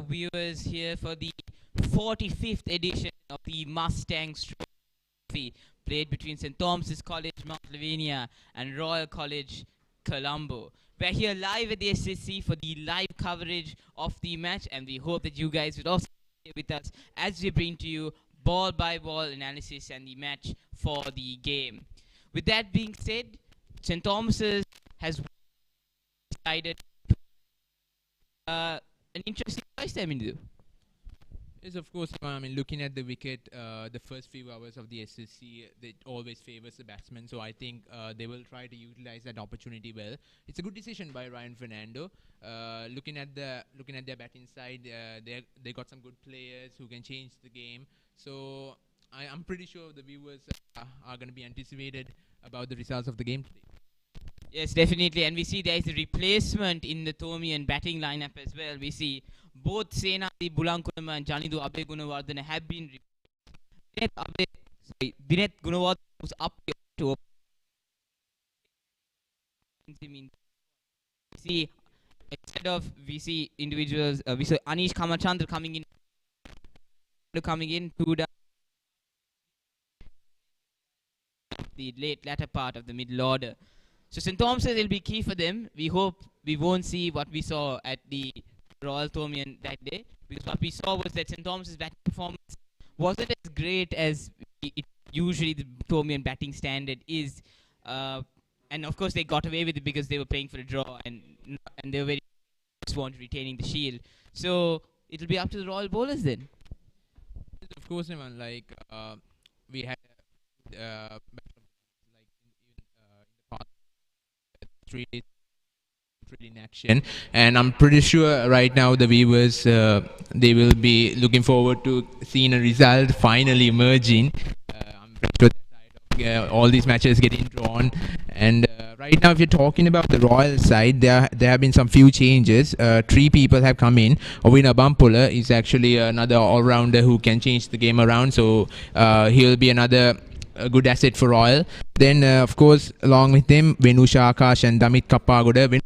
viewers here for the 45th edition of the Mustangs Trophy, played between St. Thomas's College, Mount Lavinia, and Royal College, Colombo. We're here live at the SSC for the live coverage of the match, and we hope that you guys will also be here with us as we bring to you ball by ball analysis and the match for the game. With that being said, St. Thomas's has decided an interesting choice there, Mindu. Yes, of course. I mean, looking at the wicket, the first few hours of the SSC, it always favors the batsman. So I think they will try to utilize that opportunity well. It's a good decision by Ryan Fernando. Looking at their batting side, they got some good players who can change the game. So I'm pretty sure the viewers are going to be anticipated about the results of the game today. Yes, definitely. And we see there is a replacement in the Thomian batting lineup as well. We see both Senadi Bulankunama and Janidu Abe Gunawardene have been Dinet Gunawardene was up to we see instead of we see individuals we saw Anish Kamachandra coming in to the latter part of the middle order. So St. Thomas's will be key for them. We hope we won't see what we saw at the Royal Thomian that day, because what we saw was that St. Thomas's batting performance wasn't as great as usually the Thomian batting standard is. And of course they got away with it because they were playing for a draw and they were very sworn to retaining the shield. So it'll be up to the Royal bowlers then. Of course, man. Like we had in action, and I'm pretty sure right now the viewers they will be looking forward to seeing a result finally emerging. I'm pretty sure that all these matches getting drawn, and right now if you're talking about the Royal side, there have been some few changes. 3 people have come in. Ovina Bampula is actually another all-rounder who can change the game around, so he'll be another a good asset for Royal. Then of course along with him Venusha Akash and Damit Kappagoda.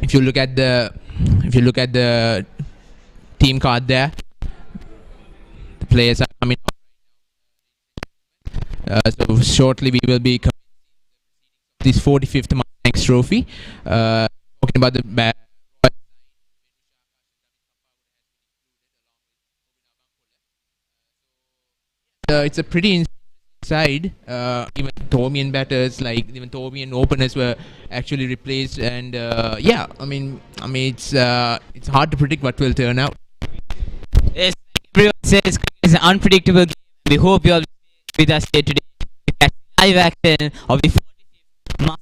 If you look at the team card there, the players are coming up. So shortly we will be this 45th Mustangs Trophy. Talking about the it's a pretty side. Even Thomian batters, like even Thomian openers, were actually replaced, and yeah, I mean, it's hard to predict what will turn out. Yes, everyone says it's an unpredictable game. We hope you all with us here today. Live action of the 45th Mustangs.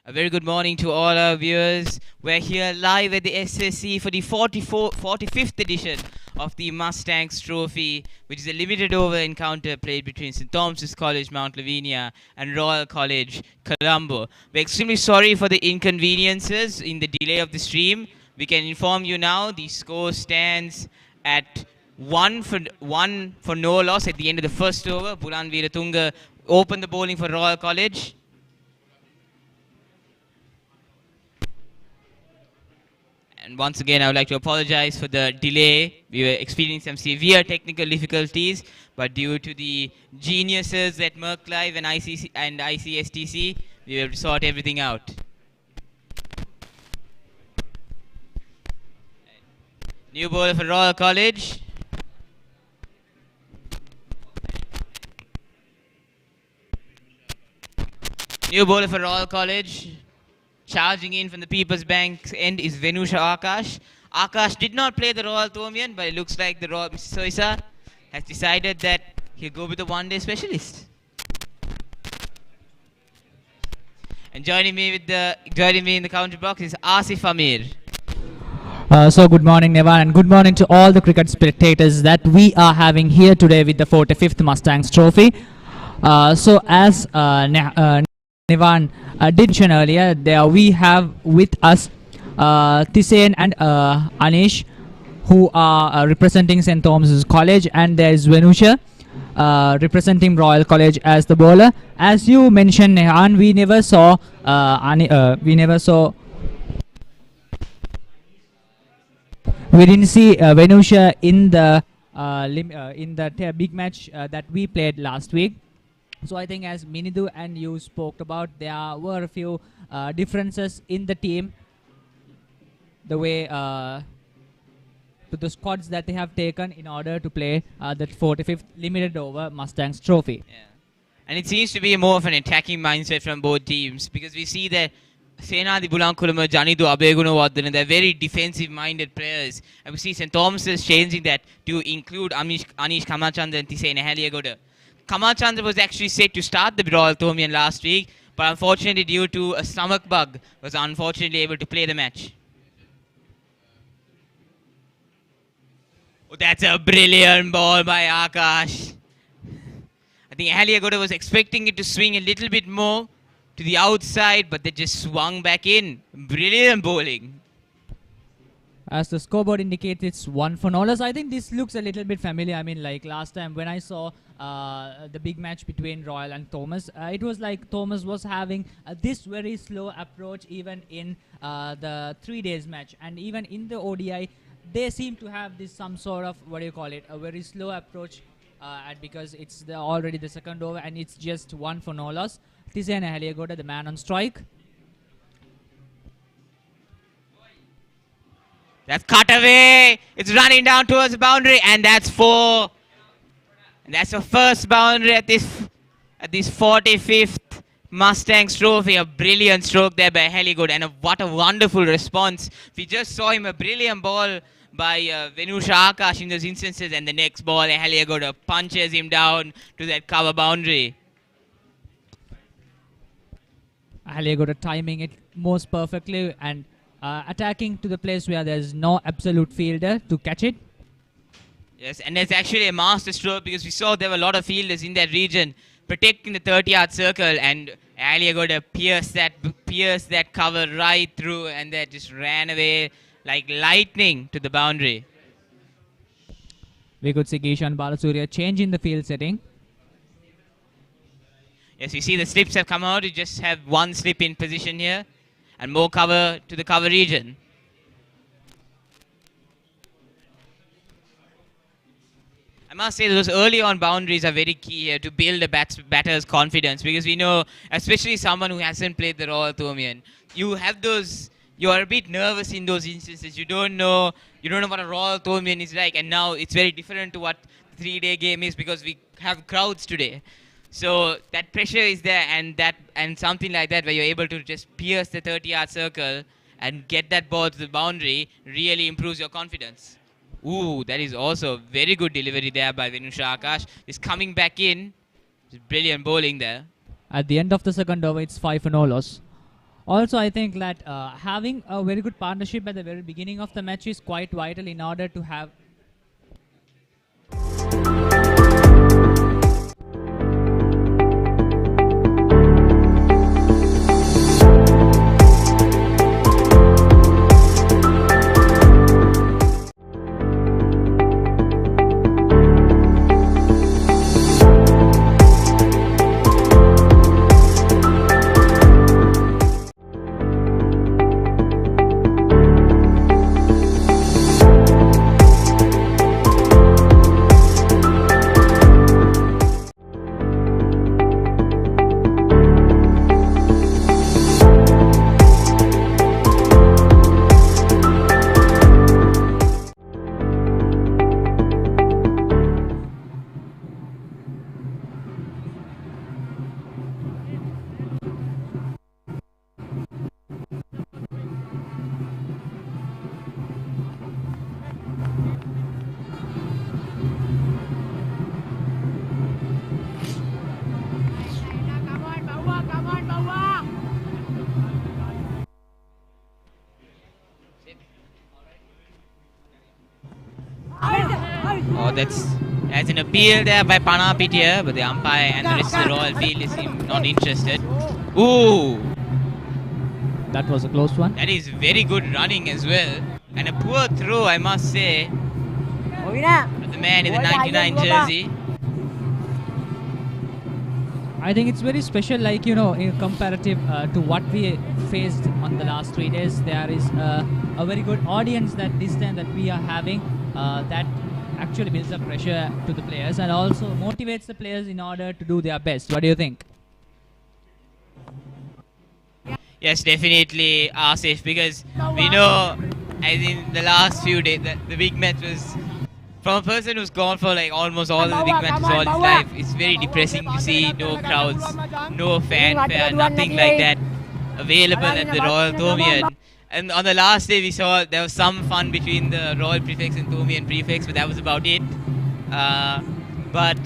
A very good morning to all our viewers. We're here live at the SSC for the 45th edition of the Mustangs Trophy, which is a limited over encounter played between St. Thomas's College, Mount Lavinia and Royal College, Colombo. We're extremely sorry for the inconveniences in the delay of the stream. We can inform you now the score stands at 1 for no loss at the end of the first over. Bulan Veeratunga opened the bowling for Royal College. And once again, I would like to apologize for the delay. We were experiencing some severe technical difficulties, but due to the geniuses at Merck Live and ICSTC, we were able to sort everything out. New bowler for Royal College. New bowler for Royal College. Charging in from the People's Bank's end is Venusha Akash. Akash did not play the Royal Thomian, but it looks like the Royal Mr. Soisa has decided that he'll go with the one-day specialist. And joining me in the counter box is Asif Amir. So good morning, Nevan, and good morning to all the cricket spectators that we are having here today with the 45th Mustangs Trophy. So as Nevan did mention earlier, there we have with us Thomian and Anish, who are representing St. Thomas's College, and there is Venusha representing Royal College as the bowler. As you mentioned, Nehan, we never saw we didn't see Venusha in the big match that we played last week. So I think, as Minidu and you spoke about, there were a few differences in the team, the way to the squads that they have taken in order to play the 45th limited over Mustangs Trophy. Yeah. And it seems to be more of an attacking mindset from both teams, because we see that Senadi Bulankulama, Janidu Abegunawardana, they're very defensive-minded players. And we see St. Thomas is changing that to include Anish Kamachandra and Tisane Haliagoda. Kamachandra was actually set to start the Royal Thomian last week, but unfortunately due to a stomach bug, was unfortunately able to play the match. Oh, that's a brilliant ball by Akash. I think Haliagoda was expecting it to swing a little bit more to the outside, but they just swung back in. Brilliant bowling. As the scoreboard indicates, it's 1 for no loss. I think this looks a little bit familiar. I mean, like last time when I saw the big match between Royal and Thomas, it was like Thomas was having this very slow approach even in the 3 days match, and even in the ODI they seem to have this some sort of, what do you call it, a very slow approach because it's already the second over and it's just 1 for no loss. Tisane Haliagoda, the man on strike. That's cut away. It's running down towards the boundary, and that's 4. And that's the first boundary at this 45th Mustangs Trophy. A brilliant stroke there by Haligood, and what a wonderful response. We just saw him a brilliant ball by Venusha Akash in those instances, and the next ball Haligood punches him down to that cover boundary. Haliagoda timing it most perfectly and attacking to the place where there's no absolute fielder to catch it. Yes, and it's actually a master stroke, because we saw there were a lot of fielders in that region protecting the 30-yard circle, and Haliagoda pierced that cover right through, and that just ran away like lightning to the boundary. We could see Kishan Balasuriya changing the field setting. Yes, we see the slips have come out. You just have one slip in position here, and more cover to the cover region. I must say those early on boundaries are very key here to build a batter's confidence, because we know, especially someone who hasn't played the Royal Thomian, you are a bit nervous in those instances. You don't know what a Royal Thomian is like, and now it's very different to what the 3-day game is, because we have crowds today. So that pressure is there, and something like that where you're able to just pierce the 30-yard circle and get that ball to the boundary really improves your confidence. Ooh, that is also very good delivery there by Venusha Akash. Is coming back in. Brilliant bowling there. At the end of the second over, it's 5 for no loss. Also, I think that having a very good partnership at the very beginning of the match is quite vital in order to have. Oh, that's an appeal there by Panapitia, but the umpire and the rest of the Royal field seem not interested. Ooh, That was a close one. that is very good running as well, and a poor throw, I must say, of the man in the 99 jersey. I think it's very special, like, in comparative to what we faced on the last 3 days. There is a very good audience that this time that we are having that actually builds up pressure to the players and also motivates the players in order to do their best. What do you think? Yes, definitely Asif, because we know, as in the last few days, that the big match was, from a person who's gone for like almost all the big matches all his life, it's very depressing to see no crowds, no fanfare, nothing like that available at the Royal Thomian. And on the last day we saw there was some fun between the Royal Prefects and Thomian Prefects, but that was about it. But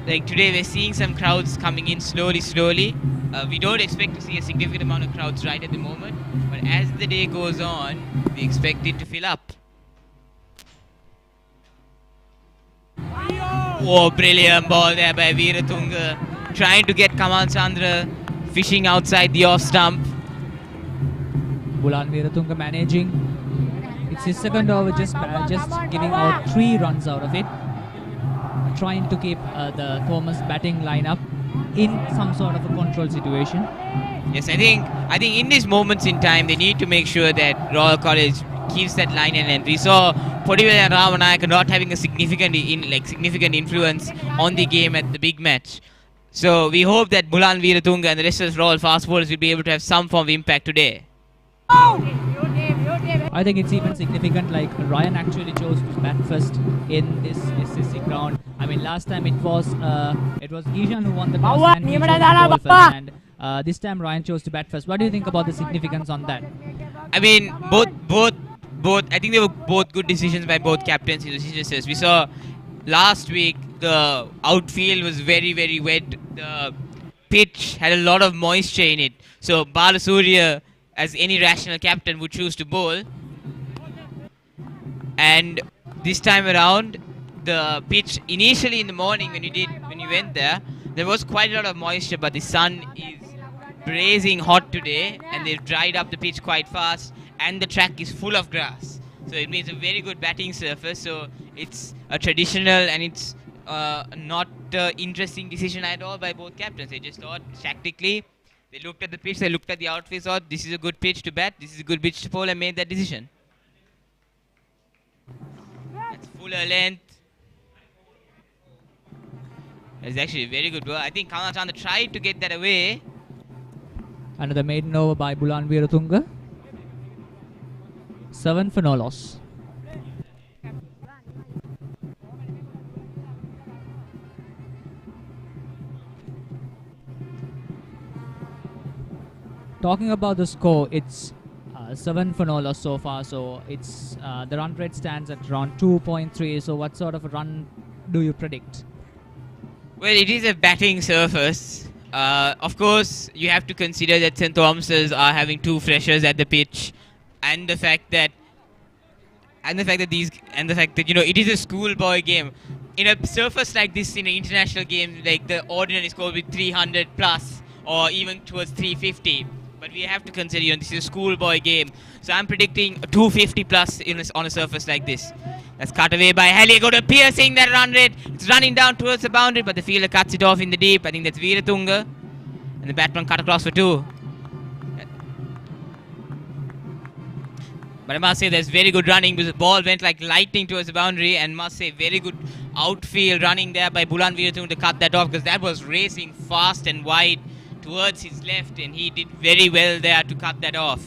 like today we're seeing some crowds coming in slowly. We don't expect to see a significant amount of crowds right at the moment, but as the day goes on, we expect it to fill up. Oh, brilliant ball there by Veeratunga, trying to get Kamal Chandra fishing outside the off stump. Bulan Veeratunga managing. It's his second over, just giving out 3 runs out of it. Trying to keep the Thomas batting lineup in some sort of a control situation. Yes, I think in these moments in time, they need to make sure that Royal College keeps that line in. And we saw Podivel and Ramanayaka not having a significant influence on the game at the big match. So we hope that Bulan Veeratunga and the rest of the Royal fast bowlers will be able to have some form of impact today. I think it's even significant, like Ryan actually chose to bat first in this SSC ground. I mean, last time it was Ishan who won the toss and he chose to bowl first, and this time Ryan chose to bat first. What do you think about the significance on that? I mean, both. I think they were both good decisions by both captains. We saw last week the outfield was very, very wet. The pitch had a lot of moisture in it. So Balasuriya, as any rational captain, would choose to bowl. And this time around, the pitch initially in the morning when you went there was quite a lot of moisture, but the sun is blazing hot today, and they've dried up the pitch quite fast, and the track is full of grass. So it means a very good batting surface. So it's a traditional and it's not interesting decision at all by both captains. They just thought tactically, they looked at the pitch, they looked at the outfield, thought this is a good pitch to bat, this is a good pitch to bowl, and made that decision. That's fuller length. That's actually a very good ball. I think Kamal Chandra tried to get that away. Another maiden over by Bulan Veeratunga. 7 for no loss. Talking about the score, it's 7 for no loss so far. So it's the run rate stands at around 2.3. So what sort of a run do you predict? Well, it is a batting surface, Of course, you have to consider that St. Thomas's are having two freshers at the pitch, and the fact that it is a schoolboy game. In a surface like this, in an international game, like the ordinary score will be 300 plus or even towards 350. But we have to consider, this is a schoolboy game. So I'm predicting 250 plus on a surface like this. That's cut away by Haliagoda, piercing that run rate. It's running down towards the boundary, but the fielder cuts it off in the deep. I think that's Veeratunga. And the batsman cut across for 2. But I must say there's very good running because the ball went like lightning towards the boundary, and must say very good outfield running there by Bulan Veeratunga to cut that off, because that was racing fast and wide towards his left, and he did very well there to cut that off.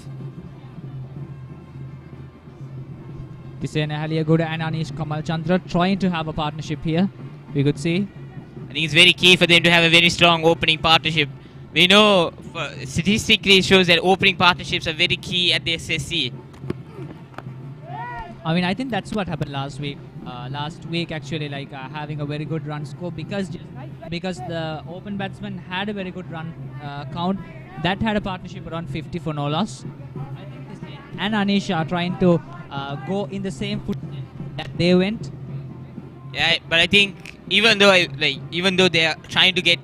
Kisena Haliagoda and Anish Kamal Chandra trying to have a partnership here. We could see. I think it's very key for them to have a very strong opening partnership. We know statistically it shows that opening partnerships are very key at the SSC. I mean, I think that's what happened last week. Last week, actually, like having a very good run score because the open batsman had a very good run count. That had a partnership around 50 for no loss. I think Kisena and Anish are trying to go in the same footstep that they went. Yeah, but I think even though they are trying to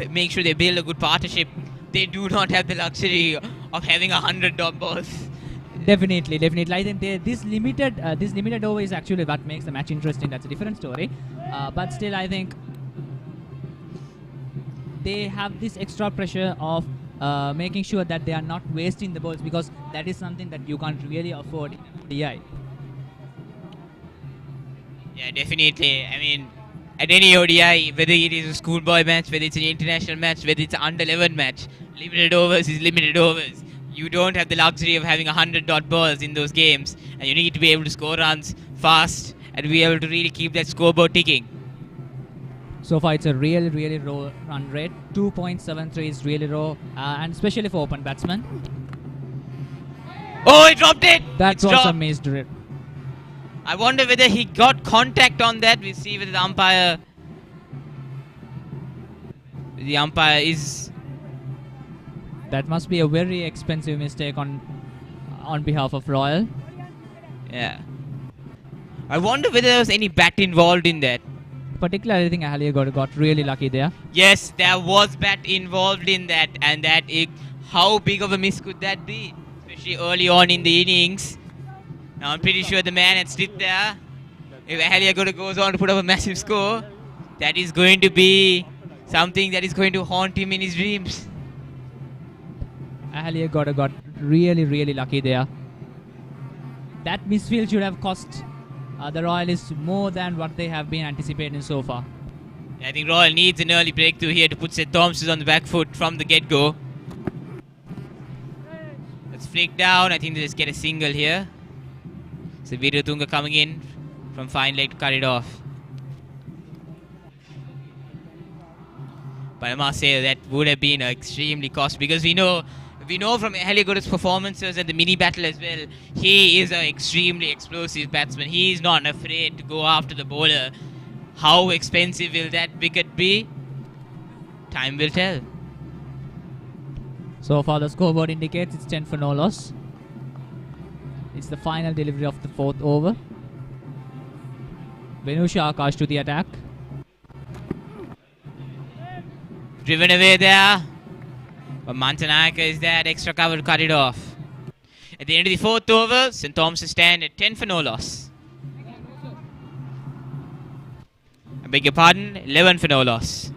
make sure they build a good partnership, they do not have the luxury of having 100 dot balls. Definitely. I think this limited over is actually what makes the match interesting. That's a different story. But still, I think they have this extra pressure of making sure that they are not wasting the balls, because that is something that you can't really afford in ODI. Yeah, definitely. I mean, at any ODI, whether it is a schoolboy match, whether it's an international match, whether it's an under 11 match, limited overs is limited overs. You don't have the luxury of having 100 dot balls in those games, and you need to be able to score runs fast and be able to really keep that scoreboard ticking. So far, it's a really low run rate. 2.73 is really low, and especially for open batsmen. Oh, he dropped it! That's also missed it. I wonder whether he got contact on that. We'll see whether the umpire is... That must be a very expensive mistake on behalf of Royal. Yeah. I wonder whether there was any bat involved in that. Particularly, I think Haliagoda got really lucky there. Yes, there was bat involved in that, and how big of a miss could that be? Especially early on in the innings. Now I'm pretty sure the man had slipped there. If Haliagoda goes on to put up a massive score, that is going to be something that is going to haunt him in his dreams. Haliagoda got really lucky there. That misfield should have cost the Royalists more than what they have been anticipating so far. Yeah, I think Royal needs an early breakthrough here to put St. Thomas's on the back foot from the get-go. Let's flick down. I think they just get a single here. So Veeratunga coming in from fine leg to cut it off. But I must say that would have been extremely costly, because we know from Haliagoda's performances at the mini battle as well, he is an extremely explosive batsman. He is not afraid to go after the bowler. How expensive will that wicket be? Time will tell. So far the scoreboard indicates it's 10 for no loss. It's the final delivery of the 4th over. Venusha Akash to the attack. Driven away there. But Mantanaka is there, extra cover to cut it off. At the end of the 4th over, St. Thomas's stand at 10 for no loss. I beg your pardon, 11 for no loss.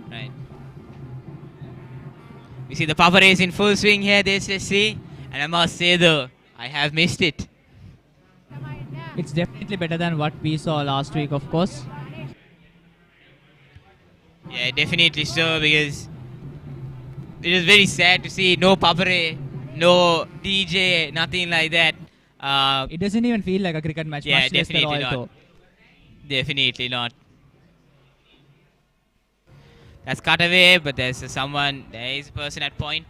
Right. We see the power race in full swing here, this SSC, and I must say though, I have missed it. It's definitely better than what we saw last week, of course. Yeah, definitely so, because it was very sad to see no papare, no DJ, nothing like that. It doesn't even feel like a cricket match. Yeah, much less the definitely Royal not. Tour. Definitely not. That's cut away, but there is a person at point.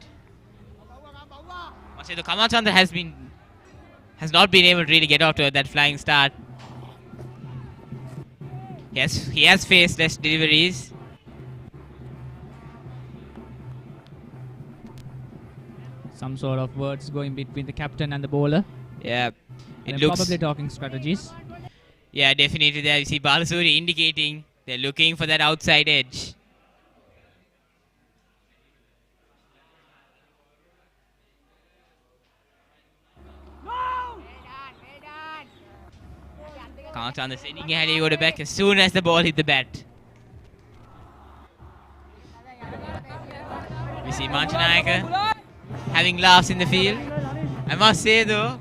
The Kamachandra has not been able to really get off to that flying start. Yes, he has faced less deliveries. Some sort of words going between the captain and the bowler. Yeah, it looks probably talking strategies. Yeah, definitely there you see Balasuri indicating they're looking for that outside edge. Kamachandra sending Haley back as soon as the ball hit the bat. We see Manchanayaka having laughs in the field. I must say though,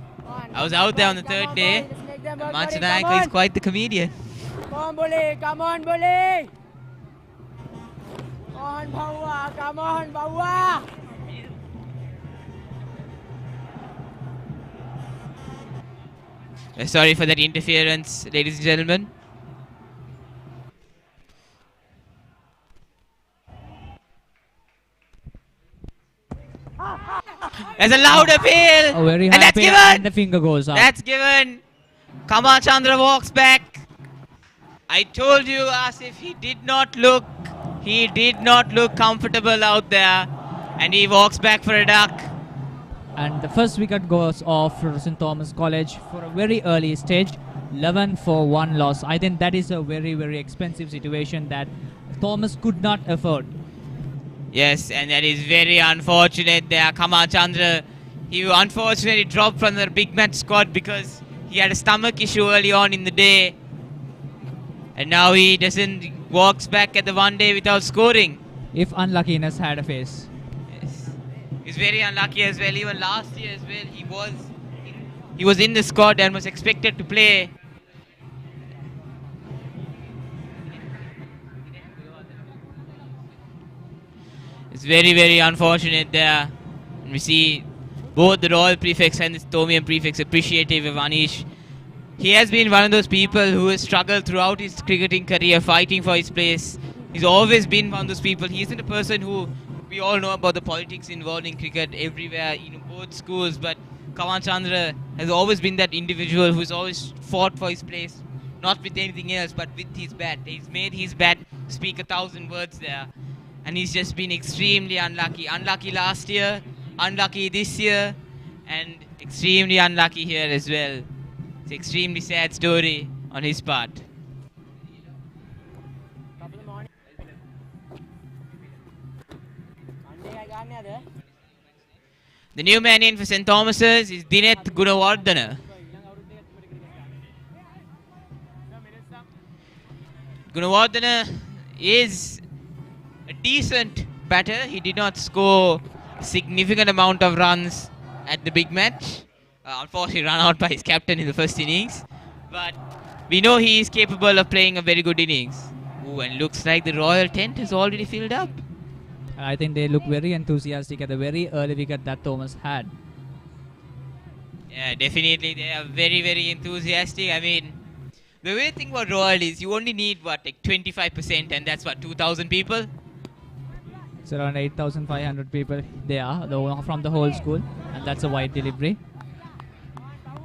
I was out there on the third day. Manchanayaka is quite the comedian. Come on, bully! Come on, bully! Come on, Bhawa! Come on, Bhawa! Sorry for that interference, ladies and gentlemen. There's a loud appeal! A very high and that's appeal, given! and the finger goes up. That's given! Kamachandra walks back. I told you, Asif, he did not look comfortable out there. And he walks back for a duck. And the first wicket goes off for St. Thomas College for a very early stage. 11 for 1 loss. I think that is a very, very expensive situation that Thomas could not afford. Yes, and that is very unfortunate there. Kamachandra, he unfortunately dropped from the big match squad because he had a stomach issue early on in the day. And now he walks back at the one day without scoring. If unluckiness had a face. Yes. He's very unlucky as well. Even last year as well, he was in the squad and was expected to play. It's very, very unfortunate there. And we see both the Royal Prefects and the Thomian Prefects appreciative of Anish. He has been one of those people who has struggled throughout his cricketing career, fighting for his place. He's always been one of those people. He isn't a person who, we all know about the politics involved in cricket everywhere, in both schools, but Kamachandra has always been that individual who's always fought for his place, not with anything else, but with his bat. He's made his bat speak 1,000 words there. And he's just been extremely unlucky. Unlucky last year, unlucky this year, and extremely unlucky here as well. It's an extremely sad story on his part. The new man in for St. Thomas's is Dineth Gunawardana. Gunawardana is a decent batter. He did not score a significant amount of runs at the big match. Unfortunately run out by his captain in the first innings. But we know he is capable of playing a very good innings. Ooh, and looks like the Royal tent is already filled up. I think they look very enthusiastic at the very early wicket that Thomas had. Yeah, definitely they are very, very enthusiastic. I mean, the weird thing about Royal is you only need, what, like 25%, and that's what, 2,000 people? It's around 8,500 people there from the whole school, and that's a wide delivery.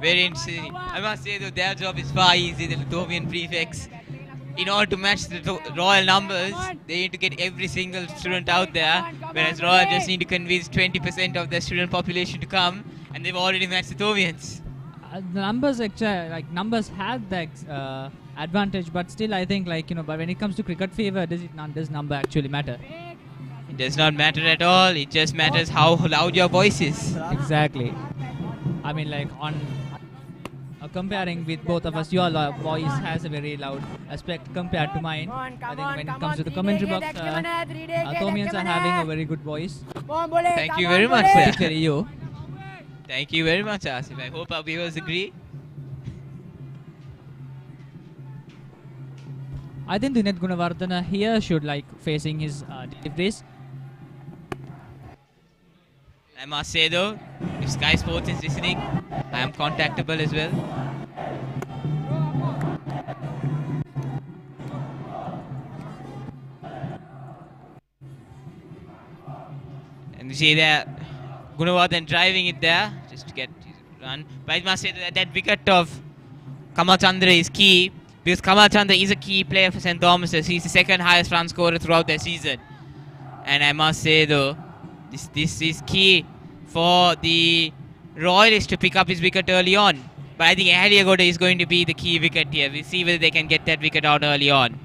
Very interesting. I must say though, their job is far easier than the Thomian Prefects. In order to match the Royal numbers, they need to get every single student out there, whereas Royal just need to convince 20% of the student population to come, and they've already matched the Thomians. The numbers actually, numbers had the advantage, but still I think but when it comes to cricket fever, does number actually matter? It does not matter at all. It just matters how loud your voice is. Exactly. I mean, comparing with both of us, your voice has a very loud aspect compared to mine. I think when it comes to the commentary box, Thomians are having a very good voice. Thank you very much, sir. Particularly you. Thank you very much, Asif. I hope our viewers agree. I think Dineth Gunawardana here should facing his deliveries. I must say though, if Sky Sports is listening, I am contactable as well. see there, Gunawardhan driving it there just to get his run. But I must say that wicket of Kamal Chandra is key, because Kamal Chandra is a key player for St. Thomas's. He's the second highest run scorer throughout the season. And I must say though, this is key for the Royalists to pick up his wicket early on. But I think Ahaliagoda is going to be the key wicket here. We'll see whether they can get that wicket out early on.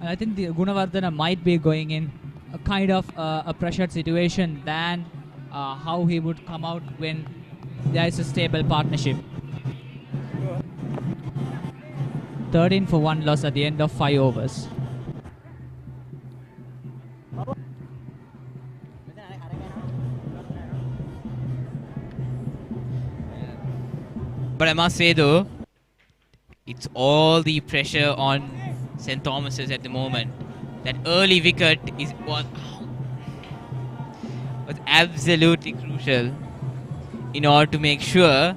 And I think the Gunawardhana might be going in a kind of a pressured situation than how he would come out when there is a stable partnership. 13 for 1 loss at the end of 5 overs. But I must say though, it's all the pressure on St. Thomas's at the moment. That early wicket was absolutely crucial in order to make sure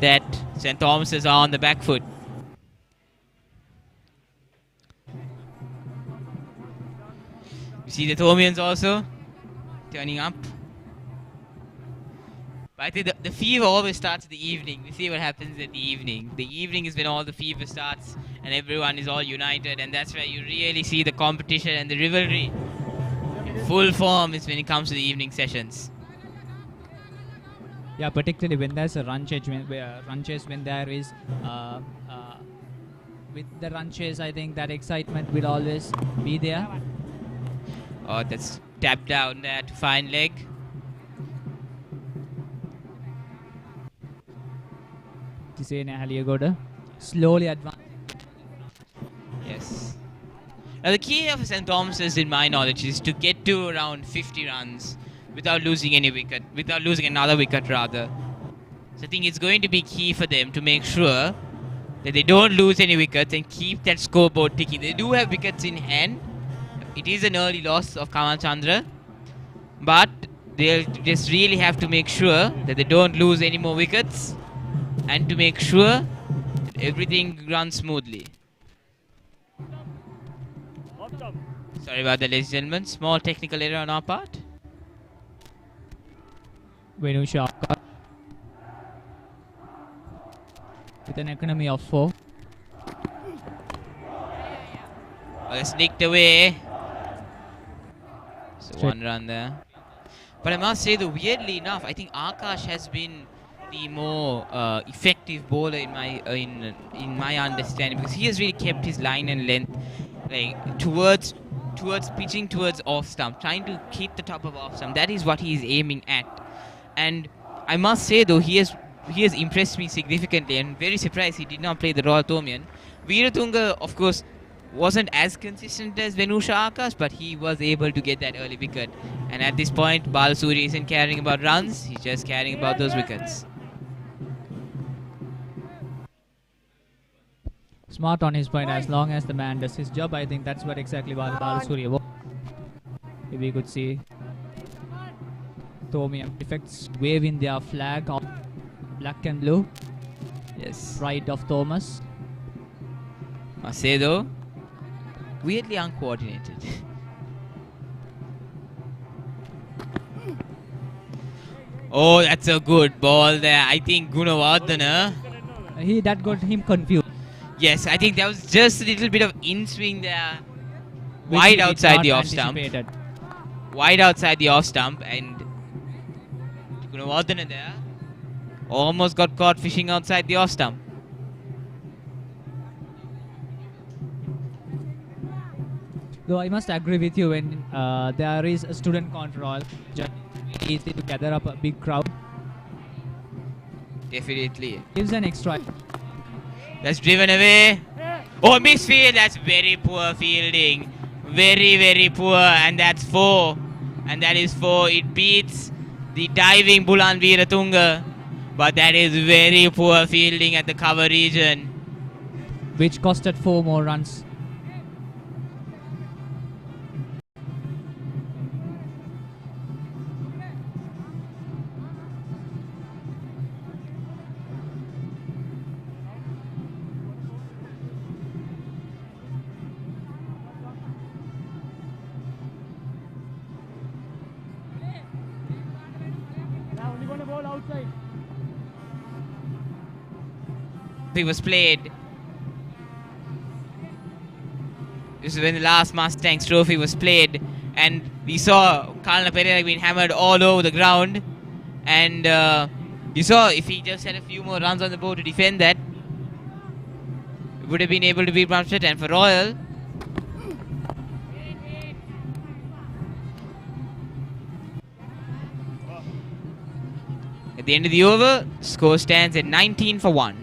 that St. Thomas's are on the back foot. You see the Thomians also turning up. But I think the fever always starts in the evening. We see what happens in the evening. The evening is when all the fever starts and everyone is all united, and that's where you really see the competition and the rivalry in full form is when it comes to the evening sessions. Yeah, particularly when there's a run chase, when there is with the run chase, I think that excitement will always be there. Oh, that's tapped down there to find leg. Tisane Ahaliagoda slowly advancing. Yes. Now the key of St. Thomas's, in my knowledge, is to get to around 50 runs without losing any wicket, without losing another wicket rather. So I think it's going to be key for them to make sure that they don't lose any wickets and keep that scoreboard ticking. They do have wickets in hand. It is an early loss of Kamal Chandra, but they'll just really have to make sure that they don't lose any more wickets and to make sure that everything runs smoothly. Sorry about that, ladies and gentlemen. Small technical error on our part. Venu Shaka with an economy of 4. Oh, that's nicked away. So one run there. But I must say, though, weirdly enough, I think Akash has been the more effective bowler in my understanding, because he has really kept his line and length like towards pitching towards off stump, trying to hit the top of off stump. That is what he is aiming at. And I must say though, he has impressed me significantly, and very surprised he did not play the Royal Thomian. Veeratunga, of course, wasn't as consistent as Venusha Akash, but he was able to get that early wicket. And at this point, Balasuri isn't caring about runs, he's just caring about those wickets. Smart on his point, as long as the man does his job. I think that's what exactly Balasuri was. If we could see Thomian effects waving their flag of black and blue. Yes. Right of Thomas. Must say though, weirdly uncoordinated. Oh, that's a good ball there. I think Gunawardhana. That got him confused. Yes, I think that was just a little bit of in-swing there. Which Wide he did outside not the off stump. anticipated. Wide outside the off stump, and Gunawardhana there almost got caught fishing outside the off stump. Though I must agree with you, when there is a student control, just easy to gather up a big crowd. Definitely. Gives an extra. That's driven away. Oh, misfield. That's very poor fielding. Very, very poor. And that's 4. And that is 4. It beats the diving Bulan Veeratunga. But that is very poor fielding at the cover region. Which costed 4 more runs. ball outside. He was played. This is when the last Mustangs trophy was played, and we saw Kalna Pereira being hammered all over the ground. And you saw if he just had a few more runs on the board to defend that, he would have been able to beat Bramstedt. And for Royal, at the end of the over, score stands at 19 for 1.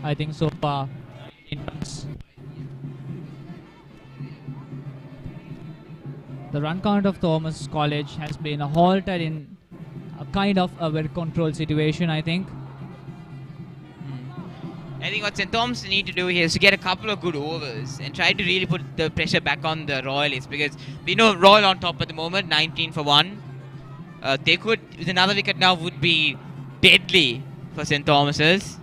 I think so far, in runs. The run count of Thomas College has been halted in a kind of a very controlled situation, I think. I think what St. Thomas need to do here is to get a couple of good overs and try to really put the pressure back on the Royalists, because we know Royal on top at the moment, 19 for 1. They could, with another wicket now, would be deadly for St. Thomas's.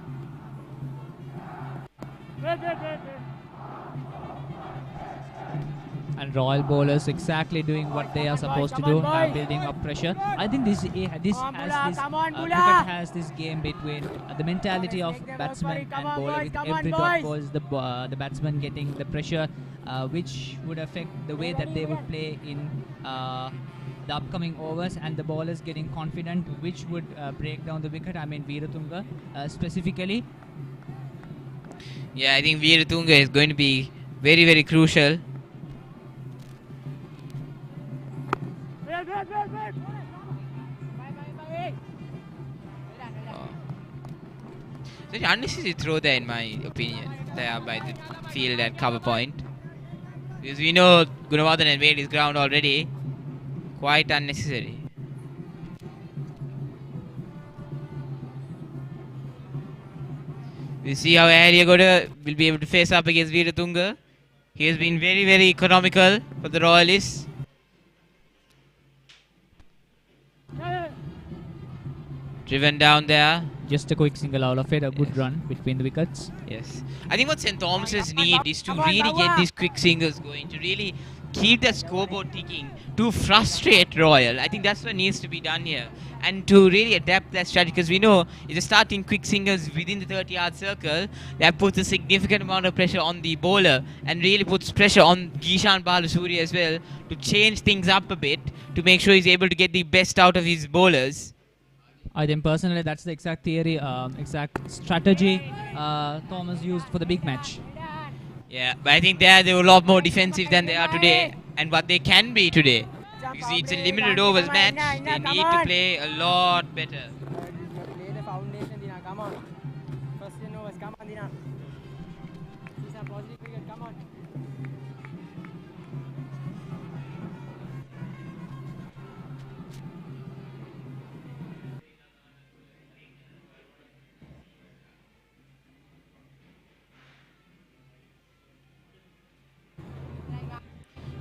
And Royal bowlers exactly doing what they are supposed to do, building up pressure. I think this cricket has this game between the mentality of batsman and bowler. With every dot balls, the batsman getting the pressure, which would affect the way that they would play in the upcoming overs, and the bowlers getting confident, which would break down the wicket. I mean Veeratunga specifically. Yeah, I think Veeratunga is going to be very, very crucial. Such unnecessary throw there, in my opinion, there by the field at cover point. Because we know Gunawardhan had made his ground already. Quite unnecessary. We'll see how Ariagoda will be able to face up against Veeratunga. He has been very, very economical for the Royalists. Driven down there. Just a quick single out of it, a good run between the wickets. Yes. I think what St. Thomas's need is to really get these quick singles going, to really keep the scoreboard ticking, to frustrate Royal. I think that's what needs to be done here. And to really adapt that strategy, because we know if you're starting quick singles within the 30-yard circle, that puts a significant amount of pressure on the bowler and really puts pressure on Gishan Balasuri as well to change things up a bit, to make sure he's able to get the best out of his bowlers. I think personally that's the exact theory, exact strategy Thomas used for the big match. Yeah, but I think they were a lot more defensive than they are today, and what they can be today. Because it's a limited overs match, they need to play a lot better.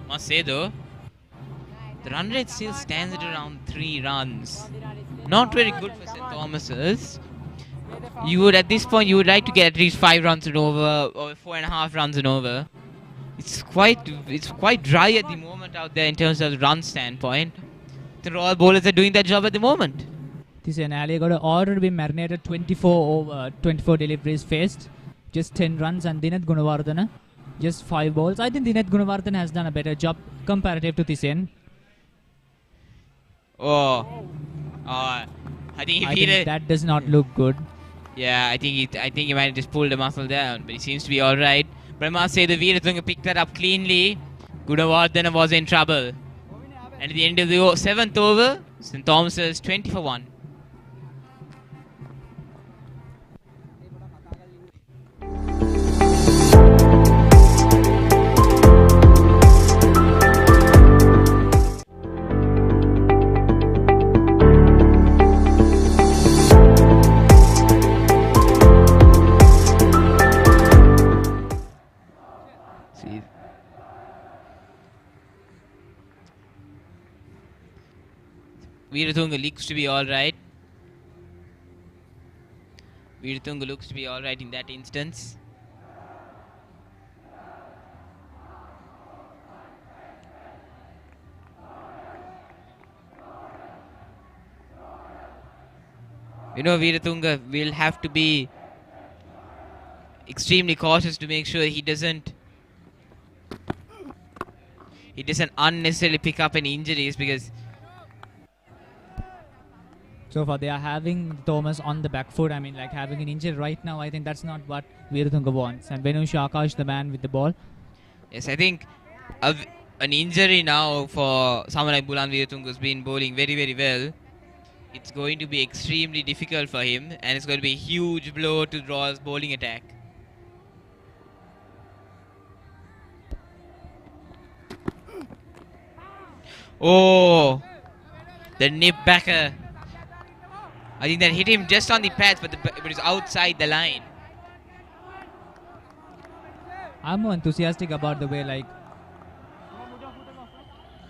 Must say though, the run rate still stands at around 3 runs. Not very good for St. Thomas's. You would, at this point, you would like to get at least 5 runs and over, or 4.5 runs and over. It's quite dry at the moment out there in terms of the run standpoint. The Royal bowlers are doing that job at the moment. This is an alley got already been marinated 24 deliveries faced, just 10 runs, and Dinath Gunawardhana just 5 balls. I think Dinath Gunawardhana has done a better job comparative to Thyssen. I think that does not look good. Yeah, I think he might have just pulled the muscle down, but he seems to be all right. But I must say the Veeratunga picked that up cleanly. Gunawardhana was in trouble. And at the end of the 7th over, St. Thomas's 20 for 1. Veeratunga looks to be alright. Veeratunga looks to be alright in that instance. You know, Veeratunga will have to be extremely cautious to make sure he doesn't unnecessarily pick up any injuries, because So far, they are having Thomas on the back foot. I mean, like having an injury right now. I think that's not what Veeratunga wants. And Venush Akash, the man with the ball. yes, I think an injury now for someone like Bulan Veeratunga who's been bowling very, very well. It's going to be extremely difficult for him, and it's going to be a huge blow to Royal's bowling attack. Oh, the nip backer. I think that hit him just on the pads, but it's outside the line. I'm more enthusiastic about the way like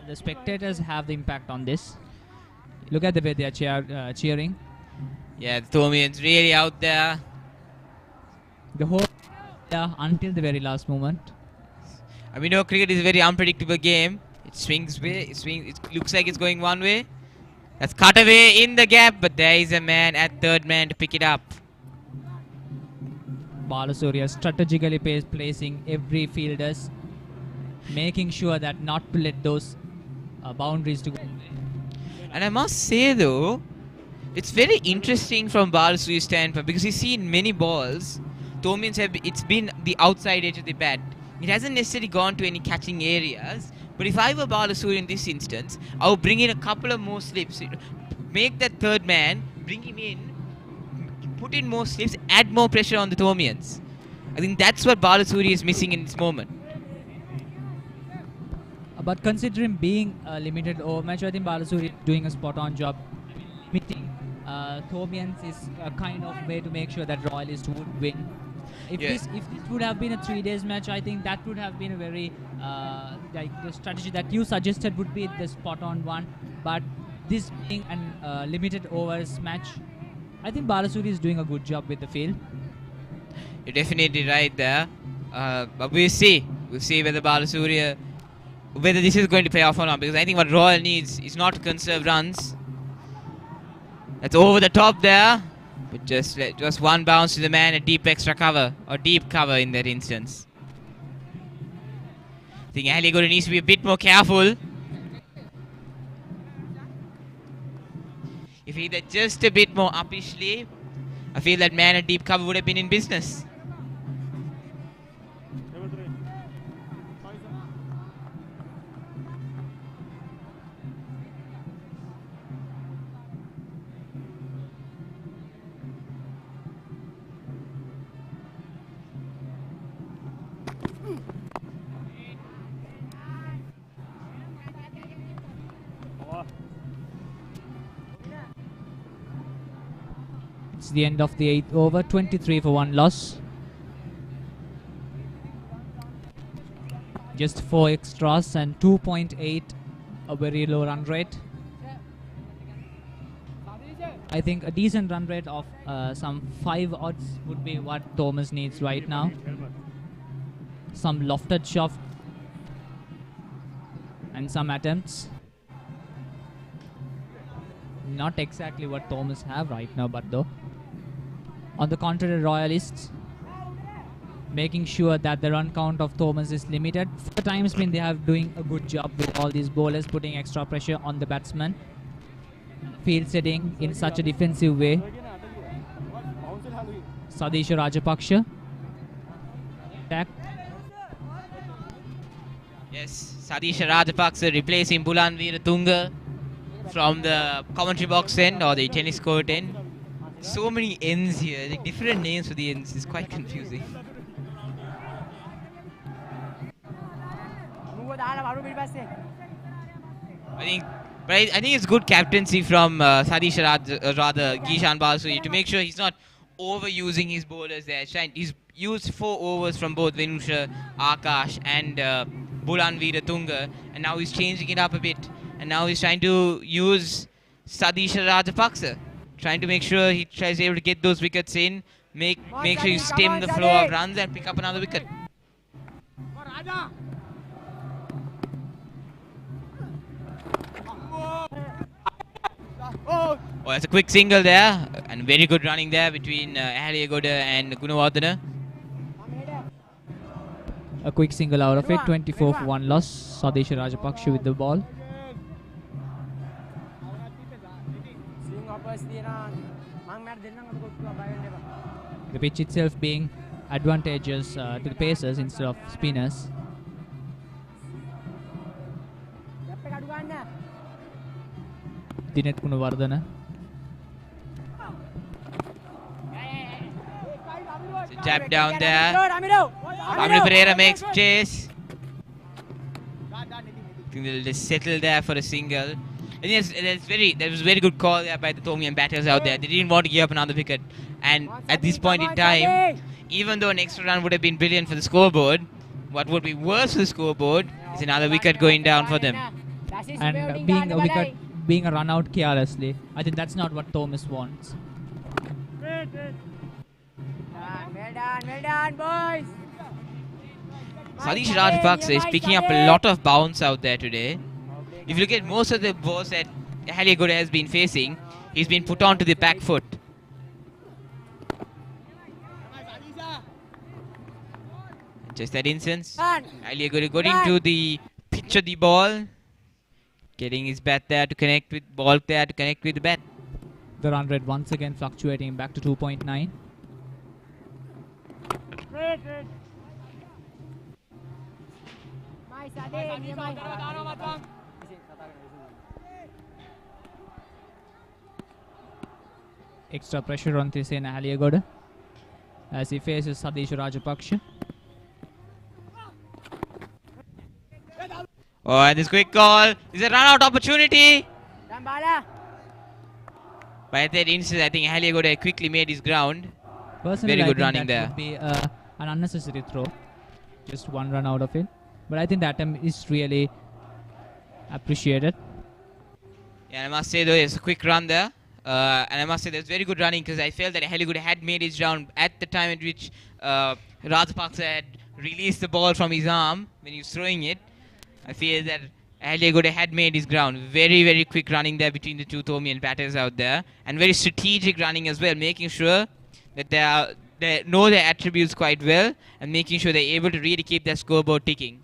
the spectators have the impact on this. Look at the way they are cheering. Yeah, the Thomian's really out there. The whole until the very last moment. I mean, no, cricket is a very unpredictable game. It swings way, it looks like it's going one way. That's cut away in the gap, but there is a man at third man to pick it up. Balasuriya strategically placing every fielders, making sure that not to let those boundaries to go. And I must say though, it's very interesting from Balasuriya's standpoint, because he's seen many balls. Thomians it's been the outside edge of the bat. It hasn't necessarily gone to any catching areas. But if I were Balasuriya in this instance, I would bring in a couple of more slips. Make that third man, bring him in, put in more slips, add more pressure on the Thomians. I think that's what Balasuriya is missing in this moment. But considering being a limited over match, I think Balasuriya is doing a spot-on job. Limiting Thomians is a kind of way to make sure that Royalists would win. If this would have been a 3 days match, I think that would have been a very like the strategy that you suggested would be the spot-on one. But this being a limited overs match, I think Balasuriya is doing a good job with the field. You're definitely right there. But we'll see. We'll see whether Balasuriya, whether this is going to pay off or not. Because I think what Royal needs is not to conserve runs. That's over the top there. But just one bounce to the man, a deep extra cover, or deep cover in that instance. I think Ali Guru needs to be a bit more careful. If he did just a bit more uppishly, I feel that man at deep cover would have been in business. It's the end of the 8th over, 23 for 1 loss. Just 4 extras and 2.8, a very low run rate. I think a decent run rate of some 5 odds would be what Thomas needs right now. Some lofted shot and some attempts. Not exactly what Thomas have right now, but though. On the contrary, Royalists making sure that the run count of Thomas is limited. For the time being, they have doing a good job with all these bowlers, putting extra pressure on the batsman. Field setting in such a defensive way. Sadisha Rajapaksha. Attack. Yes, Sadisha Rajapaksa replacing Bulan Veeratunga from the commentary box end or the tennis court end. So many ends here, like different names for the ends. It's quite confusing. I think it's good captaincy from Sadisha Gishan Balasuriya to make sure he's not overusing his bowlers there. He's used 4 overs from both Venusha, Akash and Bulan Veeratunga, and now he's changing it up a bit. And now he's trying to use Sadisha Rajapaksa, trying to make sure he tries able to get those wickets in, make sure you stem the flow of runs and pick up another wicket. Oh, that's a quick single there, and very good running there between Ahaliagoda and Gunawardena. A quick single out of it. 24 for 1 loss. Sadisha Rajapaksa with the ball. The pitch itself being advantageous to the pacers instead of spinners. Dinet Gunawardena. Jab down there. Amri Pereira makes chase. I think they'll just settle there for a single. I think that was a very good call there by the Thomian batters out there. They didn't want to give up another wicket. And at this point in time, even though an extra run would have been brilliant for the scoreboard, what would be worse for the scoreboard is another wicket going down for them. And being a run out carelessly, I think that's not what Thomas wants. Well done, boys. Sadisha Rajapaksa is picking up a lot of bounce out there today. If you look at most of the balls that Ahaliagoda has been facing, he's been put onto the back foot. Just that instance, Ahaliagoda got into the pitch of the ball, getting his bat there to connect with ball there to connect with the bat. The run rate once again fluctuating back to 2.9. Extra pressure on Thisena Ahaliagoda as he faces Sadisha Rajapaksa. Oh, and this quick call. This is a run-out opportunity. By that instance, I think Ahaliagoda quickly made his ground. Personally, Very good I think running that there. would be an unnecessary throw. Just one run out of it. But I think that attempt is really appreciated. Yeah, I must say though, it's a quick run there. And I must say there's very good running because I felt that Ahaliagoda had made his ground at the time at which Rajapaksa had released the ball from his arm when he was throwing it. I feel that Ahaliagoda had made his ground. Very, very quick running there between the two Thomian batters out there. And very strategic running as well, making sure that they know their attributes quite well and making sure they're able to really keep their scoreboard ticking.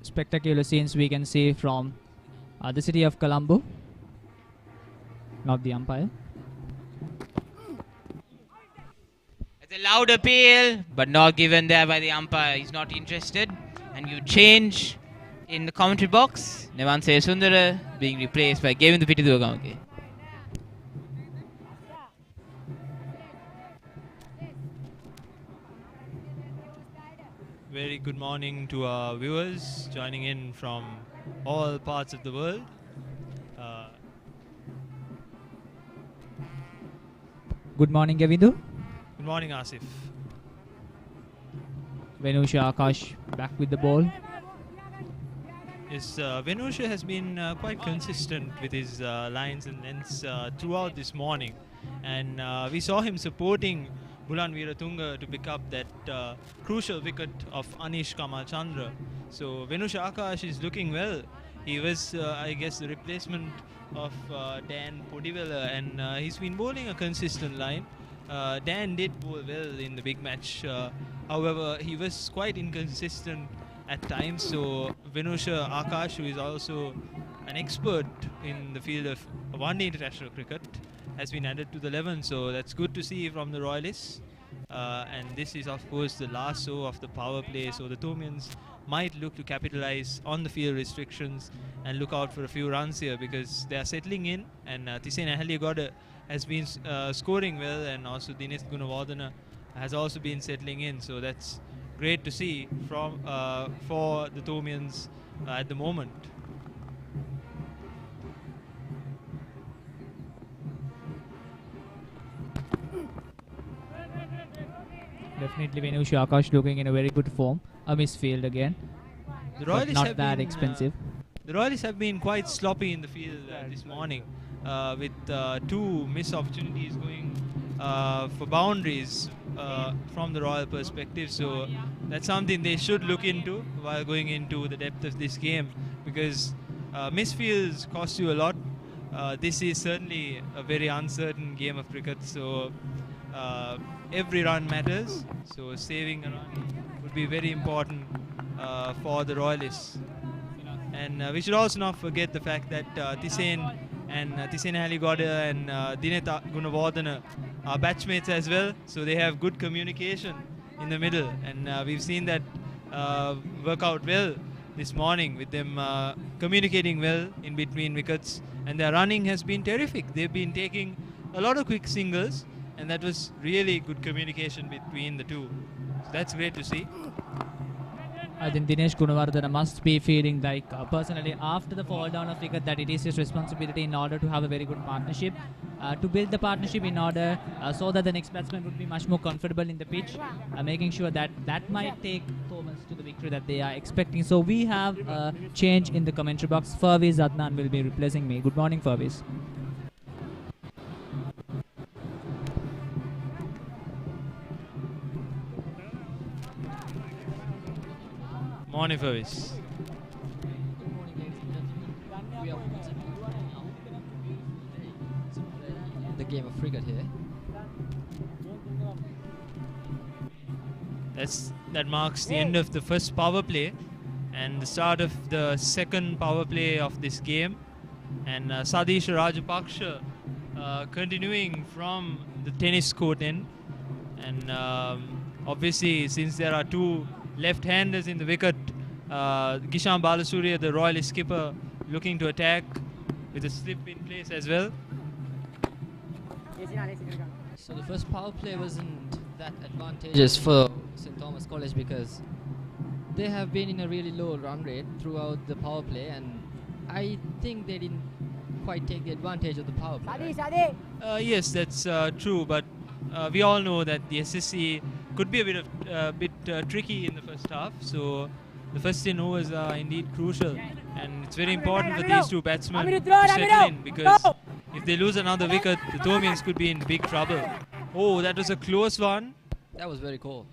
Spectacular scenes we can see from the city of Colombo. Not the umpire. It's a loud appeal, but not given there by the umpire. He's not interested. And you change in the commentary box. Nevanse Sundara being replaced by Gavin the Pitidurgamake. Very good morning to our viewers joining in from all parts of the world. Good morning, Gavindu. Good morning, Asif. Venusha Akash back with the ball. Yes, Venusha has been quite consistent with his lines and lengths throughout this morning. And we saw him supporting Bulan Veeratunga to pick up that crucial wicket of Anish Kamal Chandra. So Venusha Akash is looking well. He was, I guess, the replacement of Dan Podivela, and he's been bowling a consistent line. Dan did bowl well in the big match. However, he was quite inconsistent at times. So Venusha Akash, who is also an expert in the field of one-day international cricket, has been added to the 11. So that's good to see from the Royalists. And this is, of course, the last over of the power play. So the Thomians might look to capitalize on the field restrictions and look out for a few runs here because they are settling in. And Thisena Ahaliagoda has been scoring well, and also Dinesh Gunawardena has also been settling in. So that's great to see from for the Thomians at the moment. Definitely Venusha Akash looking in a very good form. A misfield again, The but Royalists not have that been, expensive. The Royalists have been quite sloppy in the field this morning, with 2 missed opportunities going for boundaries from the Royal perspective. So that's something they should look into while going into the depth of this game, because misfields cost you a lot. This is certainly a very uncertain game of cricket, so every run matters. So saving a run would be very important for the Royalists. And we should also not forget the fact that Tisen and Tisen Haligoda and Dineta Gunavardhana are batchmates as well, so they have good communication in the middle, and we've seen that work out well this morning with them communicating well in between wickets, and their running has been terrific. They've been taking a lot of quick singles, and that was really good communication between the two. So that's great to see. I think Dinesh Gunawardena must be feeling like personally after the fall down of wicket that it is his responsibility in order to have a very good partnership, to build the partnership in order so that the next batsman would be much more comfortable in the pitch, making sure that that might take Thomas to the victory that they are expecting. So we have a change in the commentary box. Furviz Adnan will be replacing me. Good morning, Furviz. Morning, Furviz. The game of cricket here. That marks the end of the first power play and the start of the second power play of this game. And Sadish Rajapaksha continuing from the tennis court end. And obviously, since there are 2 left-handers in the wicket, Gishan Balasuriya, the Royalist skipper, looking to attack with a slip in place as well. So the first power play wasn't that advantageous for St. Thomas College because they have been in a really low run rate throughout the power play, and I think they didn't quite take the advantage of the power play. Right? Yes, that's true, but we all know that the SSC could be a bit tricky in the first half, so the first 10 overs are indeed crucial, and it's very important for these 2 batsmen to settle in, because if they lose another wicket, the Thomians could be in big trouble. Oh, that was a close one. That was very close.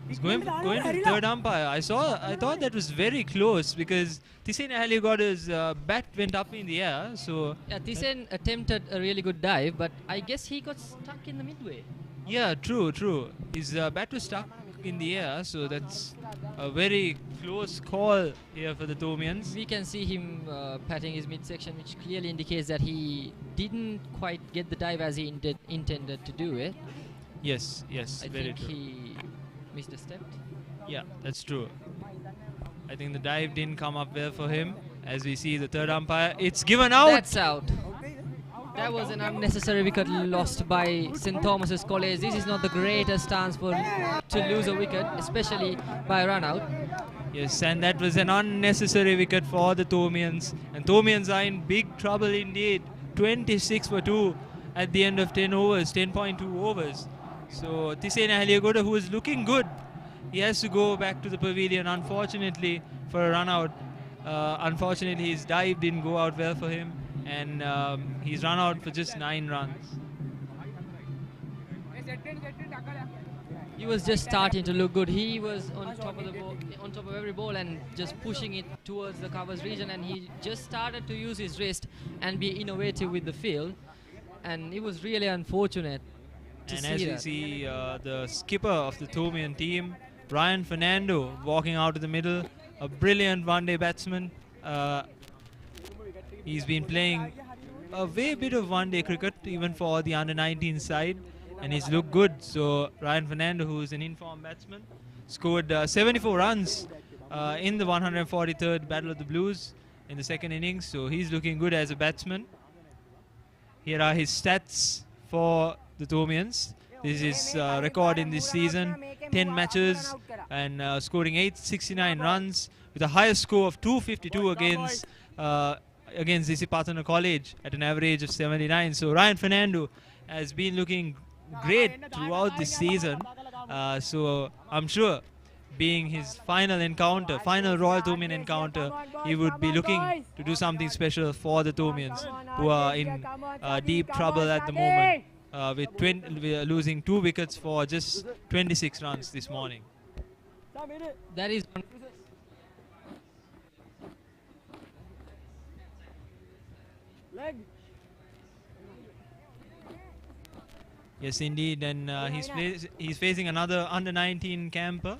It's going to the third umpire. I thought that was very close because Tisen Haligoda's bat went up in the air. So yeah, Tisen attempted a really good dive, but I guess he got stuck in the midway. Yeah, true. His bat was stuck in the air, so that's a very close call here for the Thomians. We can see him patting his midsection, which clearly indicates that he didn't quite get the dive as he intended to do it. Yes, I very think true. he missed a step. Yeah, that's true. I think the dive didn't come up well for him. As we see the third umpire, it's given out. That's out. That was an unnecessary wicket lost by St. Thomas's College. This is not the greatest chance to lose a wicket, especially by a run out. Yes, and that was an unnecessary wicket for the Thomians. And Thomians are in big trouble indeed. 26 for 2 at the end of 10 overs, 10.2 overs. So Tisen Haligoda, who is looking good, he has to go back to the pavilion, unfortunately, for a run out. Unfortunately, his dive didn't go out well for him, and he's run out for just 9 runs. He was just starting to look good. He was on top of the ball, on top of every ball, and just pushing it towards the covers region, and he just started to use his wrist and be innovative with the field, and it was really unfortunate. And as we see the skipper of the Thomian team, Ryan Fernando, walking out of the middle, a brilliant one-day batsman. He's been playing a way bit of one-day cricket, even for the under-19 side, and he's looked good. So Ryan Fernando, who is an informed batsman, scored 74 runs in the 143rd Battle of the Blues in the second innings. So he's looking good as a batsman. Here are his stats for the Thomians. This is record in this season, 10 matches and scoring 869 runs with a highest score of 252 against Isipatana College at an average of 79. So Ryan Fernando has been looking great throughout this season. So I'm sure, being his final encounter, final Royal Thomian encounter, he would be looking to do something special for the Thomians, who are in deep trouble at the moment, with losing 2 wickets for just 26 runs this morning. That is Leg. Yes, indeed, and he's facing another under-19 camper,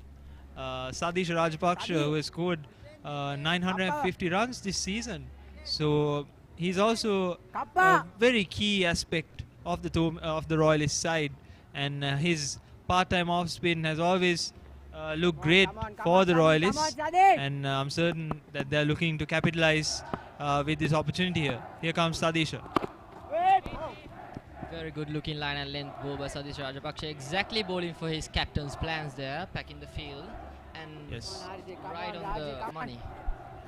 Sadish Rajpaksha, who has scored 950 runs this season. So he's also a very key aspect of the Royalist side, and his part-time off-spin has always looked great for the Royalists, and I'm certain that they're looking to capitalize with this opportunity here. Here comes Sadisha. very good looking line and length ball by Sadish Rajapaksha, exactly bowling for his captain's plans there, packing the field and Yes. right on the money.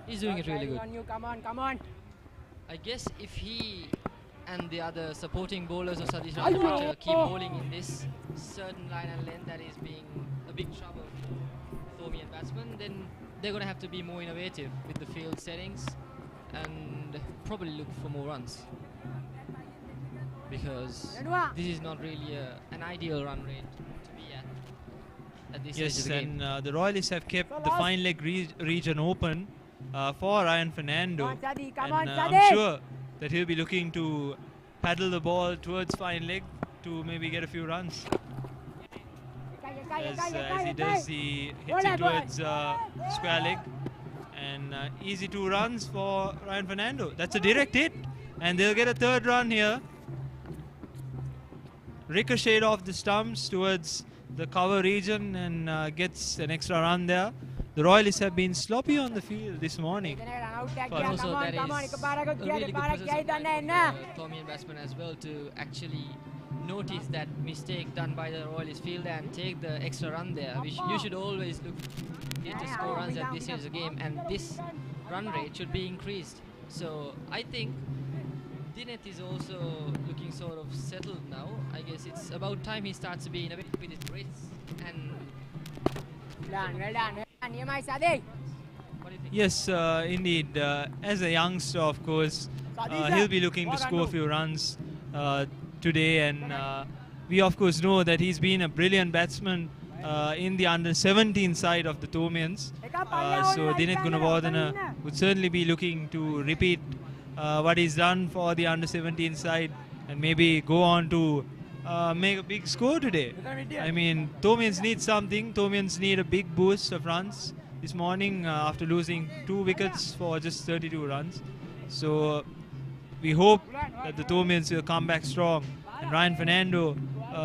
He's doing it really good. Come on. I guess if he and the other supporting bowlers of Sadish Rajapaksha keep bowling in this certain line and length that is being a big trouble for Thomian batsmen, then they're going to have to be more innovative with the field settings and probably look for more runs, because this is not really an ideal run rate to be at this stage of Yes, the game. and the Royalists have kept the fine leg region open for Ryan Fernando, and I'm sure that he'll be looking to paddle the ball towards fine leg to maybe get a few runs. As he does, he hits it towards square leg, and easy 2 runs for Ryan Fernando. That's a direct hit, and they'll get a 3rd run here. Ricocheted off the stumps towards the cover region and gets an extra run there. The Royalists have been sloppy on the field this morning. But also that is a really good process of the Thomian batsman as well, to actually notice that mistake done by the Royalist fielder and take the extra run there. You should always look to score runs at this stage of the game, and this run rate should be increased. So I think Dineth is also looking sort of settled now. I guess it's about time he starts to be innovative with his Brits. And Well done. Near my Sadiq. what do you think? Yes, indeed. As a youngster, of course, he'll be looking to score a few runs today, and we of course know that he's been a brilliant batsman in the under-17 side of the Thomians. So Dineth Gunawardena would certainly be looking to repeat what he's done for the under-17 side and maybe go on to make a big score today. I mean, Thomians need something. Thomians need a big boost of runs this morning after losing 2 wickets for just 32 runs. So we hope that the Thomians will come back strong. And Ryan Fernando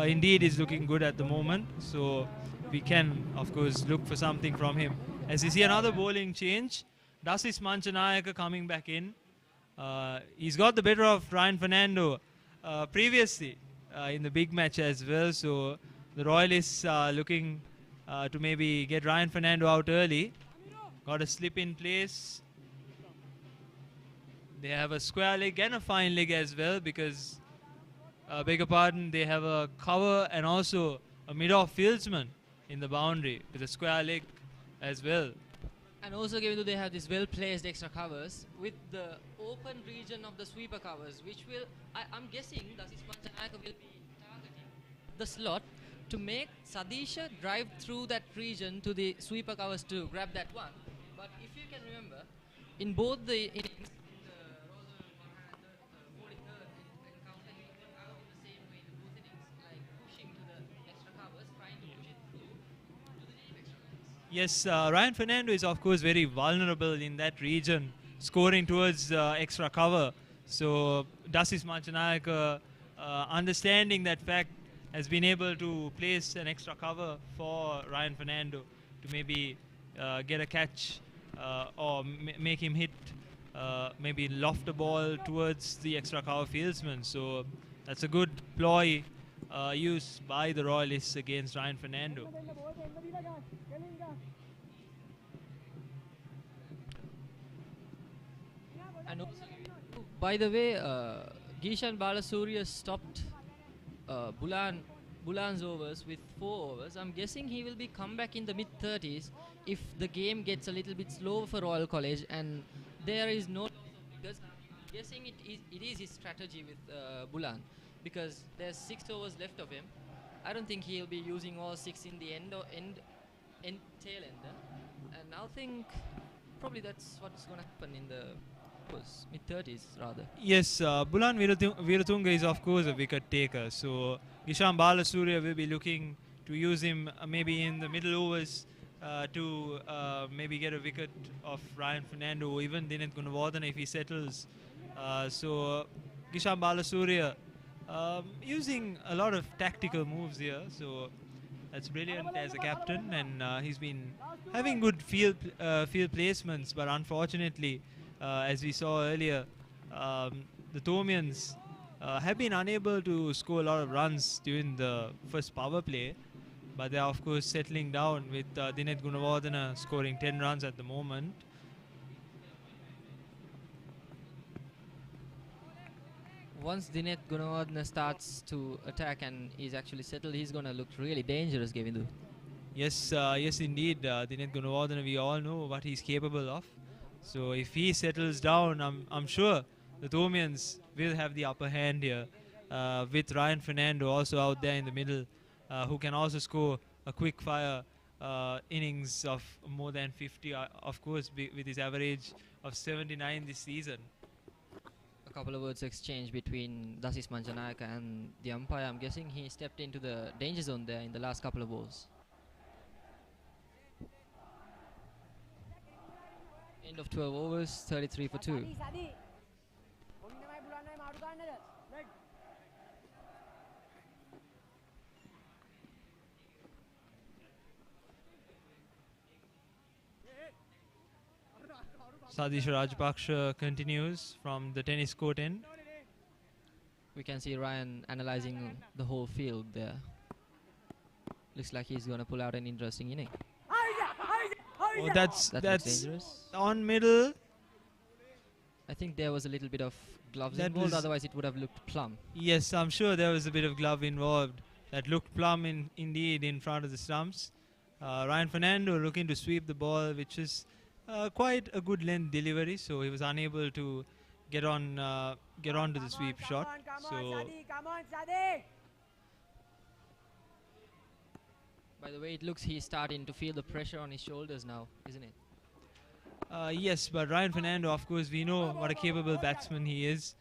indeed is looking good at the moment. So we can, of course, look for something from him. As you see, another bowling change. Dasis Manchanayaka coming back in. He's got the better of Ryan Fernando previously in the big match as well. So the Royalists are looking to maybe get Ryan Fernando out early. Got a slip in place. They have a square leg and a fine leg as well, because, beg your pardon, they have a cover and also a mid-off fieldsman in the boundary with a square leg as well. And also, given that they have these well-placed extra covers with the open region of the sweeper covers, which will, I'm guessing, Dasis Manchanayaka will be targeting the slot to make Sadisha drive through that region to the sweeper covers to grab that one. But if you can remember, in both the innings, in the Royal 43rd encounter, he went out in the same way in both innings, like pushing to the extra covers, trying to push it through to the deep extra covers. Yes, Ryan Fernando is of course very vulnerable in that region, scoring towards extra cover. So Dasis Manchanayaka, understanding that fact, has been able to place an extra cover for Ryan Fernando to maybe get a catch or make him hit, maybe loft the ball towards the extra cover fieldsman. So that's a good ploy used by the Royalists against Ryan Fernando. And also, by the way, Gishan Balasuriya stopped Bulan Bulan's overs with 4 overs. I'm guessing he will be come back in the mid 30s if the game gets a little bit slow for Royal College and there is no because I'm guessing it is his strategy with Bulan because there's 6 overs left of him. I don't think he'll be using all 6 in the end or end tail ender, and I think probably that's what's going to happen in the mid 30s rather. Yes, Bulan Viratunga is of course a wicket taker. So Gisham Balasuriya will be looking to use him maybe in the middle overs to maybe get a wicket of Ryan Fernando or even Dineth Gunawardene if he settles. So Gisham Balasuriya using a lot of tactical moves here. So that's brilliant as a captain, and he's been having good field placements, but unfortunately, as we saw earlier, the Thomians have been unable to score a lot of runs during the first power play, but they are of course settling down with Dineth Gunawardene scoring 10 runs at the moment. Once Dineth Gunawardene starts to attack and is actually settled, he's going to look really dangerous, Govindu. Yes, yes indeed, Dineth Gunawardene, we all know what he's capable of. So if he settles down, I'm sure the Thomians will have the upper hand here with Ryan Fernando also out there in the middle, who can also score a quick fire innings of more than 50, of course, with his average of 79 this season. A couple of words exchanged between Dasis Manjanayaka and the umpire. I'm guessing he stepped into the danger zone there in the last couple of balls. End of 12 overs, 33 for 2. Sadish Rajpaksha continues from the tennis court end. We can see Ryan analyzing the whole field there. Looks like he's going to pull out an interesting inning. Oh, that's dangerous. On middle. I think there was a little bit of gloves involved, otherwise it would have looked plumb. Yes, I'm sure there was a bit of glove involved. That looked plumb indeed in front of the stumps. Ryan Fernando looking to sweep the ball, which is quite a good length delivery, so he was unable to get on to the sweep shot. By the way, it looks he's starting to feel the pressure on his shoulders now, isn't it? Yes, but Ryan Fernando, of course, we know what a capable batsman he is.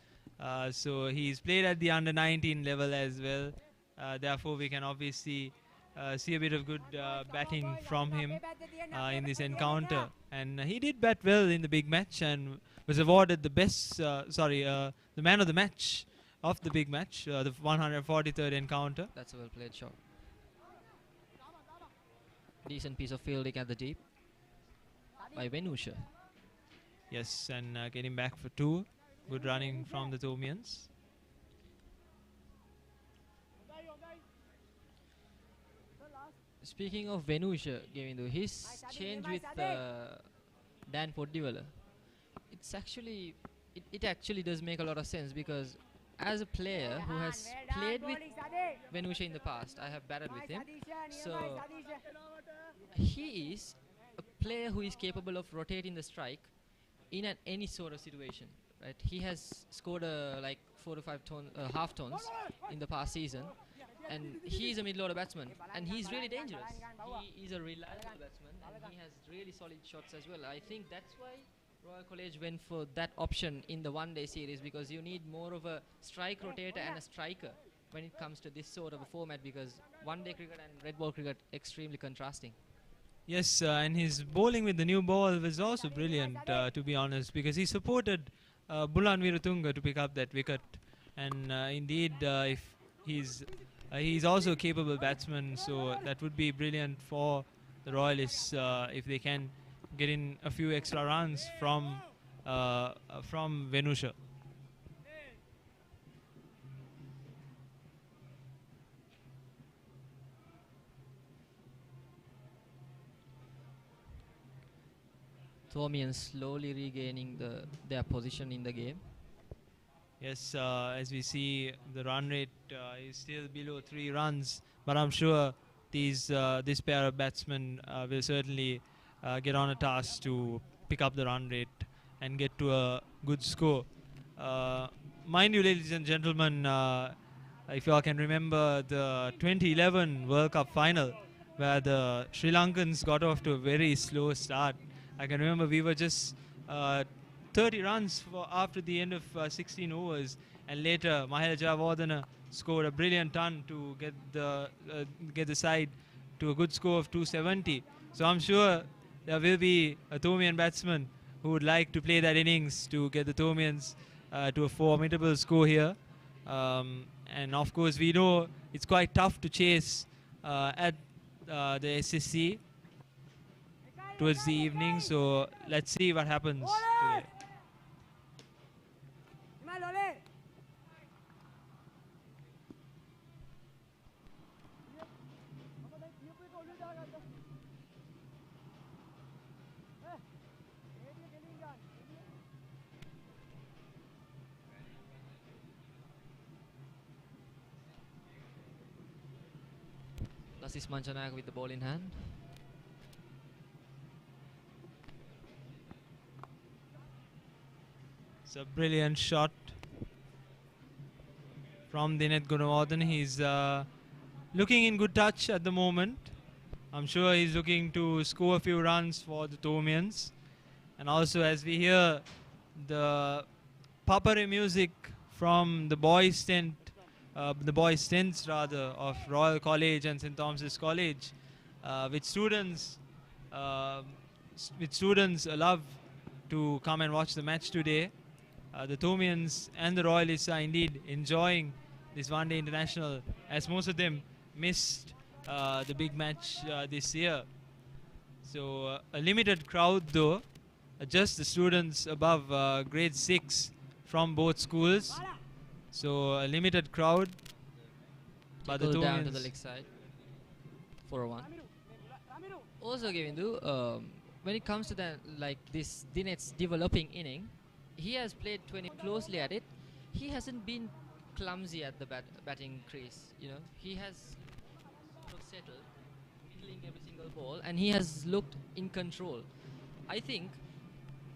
So he's played at the under 19 level as well. Therefore, we can obviously see a bit of good batting from him in this encounter. And he did bat well in the big match and was awarded the the man of the match of the big match, the 143rd encounter. That's a well played shot. Decent piece of fielding at the deep by Venusha. Yes, and getting back for 2. Good running from the Thomians. Speaking of Venusha, his change with Dan Poddiwala, it actually does make a lot of sense because as a player who has played with Venusha in the past, I have batted with him, so he is a player who is capable of rotating the strike in any sort of situation. Right? He has scored like 4 to 5 half tones in the past season, and he is a mid-order batsman, and he's really dangerous. He is a reliable batsman, and he has really solid shots as well. I think that's why Royal College went for that option in the one-day series, because you need more of a strike rotator and a striker when it comes to this sort of a format, because one-day cricket and red ball cricket extremely contrasting. Yes, and his bowling with the new ball was also brilliant, to be honest, because he supported Bulan Viratunga to pick up that wicket. And indeed, if he's also a capable batsman, so that would be brilliant for the Royalists if they can get in a few extra runs from Venusha. Thomian slowly regaining their position in the game. Yes, as we see, the run rate is still below 3 runs, but I'm sure this pair of batsmen will certainly get on a task to pick up the run rate and get to a good score. Uh, Mind you, ladies and gentlemen, if you all can remember the 2011 World Cup final, where the Sri Lankans got off to a very slow start. I can remember we were just 30 runs after the end of 16 overs, and later Mahela Jayawardene scored a brilliant ton to get the side to a good score of 270. So I'm sure there will be a Thomian batsman who would like to play that innings to get the Thomians to a formidable score here. And of course, we know it's quite tough to chase at the SSC towards the evening. So let's see what happens today. Lasis Manchanayak with the ball in hand. It's a brilliant shot from Dinet Gunawardene. He's looking in good touch at the moment. I'm sure he's looking to score a few runs for the Thomians. And also, as we hear the papare music from the boys' tent, the boys' tents rather, of Royal College and St. Thomas's College, which students love to come and watch the match today. The Thomians and the Royalists are indeed enjoying this one-day international, as most of them missed the big match this year. So a limited crowd though, just the students above grade 6 from both schools. So a limited crowd, but the Go down to Thomians the leg side for a 1. Also, Govindu, when it comes to this Dinet's developing inning, he has played 20 closely at it. He hasn't been clumsy at the batting crease. You know, he has settled, middling every single ball, and he has looked in control. I think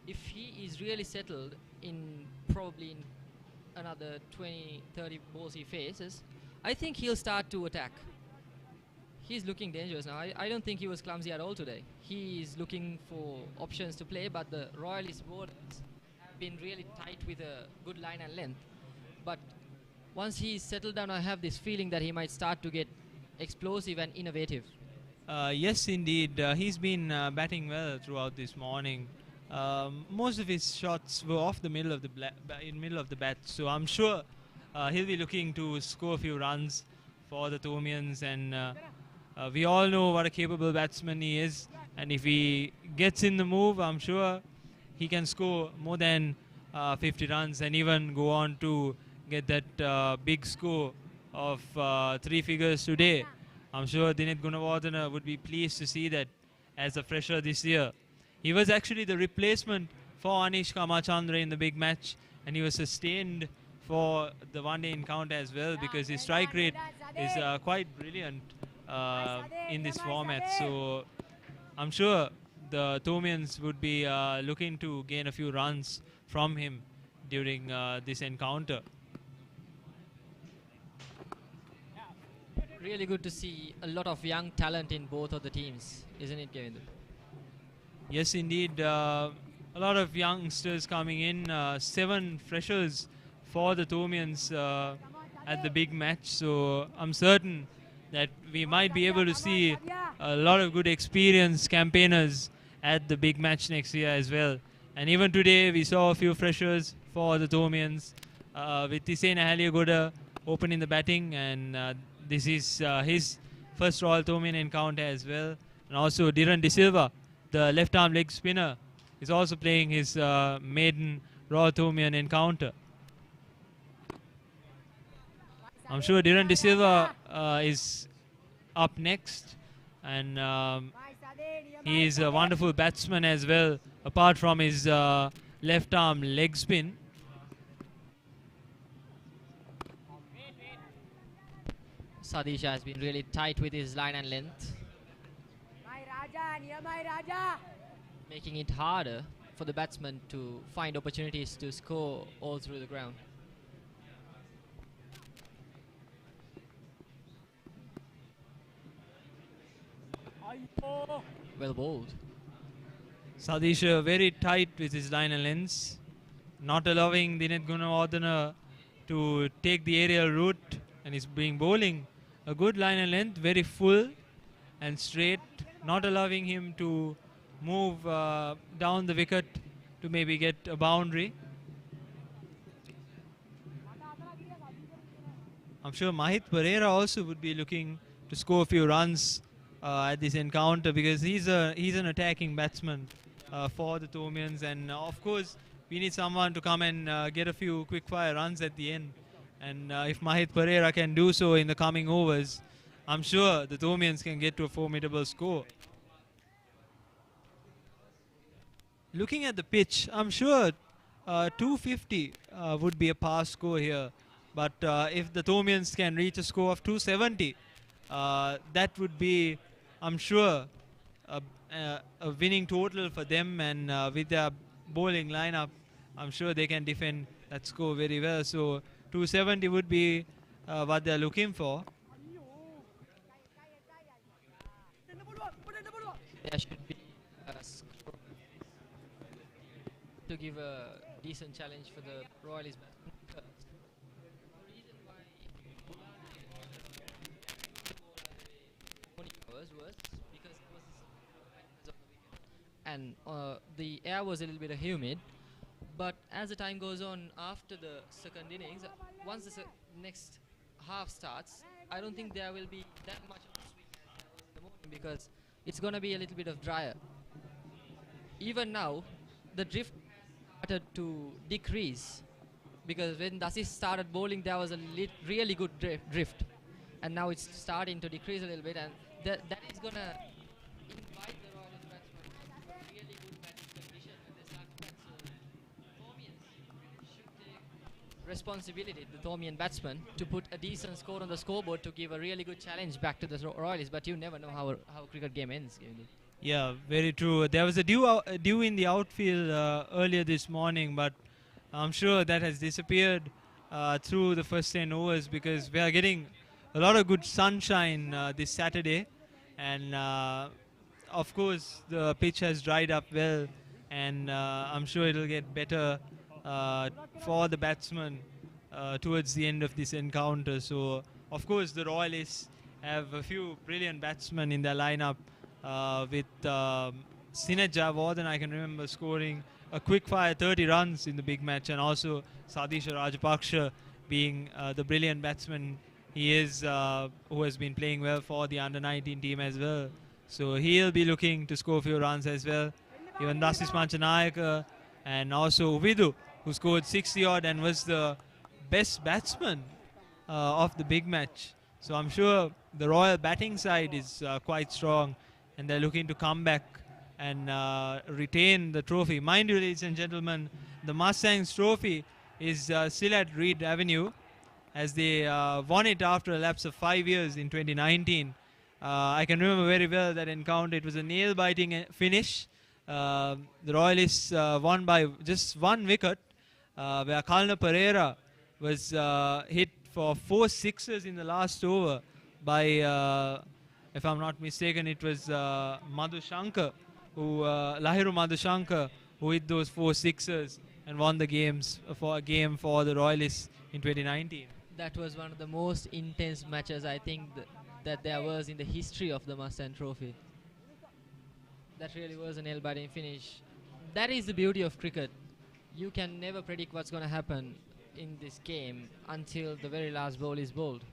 if he is really settled in probably in another 20-30 balls he faces, I think he'll start to attack. He's looking dangerous now. I don't think he was clumsy at all today. He is looking for options to play, but the Royalist borders have been really tight with a good line and length. But once he's settled down, I have this feeling that he might start to get explosive and innovative. Yes, indeed. He's been batting well throughout this morning. Most of his shots were off the middle of the bat, so I'm sure he'll be looking to score a few runs for the Thomians, and we all know what a capable batsman he is, and if he gets in the move, I'm sure he can score more than 50 runs and even go on to get that big score of 3 figures today. I'm sure Dinet Gunawardene would be pleased to see that as a fresher this year. He was actually the replacement for Anish Kamachandra in the big match, and he was sustained for the one-day encounter as well, because his strike rate is quite brilliant in this format. So I'm sure the Thomians would be looking to gain a few runs from him during this encounter. Really good to see a lot of young talent in both of the teams, isn't it, Kevin? Yes, indeed. A lot of youngsters coming in, 7 freshers for the Thomians at the big match. So I'm certain that we might be able to see a lot of good experienced campaigners at the big match next year as well. And even today we saw a few freshers for the Thomians with Tisena Haliagoda opening the batting, and this is his first Royal Thomian encounter as well. And also Dhiran De Silva, the left-arm leg spinner, is also playing his maiden Royal Thomian encounter. I'm sure Dhiran De Silva is up next, and he is a wonderful batsman as well, apart from his left-arm leg spin. Sadisha has been really tight with his line and length, Mai Raja, near Mai Raja. making it harder for the batsman to find opportunities to score all through the ground. Well bowled. Sadisha very tight with his line and lengths, not allowing Dinet Gunawardena to take the aerial route, and he's being bowling a good line and length, very full and straight, not allowing him to move down the wicket to maybe get a boundary. I'm sure Mahit Pereira also would be looking to score a few runs at this encounter, because he's an attacking batsman for the Thomians, and of course we need someone to come and get a few quick fire runs at the end. And if Mahit Pereira can do so in the coming overs, I'm sure the Thomians can get to a formidable score. Looking at the pitch, I'm sure 250 would be a pass score here. But if the Thomians can reach a score of 270, that would be, I'm sure, a winning total for them. And with their bowling lineup, I'm sure they can defend that score very well. So 270 would be what they're looking for. There should be a score to give a decent challenge for the Royalists batsmen. The reason why was because it was the wicket, and the air was a little bit humid. But as the time goes on after the second innings, once the next half starts, I don't think there will be that much of a swing as there was in the morning, because it's going to be a little bit of drier. Even now, the drift started to decrease, because when Dasis started bowling, there was a really good drift, and now it's starting to decrease a little bit, and that is going to invite the Royalist batsmen to a really good batting condition when they start to bat. So Thomians should take responsibility, the Thomian batsman, to put a decent score on the scoreboard to give a really good challenge back to the Royalists. But you never know how a cricket game ends. Yeah, very true. There was a dew in the outfield earlier this morning, but I'm sure that has disappeared through the first 10 overs, because we are getting a lot of good sunshine this Saturday, and of course the pitch has dried up well, and I'm sure it'll get better for the batsmen towards the end of this encounter. So of course the Royalists have a few brilliant batsmen in their lineup, with Sinet Jayawardene, I can remember scoring a quick fire 30 runs in the big match, and also Sadisha Rajapaksha being the brilliant batsman he is, who has been playing well for the under-19 team as well. So he'll be looking to score a few runs as well. Even Dasis Panchanayaka and also Uvidu, who scored 60 odd and was the best batsman of the big match. So I'm sure the Royal batting side is quite strong, and they're looking to come back and retain the trophy. Mind you, ladies and gentlemen, the Mustangs trophy is still at Reed Avenue, as they won it after a lapse of 5 years in 2019. I can remember very well that encounter. It was a nail-biting finish. The Royalists won by just 1 wicket, where Kalna Pereira was hit for 4 sixes in the last over by, if I'm not mistaken, it was Madhu Shankar, Lahiru Madhu Shankar, who hit those 4 sixes and won the game for the Royalists in 2019. That was one of the most intense matches, I think, that there was in the history of the Mustang Trophy. That really was a nail-biting finish. That is the beauty of cricket. You can never predict what's going to happen in this game until the very last ball is bowled.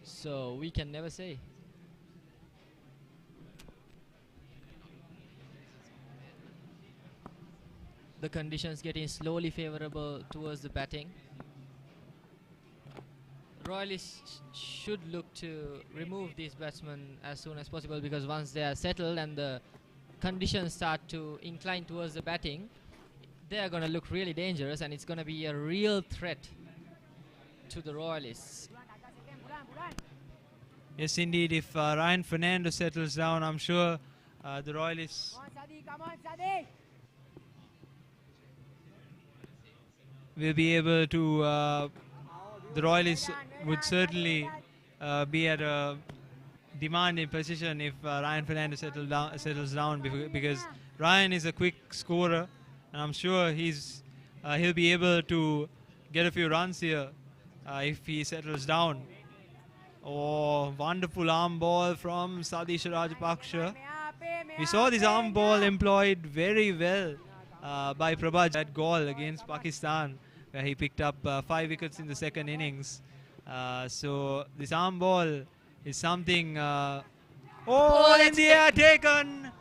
So we can never say. The conditions getting slowly favorable towards the batting. Royalists should look to remove these batsmen as soon as possible, because once they are settled and the conditions start to incline towards the batting, they are going to look really dangerous, and it's going to be a real threat to the Royalists. Yes, indeed. If Ryan Fernando settles down, I'm sure the Royalists Come on, Sadiq. Come on, Sadiq. will be able to. The Royalists would certainly be at a demanding position if Ryan Fernando settles down because Ryan is a quick scorer, and I'm sure he'll be able to get a few runs here if he settles down. Oh, wonderful arm ball from Sadish Rajapaksha. We saw this arm ball employed very well by Prabhaj at goal against Pakistan, where he picked up 5 wickets in the second innings. So this arm ball is something. Oh, in the air taken.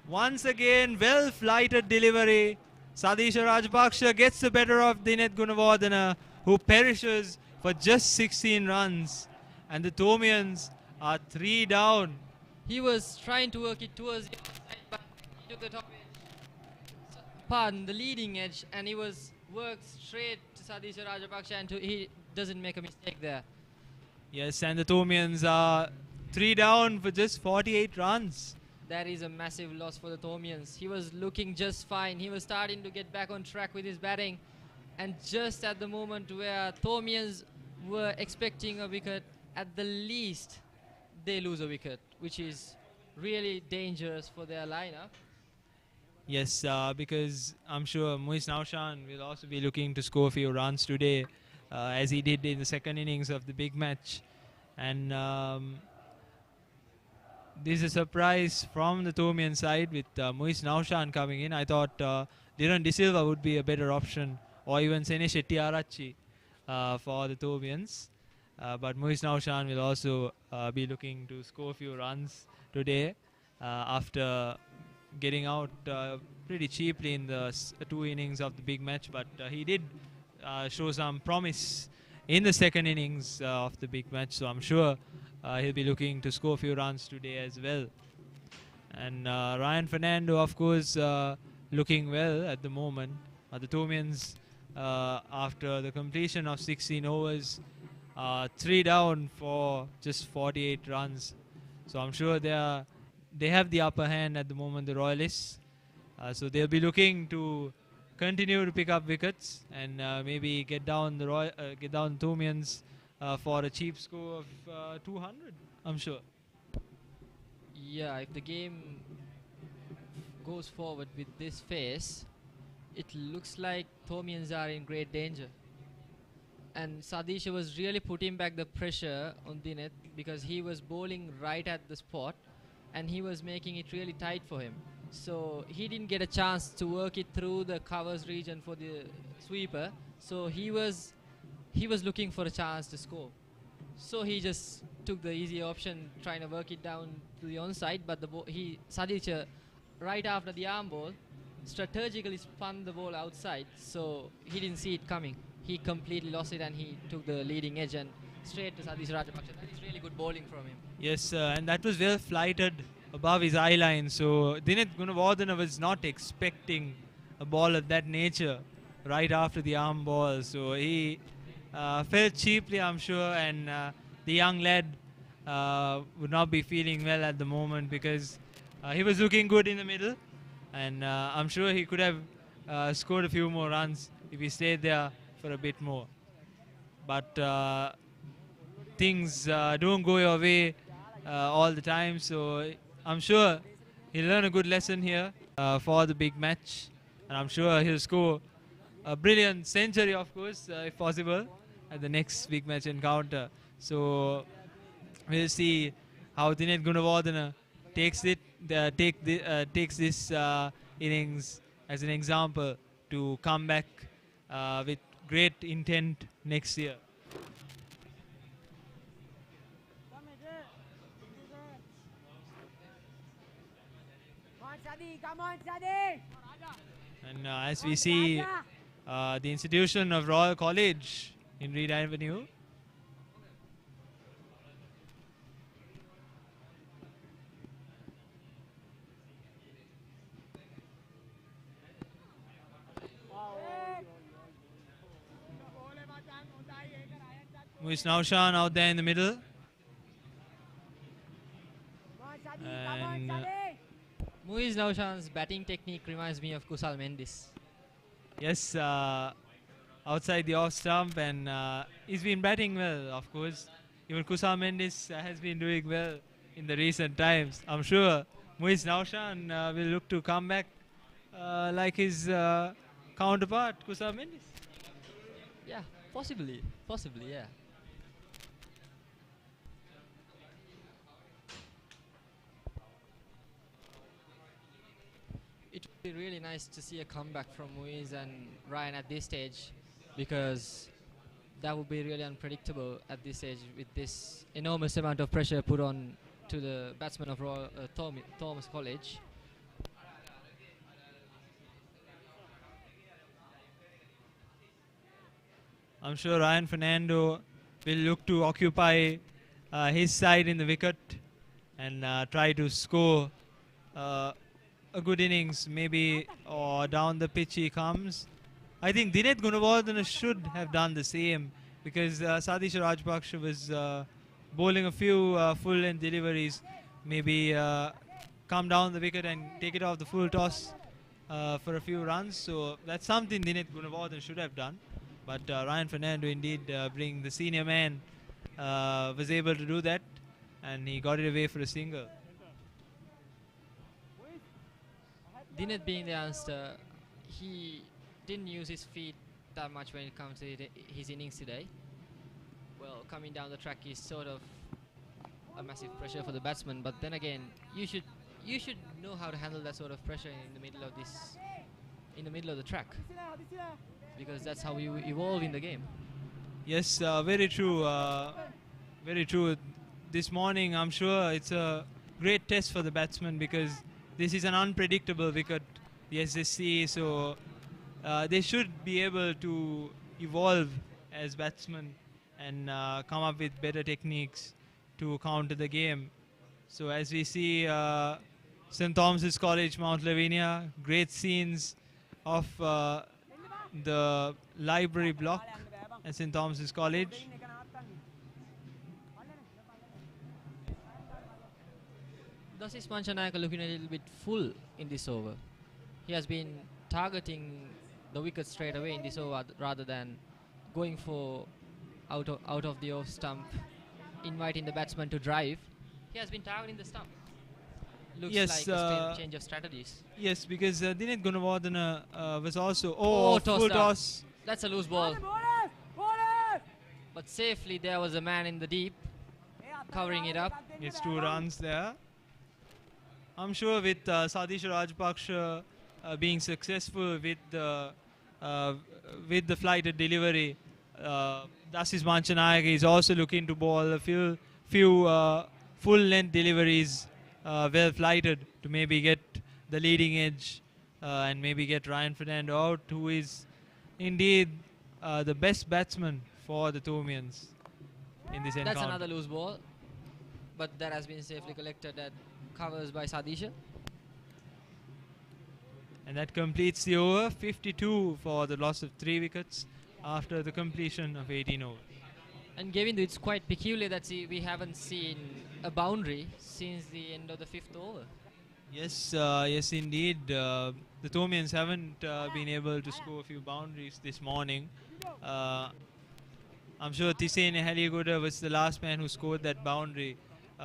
Once again, well flighted delivery. Sadisha Rajpaksha gets the better of Dinet Gunawardena, who perishes for just 16 runs. And the Thomians are 3 down. He was trying to work it towards the outside, but he took the top edge. Pardon, the leading edge, and he was worked straight to Sadisha Rajapaksha, and he doesn't make a mistake there. Yes, and the Thomians are 3 down for just 48 runs. That is a massive loss for the Thomians. He was looking just fine. He was starting to get back on track with his batting. And just at the moment where Thomians were expecting a wicket, at the least, they lose a wicket, which is really dangerous for their lineup. Yes, because I'm sure Muiz Naushan will also be looking to score a few runs today, as he did in the second innings of the big match. And this is a surprise from the Thomian side with Muiz Naushan coming in. I thought Dhiran De Silva would be a better option, or even Sene Shetty Arachi for the Thomians. But Muiz Naushan will also be looking to score a few runs today after getting out pretty cheaply in the 2 innings of the big match. But he did show some promise in the second innings of the big match. So I'm sure he'll be looking to score a few runs today as well. And Ryan Fernando, of course, looking well at the moment. The Thomians, after the completion of 16 overs, 3 down for just 48 runs. So I'm sure they have the upper hand at the moment, the Royalists. So they'll be looking to continue to pick up wickets and maybe get down the Thomians for a cheap score of 200, I'm sure. Yeah, if the game goes forward with this pace, it looks like Thomians are in great danger. And Sadisha was really putting back the pressure on Dinet because he was bowling right at the spot and he was making it really tight for him. So he didn't get a chance to work it through the covers region for the sweeper. So he was looking for a chance to score. So he just took the easy option, trying to work it down to the onside. But Sadisha, right after the arm ball, strategically spun the ball outside. So he didn't see it coming. He completely lost it and he took the leading edge and straight to Sadish Rajapaksa. That is really good bowling from him. Yes, and that was well flighted above his eye line. So Dinet Gunawardena was not expecting a ball of that nature right after the arm ball. So he fell cheaply, I'm sure, and the young lad would not be feeling well at the moment because he was looking good in the middle, and I'm sure he could have scored a few more runs if he stayed there for a bit more. But things don't go your way all the time, so I'm sure he'll learn a good lesson here for the big match, and I'm sure he'll score a brilliant century, of course, if possible, at the next big match encounter. So we'll see how Dinet Gunawardena takes this innings as an example to come back with great intent next year. Come on, Sadiq. Come on, Sadiq. And as we see the institution of Royal College in Reed Avenue, Muiz Naushan out there in the middle. And Muiz Naushan's batting technique reminds me of Kusal Mendis. yes, outside the off stump, and he's been batting well, of course. Even Kusal Mendis has been doing well in the recent times. I'm sure Muiz Naushan will look to come back like his counterpart, Kusal Mendis. Yeah, possibly, yeah. It would be really nice to see a comeback from Muiz and Ryan at this stage, because that would be really unpredictable at this stage with this enormous amount of pressure put on to the batsman of Thomas College. I'm sure Ryan Fernando will look to occupy his side in the wicket and try to score a good innings, maybe, or down the pitch he comes. I think Dinesh Gunawardene should have done the same, because Sadisha Rajpaksha was bowling a few full-length deliveries, maybe come down the wicket and take it off the full toss for a few runs. So that's something Dinesh Gunawardene should have done. But Ryan Fernando, indeed, being the senior man, was able to do that, and he got it away for a single. Dinesh being the youngster, he didn't use his feet that much when it comes to his innings today. Well, coming down the track is sort of a massive pressure for the batsman, but then again, you should know how to handle that sort of pressure in the middle of the track, because that's how you evolve in the game. Yes, very true. Very true. This morning, I'm sure it's a great test for the batsman, because this is an unpredictable wicket, the SSC, so they should be able to evolve as batsmen and come up with better techniques to counter the game. So as we see St. Thomas's College, Mount Lavinia, great scenes of the library block at St. Thomas's College. Dasis Manchanayaka looking a little bit full in this over. He has been targeting the wicket straight away in this over rather than going for out of the off stump, inviting the batsman to drive. He has been targeting the stump. Looks Yes, like a change of strategies. Yes, because Dinesh Gunawardene was also Tossed full out. toss. That's a loose ball. But safely there was a man in the deep covering it up. It's 2 runs there. I'm sure with Sadisha Rajpaksha being successful with the flighted delivery, Dasis Manchanayaka is also looking to bowl a few full-length deliveries, well flighted, to maybe get the leading edge and maybe get Ryan Fernando out, who is indeed the best batsman for the Thomians in this encounter. That's another loose ball, but that has been safely collected at covers by Sadisha. And that completes the over. 52 for the loss of 3 wickets after the completion of 18 overs. And Gavin, it's quite peculiar that we haven't seen a boundary since the end of the 5th over. Yes, yes indeed. The Thomians haven't been able to score a few boundaries this morning. I'm sure Tisane Haligoda was the last man who scored that boundary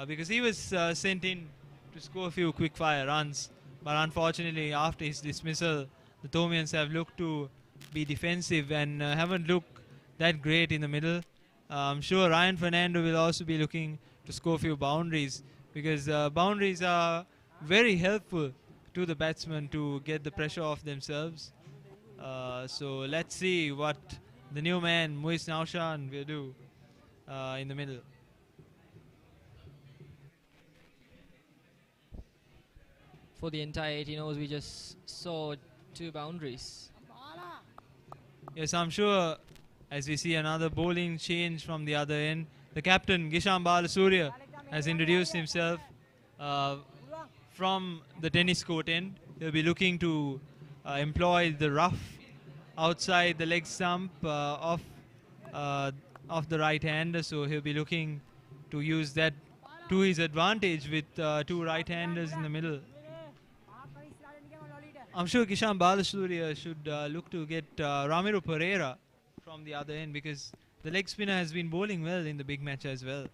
because he was sent in to score a few quick-fire runs. But unfortunately, after his dismissal, the Thomians have looked to be defensive and haven't looked that great in the middle. I'm sure Ryan Fernando will also be looking to score a few boundaries, because boundaries are very helpful to the batsmen to get the pressure off themselves. So let's see what the new man, Muiz Naushan, will do in the middle. For the entire 18 overs, we just saw 2 boundaries. Yes, I'm sure as we see another bowling change from the other end, the captain, Gisham Balasurya, has introduced himself from the tennis court end. He'll be looking to employ the rough outside the leg stump of the right hander, so he'll be looking to use that to his advantage with two right-handers in the middle. I'm sure Kishan Balasuriya should look to get Ramiro Pereira from the other end, because the leg spinner has been bowling well in the big match as well.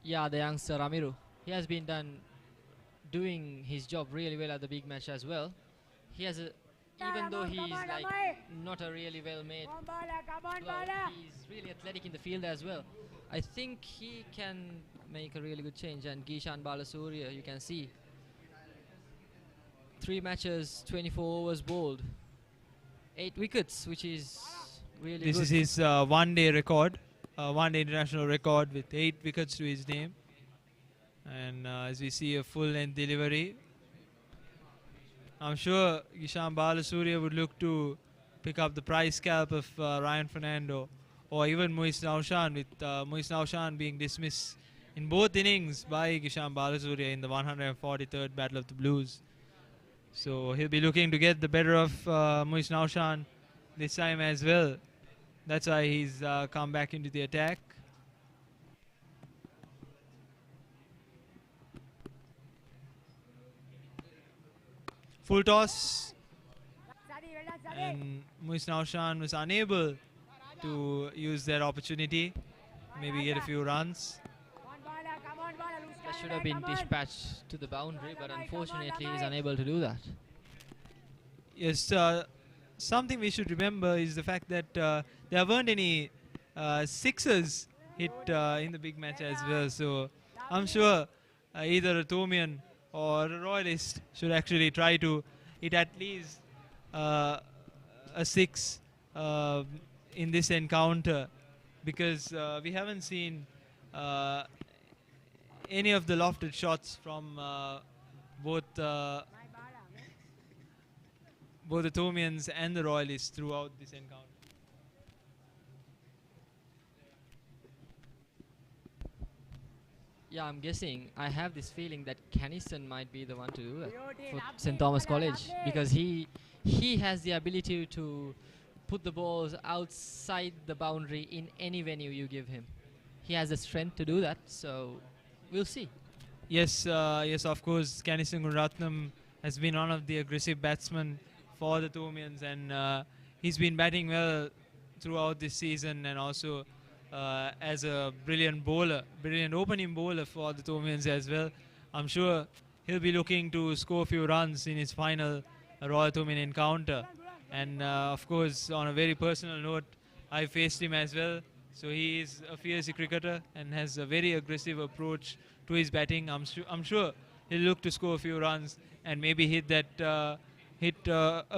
Yeah, the youngster Ramiro. He has been doing his job really well at the big match as well. He has a, even though he's like not a really well made bowler, he's really athletic in the field as well. I think he can make a really good change. And Gishan Balasuriya, you can see 3 matches, 24 overs bowled, 8 wickets, which is really This good. is his one-day record, one-day international record with 8 wickets to his name. And as we see a full-length delivery, I'm sure Gishan Balasuriya would look to pick up the prize scalp of Ryan Fernando, or even Muiz Naushan, with Muiz Naushan being dismissed in both innings by Gishan Balasuriya in the 143rd Battle of the Blues. So he'll be looking to get the better of Muiz Naushan this time as well. That's why he's come back into the attack. Full toss, and Muiz Naushan was unable to use that opportunity, maybe get a few runs. That should have been dispatched to the boundary, but unfortunately he's unable to do that. Yes, something we should remember is the fact that there weren't any sixes hit in the big match as well. So I'm sure either a Thomian or a Royalist should actually try to hit at least a 6 in this encounter, because we haven't seen any of the lofted shots from both the Thomians and the Royalists throughout this encounter. Yeah, I'm guessing. I have this feeling that Canniston might be the one to do that for St. Thomas College, because he has the ability to put the balls outside the boundary in any venue you give him. He has the strength to do that, so we'll see. Yes, yes, of course, Canniston Gunaratnam has been one of the aggressive batsmen for the Thomians, and he's been batting well throughout this season, and also as a brilliant opening bowler for the Thomians as well. I'm sure he'll be looking to score a few runs in his final Royal Thomian encounter. And of course, on a very personal note, I faced him as well. So he is a fierce cricketer and has a very aggressive approach to his batting. I'm sure he'll look to score a few runs and maybe hit a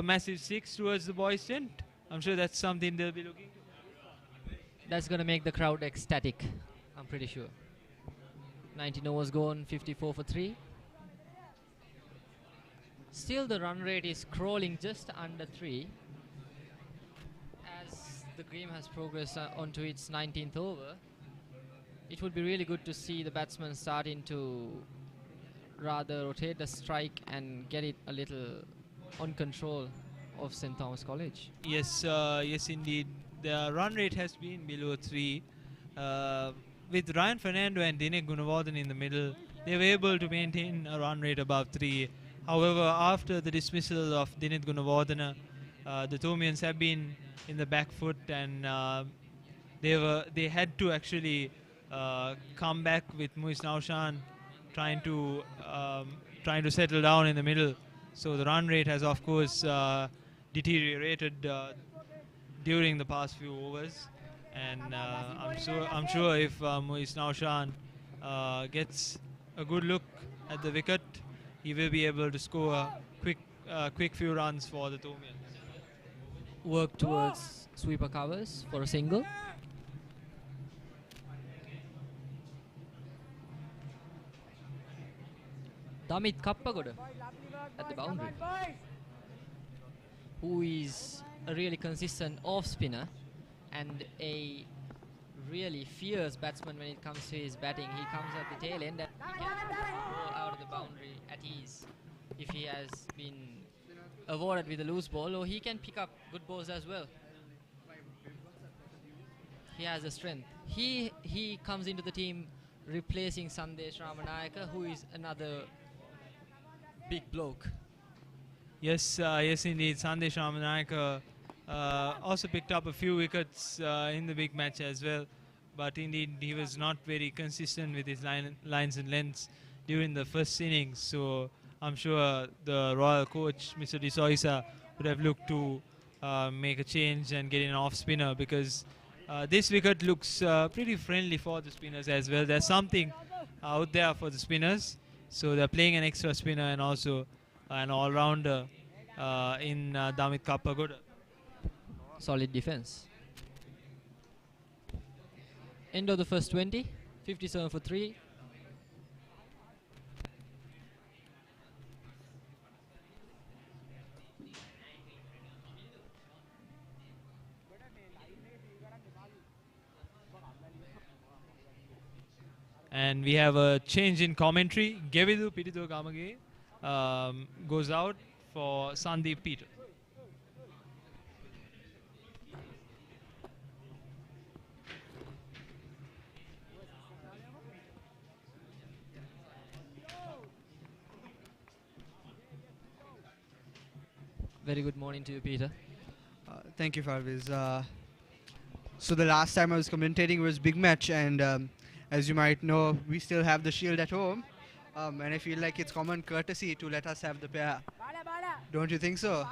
massive 6 towards the boys' tent. I'm sure that's something they'll be looking to. That's going to make the crowd ecstatic, I'm pretty sure. 19 overs gone, 54 for 3. Still the run rate is crawling just under 3 as the game has progressed onto its 19th over. It would be really good to see the batsman starting to rather rotate the strike and get it a little on control of St. Thomas College. Yes, yes indeed. The run rate has been below 3. With Ryan Fernando and Dinesh Gunawardene in the middle, they were able to maintain a run rate above 3. However, after the dismissal of Dinesh Gunawardene, the Thomians have been in the back foot, and they had to actually come back with Muiz Naushan trying to settle down in the middle. So the run rate has, of course, deteriorated during the past few overs, and I'm sure if Muiz Naushan gets a good look at the wicket, he will be able to score a quick few runs for the Thomians. Work towards sweeper covers for a single. Damit Kappagoda at the boundary, who is a really consistent off spinner and a really fierce batsman when it comes to his batting. He comes at the tail end and he can go out of the boundary at ease if he has been awarded with a loose ball, or he can pick up good balls as well. He has the strength. He comes into the team replacing Sandesh Ramanayaka, who is another big bloke. Yes, yes indeed. Sandesh Ramanayaka also picked up a few wickets in the big match as well. But indeed, he was not very consistent with his lines and lengths during the first innings. So I'm sure the Royal coach, Mr. De Soisa, would have looked to make a change and get an off spinner, because this wicket looks pretty friendly for the spinners as well. There's something out there for the spinners. So they're playing an extra spinner and also an all-rounder in Damit Kappagoda. Solid defense. End of the first 20, 57 for 3. And we have a change in commentary. Gevidu Pititu Kamage goes out for Sandeep Peter. Very good morning to you, Peter. Thank you, Farviz. So the last time I was commentating was big match, and as you might know, we still have the shield at home, and I feel like it's common courtesy to let us have the pair. Don't you think so?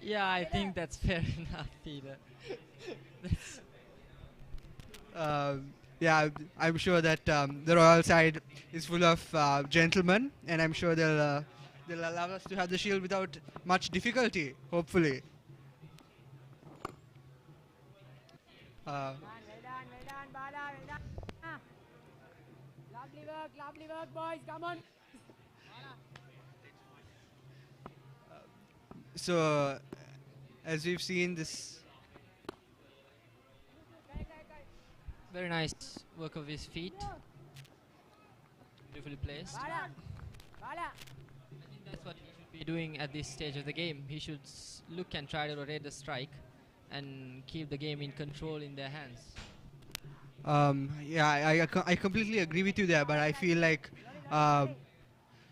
Yeah, I think that's fair enough, Peter. Yeah, I'm sure that the Royal side is full of gentlemen, and I'm sure they'll allow us to have the shield without much difficulty, hopefully. Well done, Bala, well done. Lovely work, boys, come on. So, as we've seen this, Very nice work of his feet. Beautifully placed. Bala. I think that's what he should be doing at this stage of the game. He should look and try to rotate the strike and keep the game in control in their hands. yeah, I completely agree with you there, but I feel like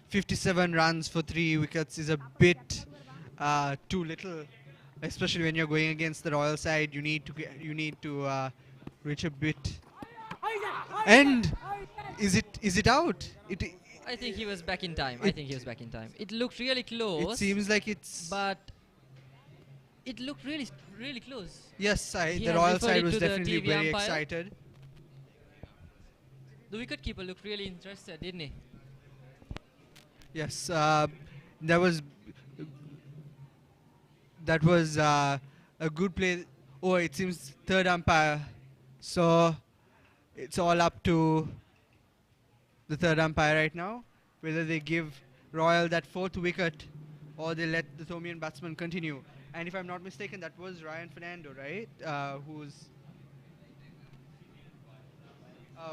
57 runs for 3 wickets is a bit too little, especially when you're going against the Royal side. You need to reach a bit. And is it out? I think he was back in time. I think he was back in time. It looked really close. It seems like it's. But it looked really, really close. Yes, He the has Royal referred side it was to the definitely TV very umpire. excited. The wicketkeeper looked really interested, didn't he? Yes, that was a good play. Oh, it seems third umpire. So it's all up to the third umpire right now, whether they give Royal that 4th wicket or they let the Thomian batsman continue. And if I'm not mistaken, that was Ryan Fernando, right?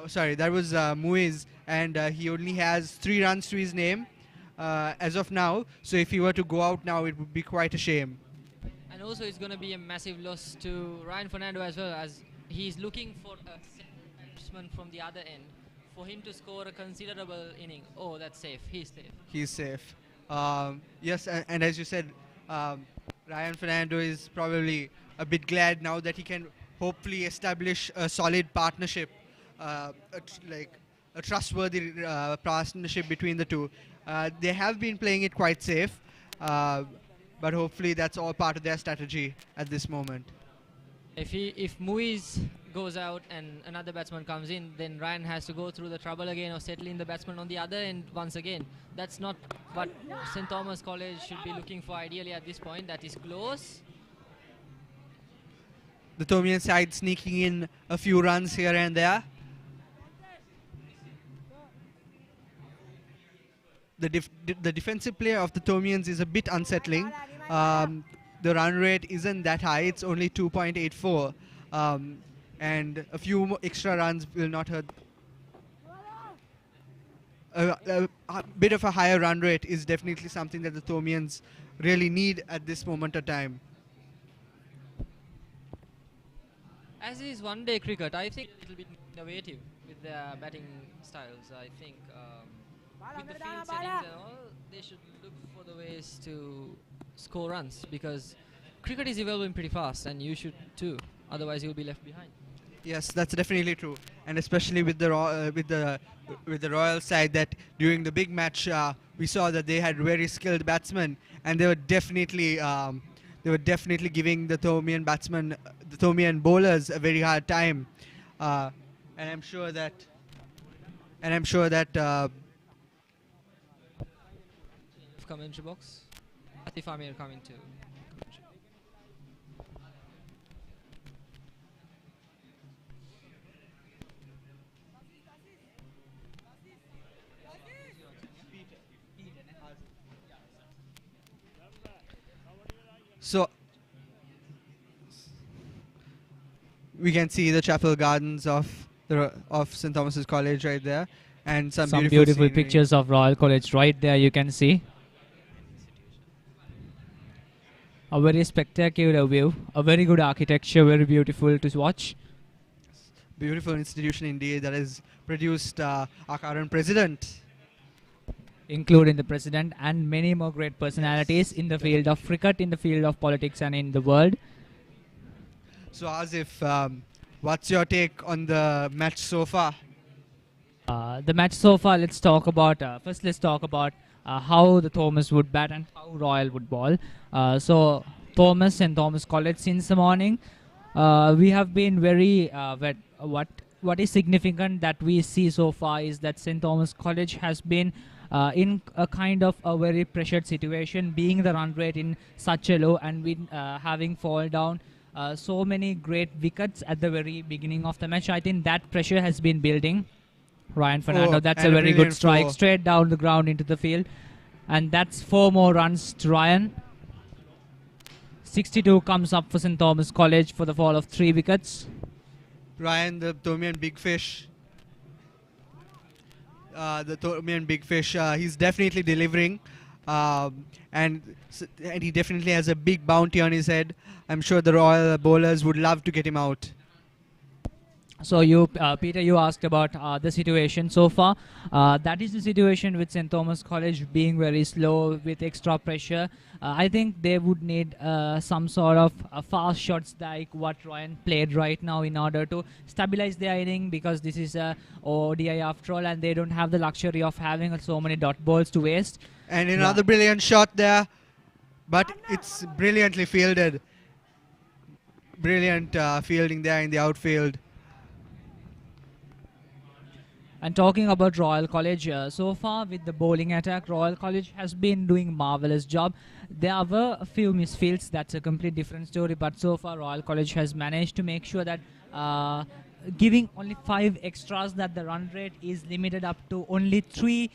Sorry, that was Muiz, and he only has 3 runs to his name as of now. So if he were to go out now, it would be quite a shame. And also it's going to be a massive loss to Ryan Fernando as well, as he's looking for a batsman from the other end for him to score a considerable inning. Oh, that's safe. He's safe. He's safe. Yes, and as you said, Ryan Fernando is probably a bit glad now that he can hopefully establish a solid partnership, like a trustworthy partnership between the two. They have been playing it quite safe, but hopefully that's all part of their strategy at this moment. If Muiz goes out and another batsman comes in, then Ryan has to go through the trouble again of settling the batsman on the other end once again. That's not what St. Thomas College should be looking for ideally at this point. That is close. The Thomian side sneaking in a few runs here and there. The defensive play of the Thomians is a bit unsettling. The run rate isn't that high. It's only 2.84. And a few extra runs will not hurt. A bit of a higher run rate is definitely something that the Thomians really need at this moment of time. As is one-day cricket, I think a little bit innovative with their batting styles. I think with the field settings and all, they should look for the ways to score runs, because cricket is evolving pretty fast, and you should too. Otherwise, you'll be left behind. Yes, that's definitely true, and especially with the with the Royal side, that during the big match we saw that they had very skilled batsmen, and they were definitely giving the Thomian batsmen, the Thomian bowlers, a very hard time, and I'm sure that Commentary box. If Amir coming to. So we can see the chapel gardens of St. Thomas's College right there, and some beautiful scenery. pictures of Royal College right there, you can see. A very spectacular view, a very good architecture, very beautiful to watch. Beautiful institution indeed that has produced our current president. Including the president and many more great personalities in the field of cricket, in the field of politics, and in the world. So Asif, what's your take on the match so far? The match so far, let's talk about how the Thomas would bat and how Royal would bowl. So Thomas and Thomas College, since the morning, we have been very what is significant that we see so far is that St. Thomas College has been in a kind of a very pressured situation, being the run rate in such a low, and having fall down so many great wickets at the very beginning of the match. I think that pressure has been building. Ryan Fernando, that's a very good strike, straight down the ground into the field, and that's 4 more runs to Ryan. 62 comes up for St. Thomas College for the fall of 3 wickets. Ryan, the Thomian big fish. He's definitely delivering, and he definitely has a big bounty on his head. I'm sure the Royal bowlers would love to get him out. So Peter, you asked about the situation so far. That is the situation with St. Thomas College being very slow with extra pressure. I think they would need some sort of fast shots like what Ryan played right now in order to stabilize their inning, because this is a ODI after all, and they don't have the luxury of having so many dot balls to waste. And another brilliant shot there, but it's brilliantly fielded. Brilliant fielding there in the outfield. And talking about Royal College, so far with the bowling attack, Royal College has been doing marvelous job. There were a few misfields, that's a complete different story, but so far Royal College has managed to make sure that giving only 5 extras, that the run rate is limited up to only 3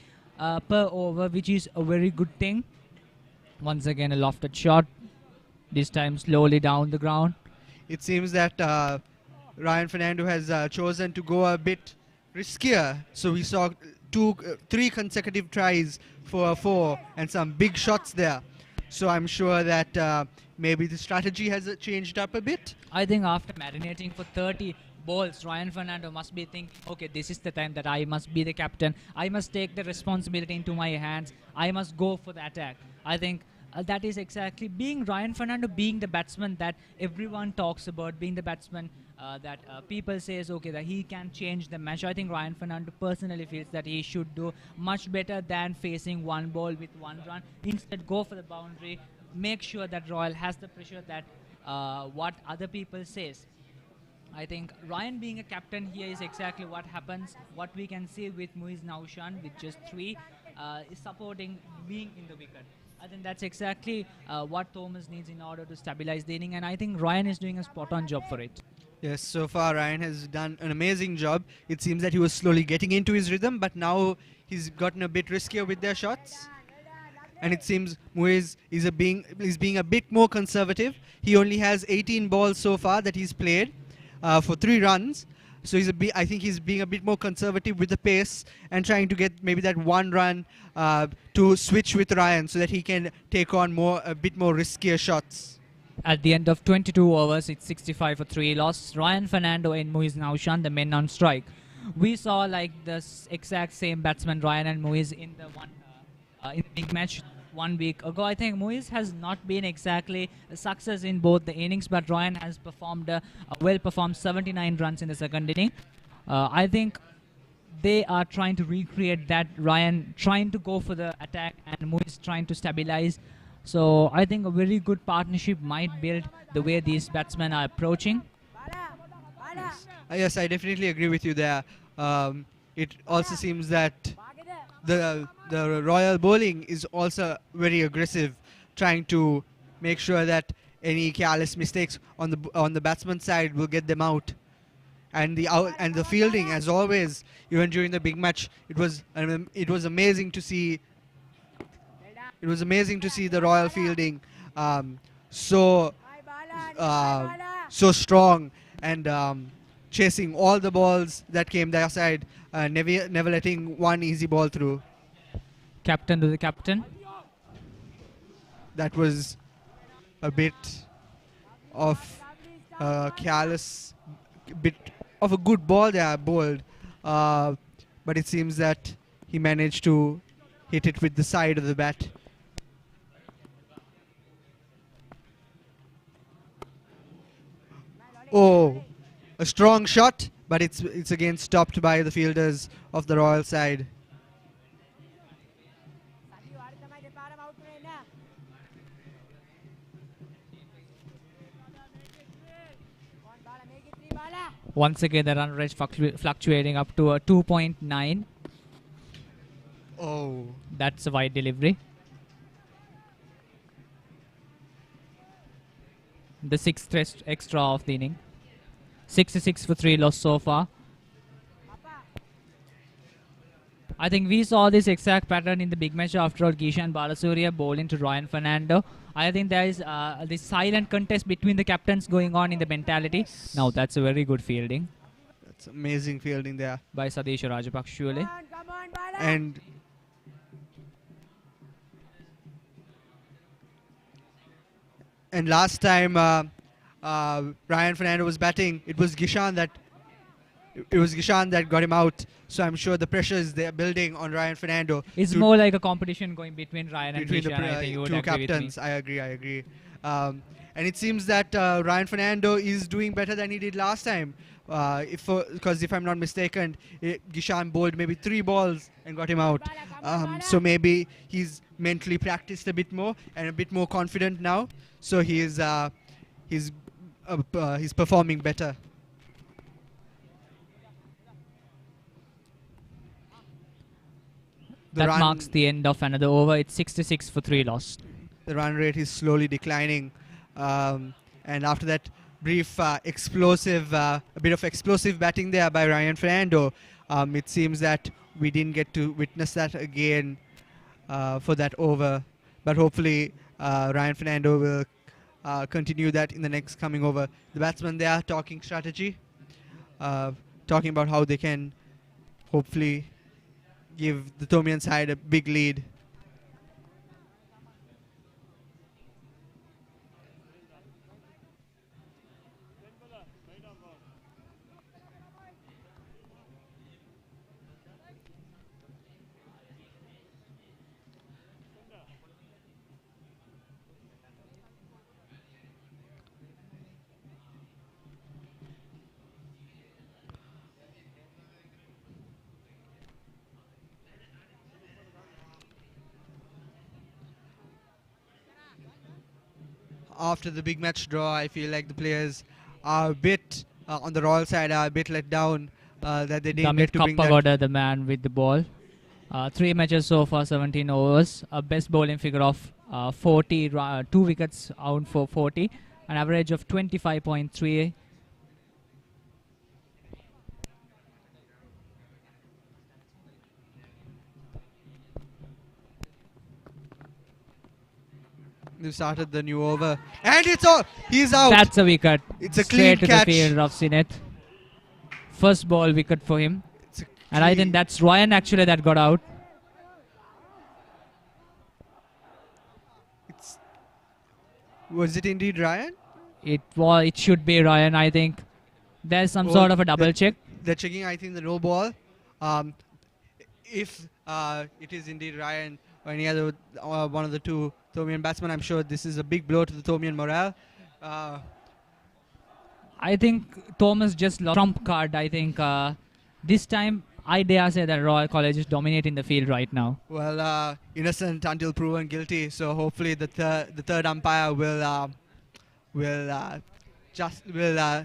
per over, which is a very good thing. Once again, a lofted shot, this time slowly down the ground. It seems that Ryan Fernando has chosen to go a bit riskier. So we saw 3 consecutive tries for a 4 and some big shots there. So I'm sure that maybe the strategy has changed up a bit. I think after marinating for 30 balls, Ryan Fernando must be thinking, okay, this is the time that I must be the captain. I must take the responsibility into my hands. I must go for the attack. I think that is exactly being Ryan Fernando, being the batsman that everyone talks about, being the batsman that people says, okay, that he can change the match. I think Ryan Fernando personally feels that he should do much better than facing 1 ball with 1 run. Instead, go for the boundary, make sure that Royal has the pressure that what other people says. I think Ryan being a captain here is exactly what happens. What we can see with Muiz Naushan with just 3 is supporting being in the wicket. I think that's exactly what Thomas needs in order to stabilize the inning, and I think Ryan is doing a spot-on job for it. Yes, so far Ryan has done an amazing job. It seems that he was slowly getting into his rhythm, but now he's gotten a bit riskier with their shots. And it seems Muiz is being a bit more conservative. He only has 18 balls so far that he's played for 3 runs. So I think he's being a bit more conservative with the pace and trying to get maybe that 1 run to switch with Ryan so that he can take on a bit more riskier shots. At the end of 22 overs, it's 65 for 3 loss. Ryan Fernando and Muiz Naushan, the men on strike. We saw like the exact same batsman Ryan and Muiz in the big match 1 week ago. I think Muiz has not been exactly a success in both the innings, but Ryan has performed well performed 79 runs in the second inning. I think they are trying to recreate that. Ryan trying to go for the attack and Muiz trying to stabilize. So I think a very good partnership might build the way these batsmen are approaching. Yes, I definitely agree with you there. It also seems that the Royal bowling is also very aggressive, trying to make sure that any careless mistakes on the batsman side will get them out. And the fielding, as always, even during the big match, it was amazing to see. It was amazing to see the Royal fielding so strong and chasing all the balls that came their side, never letting one easy ball through. Captain to the captain. That was a bit of a careless, bit of a good ball there bowled, but it seems that he managed to hit it with the side of the bat. Oh, a strong shot, but it's again stopped by the fielders of the Royal side. Once again, the run rate fluctuating up to a 2.9. Oh, that's a wide delivery. The 6th extra of the inning. 66 for 3 loss so far. I think we saw this exact pattern in the big match after all. Gishan Balasuriya bowling to Ryan Fernando. I think there is this silent contest between the captains going on in the mentality. Now that's a very good fielding. That's amazing fielding there by Sadesh Rajapakshule. And last time Ryan Fernando was batting, it was Gishan that got him out. So I'm sure the pressure is there building on Ryan Fernando. It's more like a competition going between Ryan and Gishan. I think you would two agree captains. with me. I agree. And it seems that Ryan Fernando is doing better than he did last time. Because if I'm not mistaken, Gishan bowled maybe 3 balls and got him out. So maybe he's mentally practiced a bit more and a bit more confident now. So he's performing better. That marks the end of another over. It's 66 for 3 loss. The run rate is slowly declining, and after that brief explosive, a bit of explosive batting there by Ryan Fernando, it seems that we didn't get to witness that again for that over. But hopefully Ryan Fernando will continue that in the next coming over. The batsmen there talking strategy, talking about how they can hopefully give the Thomian side a big lead. After the big match draw, I feel like the players are a bit on the Royal side are a bit let down that they didn't get to bring that. The man with the ball. 3 matches so far, 17 overs. A best bowling figure of 40, 2 wickets out for 40, an average of 25.3. They've started the new over, and it's all. He's out. That's a wicket. It's a straight clean to catch. the field of Sinet. First ball wicket for him, and I think that's Ryan actually that got out. Was it indeed Ryan? It should be Ryan, I think. There's some Oh, sort of a double check. They're checking, I think, the no ball. If it is indeed Ryan or any other one of the two Thomian batsmen, I'm sure this is a big blow to the Thomian morale. I think Thomas just lost trump card. I think this time I dare say that Royal College is dominating the field right now. Well, innocent until proven guilty. So hopefully the third umpire will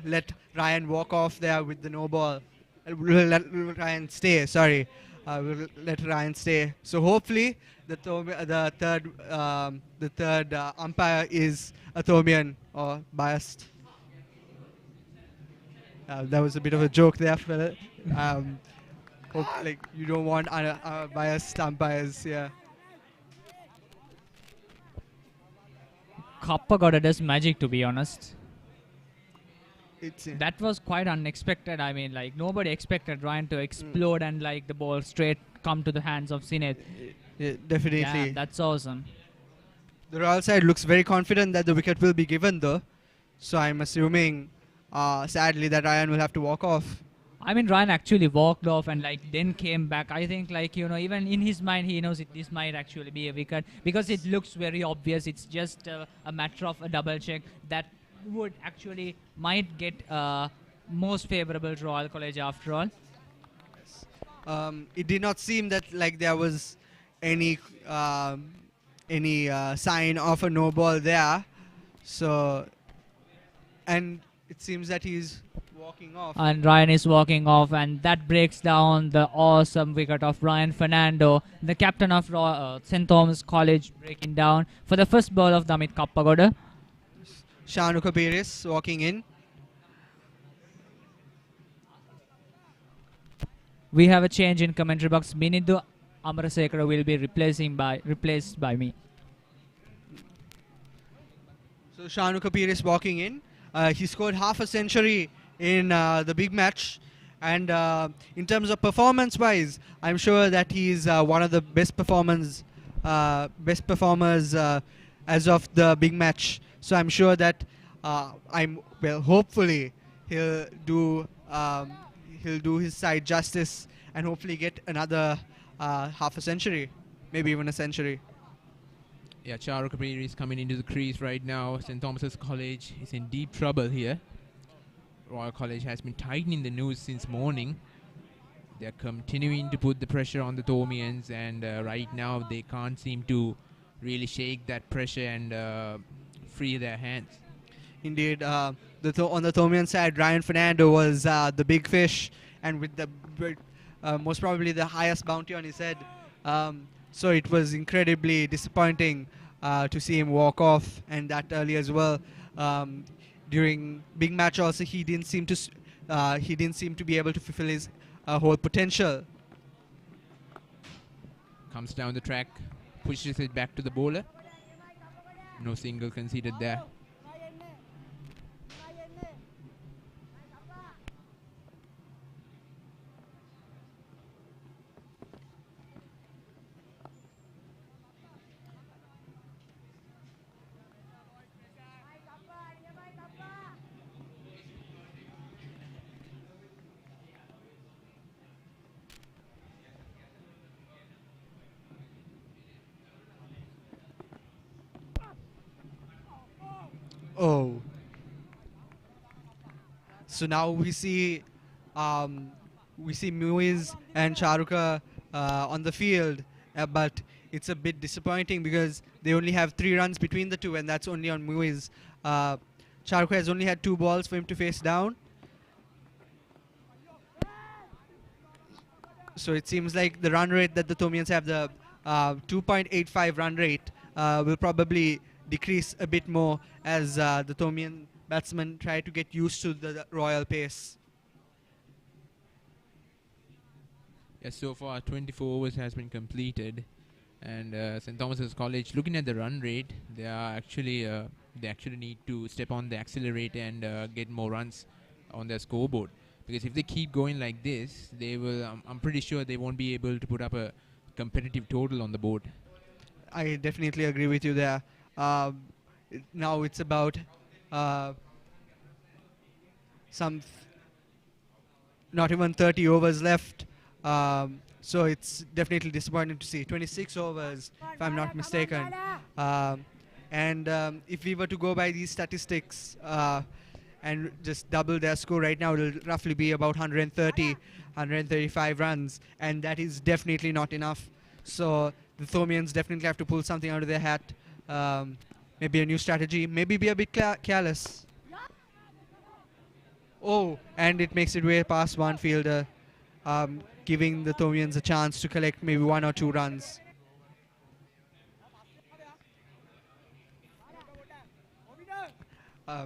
let Ryan walk off there with the no ball. Will let Ryan stay. Sorry, will let Ryan stay. So hopefully the third umpire is a Thomian or biased. That was a bit of a joke there, fella. Like you don't want biased umpires, yeah. Kappagoda does magic, to be honest. It's That was quite unexpected. I mean, like nobody expected Ryan to explode and like the ball straight come to the hands of Sineth. yeah, definitely. Yeah, that's awesome. The Royal side looks very confident that the wicket will be given, though. So I'm assuming, sadly, that Ryan will have to walk off. I mean, Ryan actually walked off and like then came back. I think like, you know, even in his mind, he knows this might actually be a wicket because it looks very obvious. It's just a matter of a double check that would actually might get most favorable to Royal College after all. It did not seem that like there was any sign of a no ball there. So, and it seems that he's walking off. And Ryan is walking off, and that breaks down the awesome wicket of Ryan Fernando, the captain of St. Thomas College, breaking down for the first ball of Damit Kappagoda. Shanuka Peiris walking in. We have a change in commentary box. Minidu Amarasekara will be replaced by me. So Shanuka Peiris walking in. He scored half a century in the big match, and in terms of performance-wise, I'm sure that he's one of the best performers as of the big match. So I'm sure that hopefully he'll do his side justice and hopefully get another half a century, maybe even a century. Yeah, Charu Kapiri is coming into the crease right now. St. Thomas's College is in deep trouble here. Royal College has been tightening the noose since morning. They're continuing to put the pressure on the Thomians, and right now they can't seem to really shake that pressure and free their hands. Indeed, on the Thomian side, Ryan Fernando was the big fish, and with the most probably the highest bounty on his head. So it was incredibly disappointing to see him walk off, and that early as well. During big match, also he didn't seem to be able to fulfill his whole potential. Comes down the track, pushes it back to the bowler. No single conceded there. Oh. So now we see Muiz and Charuka on the field, but it's a bit disappointing because they only have 3 runs between the two, and that's only on Muiz. Charuka has only had 2 balls for him to face down. So it seems like the run rate that the Thomians have, the 2.85 run rate, will probably decrease a bit more as the Thomian batsmen try to get used to the Royal pace. Yes, so far 24 overs has been completed, and St. Thomas's College, looking at the run rate, they actually need to step on the accelerator and get more runs on their scoreboard. Because if they keep going like this, they will. I'm pretty sure they won't be able to put up a competitive total on the board. I definitely agree with you there. Now it's about some not even 30 overs left. So it's definitely disappointing to see. 26 overs, if I'm not mistaken. If we were to go by these statistics and just double their score right now, it'll roughly be about 130, 135 runs, and that is definitely not enough. So the Thomians definitely have to pull something out of their hat. Maybe a new strategy, maybe be a bit careless. Oh, and it makes it way past one fielder, giving the Thomians a chance to collect maybe 1 or 2 runs.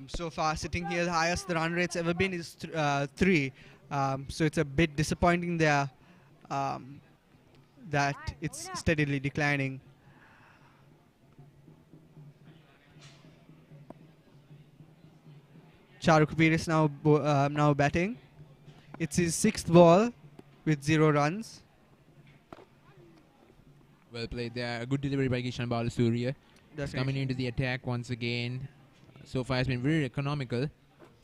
So far, sitting here, the highest the run rate's ever been is 3. So it's a bit disappointing there that it's steadily declining. Charu Kapir is now batting. It's his 6th ball with 0 runs. Well played there. A good delivery by Kishan Balasuriya. Coming into the attack once again. So far has been very economical.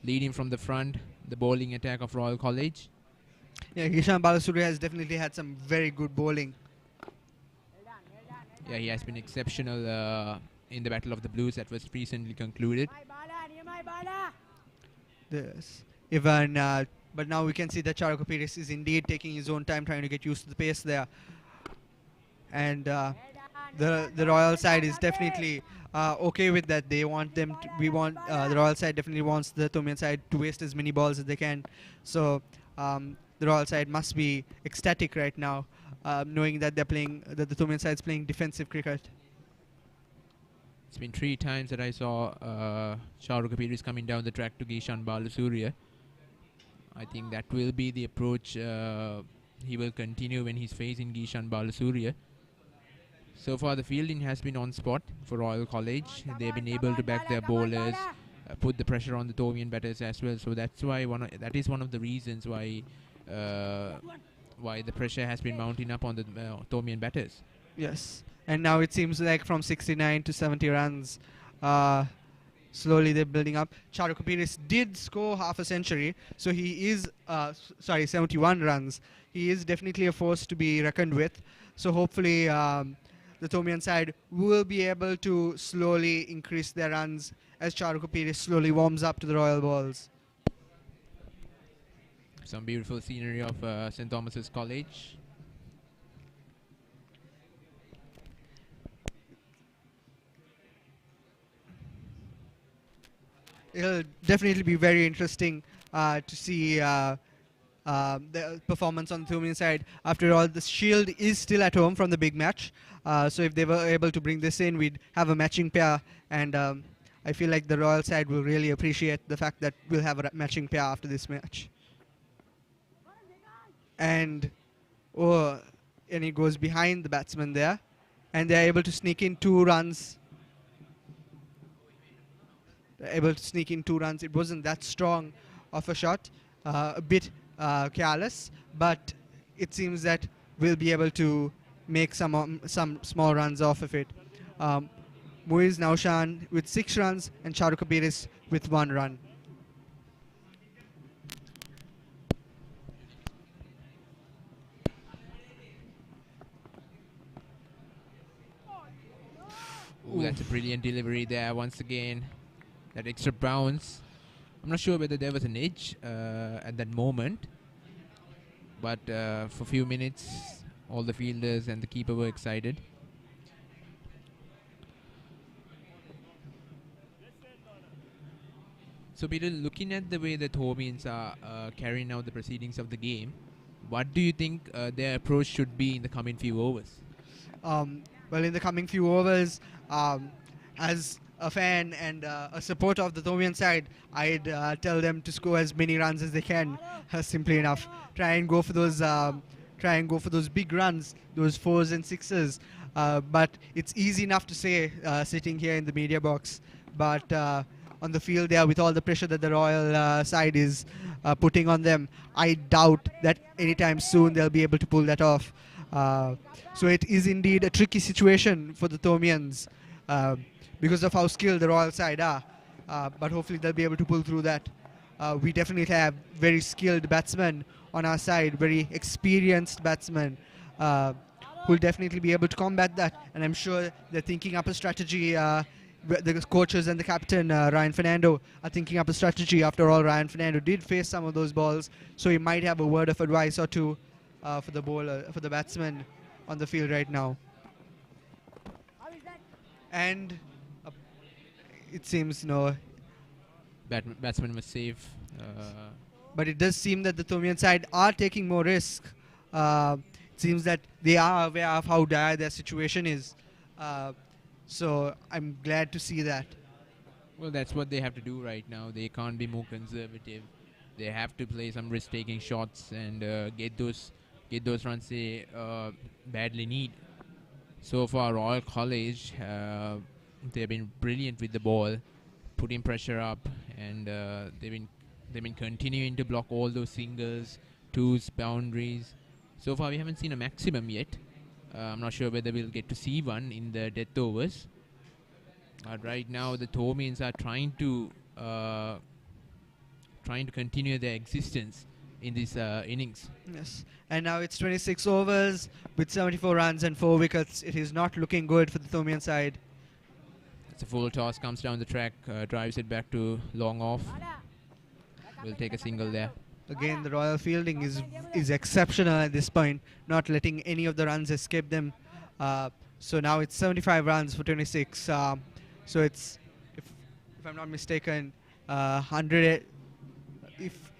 Leading from the front, the bowling attack of Royal College. Yeah, Kishan Balasuriya has definitely had some very good bowling. Yeah, he has been exceptional in the Battle of the Blues that was recently concluded. Yes. But now we can see that Charu Kapir is indeed taking his own time trying to get used to the pace there. And the Royal side is definitely okay with that. They want them to, the Royal side definitely wants the Thomian side to waste as many balls as they can. So the Royal side must be ecstatic right now, knowing that the Thomian side is playing defensive cricket. It's been 3 times that I saw Charu Kapir is coming down the track to Kishan Balasuriya. I think that will be the approach he will continue when he's facing Kishan Balasuriya. So far the fielding has been on spot for Royal College. They've been able to back their bowlers, put the pressure on the Thomian batters as well. So that's why that is one of the reasons why the pressure has been mounting up on the Thomian batters. Yes, and now it seems like from 69 to 70 runs, slowly they're building up. Charu Kapir did score half a century, so he is 71 runs. He is definitely a force to be reckoned with. So hopefully the Thomian side will be able to slowly increase their runs as Charu Kapir slowly warms up to the Royal balls. Some beautiful scenery of St. Thomas's College. It'll definitely be very interesting to see the performance on the Thomian side. After all, the Shield is still at home from the big match. So if they were able to bring this in, we'd have a matching pair. And I feel like the Royal side will really appreciate the fact that we'll have a matching pair after this match. And he goes behind the batsman there. And they're able to sneak in 2 runs. It wasn't that strong of a shot, a bit careless, but it seems that we'll be able to make some small runs off of it. Muiz Naushan with 6 runs and Charu Kapir with 1 run. Ooh, that's a brilliant delivery there once again. That extra bounce. I'm not sure whether there was an edge at that moment, but for a few minutes all the fielders and the keeper were excited. So Peter, looking at the way the Thomians are carrying out the proceedings of the game, what do you think their approach should be in the coming few overs? Well, in the coming few overs, as a fan and a supporter of the Thomian side, I'd tell them to score as many runs as they can. Simply enough, try and go for those big runs, those 4s and 6s. But it's easy enough to say sitting here in the media box. But on the field there, with all the pressure that the Royal side is putting on them, I doubt that anytime soon they'll be able to pull that off. So it is indeed a tricky situation for the Thomians. because of how skilled the Royal side are. But hopefully they'll be able to pull through that. We definitely have very skilled batsmen on our side, very experienced batsmen who'll definitely be able to combat that. And I'm sure they're thinking up a strategy. The coaches and the captain, Ryan Fernando, are thinking up a strategy. After all, Ryan Fernando did face some of those balls, so he might have a word of advice or two for the bowler, for the batsman on the field right now. And it seems no. Batsman was safe. But it does seem that the Thomian side are taking more risk. It seems that they are aware of how dire their situation is. So I'm glad to see that. Well, that's what they have to do right now. They can't be more conservative. They have to play some risk-taking shots and get those runs they badly need. So far, Royal College, they've been brilliant with the ball, putting pressure up, and they've been continuing to block all those singles, twos, boundaries. So far, we haven't seen a maximum yet. I'm not sure whether we'll get to see one in the death overs. But right now, the Thomians are trying to continue their existence in this innings. Yes. And now it's 26 overs with 74 runs and 4 wickets. It is not looking good for the Thomian side. It's a full toss, comes down the track, drives it back to long off. We'll take a single there. Again, the Royal fielding is exceptional at this point, not letting any of the runs escape them. So now it's 75 runs for 26. So it's, if I'm not mistaken, 100.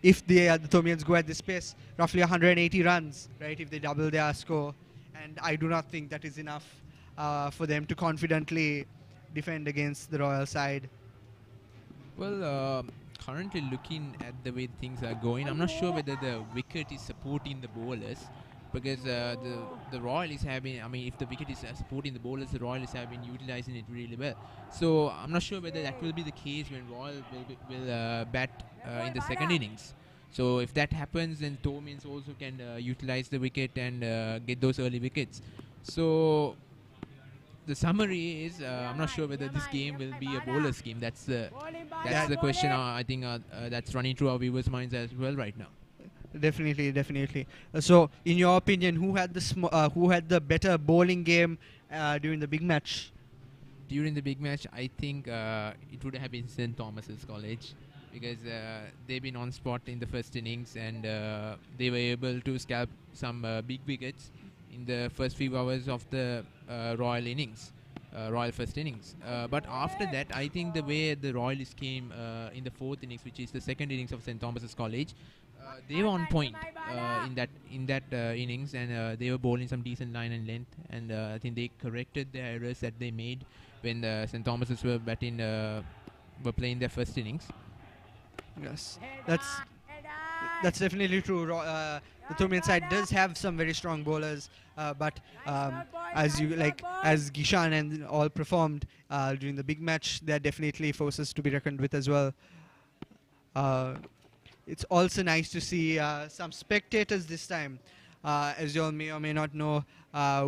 If the Thomians go at this pace, roughly 180 runs, right? If they double their score, and I do not think that is enough for them to confidently defend against the Royal side. Well, currently looking at the way things are going, I'm not sure whether the wicket is supporting the bowlers, because the Royal is having, I mean, if the wicket is supporting the bowlers, the Royal is having utilizing it really well. So I'm not sure whether that will be the case when Royal will bat in the second innings. So if that happens, then Thomians also can utilize the wicket and get those early wickets. So the summary is, I'm not sure whether this game will be a bowler's game. That's the question. I think that's running through our viewers' minds as well right now. Definitely. So, in your opinion, who had the better bowling game during the big match? During the big match, I think it would have been St. Thomas's College, because they've been on spot in the first innings, and they were able to scalp some big wickets in the first few hours of the Royal innings, Royal first innings. But after that, I think the way the Royalists came in the fourth innings, which is the second innings of St. Thomas's College, they were on point in that innings, and they were bowling some decent line and length, and I think they corrected the errors that they made when the St. Thomas's were playing their first innings. Yes, that's definitely true. The Thomian side does have some very strong bowlers, but as Gishan and all performed during the big match, they are definitely forces to be reckoned with as well. It's also nice to see some spectators this time. As you all may or may not know,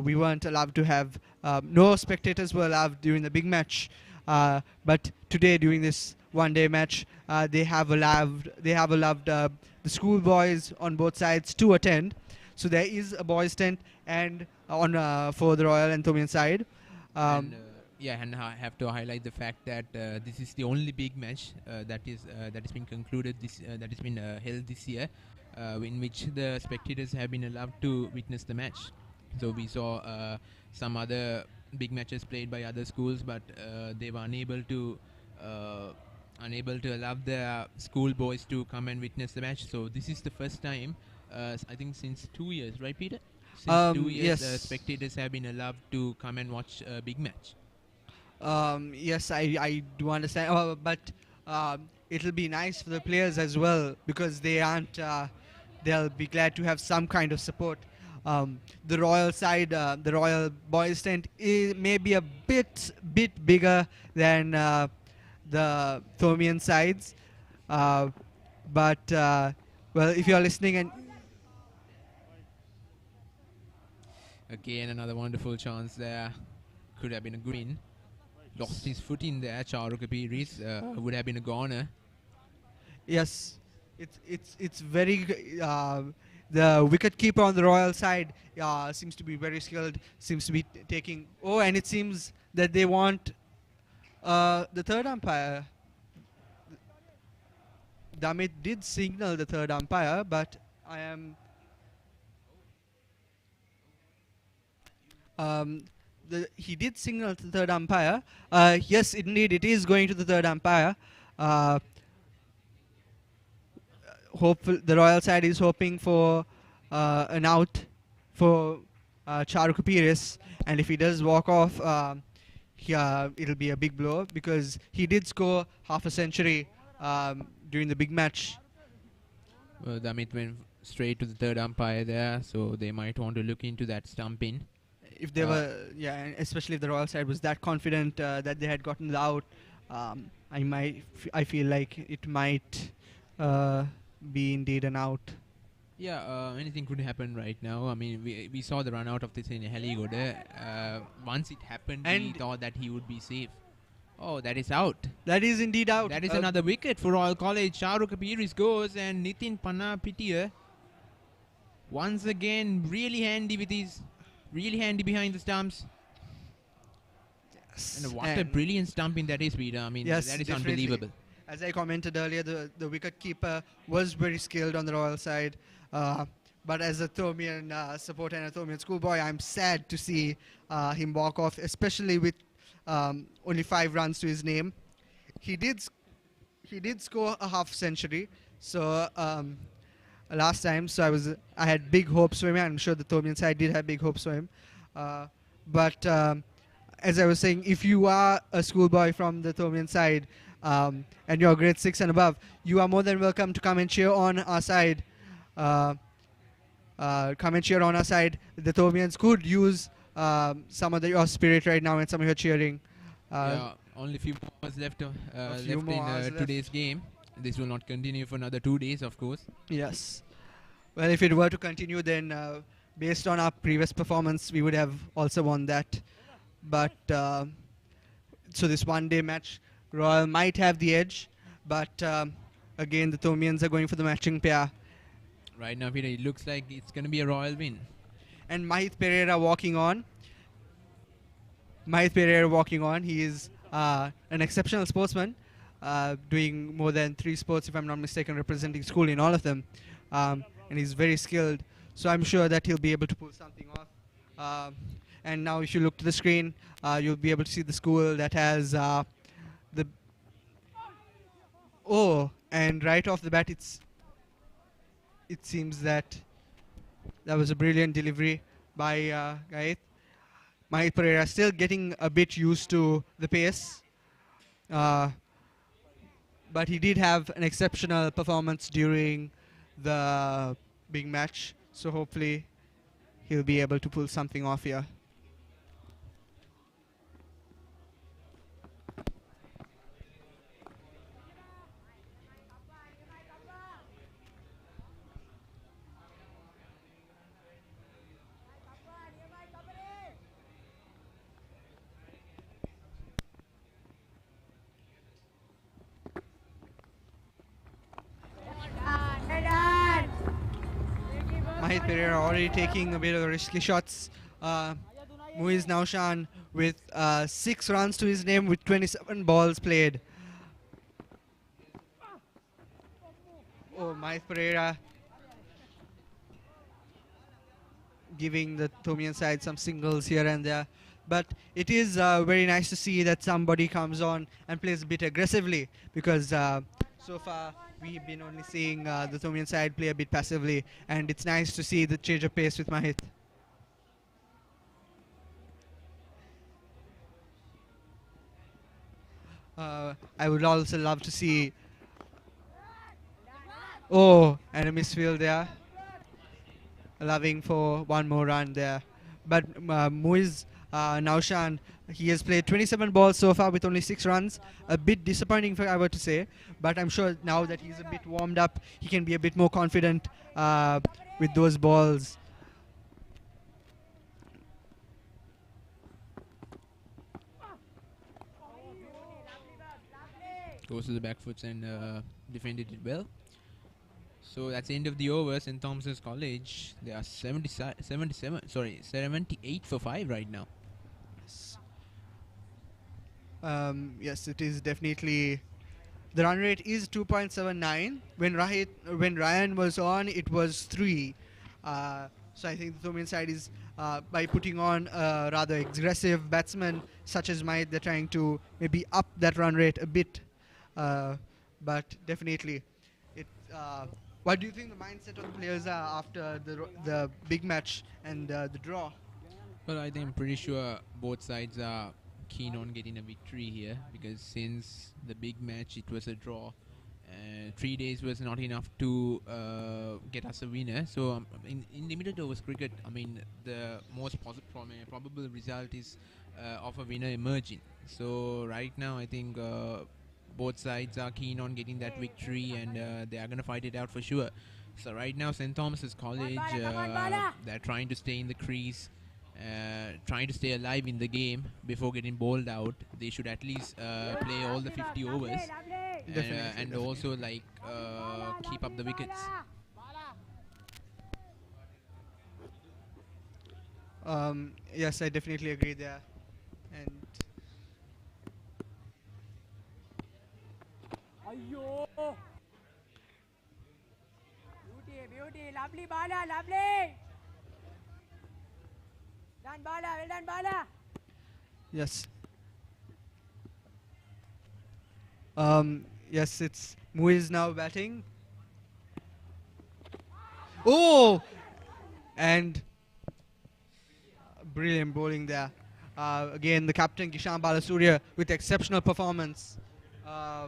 we weren't allowed to have, no spectators were allowed during the big match. But today, during this one-day match, they have allowed the schoolboys on both sides to attend. So there is a boys' tent and for the Royal and Thomian side. And I have to highlight the fact that this is the only big match that has been concluded that has been held this year, in which the spectators have been allowed to witness the match. So we saw some other big matches played by other schools, but they were unable to allow their school boys to come and witness the match. So this is the first time, I think, since 2 years, right, Peter? Since 2 years, yes. Spectators have been allowed to come and watch a big match. Yes, I do understand, but it'll be nice for the players as well, because they aren't. They'll be glad to have some kind of support. The Royal side, the Royal boys tent, may be a bit bigger than the Thomian sides, but well, if you're listening and. Again, another wonderful chance there. Could have been a green. Lost his foot in there. Charu Kapiris would have been a goner. Yes, it's very the wicket keeper on the Royal side seems to be very skilled. Seems to be taking. Oh, and it seems that they want the third umpire. Damit did signal the third umpire, but I am. He did signal to the third umpire. Yes, indeed, it is going to the third umpire. The Royal side is hoping for an out for Charu Kapiris, and if he does walk off, it'll be a big blow because he did score half a century during the big match. Well, Damit went straight to the third umpire there, so they might want to look into that stumping. If they were, and especially if the Royal side was that confident that they had gotten the out, I feel like it might be indeed an out. Yeah, anything could happen right now. I mean, we saw the run out of this in Heligoda. Once it happened, we thought that he would be safe. Oh, that is out. That is indeed out. That is another wicket for Royal College. Charu Kapiris goes and Nitin Panapitiya once again really handy behind the stumps. Yes. And what a brilliant stumping that is, Peter. I mean, yes, that is definitely. unbelievable. As I commented earlier, the wicket keeper was very skilled on the Royal side. But as a Thomian supporter and a Thomian schoolboy, I'm sad to see him walk off, especially with only 5 runs to his name. He did score a half century, so last time. So I had big hopes for him. I'm sure the Thomian side did have big hopes for him. But as I was saying, if you are a schoolboy from the Thomian side and you're grade 6 and above, you are more than welcome to come and cheer on our side. Come and cheer on our side. The Thomians could use some of your spirit right now and some of your cheering. Yeah, only a few more hours left in today's game. This will not continue for another 2 days, of course. Yes. Well, if it were to continue, then based on our previous performance, we would have also won that. But so this one-day match, Royal might have the edge. But again, the Thomians are going for the matching pair. Right now, Peter, it looks like it's going to be a Royal win. And Mahith Pereira walking on. He is an exceptional sportsman, doing more than 3 sports, if I'm not mistaken, representing school in all of them. And he's very skilled. So I'm sure that he'll be able to pull something off. And now if you look to the screen, you'll be able to see the school that has the... Oh, and right off the bat, it seems that was a brilliant delivery by Gaeth. Mahith Pereira still getting a bit used to the pace. But he did have an exceptional performance during the big match. So hopefully he'll be able to pull something off here. Mahith Pereira already taking a bit of risky shots. Muiz Naushan with 6 runs to his name with 27 balls played. Oh, Mahith Pereira giving the Thomian side some singles here and there. But it is very nice to see that somebody comes on and plays a bit aggressively, because so far we've been only seeing the Thomian side play a bit passively, and it's nice to see the change of pace with Mahith. I would also love to see... Oh, and a misfield there. Allowing for one more run there. But Muiz Naushan, he has played 27 balls so far with only 6 runs. A bit disappointing, if I were to say. But I'm sure now that he's a bit warmed up, he can be a bit more confident with those balls. Goes to the back foots and defended it well. So that's the end of the over. St. Thomas's College, they are 78 for 5 right now. Yes, it is definitely. The run rate is 2.79. When Ryan was on, it was 3. So I think the Thomian side is, by putting on a rather aggressive batsman such as Mahit, they're trying to maybe up that run rate a bit. But definitely, what do you think the mindset of the players are after the big match and the draw? Well, I think I'm pretty sure both sides are keen on getting a victory here, because since the big match it was a draw, 3 days was not enough to get us a winner. So in limited overs cricket, I mean, the most probable result is of a winner emerging. So right now I think both sides are keen on getting that victory, and they are going to fight it out for sure. So right now St. Thomas's College, they're trying to stay in the crease, trying to stay alive in the game before getting bowled out. They should at least play all the 50 overs and also like keep up the wickets. Yes, I definitely agree there. And beauty, lovely Bala, lovely. Done Bala, well done Bala. yes. Yes, it's Muiz now batting. Oh! And brilliant bowling there. Again, the captain Kishan Balasuriya with exceptional performance. I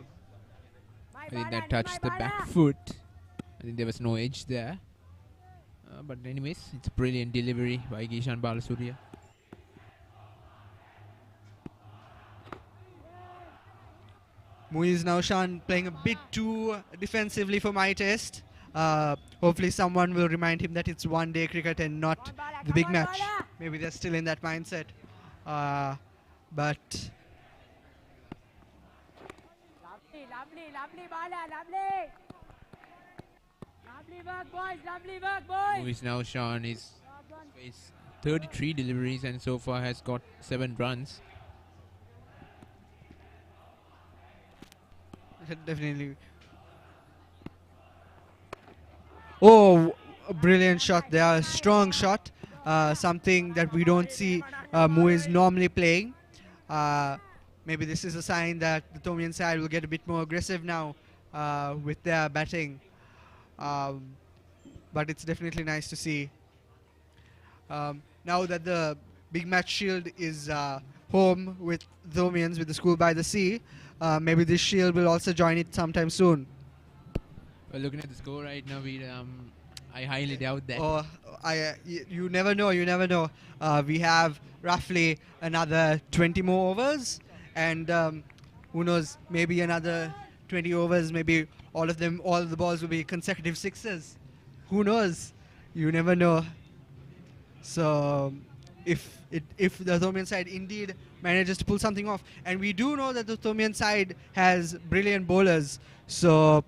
think that touched the back foot. I think there was no edge there. But anyways, it's a brilliant delivery by Kishan Balasuriya. Muiz Naushan playing a bit too defensively for my test. Hopefully someone will remind him that it's one-day cricket and not the big match. Maybe they're still in that mindset. But Lovely Bala, lovely. Lovely work boys, lovely work boys. Muiz Naushan is 33 deliveries and so far has got 7 runs. definitely. Oh, a brilliant shot there, strong shot. Something that we don't see Muiz normally playing. Maybe this is a sign that the Thomian side will get a bit more aggressive now with their batting. But it's definitely nice to see. Now that the big match shield is home with Thomians, with the School by the Sea, maybe this shield will also join it sometime soon. Well, looking at the score right now, I highly doubt that. Oh, you never know. You never know. We have roughly another 20 more overs, and who knows? Maybe another 20 overs. Maybe all the balls will be consecutive sixes. Who knows? You never know. So, if the Thomian side indeed manages to pull something off, and we do know that the Thomian side has brilliant bowlers, so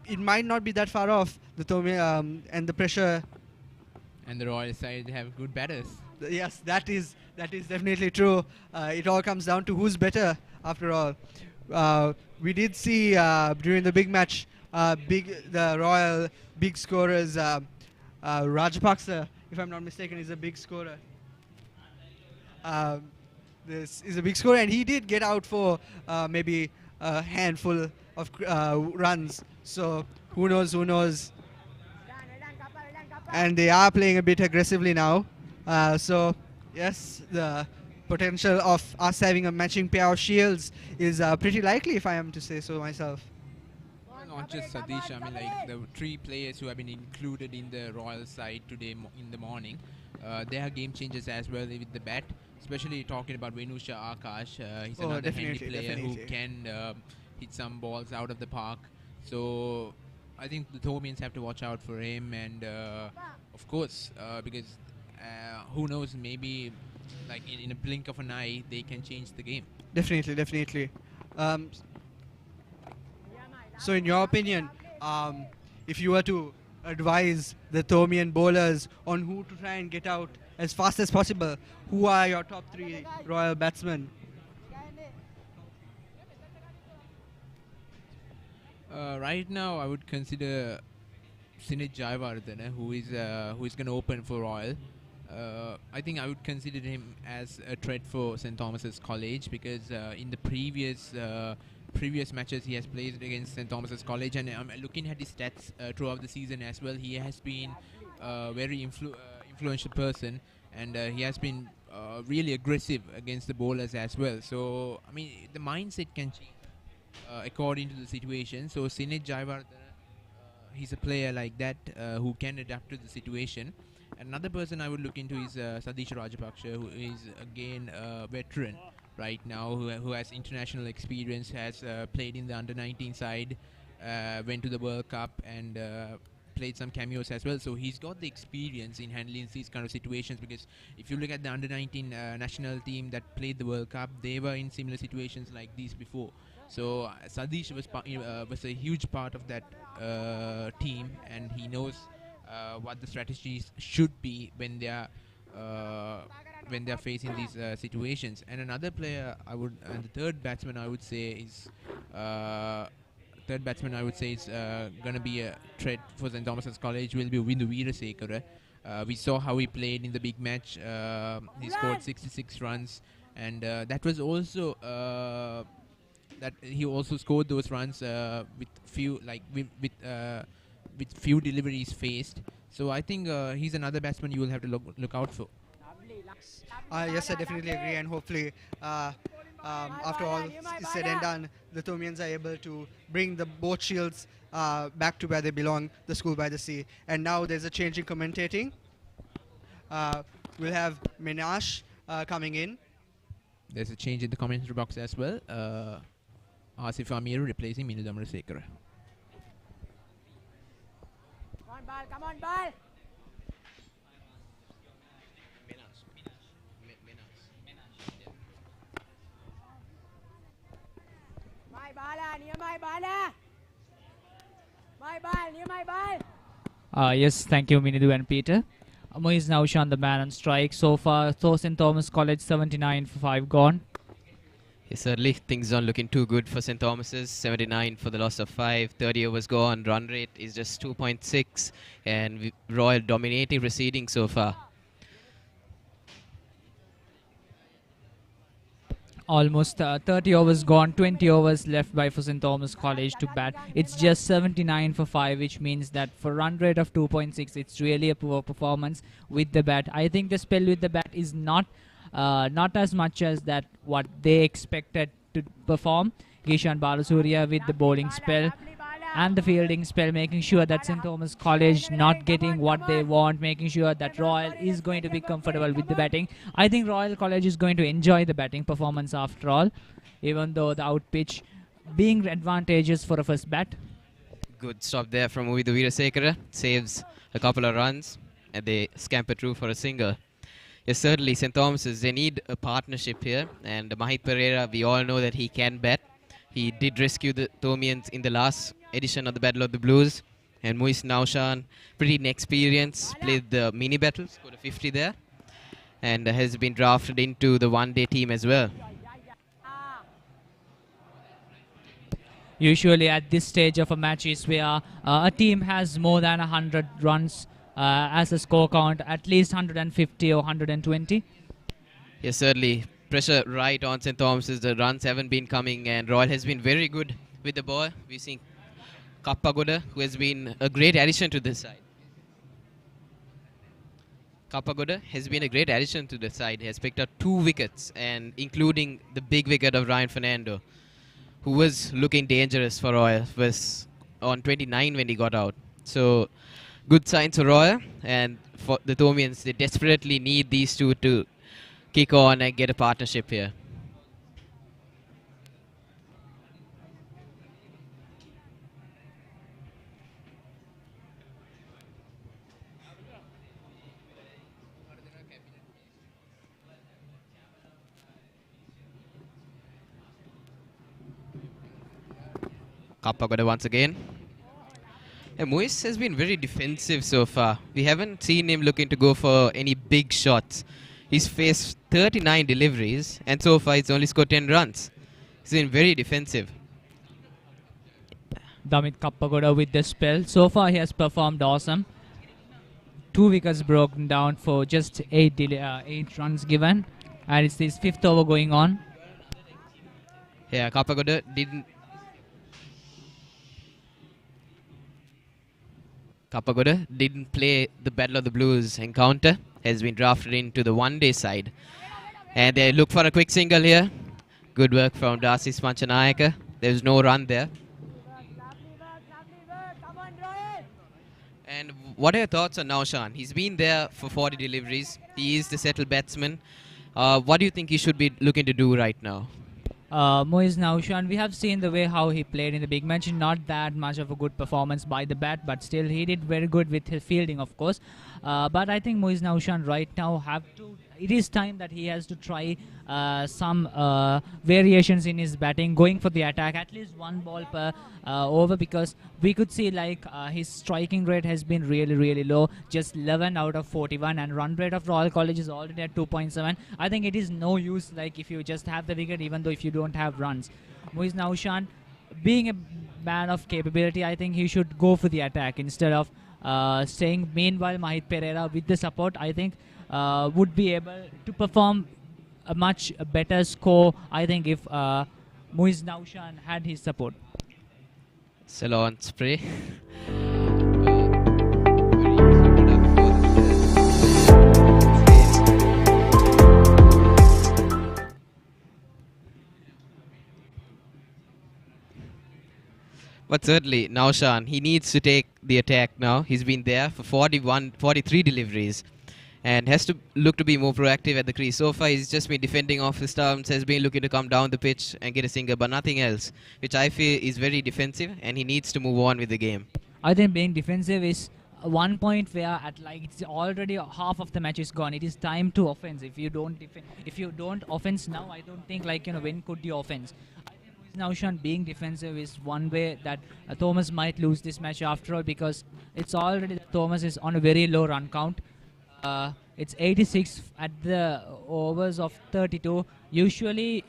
it might not be that far off. The Thomian and the pressure. And the Royal side have good batters. Yes, that is definitely true. It all comes down to who's better after all. We did see during the big match, the Royal big scorers, Rajapaksa, if I'm not mistaken, is a big scorer. This is a big scorer, and he did get out for maybe a handful of runs. So who knows? Who knows? And they are playing a bit aggressively now. So yes, the potential of us having a matching pair of shields is pretty likely, if I am to say so myself. Not just Satish, I mean like the 3 players who have been included in the Royal side today in the morning, they are game changers as well with the bat, especially talking about Venusha Akash. He's another handy player who can hit some balls out of the park. So I think the Thomians have to watch out for him, and of course because who knows, maybe like in a blink of an eye they can change the game. Definitely. So in your opinion, if you were to advise the Thomian bowlers on who to try and get out as fast as possible, who are your top three Royal batsmen? Right now, I would consider Sinit Jayawardene, who is going to open for Royal. I think I would consider him as a threat for St Thomas's College because in the previous matches he has played against St Thomas's College, and I'm looking at his stats throughout the season as well. He has been a very influential person, and he has been really aggressive against the bowlers as well. So I mean, the mindset can change according to the situation. So Sinit Jayawardene, he's a player like that who can adapt to the situation. Another person I would look into is Sadish Rajapaksha, who is again a veteran right now, who has international experience, has played in the under-19 side, went to the World Cup and played some cameos as well. So he's got the experience in handling these kind of situations, because if you look at the under-19 national team that played the World Cup, they were in similar situations like these before. So Sadish was a huge part of that team, and he knows what the strategies should be when they are facing these situations. And another player and the third batsman I would say is going to be a threat for St Thomas's College will be Windu Veerasekara. We saw how he played in the big match. He scored 66 runs, and that was also that he also scored those runs with few deliveries faced. So I think he's another batsman you will have to look out for. Yes, I definitely agree, and hopefully, after all is said and done, the Thomians are able to bring the both shields back to where they belong, the school by the sea. And now there's a change in commentating. We'll have Minash coming in. There's a change in the commentary box as well. Asif Amir replacing Minu Damarasekara. Come on, ball, come on, ball. My ball, near my ball. My ball, near my ball. Yes, thank you, Minidu and Peter. Moiz Naushan, the man on strike. So far, St Thomas College 79 for 5 gone. Yes, certainly things aren't looking too good for St Thomas's. 79 for the loss of 5. 30 overs gone. Run rate is just 2.6, and Royal dominating proceeding so far. Almost 30 overs gone, 20 overs left by for St Thomas College to bat. It's just 79 for 5, which means that for run rate of 2.6, it's really a poor performance with the bat. I think the spell with the bat is not as much as that what they expected to perform. Gishan Balasuriya with the bowling spell and the fielding spell, making sure that St Thomas College not getting what they want, making sure that Royal is going to be comfortable with the batting. I think Royal College is going to enjoy the batting performance after all, even though the out pitch being advantageous for a first bat. Good stop there from Uvidu Veerasekara. Saves a couple of runs, and they scamper through for a single. Yes, certainly St Thomas's, they need a partnership here, and Mahit Pereira, we all know that he can bat. He did rescue the Thomians in the last edition of the Battle of the Blues. And Moiz Naushan, pretty inexperienced, played the mini battle, scored a 50 there, and has been drafted into the one-day team as well. Usually at this stage of a match is where a team has more than 100 runs as a score count, at least 150 or 120. Yes, certainly. Pressure right on St Thomas's. The runs haven't been coming, and Royal has been very good with the ball. We've seen Kappagoda, who has been a great addition to this side. Kappagoda has been a great addition to the side. He has picked up 2 wickets, and including the big wicket of Ryan Fernando, who was looking dangerous for Royal, was on 29 when he got out. So, good signs for Royal, and for the Thomians, they desperately need these two to kick on and get a partnership here. Kappagoda once again. Yeah, Moise has been very defensive so far. We haven't seen him looking to go for any big shots. He's faced 39 deliveries and so far he's only scored 10 runs. He's been very defensive. Damit Kappagoda with the spell. So far he has performed awesome. 2 wickets broken down for just 8 runs given. And it's his 5th over going on. Yeah, Kappagoda didn't play the Battle of the Blues encounter. Has been drafted into the one-day side. And they look for a quick single here. Good work from Darcy Smanchanayaka. There's no run there. And what are your thoughts on Naushan? He's been there for 40 deliveries. He is the settled batsman. What do you think he should be looking to do right now? Moise Naushan, we have seen the way how he played in the big match. Not that much of a good performance by the bat, but still he did very good with his fielding, of course. But I think Moise Naushan right now it is time that he has to try some variations in his batting, going for the attack, at least one ball per over, because we could see like his striking rate has been really low, just 11 out of 41, and run rate of Royal College is already at 2.7. I think it is no use like if you just have the wicket, even though if you don't have runs. Moise Naushan, being a man of capability, I think he should go for the attack instead of staying. Meanwhile, Mahit Pereira with the support, I think would be able to perform a much better score, I think, if Moise Naushan had his support. Ceylon spray. But certainly, Naushan, he needs to take the attack now. He's been there for 43 deliveries and has to look to be more proactive at the crease. So far, he's just been defending off his stumps, has been looking to come down the pitch and get a single, but nothing else, which I feel is very defensive, and he needs to move on with the game. I think being defensive is one point where at like it's already half of the match is gone. It is time to offense. If you don't offense now, I don't think like when could you offense. Naushan being defensive is one way that Thomas might lose this match after all, because it's already Thomas is on a very low run count. It's 86 at the overs of 32. Usually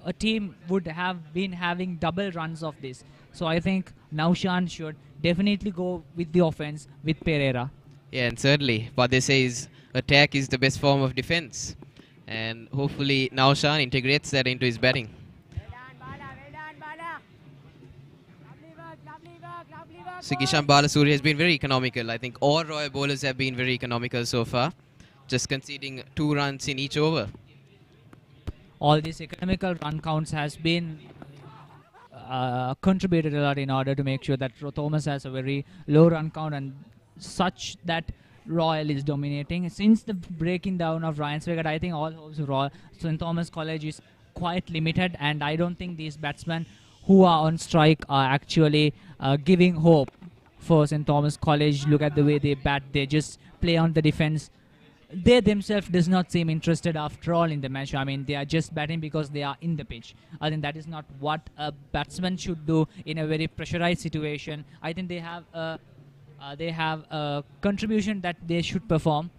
a team would have been having double runs of this. So I think Naushan should definitely go with the offense with Pereira. Yeah, and certainly what they say is attack is the best form of defense. And hopefully Naushan integrates that into his batting. So Kishan Balasuri has been very economical. I think all Royal bowlers have been very economical so far, just conceding 2 runs in each over. All these economical run counts has been contributed a lot in order to make sure that Thomas has a very low run count and such that Royal is dominating. Since the breaking down of Ryan Swigert, I think all hopes of Royal St. Thomas College is quite limited, and I don't think these batsmen who are on strike are actually giving hope for St. Thomas College. Look at the way they bat. They just play on the defense. They themselves does not seem interested after all in the match. I mean, they are just batting because they are in the pitch. I think that is not what a batsman should do in a very pressurized situation. I think they have a contribution that they should perform.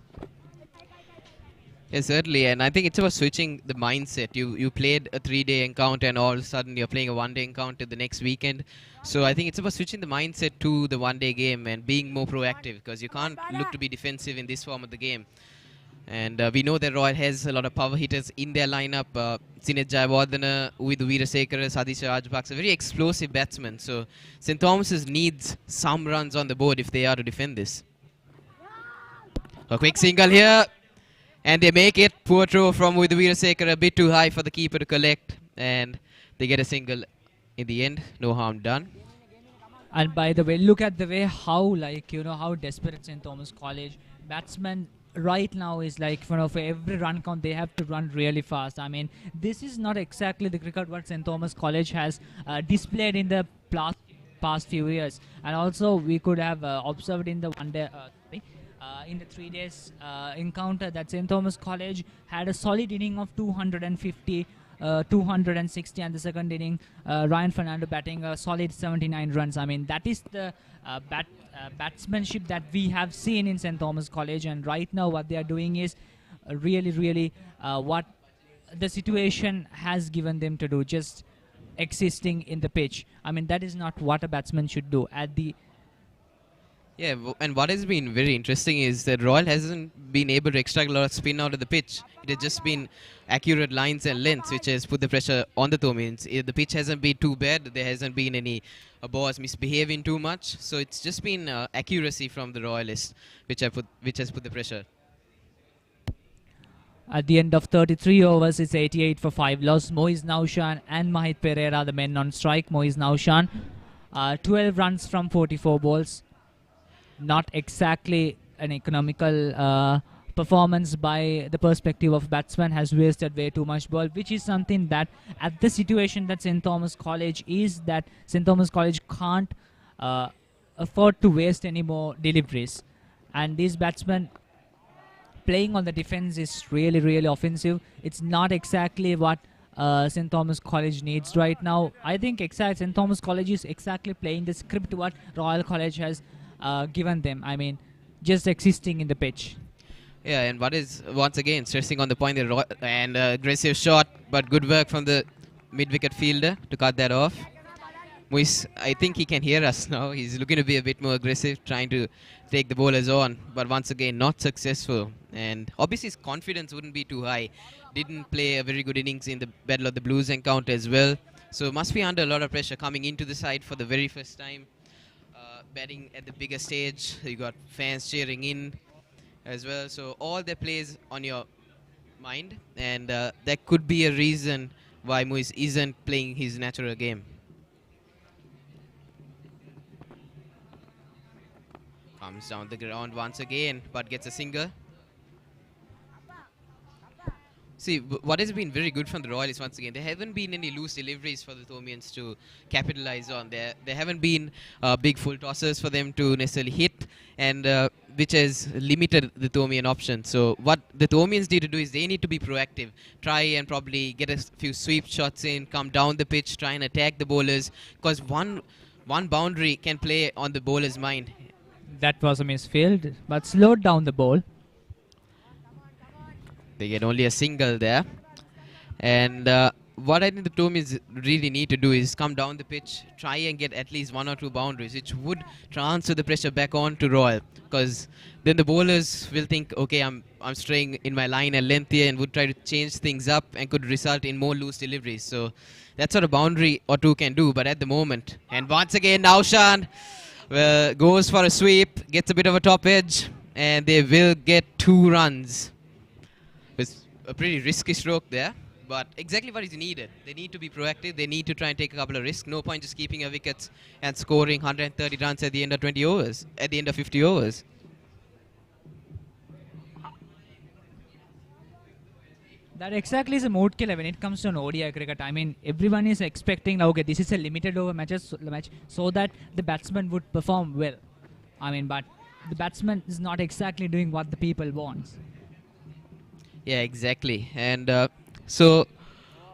Yes, certainly, and I think it's about switching the mindset. You played a 3-day encounter and all of a sudden you're playing a 1-day encounter the next weekend. So I think it's about switching the mindset to the 1-day game and being more proactive, because you can't look to be defensive in this form of the game. And we know that Royal has a lot of power hitters in their lineup. Sinet Jayawardena, Uwidu Weerasekara, Sadisha Rajapaksa, very explosive batsmen. So St. Thomas's needs some runs on the board if they are to defend this. A quick single here. And they make it. Poor throw from Uwidu Weerasekara, a bit too high for the keeper to collect. And they get a single in the end. No harm done. And by the way, look at the way how how desperate St. Thomas College batsmen right now is like, for every run count they have to run really fast. I mean, this is not exactly the cricket what St. Thomas College has displayed in the past few years. And also we could have observed in the one-day in the 3 days encounter that St. Thomas College had a solid inning of 250 260, and the second inning, Ryan Fernando batting a solid 79 runs. I mean, that is the batsmanship that we have seen in St. Thomas College, and right now what they are doing is really what the situation has given them to do, just existing in the pitch. I mean, that is not what a batsman should do at the Yeah, and what has been very interesting is that Royal hasn't been able to extract a lot of spin out of the pitch. It has just been accurate lines and lengths, which has put the pressure on the Thomians. The pitch hasn't been too bad. There hasn't been any balls misbehaving too much. So it's just been accuracy from the Royalists, which has put the pressure. At the end of 33 overs, it's 88 for 5 loss. Moiz Naushan and Mahit Pereira, the men on strike. Moiz Naushan, 12 runs from 44 balls. Not exactly an economical performance by the perspective of batsman, has wasted way too much ball, which is something that at the situation that St. Thomas College is, that St. Thomas College can't afford to waste any more deliveries. And these batsmen playing on the defense is really offensive. It's not exactly what St. Thomas College needs right now. I think St. Thomas College is exactly playing the script what Royal College has given them. I mean, just existing in the pitch. Yeah, and what is once again stressing on the point that aggressive shot, but good work from the mid-wicket fielder to cut that off. Muis, I think he can hear us now. He's looking to be a bit more aggressive, trying to take the bowlers on, but once again not successful. And obviously his confidence wouldn't be too high. Didn't play a very good innings in the Battle of the Blues encounter as well. So must be under a lot of pressure coming into the side for the very first time. Batting at the bigger stage, you got fans cheering in as well. So all that plays on your mind, and that could be a reason why Muis isn't playing his natural game. Comes down the ground once again, but gets a single. See, what has been very good from the Royalists once again, there haven't been any loose deliveries for the Thomians to capitalize on. There haven't been big full tosses for them to necessarily hit, and which has limited the Thomian option. So what the Thomians need to do is they need to be proactive, try and probably get a few sweep shots in, come down the pitch, try and attack the bowlers, because one boundary can play on the bowler's mind. That was a misfield, but slowed down the ball. They get only a single there. And what I think the Thomians really need to do is come down the pitch, try and get at least 1 or 2 boundaries, which would transfer the pressure back on to Royal. Because then the bowlers will think, okay, I'm straying in my line and length here, and would try to change things up and could result in more loose deliveries. So that's what a boundary or 2 can do. But at the moment, and once again, Naushan goes for a sweep, gets a bit of a top edge, and they will get 2 runs. It's a pretty risky stroke there, but exactly what is needed. They need to be proactive. They need to try and take a couple of risks. No point just keeping your wickets and scoring 130 runs at the end of 20 overs, at the end of 50 overs. That exactly is a mood killer when it comes to an ODI cricket. I mean, everyone is expecting, okay, this is a limited over match so that the batsman would perform well. I mean, but the batsman is not exactly doing what the people want. Yeah, exactly. And so,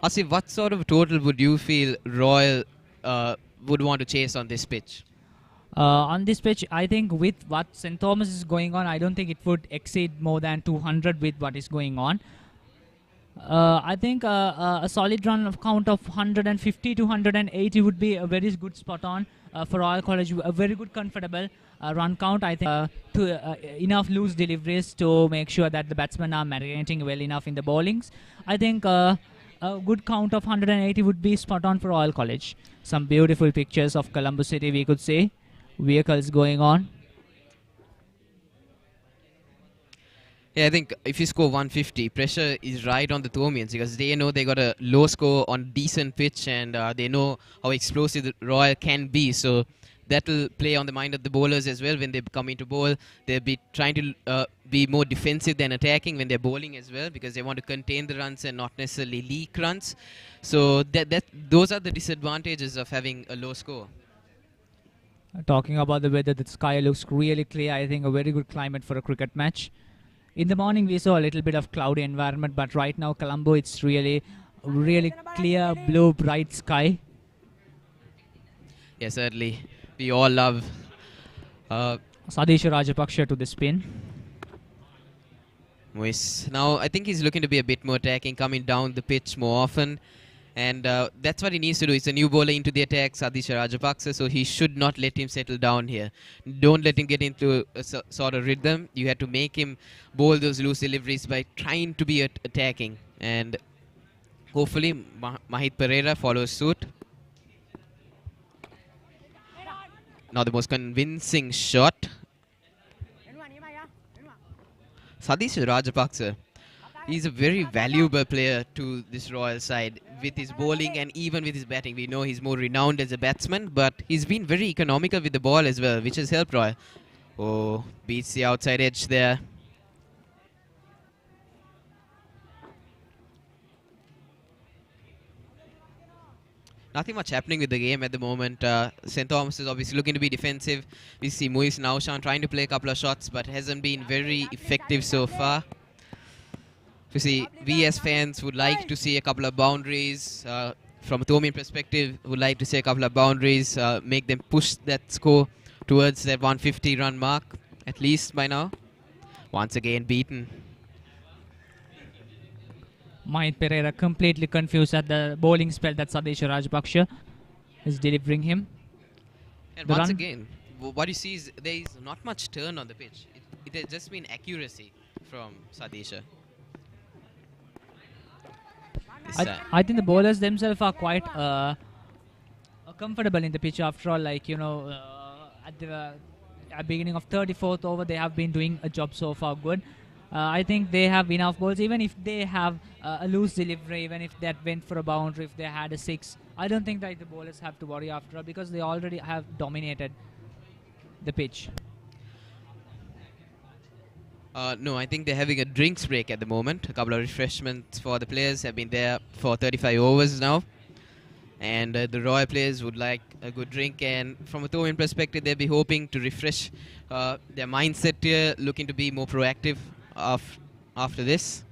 Asif, what sort of total would you feel Royal would want to chase on this pitch? On this pitch, I think with what St. Thomas is going on, I don't think it would exceed more than 200 with what is going on. I think a solid run of count of 150 to 180 would be a very good spot on for Royal College. A very good, comfortable run count. I think enough loose deliveries to make sure that the batsmen are marinating well enough in the bowlings. I think a good count of 180 would be spot on for Royal College. Some beautiful pictures of Colombo City, we could say. Vehicles going on. Yeah, I think if you score 150, pressure is right on the Thomians because they know they got a low score on decent pitch, and they know how explosive the Royal can be. So that will play on the mind of the bowlers as well when they come into bowl. They'll be trying to be more defensive than attacking when they're bowling as well, because they want to contain the runs and not necessarily leak runs. So those are the disadvantages of having a low score. Talking about the weather, the sky looks really clear. I think a very good climate for a cricket match. In the morning, we saw a little bit of cloudy environment, but right now, Colombo, it's really really clear blue bright sky. Yes, certainly. We all love. Sadisha Rajapaksha to the spin. Moise. Now, I think he's looking to be a bit more attacking, coming down the pitch more often. And that's what he needs to do. It's a new bowler into the attack, Sadisha Rajapaksa, so he should not let him settle down here. Don't let him get into a sort of rhythm. You have to make him bowl those loose deliveries by trying to be attacking. And hopefully, Mahit Pereira follows suit. Now the most convincing shot. Sadisha Rajapaksa. He's a very valuable player to this Royal side with his bowling and even with his batting. We know he's more renowned as a batsman, but he's been very economical with the ball as well, which has helped Royal. Oh, beats the outside edge there. Nothing much happening with the game at the moment. St. Thomas is obviously looking to be defensive. We see Muis Naushan trying to play a couple of shots, but hasn't been very effective so far. You see, we as fans would like to see a couple of boundaries. From a Thomian perspective, would like to see a couple of boundaries, make them push that score towards that 150 run mark, at least by now. Once again beaten. Mahit Pereira completely confused at the bowling spell that Sadisha Rajpaksha is delivering him. And once again, what you see is there is not much turn on the pitch. It has just been accuracy from Sadisha. I think the bowlers themselves are quite comfortable in the pitch after all. Like, you know, at the beginning of 34th over, they have been doing a job so far good. I think they have enough balls, even if they have a loose delivery, even if that went for a boundary, if they had a 6. I don't think that the bowlers have to worry after all because they already have dominated the pitch. No, I think they're having a drinks break at the moment. A couple of refreshments for the players have been there for 35 overs now. And the Royal players would like a good drink. And from a Thomian perspective, they'll be hoping to refresh their mindset here, looking to be more proactive after this.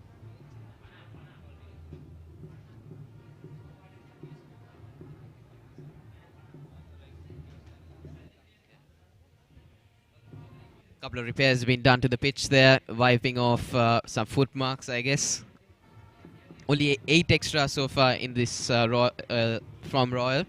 Couple of repairs have been done to the pitch there, wiping off some foot marks, I guess. Only 8 extra so far in this from Royal.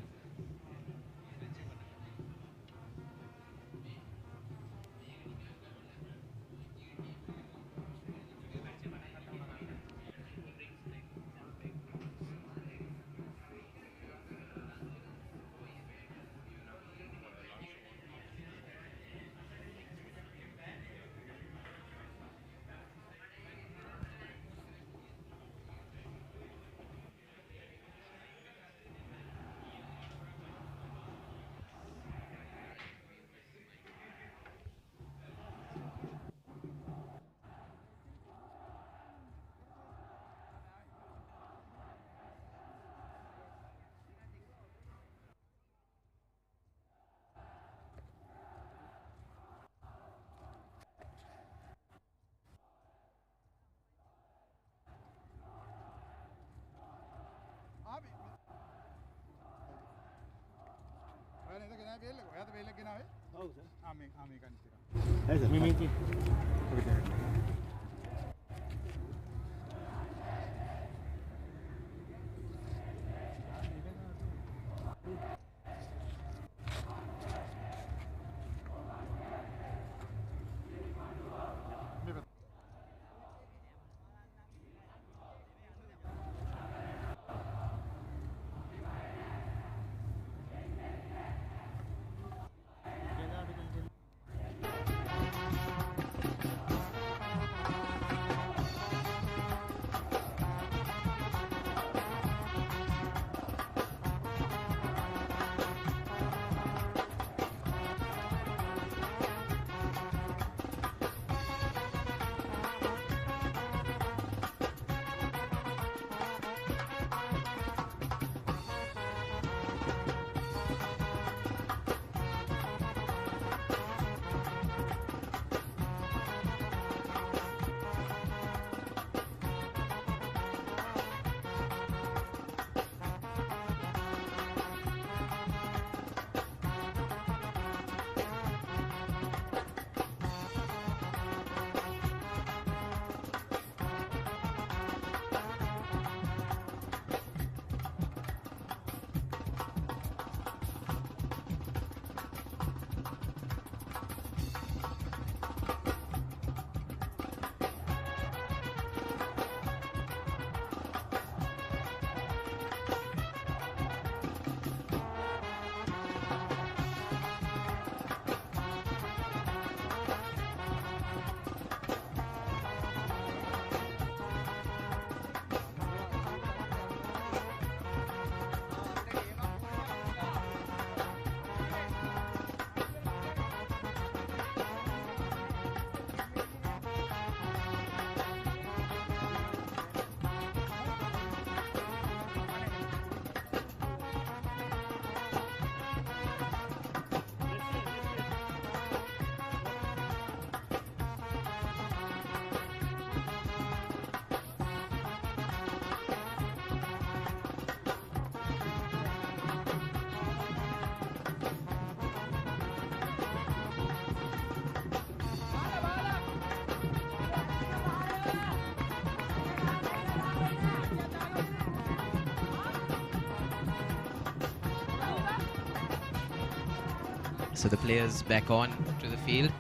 So the players back on to the field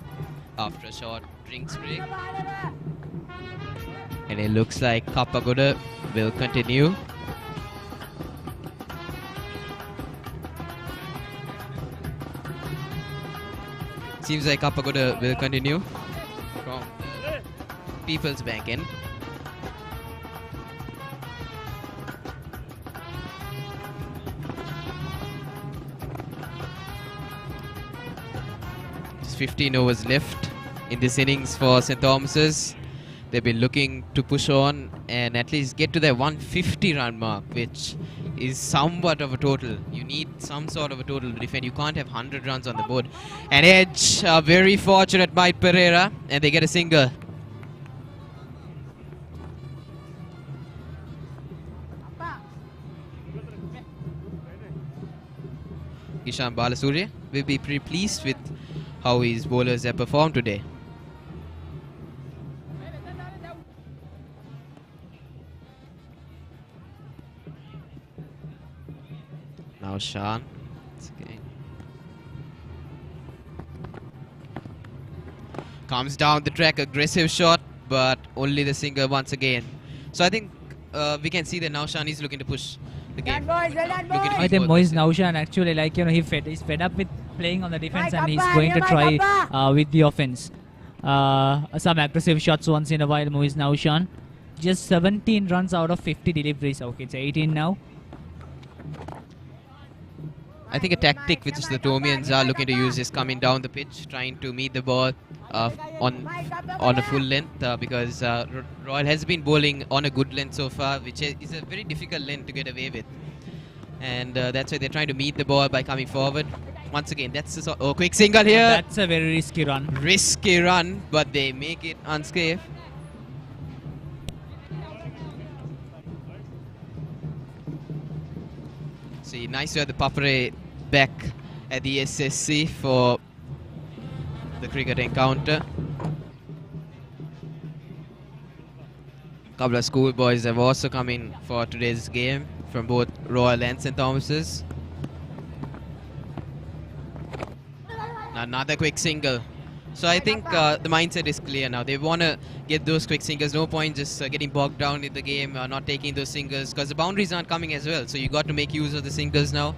after a short drinks break. And it looks like Kappagoda will continue. Seems like Kappagoda will continue from People's Bank end. Just 15 overs left in this innings for St. Thomas's. They've been looking to push on and at least get to their 150 run mark, which is somewhat of a total. You need some sort of a total to defend. You can't have 100 runs on the board. And Edge, very fortunate by Pereira, and they get a single. Ishan Balasurya will be pretty pleased with how his bowlers have performed today. Now Shan. Okay. Comes down the track, aggressive shot, but only the single once again. So I think we can see that now Shan is looking to push the game. Boys, well done, boys. I think Moiz Naushan actually, like, you know, he's fed up with playing on the defense and he's going to try with the offense. Some aggressive shots once in a while, Moiz Naushan. Just 17 runs out of 50 deliveries. Okay, it's 18 now. I think a tactic which the Thomians are looking to use is coming down the pitch, trying to meet the ball on a full length because Royal has been bowling on a good length so far, which is a very difficult length to get away with. And that's why they're trying to meet the ball by coming forward. Once again, that's a quick single here. That's a very risky run. Risky run, but they make it unscathed. See, nice to have the Papare back at the SSC for the cricket encounter. A couple of schoolboys have also come in for today's game from both Royal and St. Thomas's. Another quick single. So I think the mindset is clear now. They want to get those quick singles. No point just getting bogged down in the game, not taking those singles because the boundaries aren't coming as well. So you got to make use of the singles now.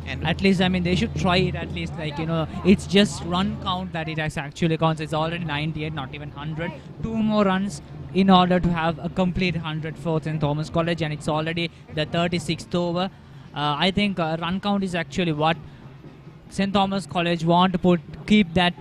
And at least, I mean, they should try it at least. Like, you know, it's just run count that it actually counts. It's already 98, not even 100. 2 more runs in order to have a complete 100 for St. Thomas College, and it's already the 36th over. I think run count is actually what St. Thomas College want to keep that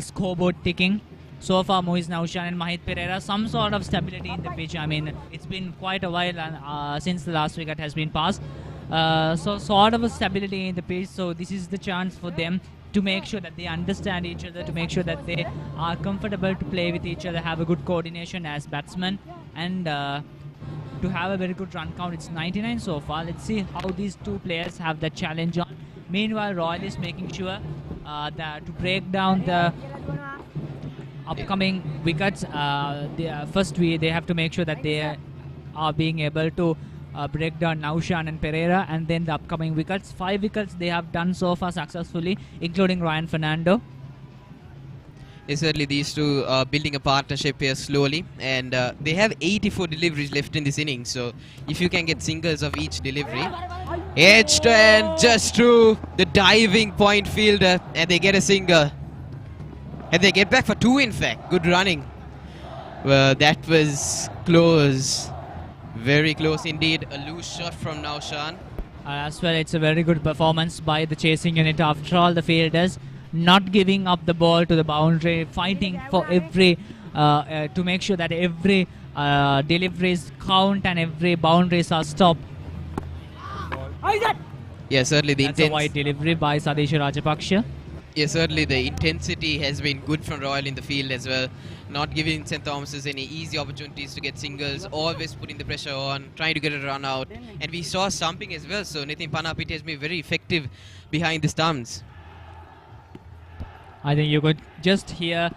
scoreboard ticking. So far, Moiz Naushan and Mahit Pereira, some sort of stability in the pitch. I mean, it's been quite a while since the last wicket has been passed. So sort of a stability in the pitch. So this is the chance for them to make sure that they understand each other, to make sure that they are comfortable to play with each other, have a good coordination as batsmen, and to have a very good run count. It's 99 so far. Let's see how these two players have the challenge on. Meanwhile, Royal is making sure that to break down the upcoming wickets, they have to make sure that they are being able to break down Naushan and Pereira, and then the upcoming wickets. 5 wickets they have done so far successfully, including Ryan Fernando. Yes, certainly these two are building a partnership here slowly, and they have 84 deliveries left in this innings. So if you can get singles of each delivery, edged and just through the diving point fielder, and they get a single. And they get back for 2, in fact. Good running. Well, that was close. Very close indeed. A loose shot from Naushan. As well, it's a very good performance by the chasing unit. After all, the fielders not giving up the ball to the boundary, fighting for every to make sure that every deliveries count and every boundaries are stopped. Yeah, certainly the That's a wide delivery by Sadesh Rajapaksha. Yes, certainly the intensity has been good from Royal in the field as well. Not giving St. Thomas's any easy opportunities to get singles, always putting the pressure on, trying to get a run out. And we saw stumping as well, so Nitin Panapiti has been very effective behind the stumps. I think you could just hear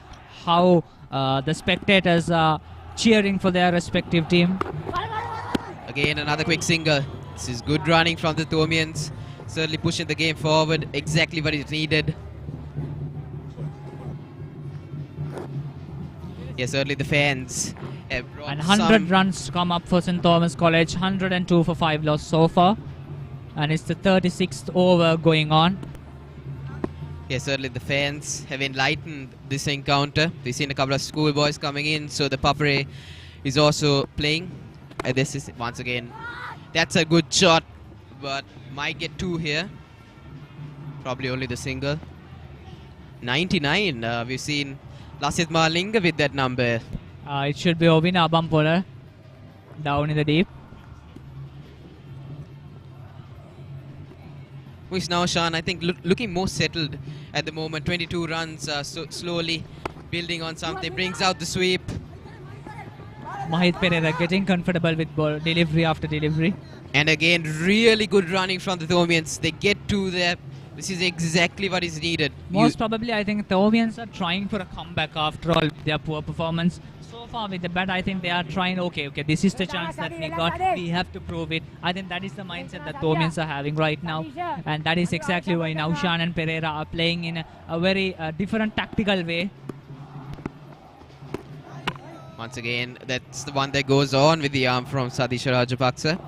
how the spectators are cheering for their respective team. Again, another quick single. This is good running from the Thomians. Certainly pushing the game forward, exactly what is needed. Yes, certainly the fans have brought And 100 some. runs come up for St. Thomas College, 102 for 5 loss so far. And it's the 36th over going on. Yes, certainly the fans have enlightened this encounter. We've seen a couple of schoolboys coming in, so the Papare is also playing. And this is once again, that's a good shot, but might get 2 here. Probably only the single. 99, we've seen Lasit Malinga with that number. It should be Ovina Abampola down in the deep. Who is now Shan, I think, looking more settled at the moment. 22 runs, so slowly building on something. Brings out the sweep. Mahit Pereira getting comfortable with ball delivery after delivery. And again, really good running from the Thomians. They get 2 there. This is exactly what is needed. Most probably, I think Thomians are trying for a comeback after all their poor performance. So far with the bat, I think they are trying, okay, this is the chance that we got. We have to prove it. I think that is the mindset that Thomians are having right now. And that is exactly why Naushan and Pereira are playing in a very different tactical way. Once again, that's the one that goes on with the arm from Sadish Rajapaksa.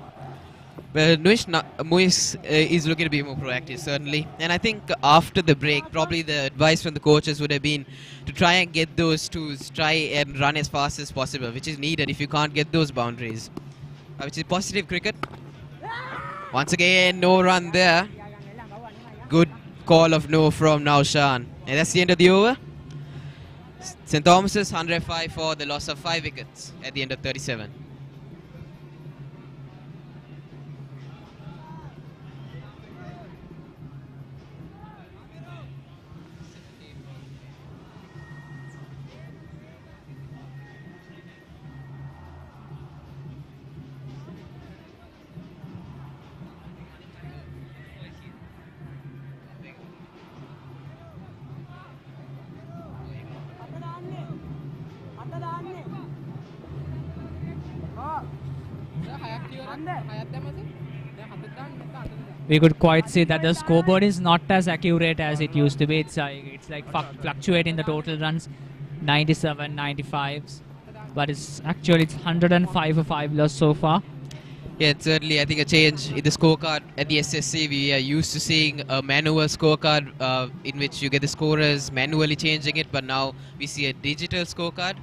Well, Muis is looking to be more proactive, certainly. And I think after the break, probably the advice from the coaches would have been to try and get those twos, try and run as fast as possible, which is needed if you can't get those boundaries. Which is positive cricket. Once again, no run there. Good call of no from Naushan. And that's the end of the over. St. Thomas's 105 for the loss of 5 wickets at the end of 37. We could quite see that the scoreboard is not as accurate as it used to be. It's like fluctuating the total runs, 97, 95s, but it's 105 for 5 loss so far. Yeah, it's certainly, I think, a change in the scorecard at the SSC. We are used to seeing a manual scorecard in which you get the scorers manually changing it, but now we see a digital scorecard,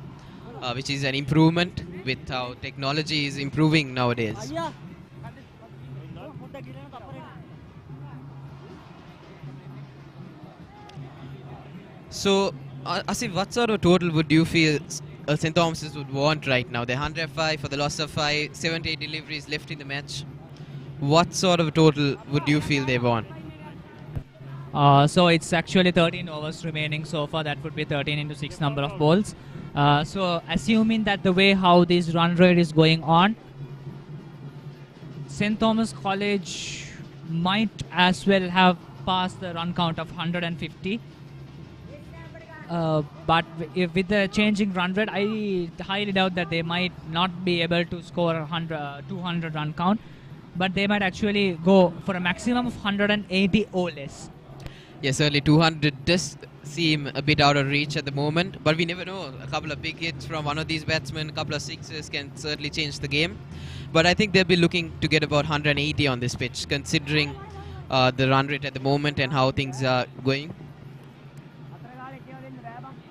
which is an improvement with how technology is improving nowadays. So, Asif, what sort of total would you feel St. Thomas's would want right now? They're 105 for the loss of 5, 78 deliveries left in the match. What sort of total would you feel they want? So it's actually 13 overs remaining so far. That would be 13 into 6 number of balls. So assuming that the way how this run rate is going on, St. Thomas College might as well have passed the run count of 150. But with the changing run rate, I highly doubt that they might not be able to score 200 run count, but they might actually go for a maximum of 180 or less. Yes, certainly 200 does seem a bit out of reach at the moment, but we never know. A couple of big hits from one of these batsmen, a couple of sixes can certainly change the game. But I think they'll be looking to get about 180 on this pitch, considering the run rate at the moment and how things are going.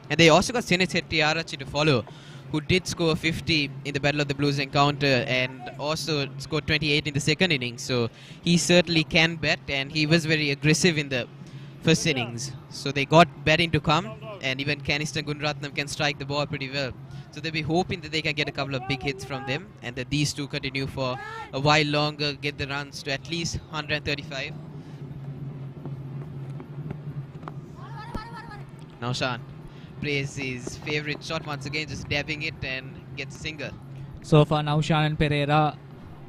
And they also got Senet Hettiarachi to follow, who did score 50 in the Battle of the Blues encounter and also scored 28 in the second innings. So he certainly can bat, and he was very aggressive in the first innings. So they got batting to come, and even Kanistan Gunratnam can strike the ball pretty well. So they'll be hoping that they can get a couple of big hits from them, and that these two continue for a while longer, get the runs to at least 135. Now Shan plays his favourite shot once again, just dabbing it and gets a single. So far Naushan and Pereira,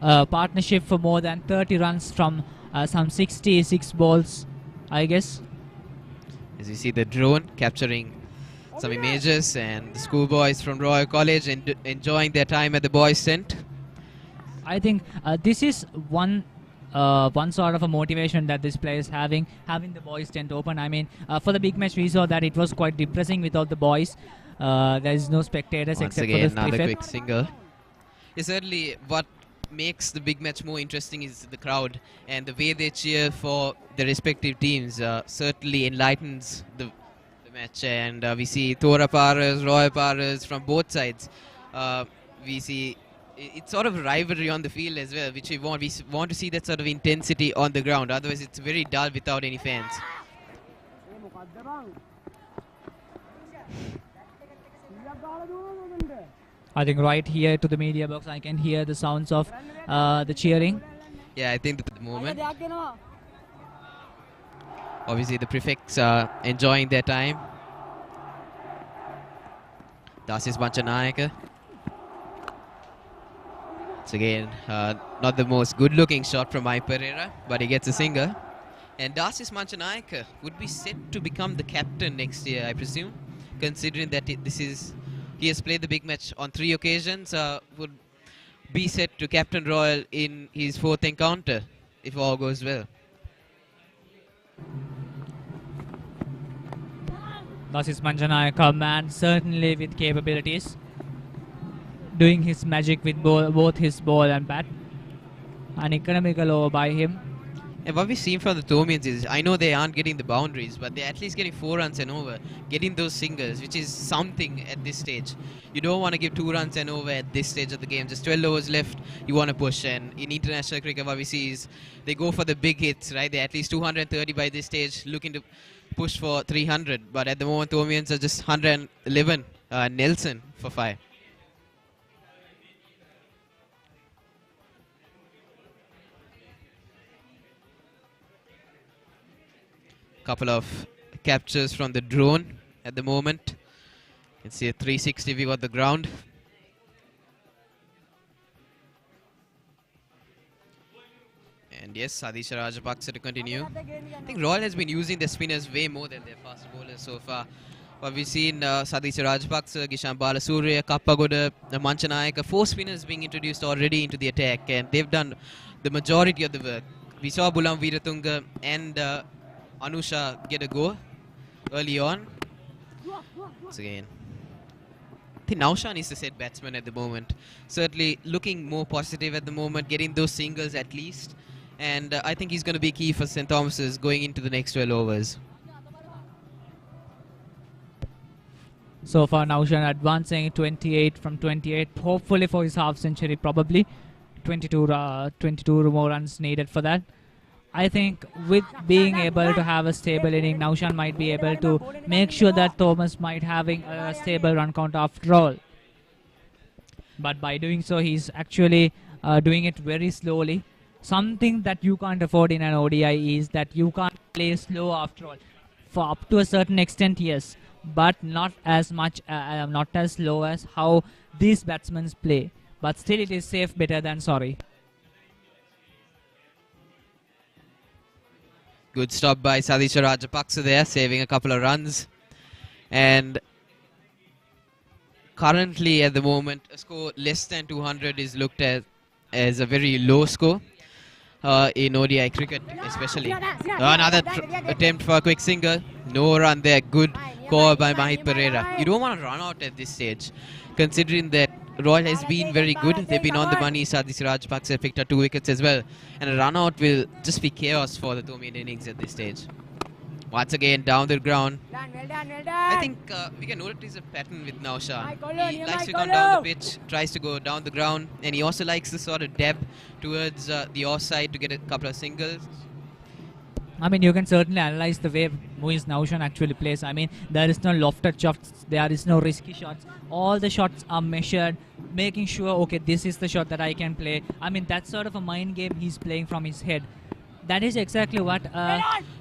partnership for more than 30 runs from some 66 balls, I guess. As you see the drone capturing some images, and the schoolboys from Royal College enjoying their time at the boys' tent. I think this is one sort of a motivation that this player is having the boys tent open. I mean, for the big match we saw that it was quite depressing without the boys. There is no spectators Once except again, for the another prefect. quick single. Yeah, certainly what makes the big match more interesting is the crowd, and the way they cheer for the respective teams certainly enlightens the match. And we see Thora Paras, Roy Paras from both sides. We see it's sort of rivalry on the field as well, which we want. Want to see that sort of intensity on the ground. Otherwise, it's very dull without any fans. I think right here to the media box, I can hear the sounds of the cheering. Yeah, I think that at the moment, obviously the prefects are enjoying their time. Dasis Manchanayaka. It's again not the most good-looking shot from Mai Pereira, but he gets a single. And Dasis Manchanayaka would be set to become the captain next year, I presume, considering that he has played the big match on 3 occasions. Would be set to captain Royal in his 4th encounter, if all goes well. This is Manjanayaka, man, certainly with capabilities, doing his magic with both his ball and bat. An economical over by him. And what we've seen from the Thomians is, I know they aren't getting the boundaries, but they're at least getting 4 runs and over, getting those singles, which is something at this stage. You don't want to give 2 runs and over at this stage of the game. Just 12 overs left, you want to push. And in international cricket, what we see is they go for the big hits, right? They're at least 230 by this stage, looking to push for 300. But at the moment, Thomians are just 111. Nelson for 5. Couple of captures from the drone at the moment. You can see a 360 view of the ground. And yes, Adisha Rajapaksa to continue. I think Royal has been using their spinners way more than their fast bowlers so far. But we've seen Sadisha Rajapaksa, Gishan Balasurya, Kappagoda, Manchanayaka, 4 spinners being introduced already into the attack, and they've done the majority of the work. We saw Bulam Veeratunga and Anusha get a go early on. Once again, I think Naushan is the set batsman at the moment. Certainly looking more positive at the moment, getting those singles at least. And I think he's going to be key for St. Thomas's going into the next 12 overs. So far, Naushan advancing 28 from 28, hopefully for his half century, probably 22 more runs needed for that. I think with being able to have a stable inning, Naushan might be able to make sure that Thomas might having a stable run count after all. But by doing so, he's actually doing it very slowly. Something that you can't afford in an ODI is that you can't play slow after all. For up to a certain extent, yes, but not as much, not as slow as how these batsmen play. But still, it is safe better than sorry. Good stop by Sadisha Rajapaksa there, saving a couple of runs. And currently at the moment, a score less than 200 is looked at as a very low score in ODI cricket especially. Another attempt for a quick single. No run there. Good call by Mahit Pereira. You don't want to run out at this stage, considering that Royal has been very good. They've been on the money. Sadisha Rajapaksa picked up 2 wickets as well. And a run out will just be chaos for the Thomian innings at this stage. Once again, down the ground. I think we can notice a pattern with Naushan. He likes to come down the pitch, tries to go down the ground, and he also likes to sort of dab towards the offside to get a couple of singles. I mean, you can certainly analyze the way Muiz Naushan actually plays. I mean, there is no lofted shots, there is no risky shots. All the shots are measured, making sure, okay, this is the shot that I can play. I mean, that's sort of a mind game he's playing from his head. That is exactly what...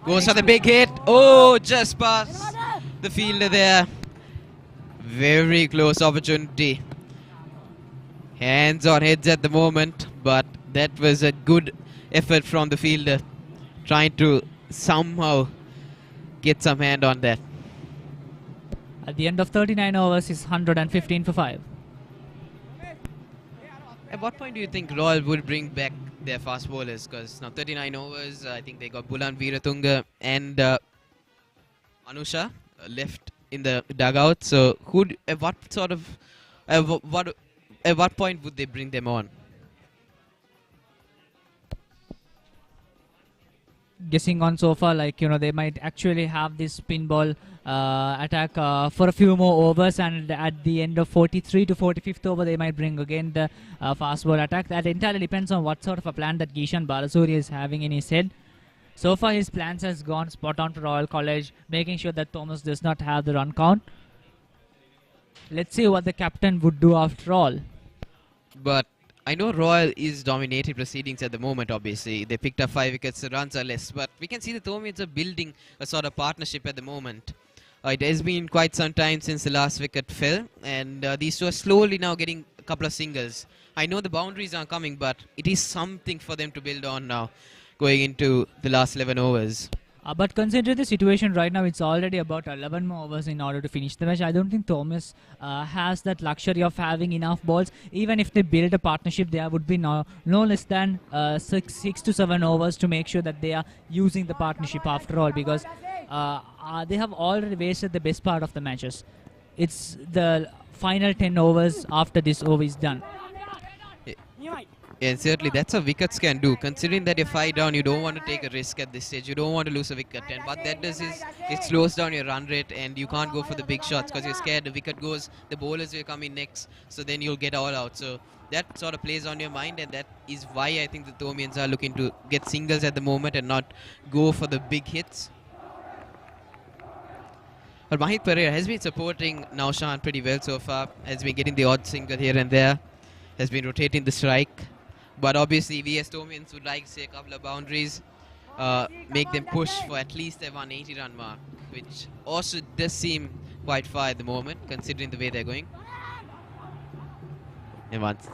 Goes for the big hit. Oh, just past the fielder there. Very close opportunity. Hands on heads at the moment, but that was a good effort from the fielder, trying to somehow get some hand on that. At the end of 39 overs, is 115 for 5. At what point do you think Royal would bring back their fast bowlers? Because now 39 overs, I think they got Bulan Veeratunga and Anusha left in the dugout. So at what sort of at what point would they bring them on? Guessing on so far, like, they might actually have this pinball attack for a few more overs, and at the end of 43 to 45th over, they might bring again the fast ball attack. That entirely depends on what sort of a plan that Gishan Balasuri is having in his head. So far, his plans has gone spot on to Royal College, making sure that Thomas does not have the run count. Let's see what the captain would do after all. But I know Royal is dominating proceedings at the moment, obviously. They picked up 5 wickets, the runs are less. But we can see the Thomians are building a sort of partnership at the moment. It has been quite some time since the last wicket fell. And these two are slowly now getting a couple of singles. I know the boundaries are coming, but it is something for them to build on now, going into the last 11 overs. But considering the situation right now, it's already about 11 more overs in order to finish the match. I don't think Thomas has that luxury of having enough balls. Even if they build a partnership, there would be no less than 6 to 7 overs to make sure that they are using the partnership after all, because they have already wasted the best part of the matches. It's the final 10 overs after this over is done. And certainly that's what wickets can do. Considering that you're 5 down, you don't want to take a risk at this stage. You don't want to lose a wicket. And what that does is it slows down your run rate, and you can't go for the big shots because you're scared the wicket goes, the bowlers will come in next, so then you'll get all out. So that sort of plays on your mind, and that is why I think the Thomians are looking to get singles at the moment and not go for the big hits. But Mahit Pereira has been supporting Naushan pretty well so far, has been getting the odd single here and there, has been rotating the strike. But obviously, we as Thomians would like to see a couple of boundaries, make them push for at least a 180 run mark, which also does seem quite far at the moment, considering the way they're going. And once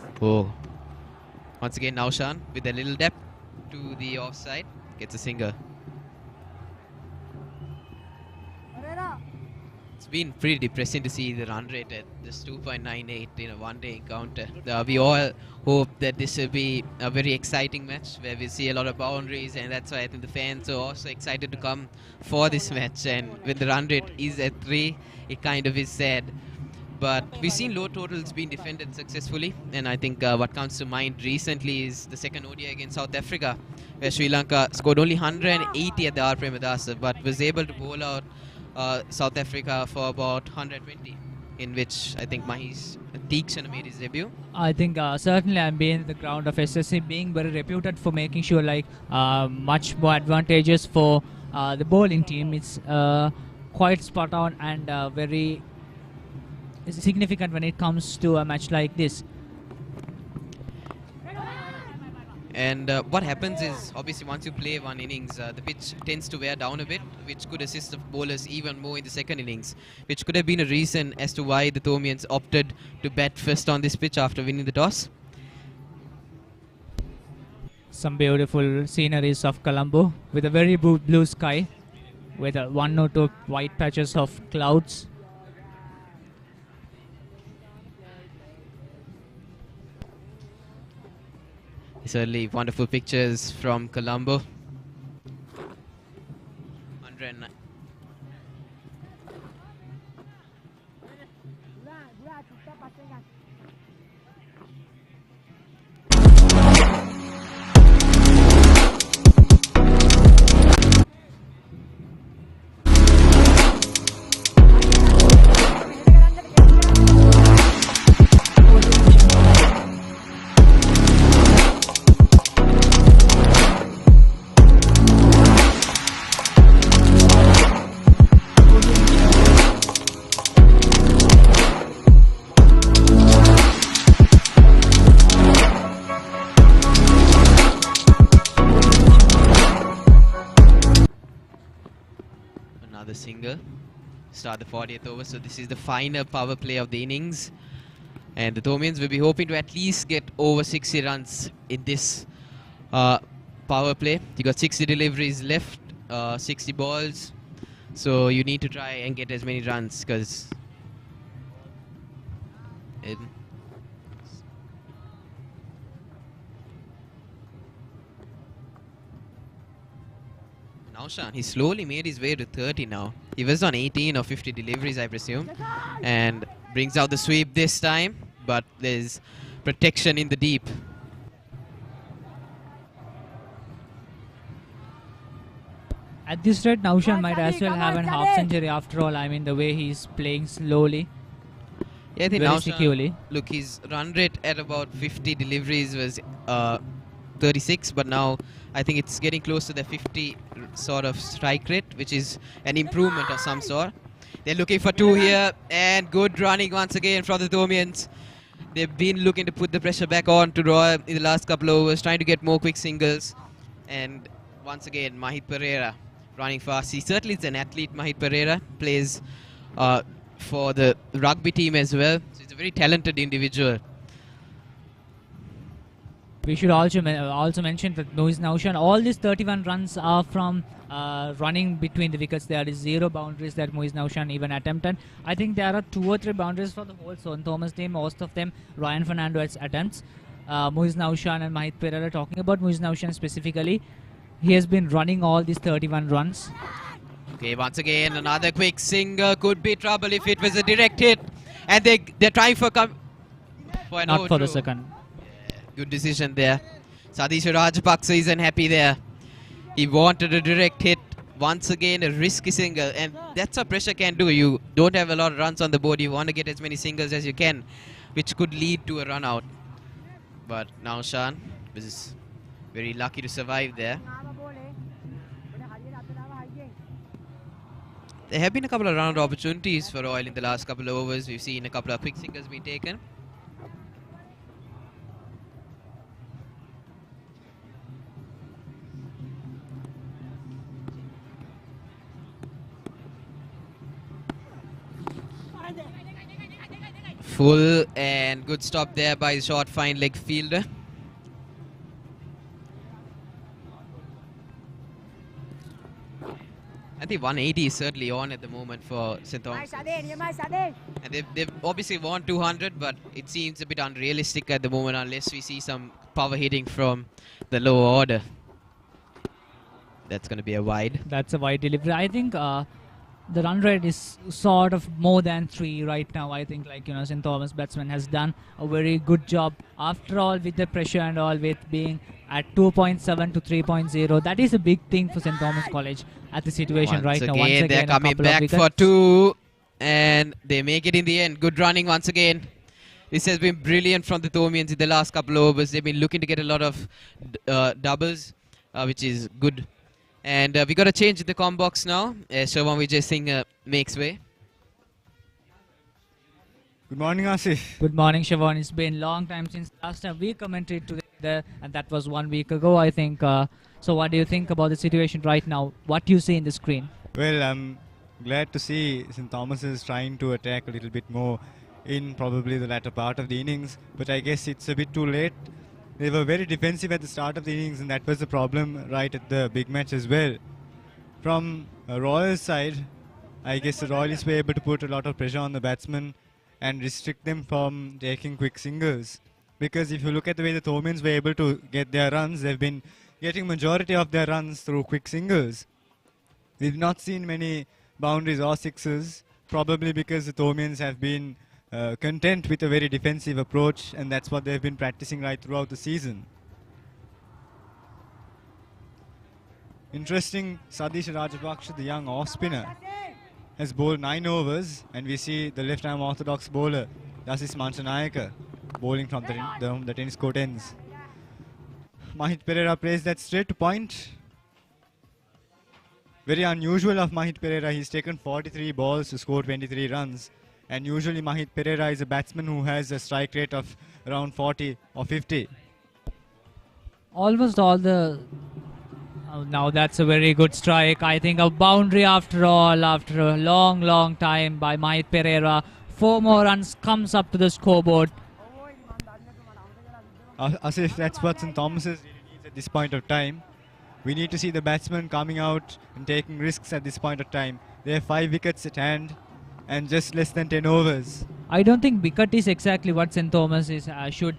again, Naushan with a little depth to the offside, gets a single. It's been pretty depressing to see the run rate at just 2.98 in a one-day encounter. We all hope that this will be a very exciting match where we see a lot of boundaries, and that's why I think the fans are also excited to come for this match. And when the run rate is at 3, it kind of is sad. But we've seen low totals being defended successfully, and I think what comes to mind recently is the second ODI against South Africa, where Sri Lanka scored only 180 at the R. Premadasa, but was able to bowl out South Africa for about 120, in which I think Mahesh Deekshana made his debut. I think certainly I'm being the ground of SSC being very reputed for making sure much more advantageous for the bowling team. It's quite spot on and very significant when it comes to a match like this. And what happens is, obviously, once you play one innings, the pitch tends to wear down a bit, which could assist the bowlers even more in the second innings, which could have been a reason as to why the Thomians opted to bat first on this pitch after winning the toss. Some beautiful sceneries of Colombo with a very blue sky, with one or two white patches of clouds. Certainly wonderful pictures from Colombo. 109. Another single. Start the 40th over. So this is the final power play of the innings. And the Thomians will be hoping to at least get over 60 runs in this power play. You got 60 deliveries left, 60 balls. So you need to try and get as many runs, because Naushan, he slowly made his way to 30 now. He was on 18 or 50 deliveries, I presume. And brings out the sweep this time. But there's protection in the deep. At this rate, Naushan might as well have a half century after all. I mean, the way he's playing slowly. Yeah, I think very Naushan, securely. look, his run rate at about 50 deliveries was 36, but now I think it's getting close to the 50 sort of strike rate, which is an improvement of some sort. They're looking for two here, and good running once again from the Thomians. They've been looking to put the pressure back on to Roy in the last couple of overs, trying to get more quick singles. And once again, Mahit Pereira running fast. He certainly is an athlete, Mahit Pereira. Plays for the rugby team as well. So he's a very talented individual. We should also mention that Naushan, all these 31 runs are from running between the wickets. There is 0 boundaries that Moise Naushan even attempted. I think there are 2 or 3 boundaries for the whole St. Thomas team. Most of them Ryan Fernando's attempts. Moise Naushan and Mahit Pereira, talking about Moise Naushan specifically, he has been running all these 31 runs. Okay, once again, another quick single. Could be trouble if it was a direct hit. And they're trying for an Not for the second. Good decision there. Sadish Rajapaksa isn't happy there. He wanted a direct hit. Once again, a risky single. And that's what pressure can do. You don't have a lot of runs on the board. You want to get as many singles as you can, which could lead to a run out. But Naushan was very lucky to survive there. There have been a couple of run-out opportunities for Royal in the last couple of overs. We've seen a couple of quick singles being taken. Full and good stop there by the short fine leg fielder. I think 180 is certainly on at the moment for St. Thomas. And they've obviously won 200, but it seems a bit unrealistic at the moment unless we see some power hitting from the lower order. That's going to be a wide. That's a wide delivery. I think the run rate is sort of more than 3 right now. I think, like, St. Thomas batsman has done a very good job. After all, with the pressure and all, with being at 2.7 to 3.0, that is a big thing for St. Thomas College at the situation right now. Once again, they're coming back for 2, and they make it in the end. Good running once again. This has been brilliant from the Thomians in the last couple of overs. They've been looking to get a lot of doubles, which is good. And we got to change the com box now. Shawan Vijay Singh makes way. Good morning, Asif. Good morning, Siobhan. It's been a long time since last time we commented together, and that was 1 week ago, I think. So what do you think about the situation right now? What do you see in the screen? Well, I'm glad to see St. Thomas is trying to attack a little bit more in probably the latter part of the innings, but I guess it's a bit too late. They were very defensive at the start of the innings, and that was the problem right at the big match as well. From a Royal side, I guess the Royals were able to put a lot of pressure on the batsmen and restrict them from taking quick singles. Because if you look at the way the Thomians were able to get their runs, they've been getting majority of their runs through quick singles. We've not seen many boundaries or sixes, probably because the Thomians have been content with a very defensive approach, and that's what they've been practicing right throughout the season. Interesting, Sadish Rajapaksa, the young off-spinner, has bowled 9 overs, and we see the left-arm orthodox bowler, Dasis Manchanayaka, bowling from the tennis court ends. Mahit Pereira plays that straight to point. Very unusual of Mahit Pereira. He's taken 43 balls to score 23 runs. And usually Mahit Pereira is a batsman who has a strike rate of around 40 or 50. Almost all the... Oh, now that's a very good strike. I think a boundary after all, after a long, long time by Mahit Pereira. 4 more runs comes up to the scoreboard. As if that's what St. Thomas's really needs at this point of time. We need to see the batsmen coming out and taking risks at this point of time. They have 5 wickets at hand and just less than 10 overs. I don't think wicket is exactly what St. Thomas should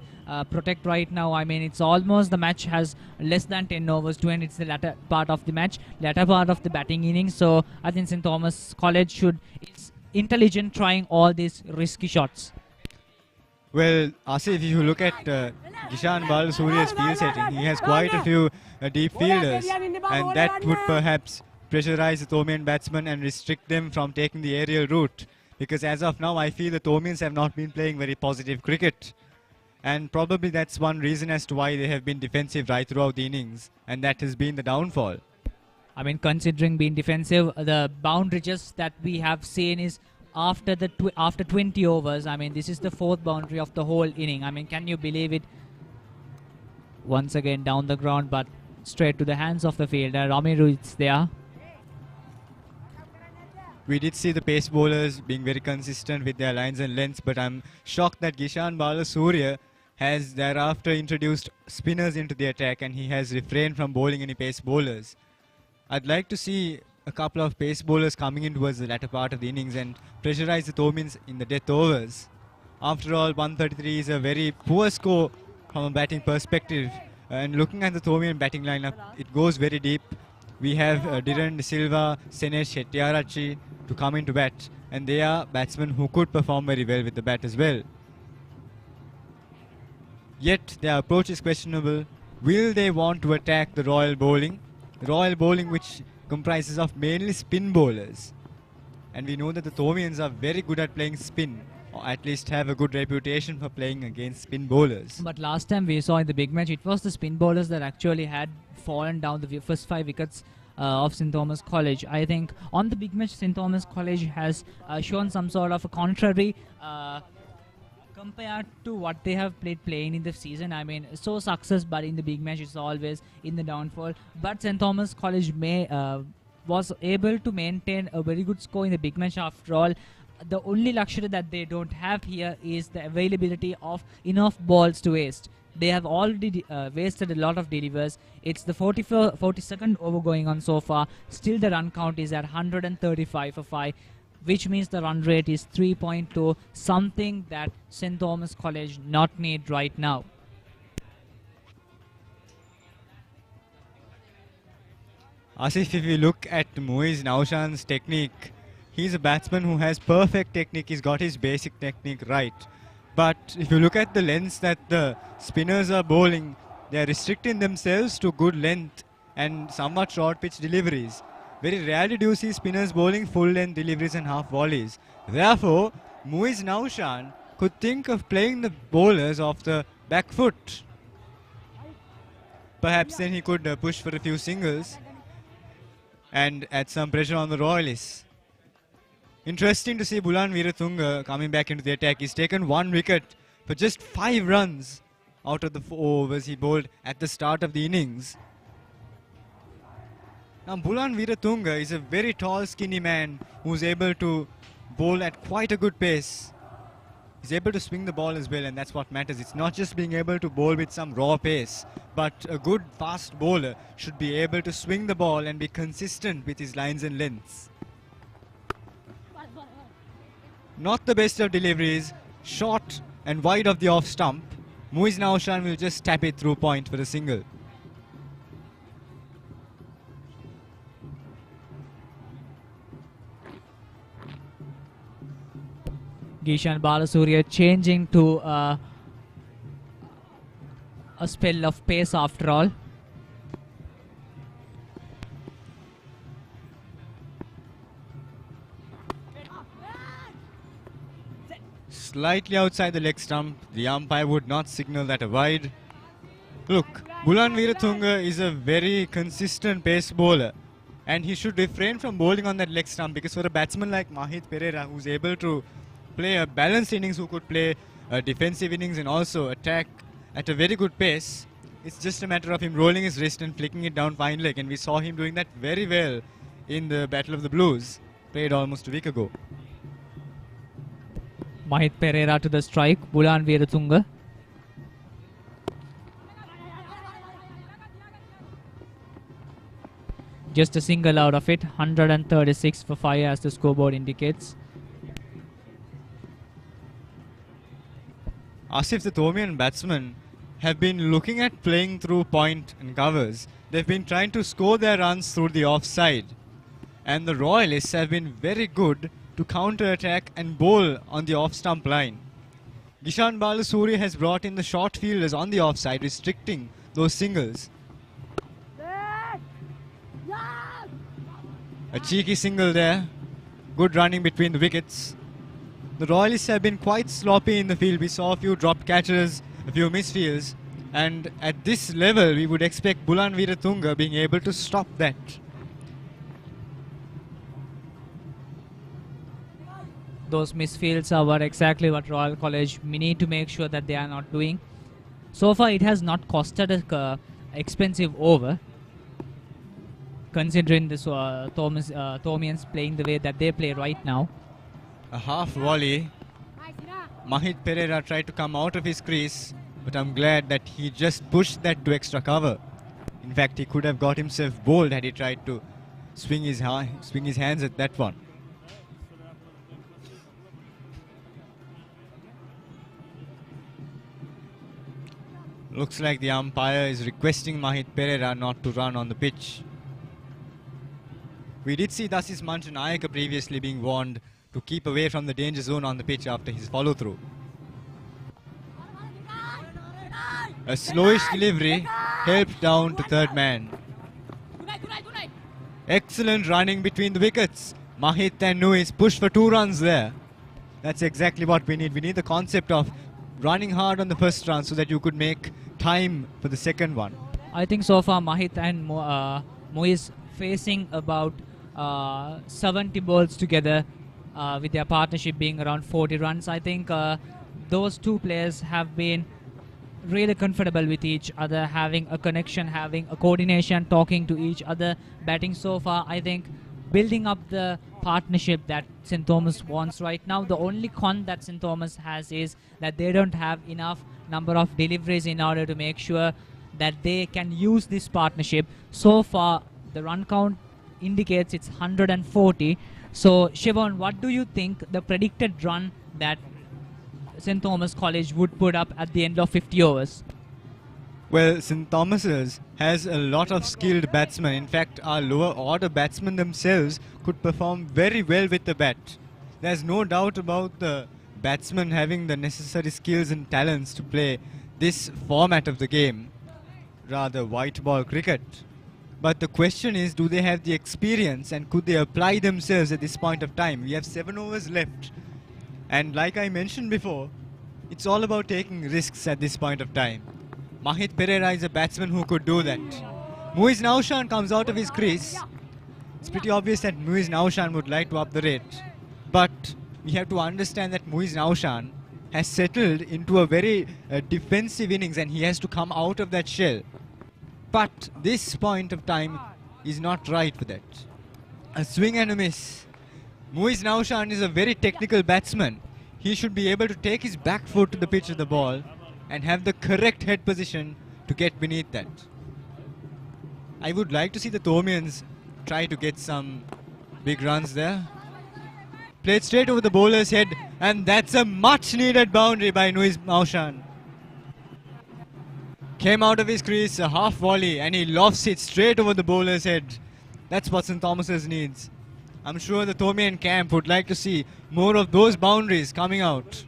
protect right now. I mean, it's almost the match has less than 10 overs to end. It's the latter part of the match, latter part of the batting innings. So I think St. Thomas College is intelligent trying all these risky shots. Well, Asif, if you look at Gishan Balasuriya's field setting, he has quite a few deep fielders, and that would perhaps pressurize the Thomian batsmen and restrict them from taking the aerial route. Because as of now, I feel the Thomians have not been playing very positive cricket. And probably that's one reason as to why they have been defensive right throughout the innings, and that has been the downfall. I mean, considering being defensive, the boundaries that we have seen is after 20 overs. I mean, this is the 4th boundary of the whole inning. I mean, can you believe it? Once again down the ground, but straight to the hands of the fielder. Ramiru is there. We did see the pace bowlers being very consistent with their lines and lengths, but I'm shocked that Gishan Balasuriya has thereafter introduced spinners into the attack, and he has refrained from bowling any pace bowlers. I'd like to see a couple of pace bowlers coming in towards the latter part of the innings and pressurize the Thomians in the death overs. After all, 133 is a very poor score from a batting perspective, and looking at the Thomian batting lineup, it goes very deep. We have Dhiran De Silva, Senesh Hettiarachchi to come into bat, and they are batsmen who could perform very well with the bat as well. Yet their approach is questionable. Will they want to attack the Royal bowling? Royal bowling which comprises of mainly spin bowlers. And we know that the Thomians are very good at playing spin, or at least have a good reputation for playing against spin bowlers. But last time we saw in the big match, it was the spin bowlers that actually had fallen down the first 5 wickets of St. Thomas College. I think on the big match, St. Thomas College has shown some sort of a contrary compared to what they have playing in the season. I mean, so success, but in the big match it's always in the downfall. But St. Thomas College was able to maintain a very good score in the big match. After all, the only luxury that they don't have here is the availability of enough balls to waste. They have already wasted a lot of delivers. It's the 42nd over going on so far. Still the run count is at 135 for 5, which means the run rate is 3.2, something that St. Thomas College not need right now. Asif, if you look at Muiz Naushan's technique, he's a batsman who has perfect technique. He's got his basic technique right. But if you look at the lengths that the spinners are bowling, they are restricting themselves to good length and somewhat short pitch deliveries. Very rarely do you see spinners bowling full length deliveries and half volleys. Therefore, Muiz Naushan could think of playing the bowlers off the back foot. Perhaps then he could push for a few singles and add some pressure on the Royalists. Interesting to see Bulan Weerathunga coming back into the attack. He's taken 1 wicket for just 5 runs out of the 4 overs he bowled at the start of the innings. Now Bulan Weerathunga is a very tall, skinny man who's able to bowl at quite a good pace. He's able to swing the ball as well, and that's what matters. It's not just being able to bowl with some raw pace, but a good fast bowler should be able to swing the ball and be consistent with his lines and lengths. Not the best of deliveries, short and wide of the off stump. Muiz Naushan will just tap it through point for a single. Gishan Balasuriya changing to a spell of pace after all. Slightly outside the leg stump, the umpire would not signal that a wide. Look, Bulan Weerathunga is a very consistent pace bowler, and he should refrain from bowling on that leg stump, because for a batsman like Mahit Pereira, who's able to play a balanced innings, who could play a defensive innings and also attack at a very good pace, it's just a matter of him rolling his wrist and flicking it down fine leg, and we saw him doing that very well in the Battle of the Blues, played almost a week ago. Mahit Pereira to the strike, Bulan Weerathunga. Just a single out of it, 136 for 5 as the scoreboard indicates. Asif, the Thomian batsmen, have been looking at playing through point and covers. They've been trying to score their runs through the offside. And the Royalists have been very good to counter-attack and bowl on the off-stump line. Gishan Balasuri has brought in the short fielders on the offside, restricting those singles. A cheeky single there. Good running between the wickets. The Royalists have been quite sloppy in the field. We saw a few dropped catches, a few misfields. And at this level, we would expect Bulan Veeratunga being able to stop that. Those misfields are exactly what Royal College we need to make sure that they are not doing. So far, it has not costed a expensive over, considering this Thomians playing the way that they play right now. A half volley. Mahit Pereira tried to come out of his crease, but I'm glad that he just pushed that to extra cover. In fact, he could have got himself bowled had he tried to swing his hands at that one. Looks like the umpire is requesting Mahit Pereira not to run on the pitch. We did see Dasis Manchanayaka previously being warned to keep away from the danger zone on the pitch after his follow-through. A slowish delivery helped down to third man. Excellent running between the wickets. Mahit and Nuis push for 2 runs there. That's exactly what we need. We need the concept of running hard on the first run so that you could make time for the second one. I think so far Mahit and Moise facing about 70 balls together with their partnership being around 40 runs. I think those two players have been really comfortable with each other, having a connection, having a coordination, talking to each other, batting so far. I think building up the partnership that St. Thomas wants right now. The only con that St. Thomas has is that they don't have enough number of deliveries in order to make sure that they can use this partnership. So far, the run count indicates it's 140. So, Shivon, what do you think the predicted run that St. Thomas College would put up at the end of 50 overs? Well, St. Thomas's has a lot of skilled batsmen. In fact, our lower order batsmen themselves could perform very well with the bat. There's no doubt about the batsmen having the necessary skills and talents to play this format of the game, rather white ball cricket. But the question is, do they have the experience and could they apply themselves at this point of time? We have 7 overs left. And like I mentioned before, it's all about taking risks at this point of time. Mahit Pereira is a batsman who could do that. Muiz Naushan comes out of his crease. It's pretty obvious that Muiz Naushan would like to up the rate. But we have to understand that Muiz Naushan has settled into a very defensive innings and he has to come out of that shell. But this point of time is not right for that. A swing and a miss. Muiz Naushan is a very technical batsman. He should be able to take his back foot to the pitch of the ball and have the correct head position to get beneath that. I would like to see the Thomians try to get some big runs there. Played straight over the bowler's head, and that's a much needed boundary by Muiz Naushan. Came out of his crease, a half volley, and he lofts it straight over the bowler's head. That's what St. Thomas's needs. I'm sure the Thomian camp would like to see more of those boundaries coming out.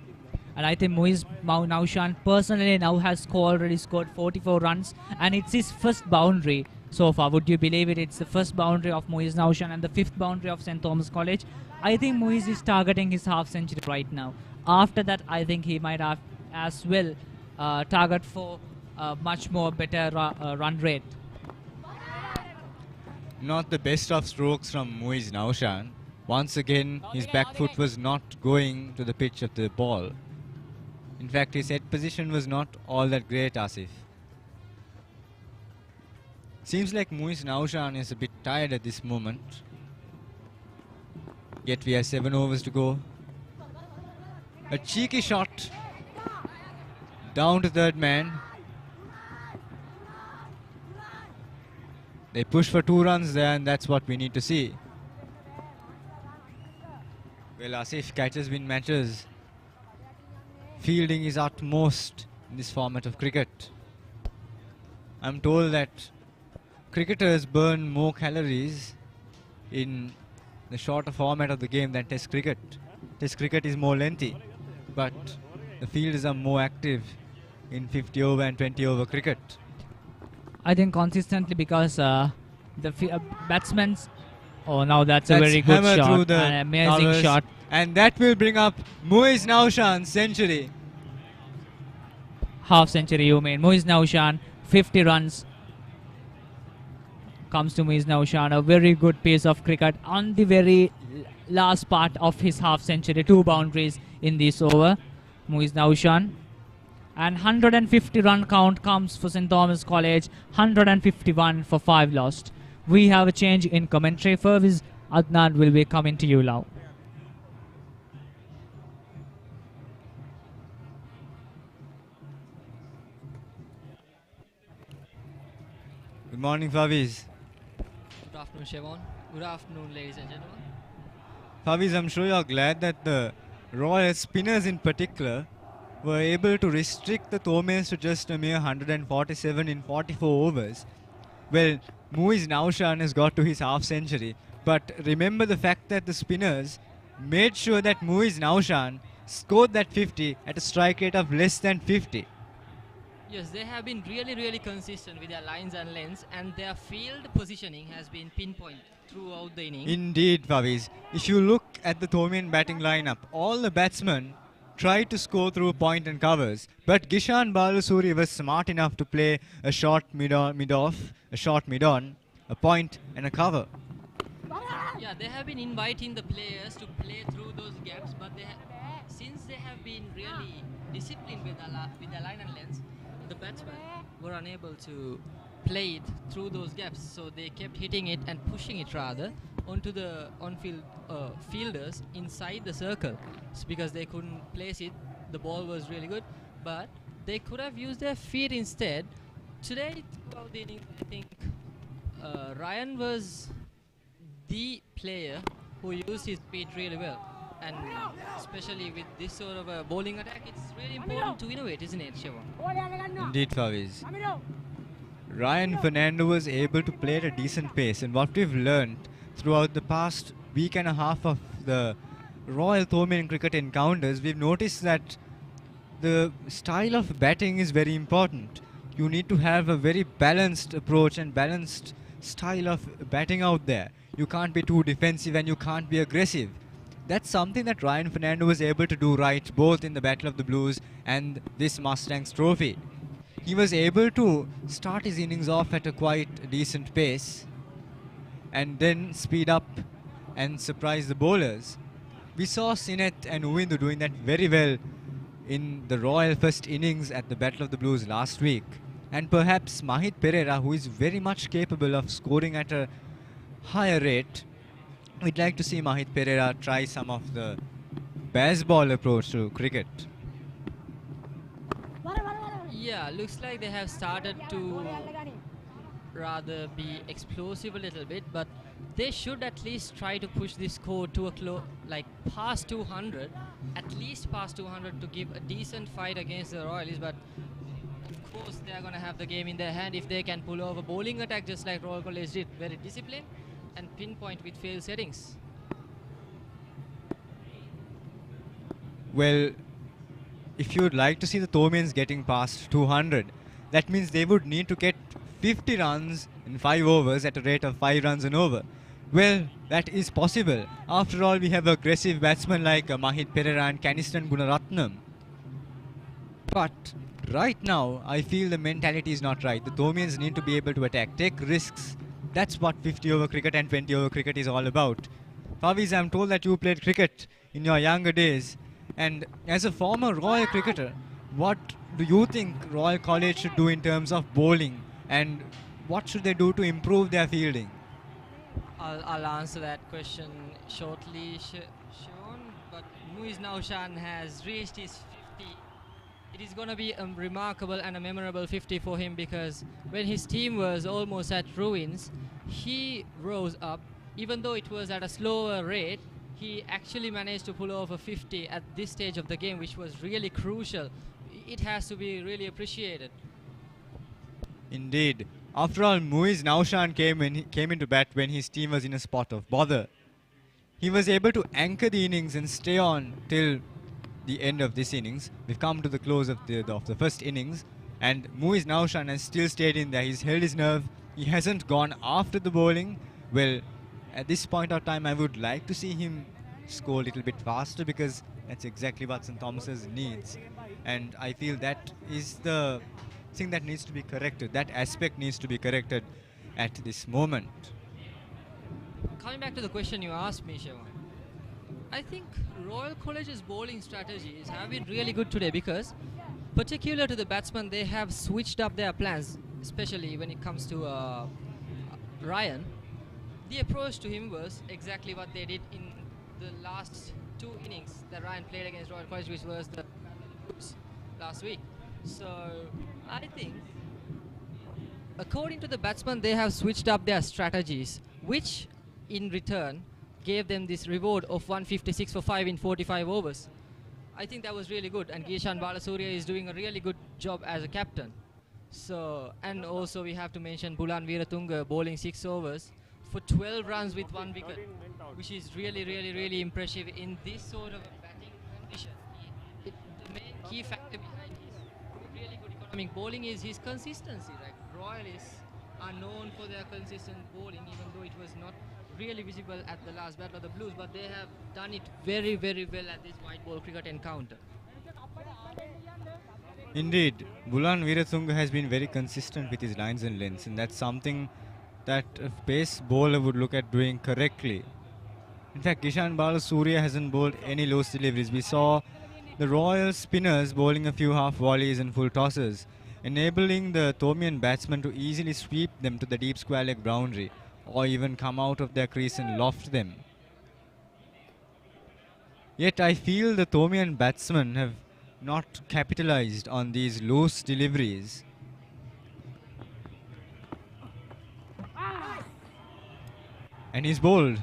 And I think Muiz Naushan personally now has already scored 44 runs, and it's his first boundary so far. Would you believe it? It's the first boundary of Muiz Naushan and the 5th boundary of St. Thomas College. I think Muiz is targeting his half century right now. After that, I think he might have as well target for a much more better run rate. Not the best of strokes from Muiz Naushan. Once again, his back foot was not going to the pitch of the ball. In fact, his head position was not all that great, Asif. Seems like Muiz Naushan is a bit tired at this moment. Yet we have 7 overs to go. A cheeky shot. Down to third man. They push for 2 runs there, and that's what we need to see. Well, Asif, catches win matches. fielding is utmost in this format of cricket. I'm told that cricketers burn more calories in the shorter format of the game than Test cricket. Test cricket is more lengthy, but the fielders are more active in 50 over and 20 over cricket. I think consistently because the batsmen. Oh, now that's a very good hammer shot. through the An amazing covers, shot. and that will bring up Muiz Naushan's century. Half century, you mean. Muiz Naushan, 50 runs. Comes to Muiz Naushan. A very good piece of cricket on the very last part of his half century. 2 boundaries in this over. Muiz Naushan. And 150 run count comes for St. Thomas College. 151 for 5 lost. We have a change in commentary. Furviz Adnan will be coming to you now. Good morning, Faviz. Good afternoon, Siobhan. Good afternoon, ladies and gentlemen. Faviz, I'm sure you're glad that the Royal spinners in particular were able to restrict the Thomians to just a mere 147 in 44 overs. Well, Muiz Naushan has got to his half century, but remember the fact that the spinners made sure that Muiz Naushan scored that 50 at a strike rate of less than 50. Yes, they have been really consistent with their lines and lengths, and their field positioning has been pinpoint throughout the inning. Indeed, Faviz. If you look at the Thomian batting lineup, all the batsmen tried to score through point and covers, but Gishan Balasuri was smart enough to play a short mid-off, a short mid-on, a point and a cover. Yeah, they have been inviting the players to play through those gaps, but since they have been really disciplined with their line and lengths, the batsmen were unable to play it through those gaps, so they kept hitting it and pushing it rather onto the on-field fielders inside the circle. It's because they couldn't place it. The ball was really good, but they could have used their feet instead. Today, throughout the inning, I think Ryan was the player who used his feet really well, and especially with this sort of a bowling attack, it's really important to innovate, isn't it, Siobhan? Indeed, Faviz. Ryan Fernando was able to play at a decent pace, and what we've learned throughout the past week and a half of the Royal Thomian cricket encounters, we've noticed that the style of batting is very important. You need to have a very balanced approach and balanced style of batting out there. You can't be too defensive and you can't be aggressive. That's something that Ryan Fernando was able to do right, both in the Battle of the Blues and this Mustangs trophy. He was able to start his innings off at a quite decent pace and then speed up and surprise the bowlers. We saw Sinet and Uwindu doing that very well in the Royal first innings at the Battle of the Blues last week. And perhaps Mahit Pereira, who is very much capable of scoring at a higher rate, we'd like to see Mahit Pereira try some of the baseball approach to cricket. Yeah, looks like they have started to rather be explosive a little bit, but they should at least try to push this score to a past 200, at least past 200 to give a decent fight against the Royals. But of course they are going to have the game in their hand if they can pull off a bowling attack just like Royal College did, very disciplined and pinpoint with field settings. Well, if you would like to see the Thomians getting past 200, that means they would need to get 50 runs in 5 overs at a rate of 5 runs an over. Well, that is possible. After all, we have aggressive batsmen like Mahit Pereira and Kanistan Gunaratnam. But right now, I feel the mentality is not right. The Thomians need to be able to attack, take risks. That's what 50 over cricket and 20 over cricket is all about. Faviz, I'm told that you played cricket in your younger days. And as a former Royal cricketer, what do you think Royal College should do in terms of bowling? And what should they do to improve their fielding? I'll answer that question shortly, Sean. But Muiz Naushan has reached his 50. It is going to be a remarkable and a memorable 50 for him, because when his team was almost at ruins, he rose up. Even though it was at a slower rate, he actually managed to pull off a 50 at this stage of the game, which was really crucial. It has to be really appreciated. Indeed. After all, Muiz Naushan came into bat when his team was in a spot of bother. He was able to anchor the innings and stay on till the end of this innings. We've come to the close of the first innings, and Muiz Naushan has still stayed in there. He's held his nerve. He hasn't gone after the bowling. Well, at this point of time, I would like to see him score a little bit faster, because that's exactly what St. Thomas's needs. And I feel that is the thing that needs to be corrected. That aspect needs to be corrected at this moment. Coming back to the question you asked me, Shivan, I think Royal College's bowling strategies have been really good today, because particular to the batsmen, they have switched up their plans, especially when it comes to Ryan. The approach to him was exactly what they did in the last 2 innings that Ryan played against Royal College, which was the last week. So I think, according to the batsmen, they have switched up their strategies, which in return gave them this reward of 156 for 5 in 45 overs. I think that was really good, and Gishan Balasuriya is doing a really good job as a captain. So, and also we have to mention Bulan Veeratunga bowling 6 overs for 12 runs with 1 wicket, which is really impressive in this sort of a batting condition. The main key factor behind his really good economic bowling is his consistency. Right? Royalists are known for their consistent bowling, even though it was not really visible at the last battle of the Blues, but they have done it very well at this white ball cricket encounter. Indeed, Bulan Veeratunga has been very consistent with his lines and lengths, and that's something that a pace bowler would look at doing correctly. In fact, Kishan Balasuriya hasn't bowled any loose deliveries. We saw the Royal spinners bowling a few half volleys and full tosses, enabling the Thomian batsmen to easily sweep them to the deep square leg boundary, or even come out of their crease and loft them. Yet I feel the Thomian batsmen have not capitalized on these loose deliveries. And he's bowled.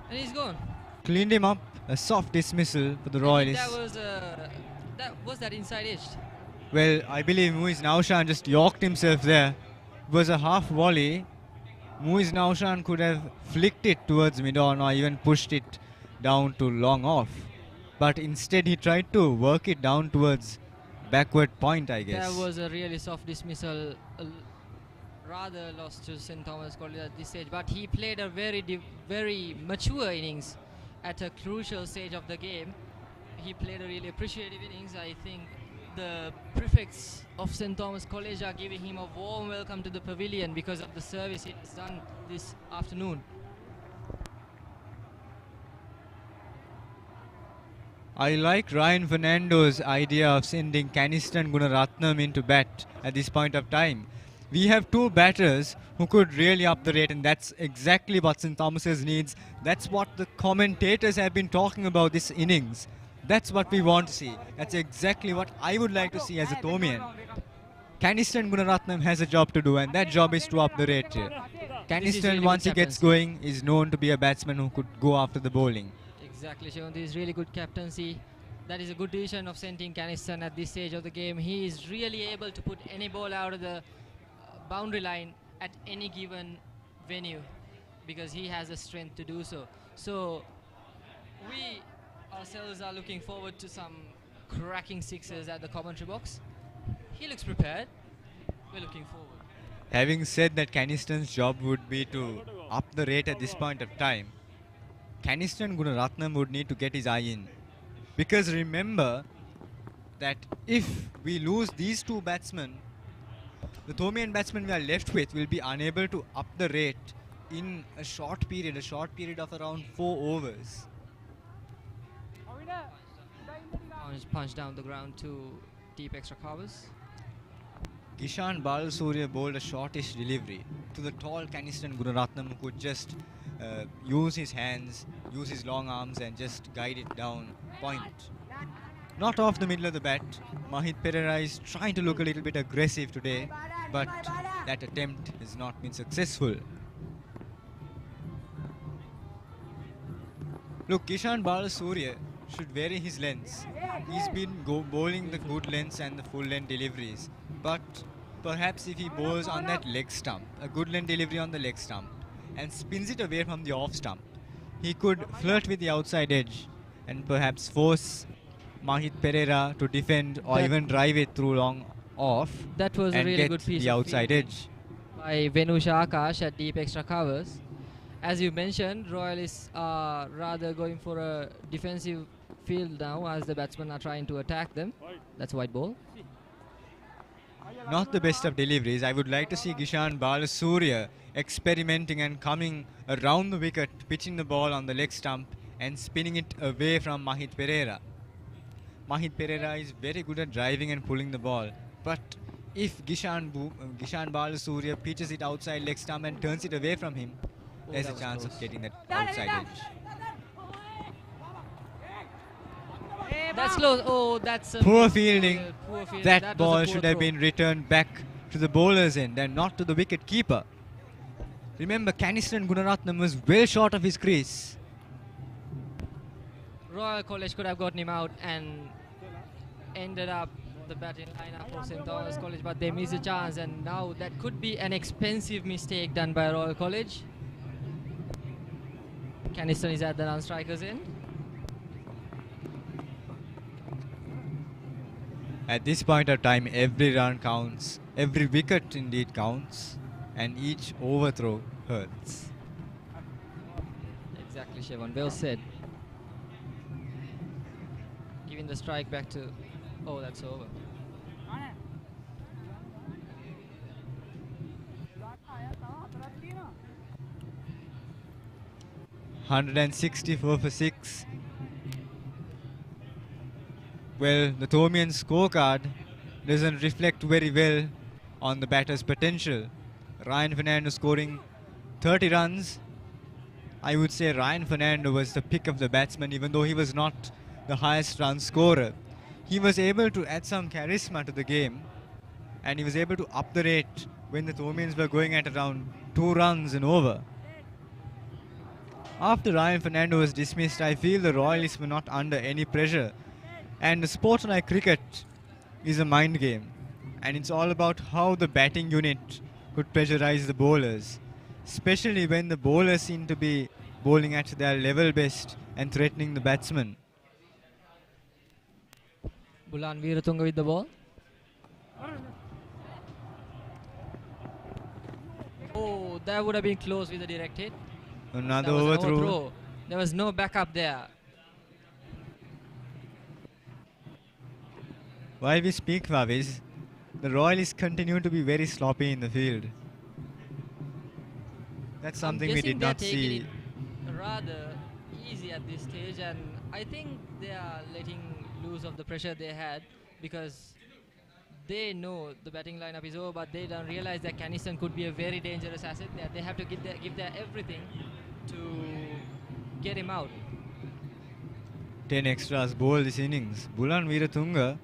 And he's gone. Cleaned him up. A soft dismissal for the Royalists. Was that inside edge? Well, I believe Muiz Naushan just yorked himself there. It was a half volley. Muiz Naushan could have flicked it towards mid-on or even pushed it down to long off. But instead he tried to work it down towards backward point, I guess. That was a really soft dismissal. Rather lost to St. Thomas College at this stage, but he played a very mature innings at a crucial stage of the game. He played a really appreciative innings. I think the prefects of St. Thomas College are giving him a warm welcome to the pavilion because of the service he has done this afternoon. I like Ryan Fernando's idea of sending Canister and Gunaratnam into bat at this point of time. We have 2 batters who could really up the rate, and that's exactly what St. Thomas's needs. That's what the commentators have been talking about this innings. That's what we want to see. That's exactly what I would like to see as a Thomian. Canister and Gunaratnam has a job to do, and that job is to up the rate here. Canister, really once he gets going, is known to be a batsman who could go after the bowling. Exactly, Shivan. This is really good captaincy. That is a good decision of sending Canister at this stage of the game. He is really able to put any ball out of the boundary line at any given venue because he has the strength to do so. So we ourselves are looking forward to some cracking sixes at the commentary box. He looks prepared. We're looking forward. Having said that Canister's job would be to up the rate at this point of time, Canister and Gunaratnam would need to get his eye in. Because remember that if we lose these 2 batsmen, the Thomian batsmen we are left with will be unable to up the rate in a short period of around 4 overs. Punch down the ground to deep extra covers. Kishan Balasuriya bowled a shortish delivery to the tall Canister and Gunaratnam, who could just use his hands, use his long arms and just guide it down point. Not off the middle of the bat. Mahit Pereira is trying to look a little bit aggressive today, but that attempt has not been successful. Look, Kishan Balasuriya should vary his lengths. He's been bowling the good lengths and the full length deliveries. But perhaps if he bowls on that leg stump, a good length delivery on the leg stump, and spins it away from the off stump, he could flirt with the outside edge and perhaps force Mahit Pereira to defend or even drive it through long off That was a and really get good piece the of outside fielding edge. by Venusha Akash at deep extra covers. As you mentioned, Royalists are rather going for a defensive field now as the batsmen are trying to attack them. That's white ball. Not the best of deliveries. I would like to see Kishan Balasuriya experimenting and coming around the wicket, pitching the ball on the leg stump and spinning it away from Mahit Pereira. Mahit Pereira is very good at driving and pulling the ball. But if Kishan Balasuriya pitches it outside leg stump and turns it away from him, there's a chance of getting that outside edge. That's close. Oh, that's a Poor miss. fielding. Poor fielding. That was a ball poor should have throw. been returned back to the bowler's end and not to the wicket keeper. Remember, Kanistan Gunaratnam was well short of his crease. Royal College could have gotten him out and ended up the batting lineup of St. Thomas College, but they missed a chance, and now that could be an expensive mistake done by Royal College. Caniston is at the non-striker's end. At this point of time, every run counts, every wicket indeed counts, and each overthrow hurts. Exactly, Shevon. Well said. Giving the strike back to... Oh, that's over. $164 for 6. Well, the Thomian scorecard doesn't reflect very well on the batter's potential. Ryan Fernando scoring 30 runs. I would say Ryan Fernando was the pick of the batsman, even though he was not the highest run scorer. He was able to add some charisma to the game, and he was able to up the rate when the Thomians were going at around 2 runs and over. After Ryan Fernando was dismissed, I feel the Royalists were not under any pressure. And a sport like cricket is a mind game, and it's all about how the batting unit could pressurize the bowlers, especially when the bowlers seem to be bowling at their level best and threatening the batsman. Bulan Veeratunga with the ball. Oh, that would have been close with a direct hit. Another That was an overthrow. There was no backup there. While we speak, Vaviz, the Royalists continue to be very sloppy in the field. That's something we did not see. Rather easy at this stage, and I think they are letting loose of the pressure they had because they know the batting lineup is over, but they don't realize that Caniston could be a very dangerous asset. They have to give their everything to get him out. 10 extras bowled this innings. Bulan Veeratunga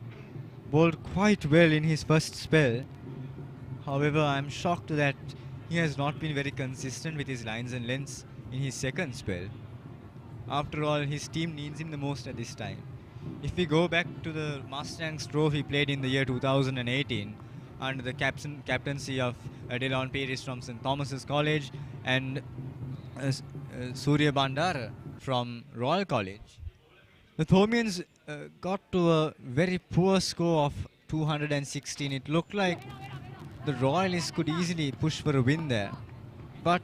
bowled quite well in his first spell. However, I'm shocked that he has not been very consistent with his lines and lengths in his second spell. After all, his team needs him the most at this time. If we go back to the Mustangs trophy played in the year 2018 under the captaincy of Delon Peris from St. Thomas's College and Surya Bandara from Royal College, the Thomians got to a very poor score of 216. It looked like the Royalists could easily push for a win there. But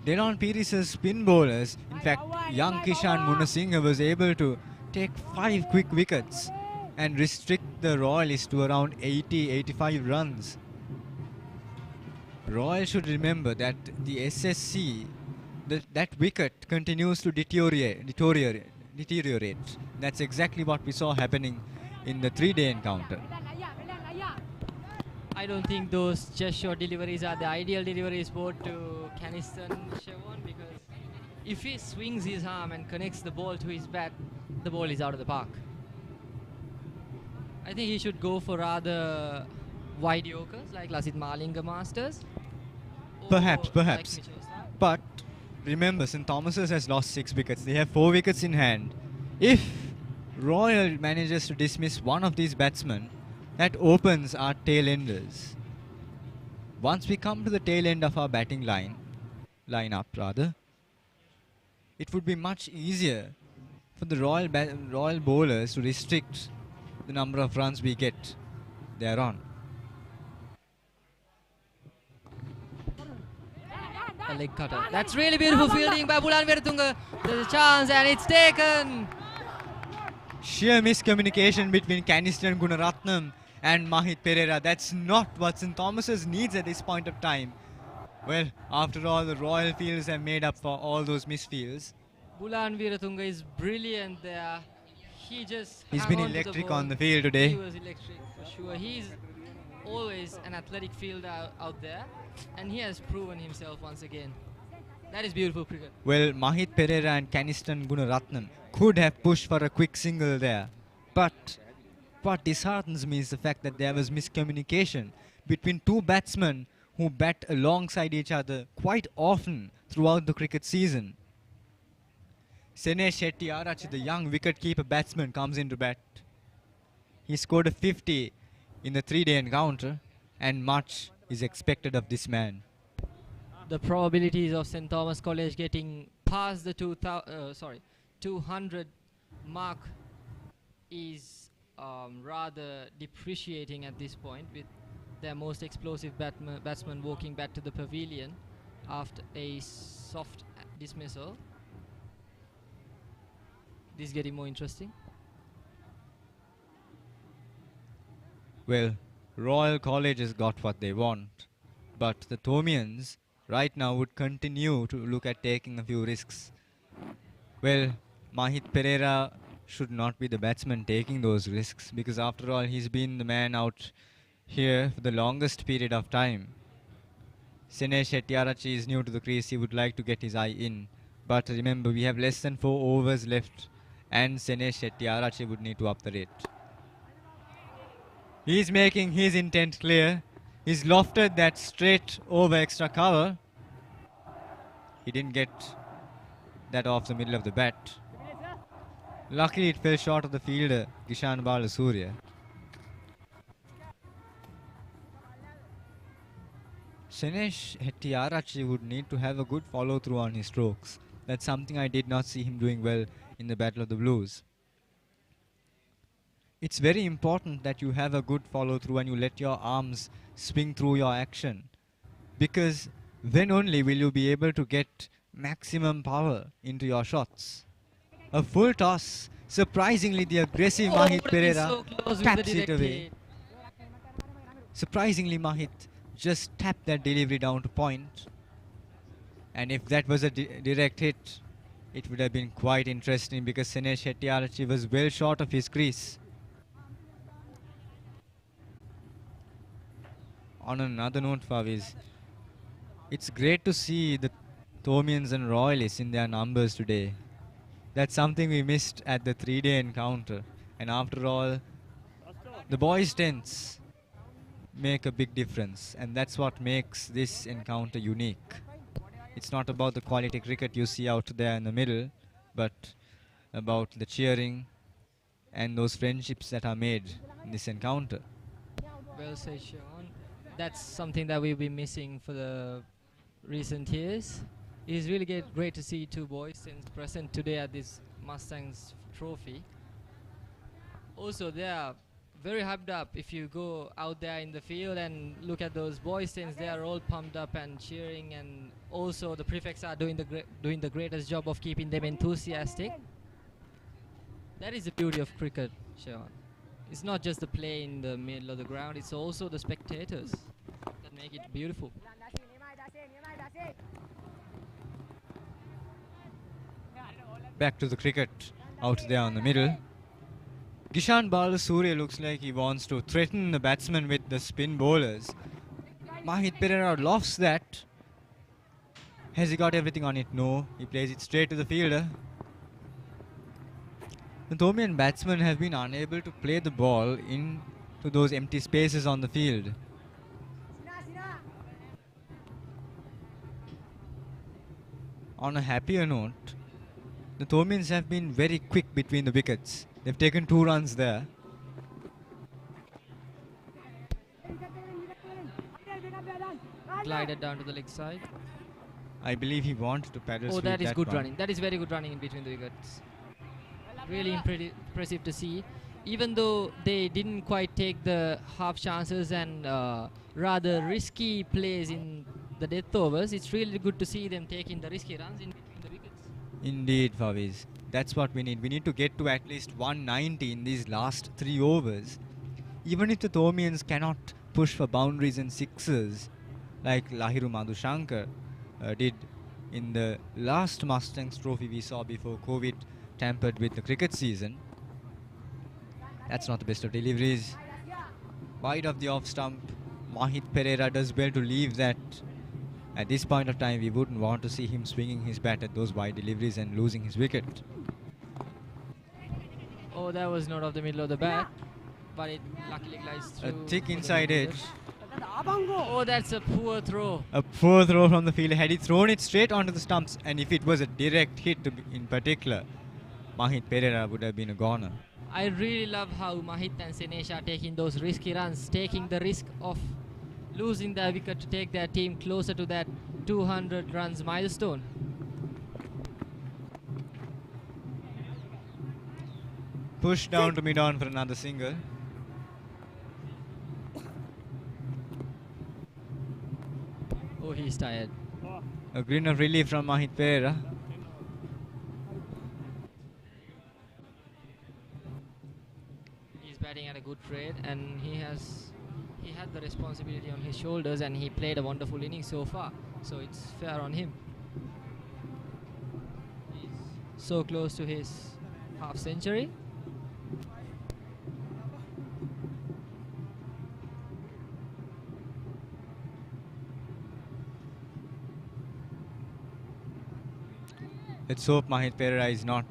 Delon Peris' spin bowlers, in fact, young Kishan Munasinghe was able to take 5 quick wickets and restrict the Royalists to around 80-85 runs. Royal should remember that the SSC, that wicket continues to deteriorate. That's exactly what we saw happening in the 3-day encounter. I don't think those just short deliveries are the ideal deliveries both to Caniston Shevon, because if he swings his arm and connects the ball to his bat, the ball is out of the park. I think he should go for rather wide Yorkers like Lasith Malinga Masters. Perhaps. Like Mitchell Starc. But remember, St. Thomas's has lost 6 wickets. They have 4 wickets in hand. If Royal manages to dismiss one of these batsmen, that opens our tail-enders. Once we come to the tail end of our batting line-up rather, it would be much easier for the Royal bowlers to restrict the number of runs we get thereon. A leg cutter. That's really beautiful fielding by Bulan Viratunga. There's a chance and it's taken. Sheer miscommunication between Kanistan Gunaratnam and Mahit Pereira. That's not what St. Thomas's needs at this point of time. Well, after all, the Royal fields have made up for all those misfields. Bulan Viratunga is brilliant there. He's been electric on the field today. He was electric for sure. He's always an athletic fielder out there, and he has proven himself once again. That is beautiful cricket. Well, Mahit Pereira and Kanistan Gunaratnam could have pushed for a quick single there. But what disheartens me is the fact that there was miscommunication between two batsmen who bat alongside each other quite often throughout the cricket season. Sene Shetty Arachi, the young wicket-keeper batsman, comes into bat. He scored a 50 in the 3-day encounter, and much is expected of this man. The probabilities of St. Thomas College getting past the 200 mark is rather depreciating at this point, with their most explosive batsman walking back to the pavilion after a soft dismissal. This is getting more interesting. Well, Royal College has got what they want, but the Thomians right now would continue to look at taking a few risks. Well, Mahit Pereira should not be the batsman taking those risks, because after all, he's been the man out here for the longest period of time. Sene Shettyarachi is new to the crease. He would like to get his eye in, but remember, we have less than 4 overs left, and Sene Shettyarachi would need to up the rate. He's making his intent clear. He's lofted that straight over extra cover. He didn't get that off the middle of the bat. Luckily, it fell short of the fielder, Kishan Balasurya. Senesh Hettiarachi would need to have a good follow-through on his strokes. That's something I did not see him doing well in the Battle of the Blues. It's very important that you have a good follow-through and you let your arms swing through your action, because then only will you be able to get maximum power into your shots. A full toss. Surprisingly, the aggressive Mahit Pereira taps it away. Surprisingly, Mahit just tapped that delivery down to point. And if that was a direct hit, it would have been quite interesting, because Senesh Hettiarachi was well short of his crease. On another note, Faviz, it's great to see the Thomians and Royalists in their numbers today. That's something we missed at the 3-day encounter. And after all, the boys' tents make a big difference. And that's what makes this encounter unique. It's not about the quality cricket you see out there in the middle, but about the cheering and those friendships that are made in this encounter. Well said, Sean. That's something that we've been missing for the recent years. It is really great to see two boys present today at this Mustangs trophy. Also, they are very hyped up. If you go out there in the field and look at those boys, since they are all pumped up and cheering, and also the prefects are doing the greatest job of keeping them enthusiastic. That is the beauty of cricket, Sean. It's not just the play in the middle of the ground, it's also the spectators that make it beautiful. Back to the cricket out there on the middle. Kishan Balasurya looks like he wants to threaten the batsman with the spin bowlers. Mahit Pereira lofts that. Has he got everything on it? No. He plays it straight to the fielder. The Thomian batsmen have been unable to play the ball into those empty spaces on the field. on a happier note, the Thomians have been very quick between the wickets. They've taken 2 runs there. Glided down to the leg side. I believe he wanted to paddle Oh, sweep that is good one. running. That is very good running in between the wickets. Really impressive to see. Even though they didn't quite take the half chances and rather risky plays in the death overs, it's really good to see them taking the risky runs in between the wickets. Indeed, Faviz. That's what we need. We need to get to at least 190 in these last 3 overs. Even if the Thomians cannot push for boundaries and sixes like Lahiru Madhushankar did in the last Mustangs trophy we saw before COVID tampered with the cricket season. That's not the best of deliveries. Wide of the off stump. Mahit Pereira does well to leave that. At this point of time, we wouldn't want to see him swinging his bat at those wide deliveries and losing his wicket. Oh, that was not off the middle of the bat, but it luckily glides through. A thick for the inside wicket. edge. Oh, that's a poor throw. A poor throw from the fielder. Had he thrown it straight onto the stumps, and if it was a direct hit in particular, Mahit Pereira would have been a goner. I really love how Mahit and Senesh are taking those risky runs, taking the risk of losing their wicket to take their team closer to that 200 runs milestone. Push down to mid-on for another single. Oh, he's tired. A grin of relief from Mahit Pereira. He's batting at a good rate, and he had the responsibility on his shoulders, and he played a wonderful inning so far. So it's fair on him. He's so close to his half century. Let's hope Mahit Pereira is not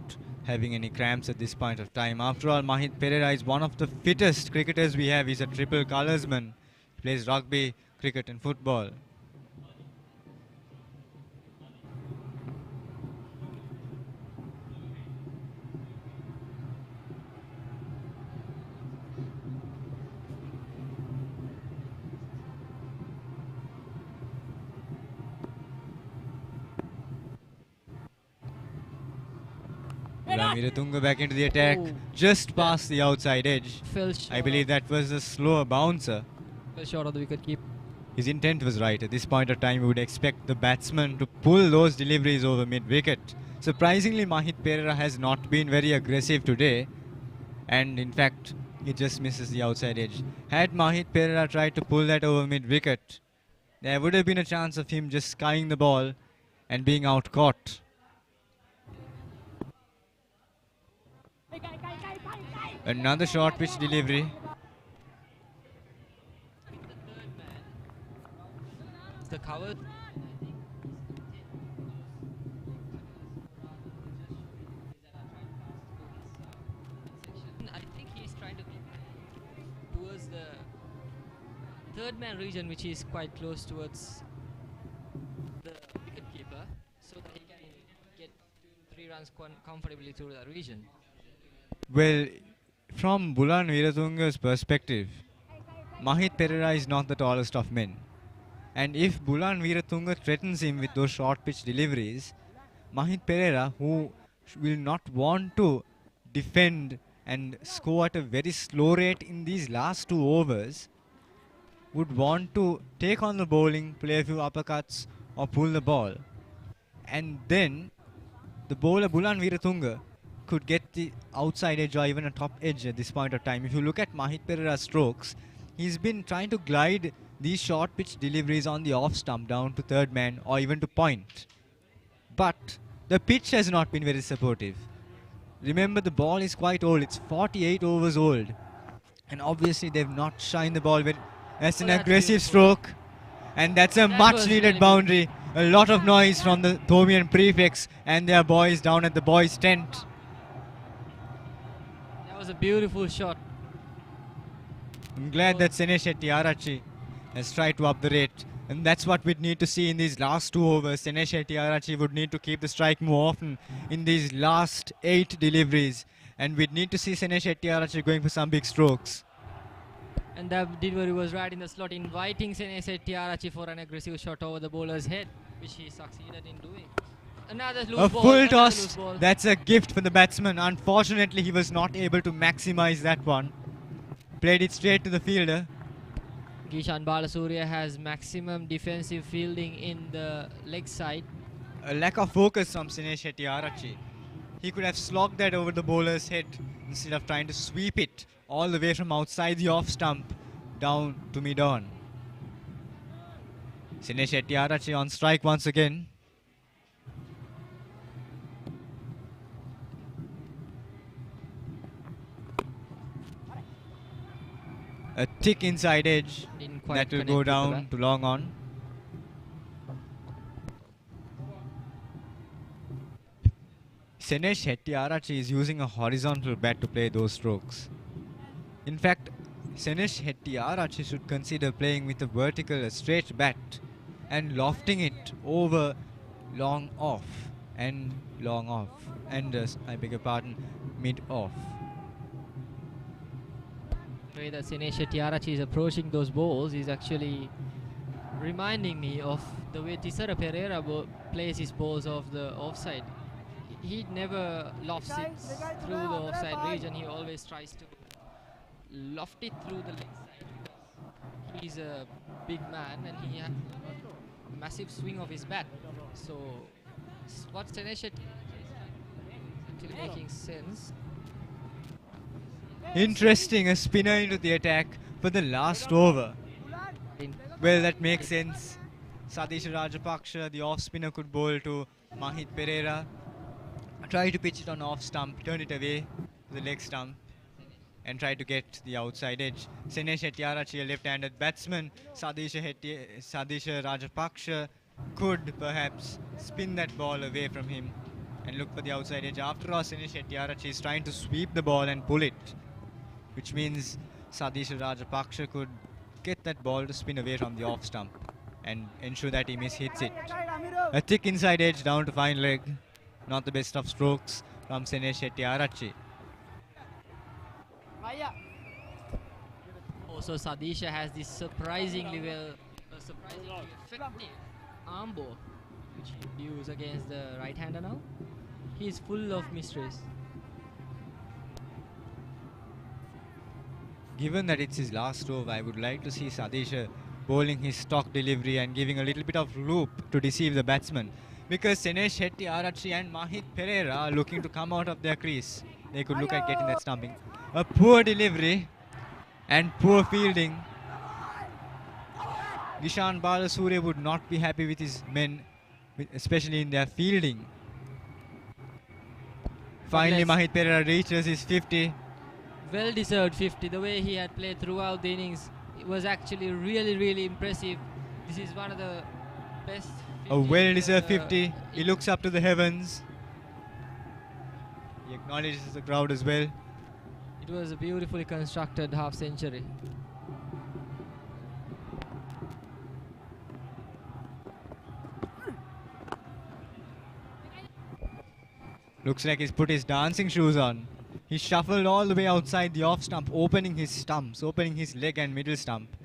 having any cramps at this point of time. After all, Mahit Pereira is one of the fittest cricketers we have. He's a triple colorsman. He plays rugby, cricket and football. Tunga back into the attack, just past the outside edge. Fell short. I believe that was a slower bouncer. Fell short of the wicket keep. His intent was right. At this point of time, we would expect the batsman to pull those deliveries over mid-wicket. Surprisingly, Mahit Pereira has not been very aggressive today. And in fact, he just misses the outside edge. Had Mahit Pereira tried to pull that over mid-wicket, there would have been a chance of him just skying the ball and being out-caught. Another short pitch delivery. The cover. I think he's trying to be towards the third man region, which is quite close towards the wicket keeper, so that he can get 3 runs comfortably through the region. Well, from Bulan Veeratunga's perspective, Mahit Pereira is not the tallest of men. And if Bulan Veeratunga threatens him with those short pitch deliveries, Mahit Pereira, who will not want to defend and score at a very slow rate in these last 2 overs, would want to take on the bowling, play a few uppercuts or pull the ball. And then the bowler Bulan Veeratunga could get the outside edge or even a top edge at this point of time. If you look at Mahit Pereira's strokes, he's been trying to glide these short pitch deliveries on the off stump down to third man or even to point. But the pitch has not been very supportive. Remember, the ball is quite old. It's 48 overs old. And obviously they've not shined the ball well. That's an aggressive stroke. And that's a much needed boundary. A lot of noise from the Thomian prefects and their boys down at the boys' tent. That was a beautiful shot. I'm glad that Senesh Shetty Arachi has tried to up the rate. And that's what we'd need to see in these last 2 overs. Dinesh Hettiarachchi would need to keep the strike more often in these last 8 deliveries. And we'd need to see Dinesh Hettiarachchi going for some big strokes. And that delivery was right in the slot, inviting Dinesh Hettiarachchi for an aggressive shot over the bowler's head, which he succeeded in doing. Another loose A ball. full another toss. loose ball. That's a gift for the batsman. Unfortunately, he was not able to maximize that one. Played it straight to the fielder. Kishan Balasuriya has maximum defensive fielding in the leg side. A lack of focus from Dinesh Hettiarachchi. He could have slogged that over the bowler's head instead of trying to sweep it all the way from outside the off stump down to mid-on. Dinesh Hettiarachchi on strike once again. A thick inside edge Didn't quite that will connect go with the down bat. to long on. Dinesh Hettiarachchi is using a horizontal bat to play those strokes. In fact, Dinesh Hettiarachchi should consider playing with a vertical, a straight bat and lofting it over long off and long off and I beg your pardon, mid off. The way that Dinesh Hettiarachchi is approaching those balls is actually reminding me of the way Thisara Pereira plays his balls off the offside. He never lofts it through the offside region. He always tries to loft it through the leg side. He's a big man and he has a massive swing of his bat. So what Dinesh Hettiarachchi is actually making sense. Interesting, a spinner into the attack for the last over. Well, that makes sense. Sadisha Rajapaksha, the off spinner, could bowl to Mahit Pereira. Try to pitch it on off stump, turn it away to the leg stump and try to get the outside edge. Dinesh Hettiarachchi, a left-handed batsman. Sadisha Rajapaksha could perhaps spin that ball away from him and look for the outside edge. After all, Dinesh Hettiarachchi is trying to sweep the ball and pull it, which means Sadisha Rajapaksha could get that ball to spin away from the off stump and ensure that he mishits it. A thick inside edge down to fine leg. Not the best of strokes from Dinesh Hettiarachchi. Also, Sadisha has this surprisingly effective arm ball, which he uses against the right-hander now. He's full of mysteries. Given that it's his last over, I would like to see Sadisha bowling his stock delivery and giving a little bit of loop to deceive the batsman. Because Dinesh Hettiarachchi and Mahit Pereira are looking to come out of their crease. They could look at getting that stumping. A poor delivery and poor fielding. Kishan Balasuriya would not be happy with his men, especially in their fielding. Finally, Mahit Pereira reaches his 50. Well-deserved 50. The way he had played throughout the innings, it was actually really impressive. This is one of the best. A well-deserved 50. He looks up to the heavens. He acknowledges the crowd as well. It was a beautifully constructed half century. Looks like he's put his dancing shoes on. He shuffled all the way outside the off stump, opening his stumps, opening his leg and middle stump.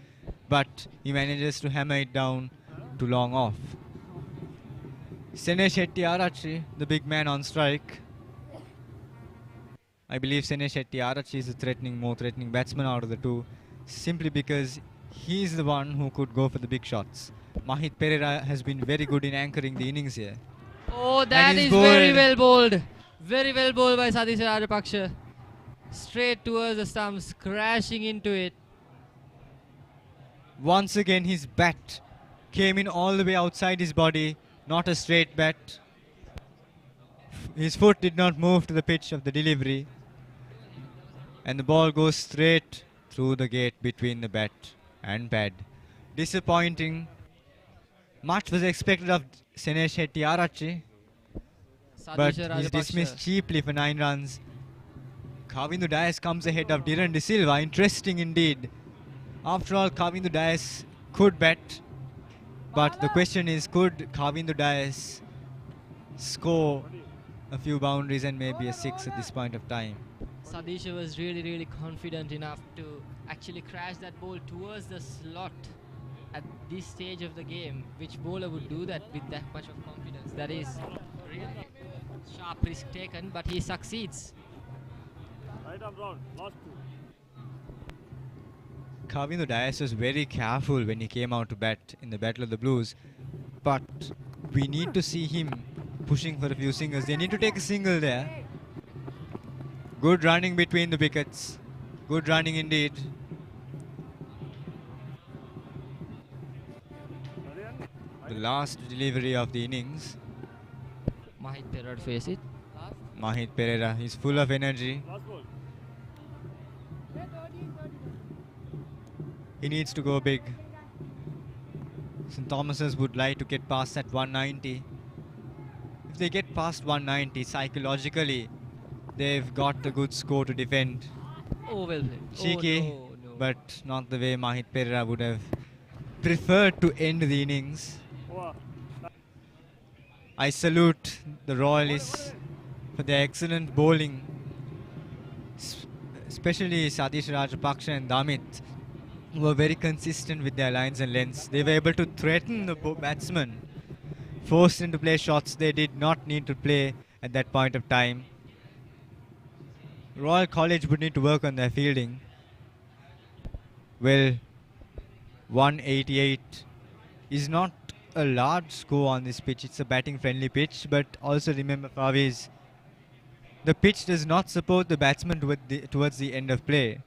But he manages to hammer it down to long off. Dinesh Hettiarachchi, the big man on strike. I believe Dinesh Hettiarachchi is the more threatening batsman out of the two, simply because he's the one who could go for the big shots. Mahit Pereira has been very good in anchoring the innings here. Oh, that is very well bowled. Very well bowled by Sadisha Rajapaksha. Straight towards the stumps, crashing into it. Once again, his bat came in all the way outside his body, not a straight bat. His foot did not move to the pitch of the delivery. And the ball goes straight through the gate between the bat and pad. Disappointing. Much was expected of Dinesh Hettiarachchi, but he's dismissed cheaply for 9 runs. Kavindu Dias comes ahead of Dhiran De Silva. Interesting indeed. After all, Kavindu Dias could bat. But the question is, could Kavindu Dias score a few boundaries and maybe a 6 at this point of time? Sadisha was really confident enough to actually crash that ball towards the slot at this stage of the game. Which bowler would do that with that much of confidence? That is really sharp risk taken, but he succeeds. Kavindu Dias was very careful when he came out to bat in the Battle of the Blues, but we need to see him pushing for a few singles. They need to take a single there. Good running between the wickets. Good running indeed. The last delivery of the innings. Mahit Pereira face it. Mahit Pereira, he's full of energy. He needs to go big. St. Thomas's would like to get past that 190. If they get past 190, psychologically, they've got a good score to defend. Oh, well played. Cheeky, Oh, no. but not the way Mahit Pereira would have preferred to end the innings. I salute the Royalists for their excellent bowling, especially Satish Rajapaksa and Damit, who were very consistent with their lines and lengths. They were able to threaten the batsman, forced him to play shots they did not need to play at that point of time. Royal College would need to work on their fielding. Well, 188 is not a large score on this pitch. It's a batting friendly pitch, but also remember, Faviz, the pitch does not support the batsman towards the end of play.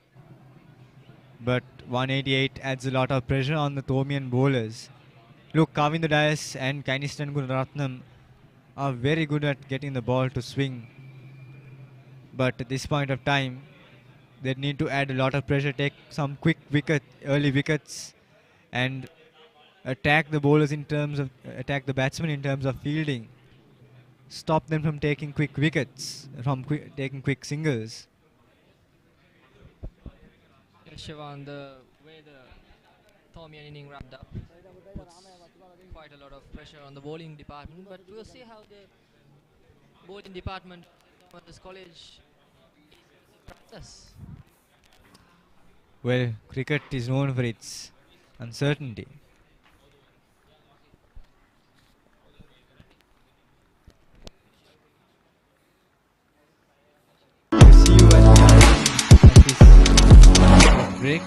But 188 adds a lot of pressure on the Thomian bowlers. Look, Kavindu Dias and Kainistan Gunaratnam are very good at getting the ball to swing. But at this point of time, they need to add a lot of pressure, take some early wickets, and attack the bowlers in terms of, attack the batsmen in terms of fielding. Stop them from taking quick wickets, from taking quick singles. Shivan, the way the Thomian inning wrapped up puts quite a lot of pressure on the bowling department, but we'll see how the bowling department of this college does. Well, cricket is known for its uncertainty. We'll see you at this break.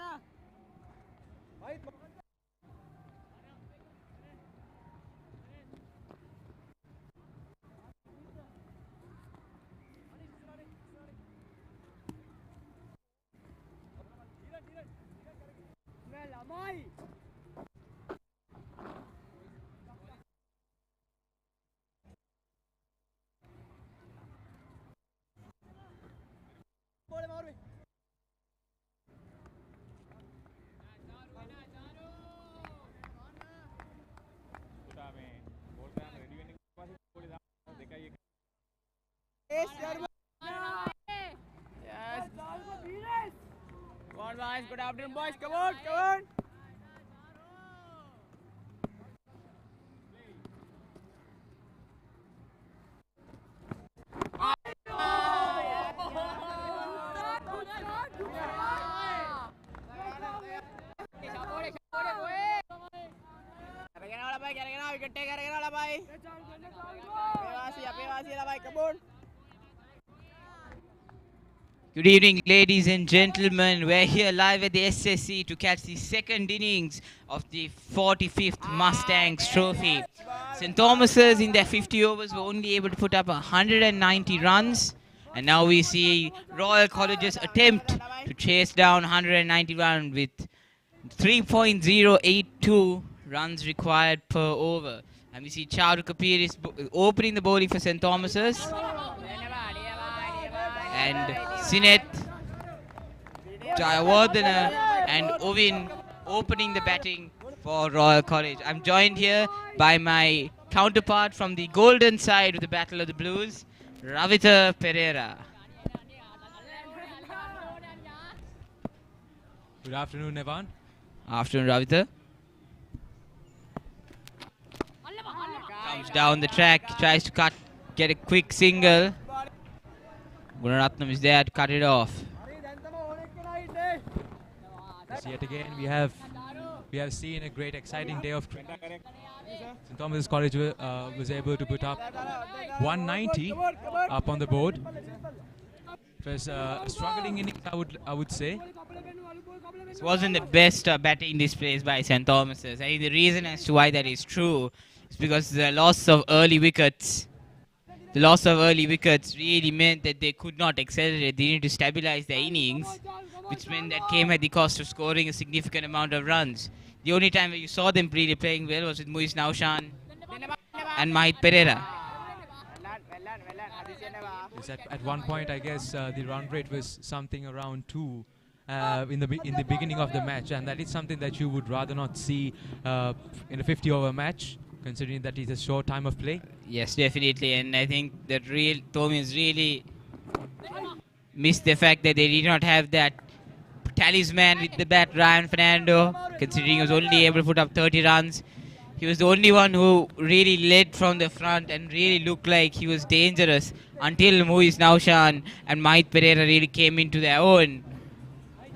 Yes. Come on, boys. Good afternoon, boys. Come on, come on. Good evening, ladies and gentlemen. We're here live at the SSC to catch the second innings of the 45th Mustangs Trophy. St. Thomas's in their 50 overs were only able to put up 190 runs. And now we see Royal College's attempt to chase down 190 runs with 3.082 runs required per over. And we see Charu Kapir is opening the bowling for St. Thomas's. And Sinet, Jayawardena and Ovin opening the batting for Royal College. I'm joined here by my counterpart from the golden side of the Battle of the Blues, Ravitha Pereira. Good afternoon, Evan. Afternoon, Ravitha. Comes down the track, tries to get a quick single. Gunaratnam is there to cut it off. Yes, yet again, we have seen a great, exciting day of cricket. St. Thomas's College was able to put up 190 up on the board. It was a struggling innings, I would say. This wasn't the best batting displays by St. Thomas's. I think the reason as to why that is true is because the loss of early wickets. The loss of early wickets really meant that they could not accelerate. They needed to stabilize their innings, which meant that came at the cost of scoring a significant amount of runs. The only time where you saw them really playing well was with Muiz Naushan and Mahit Pereira. Yes, at one point, I guess the run rate was something around 2 in the beginning of the match, and that is something that you would rather not see in a 50-over match, considering that it's a short time of play. Yes, definitely, and I think that Thomians really missed the fact that they did not have that talisman with the bat, Ryan Fernando, considering he was only able to put up 30 runs. He was the only one who really led from the front and really looked like he was dangerous until Muiz Naushan and Mahit Pereira really came into their own.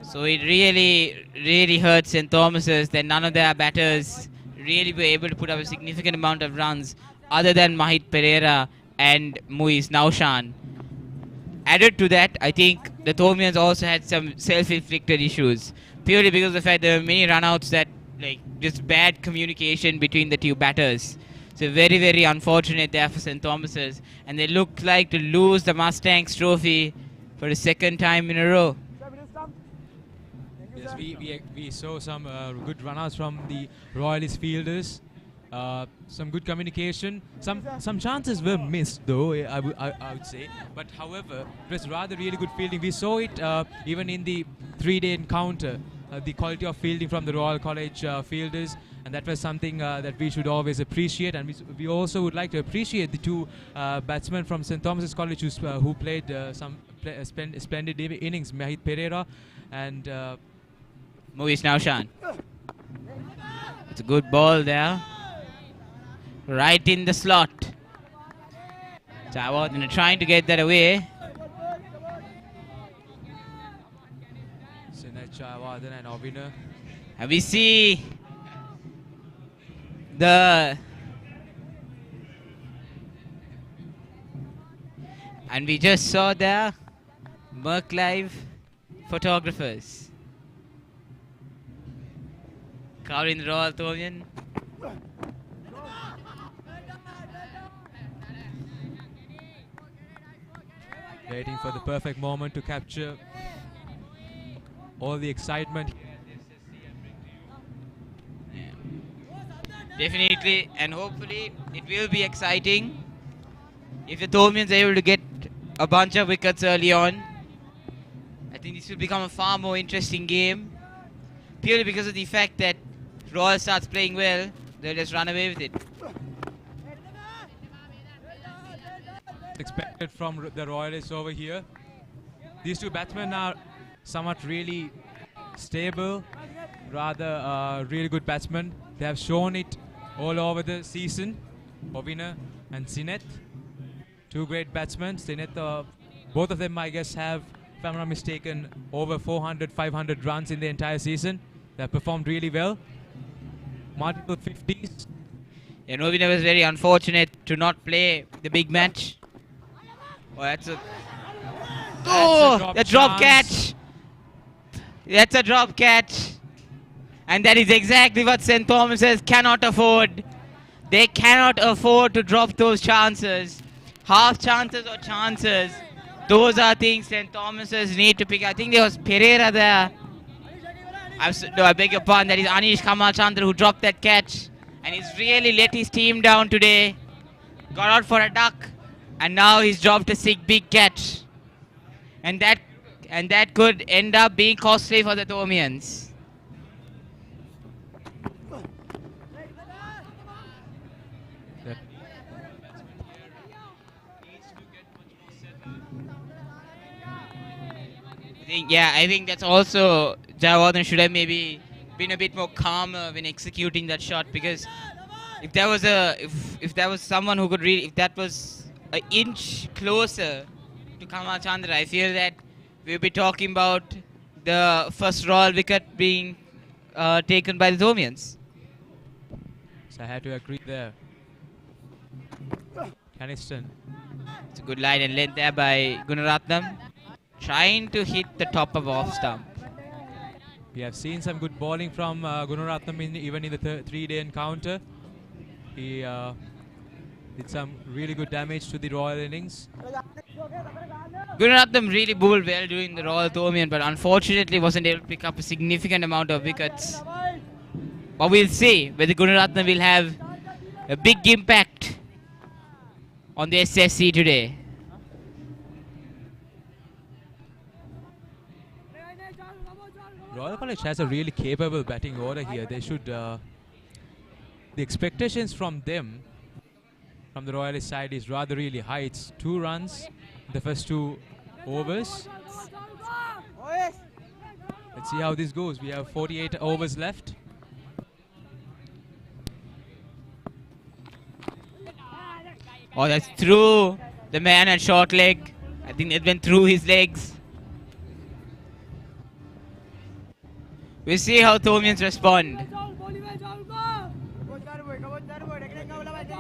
So it really hurt St. Thomas's that none of their batters really were able to put up a significant amount of runs other than Mahit Pereira and Muiz Naushan. Added to that, I think the Thomians also had some self-inflicted issues, purely because of the fact there were many runouts that, like, just bad communication between the two batters. So very, very unfortunate there for St. Thomas's, and they looked like to lose the Mustangs Trophy for the second time in a row. Yes, we saw some good runouts from the Royalist fielders. Some good communication. Some chances were missed, though, I would say. But however, it was rather really good fielding. We saw it even in the 3-day encounter, the quality of fielding from the Royal College fielders, and that was something that we should always appreciate. And we also would like to appreciate the two batsmen from St. Thomas's College who played some splendid innings, Mahit Pereira and Muiz Naushan. It's a good ball there. Right in the slot. Jayawardena trying to get that away. Sinet, Jayawardena and Ovina. And we see and we just saw there Merc Live photographers. Covering the Royal Thomian. Waiting for the perfect moment to capture all the excitement. Definitely, and hopefully it will be exciting if the Thomians are able to get a bunch of wickets early on. I think this will become a far more interesting game, purely because of the fact that Royal starts playing well, they'll just run away with it. Expected from the Royalists over here. These two batsmen are somewhat really stable, rather really good batsmen. They have shown it all over the season. Ovina and Sineth, two great batsmen. Sineth, both of them I guess have, if I'm not mistaken, over 400, 500 runs in the entire season. They have performed really well. Multiple 50s. Yeah, Ovina was very unfortunate to not play the big match. Oh, that's a drop catch. That's a drop catch. And that is exactly what St. Thomas's cannot afford. They cannot afford to drop those chances. Half chances or chances. Those are things St. Thomas's need to pick. I think there was Pereira there. I beg your pardon. That is Anish Kamal Chandra who dropped that catch. And he's really let his team down today. Got out for a duck. And now he's dropped a big catch. And that could end up being costly for the Thomians. I think that's also Jayawardene should have maybe been a bit more calmer when executing that shot, because if there was someone who could really, if that was an inch closer to Kamal Chandra, I feel that we'll be talking about the first Royal wicket being taken by the Thomians. So I had to agree there. Caniston. It's a good line and length there by Gunaratnam, trying to hit the top of off stump. We have seen some good bowling from Gunaratnam even in the three-day encounter. He did some really good damage to the Royal innings. Gunaratnam really bowled well during the Royal Thomian, but unfortunately wasn't able to pick up a significant amount of wickets. But we'll see whether Gunaratnam will have a big impact on the SSC today. Royal College has a really capable batting order here. They should... the expectations from them, from the Royalist side, is rather really high. It's 2 runs in the first 2 overs. Let's see how this goes. We have 48 overs left. Oh, that's through the man at short leg. I think it went through his legs. We'll see how Thomians respond.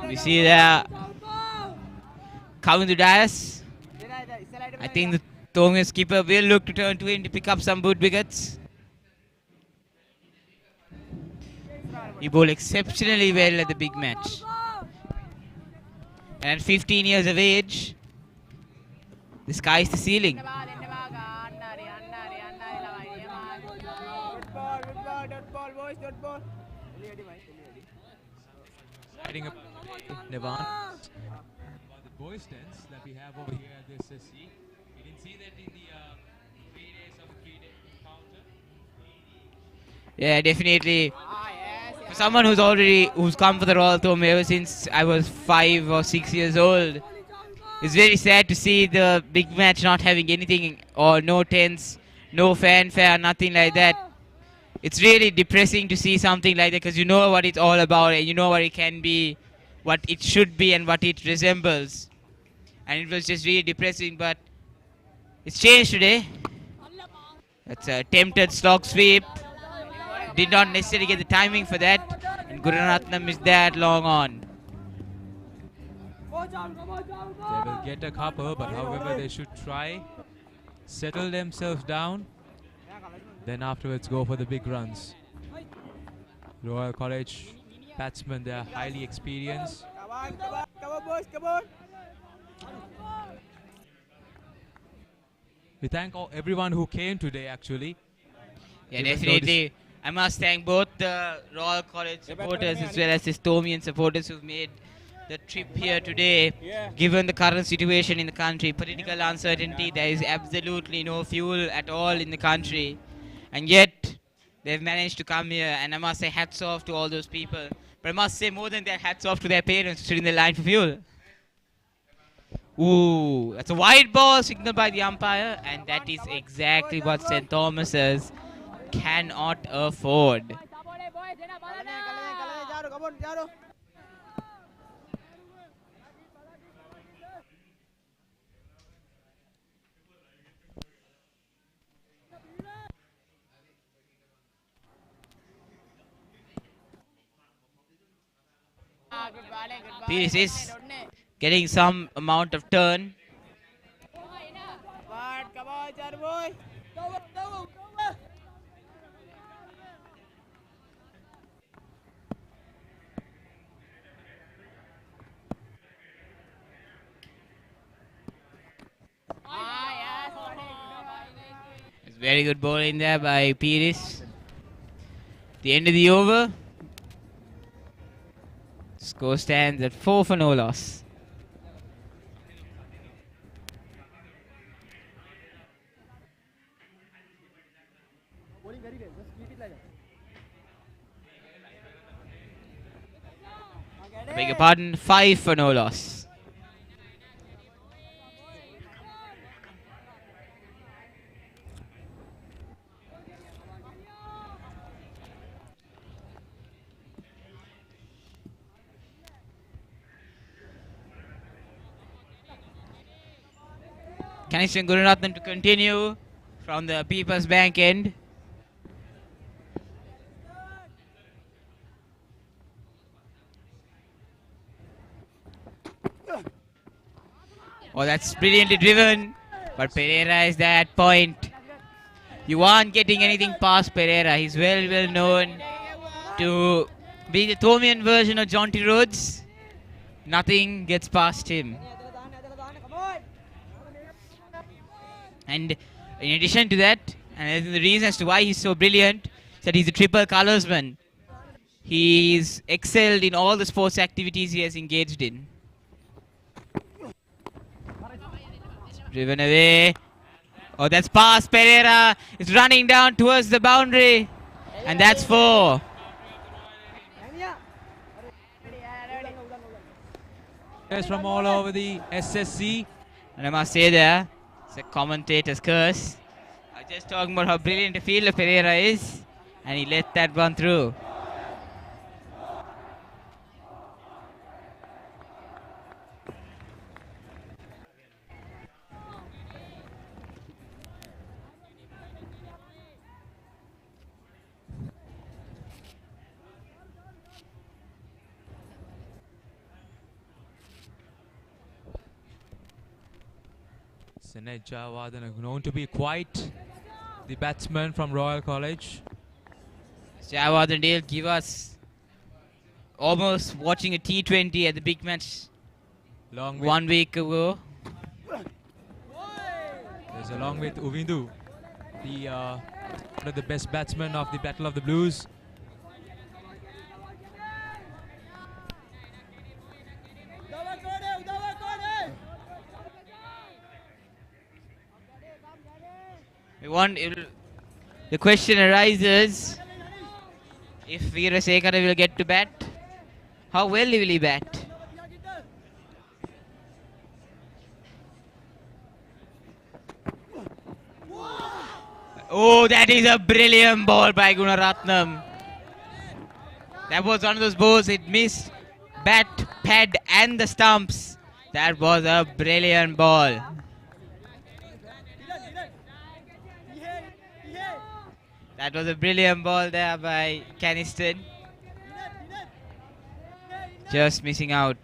We see there coming to Dias. I think the Thomians keeper will look to turn to him to pick up some good wickets. He bowled exceptionally well at the big match. And at 15 years of age, the sky is the ceiling. Riding up Nevan. The boys' dance that we have over here at the SSC. We didn't see that in the 3 days of the 3-day encounter. Yeah, definitely. For someone who's come for the Royal Thomian ever since I was 5 or 6 years old, it's very sad to see the big match not having anything, or no tents, no fanfare, nothing like that. It's really depressing to see something like that, because you know what it's all about and you know what it can be, what it should be and what it resembles. And it was just really depressing, but it's changed today. That's a attempted slog sweep. Did not necessarily get the timing for that. And Gunaratnam is that long on. They will get a couple, but however they should try, settle themselves down, then afterwards go for the big runs. Royal College batsmen, they are highly experienced. Come on. We thank everyone who came today actually. Yeah, Give us definitely. I must thank both the Royal College supporters as well as the Thomian supporters who've made the trip here today. Given the current situation in the country, political uncertainty, there is absolutely no fuel at all in the country. And yet, they've managed to come here, and I must say hats off to all those people. But I must say more than that, hats off to their parents who stood in the line for fuel. Ooh, that's a wide ball signaled by the umpire, and that is exactly what St. Thomas's cannot afford. Pires is getting some amount of turn. Come on, Jar boy. It's very good bowling there by Pires. The end of the over. Score stands at 4 for no loss. Beg your pardon, 5 for no loss. Kanishan Gururathan to continue from the People's Bank end. Oh, that's brilliantly driven. But Pereira is there at point. You aren't getting anything past Pereira. He's well known to be the Thomian version of Jonty Rhodes. Nothing gets past him. And in addition to that, and the reason as to why he's so brilliant, is that he's a triple colorsman. He's excelled in all the sports activities he has engaged in. Driven away. Oh, that's past Pereira. It's running down towards the boundary. And that's 4. Players from all over the SSC. And I must say there, it's a commentator's curse. I was just talking about how brilliant a fielder Pereira is. And he let that one through. Sinet Javadan, known to be quite the batsman from Royal College. Javadan will give us almost watching a T20 at the big match 1 week ago. There's along with Uvindu, the one of the best batsmen of the Battle of the Blues. The question arises, if Veerasekara will get to bat, how well will he bat? Oh, that is a brilliant ball by Gunaratnam. That was one of those balls, it missed bat, pad and the stumps. That was a brilliant ball. That was a brilliant ball there by Caniston. Just missing out.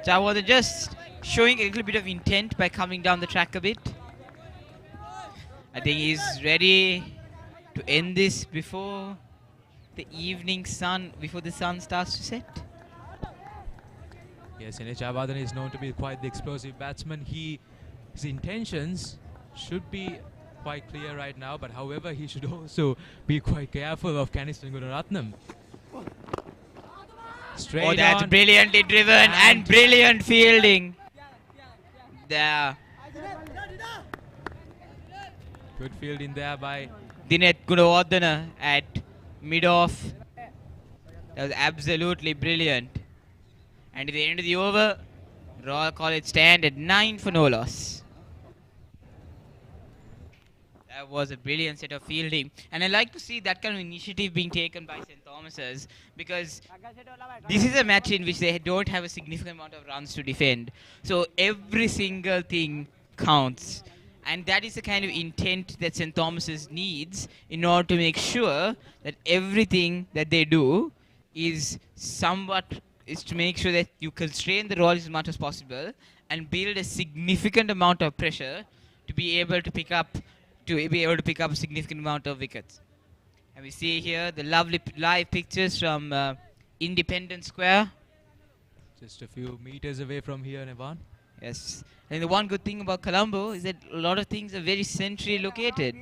Jawad just showing a little bit of intent by coming down the track a bit. I think he's ready to end this before the sun starts to set. Yes, and Javadan is known to be quite the explosive batsman. His intentions should be quite clear right now, but however, he should also be quite careful of Kanistan Gunaratnam. Straight Oh, that's on. brilliantly driven and brilliant fielding. There. Good fielding there by Dinet Gunawardena at mid-off. That was absolutely brilliant. And at the end of the over, Royal College stand at 9 for no loss. That was a brilliant set of fielding. And I like to see that kind of initiative being taken by St. Thomas's, because this is a match in which they don't have a significant amount of runs to defend. So every single thing counts. And that is the kind of intent that St. Thomas's needs in order to make sure that everything that they do is to make sure that you constrain the Royals as much as possible and build a significant amount of pressure to be able to pick up a significant amount of wickets. And we see here the lovely live pictures from Independence Square. just a few meters away from here, Nevan. Yes. And the one good thing about Colombo is that a lot of things are very centrally located.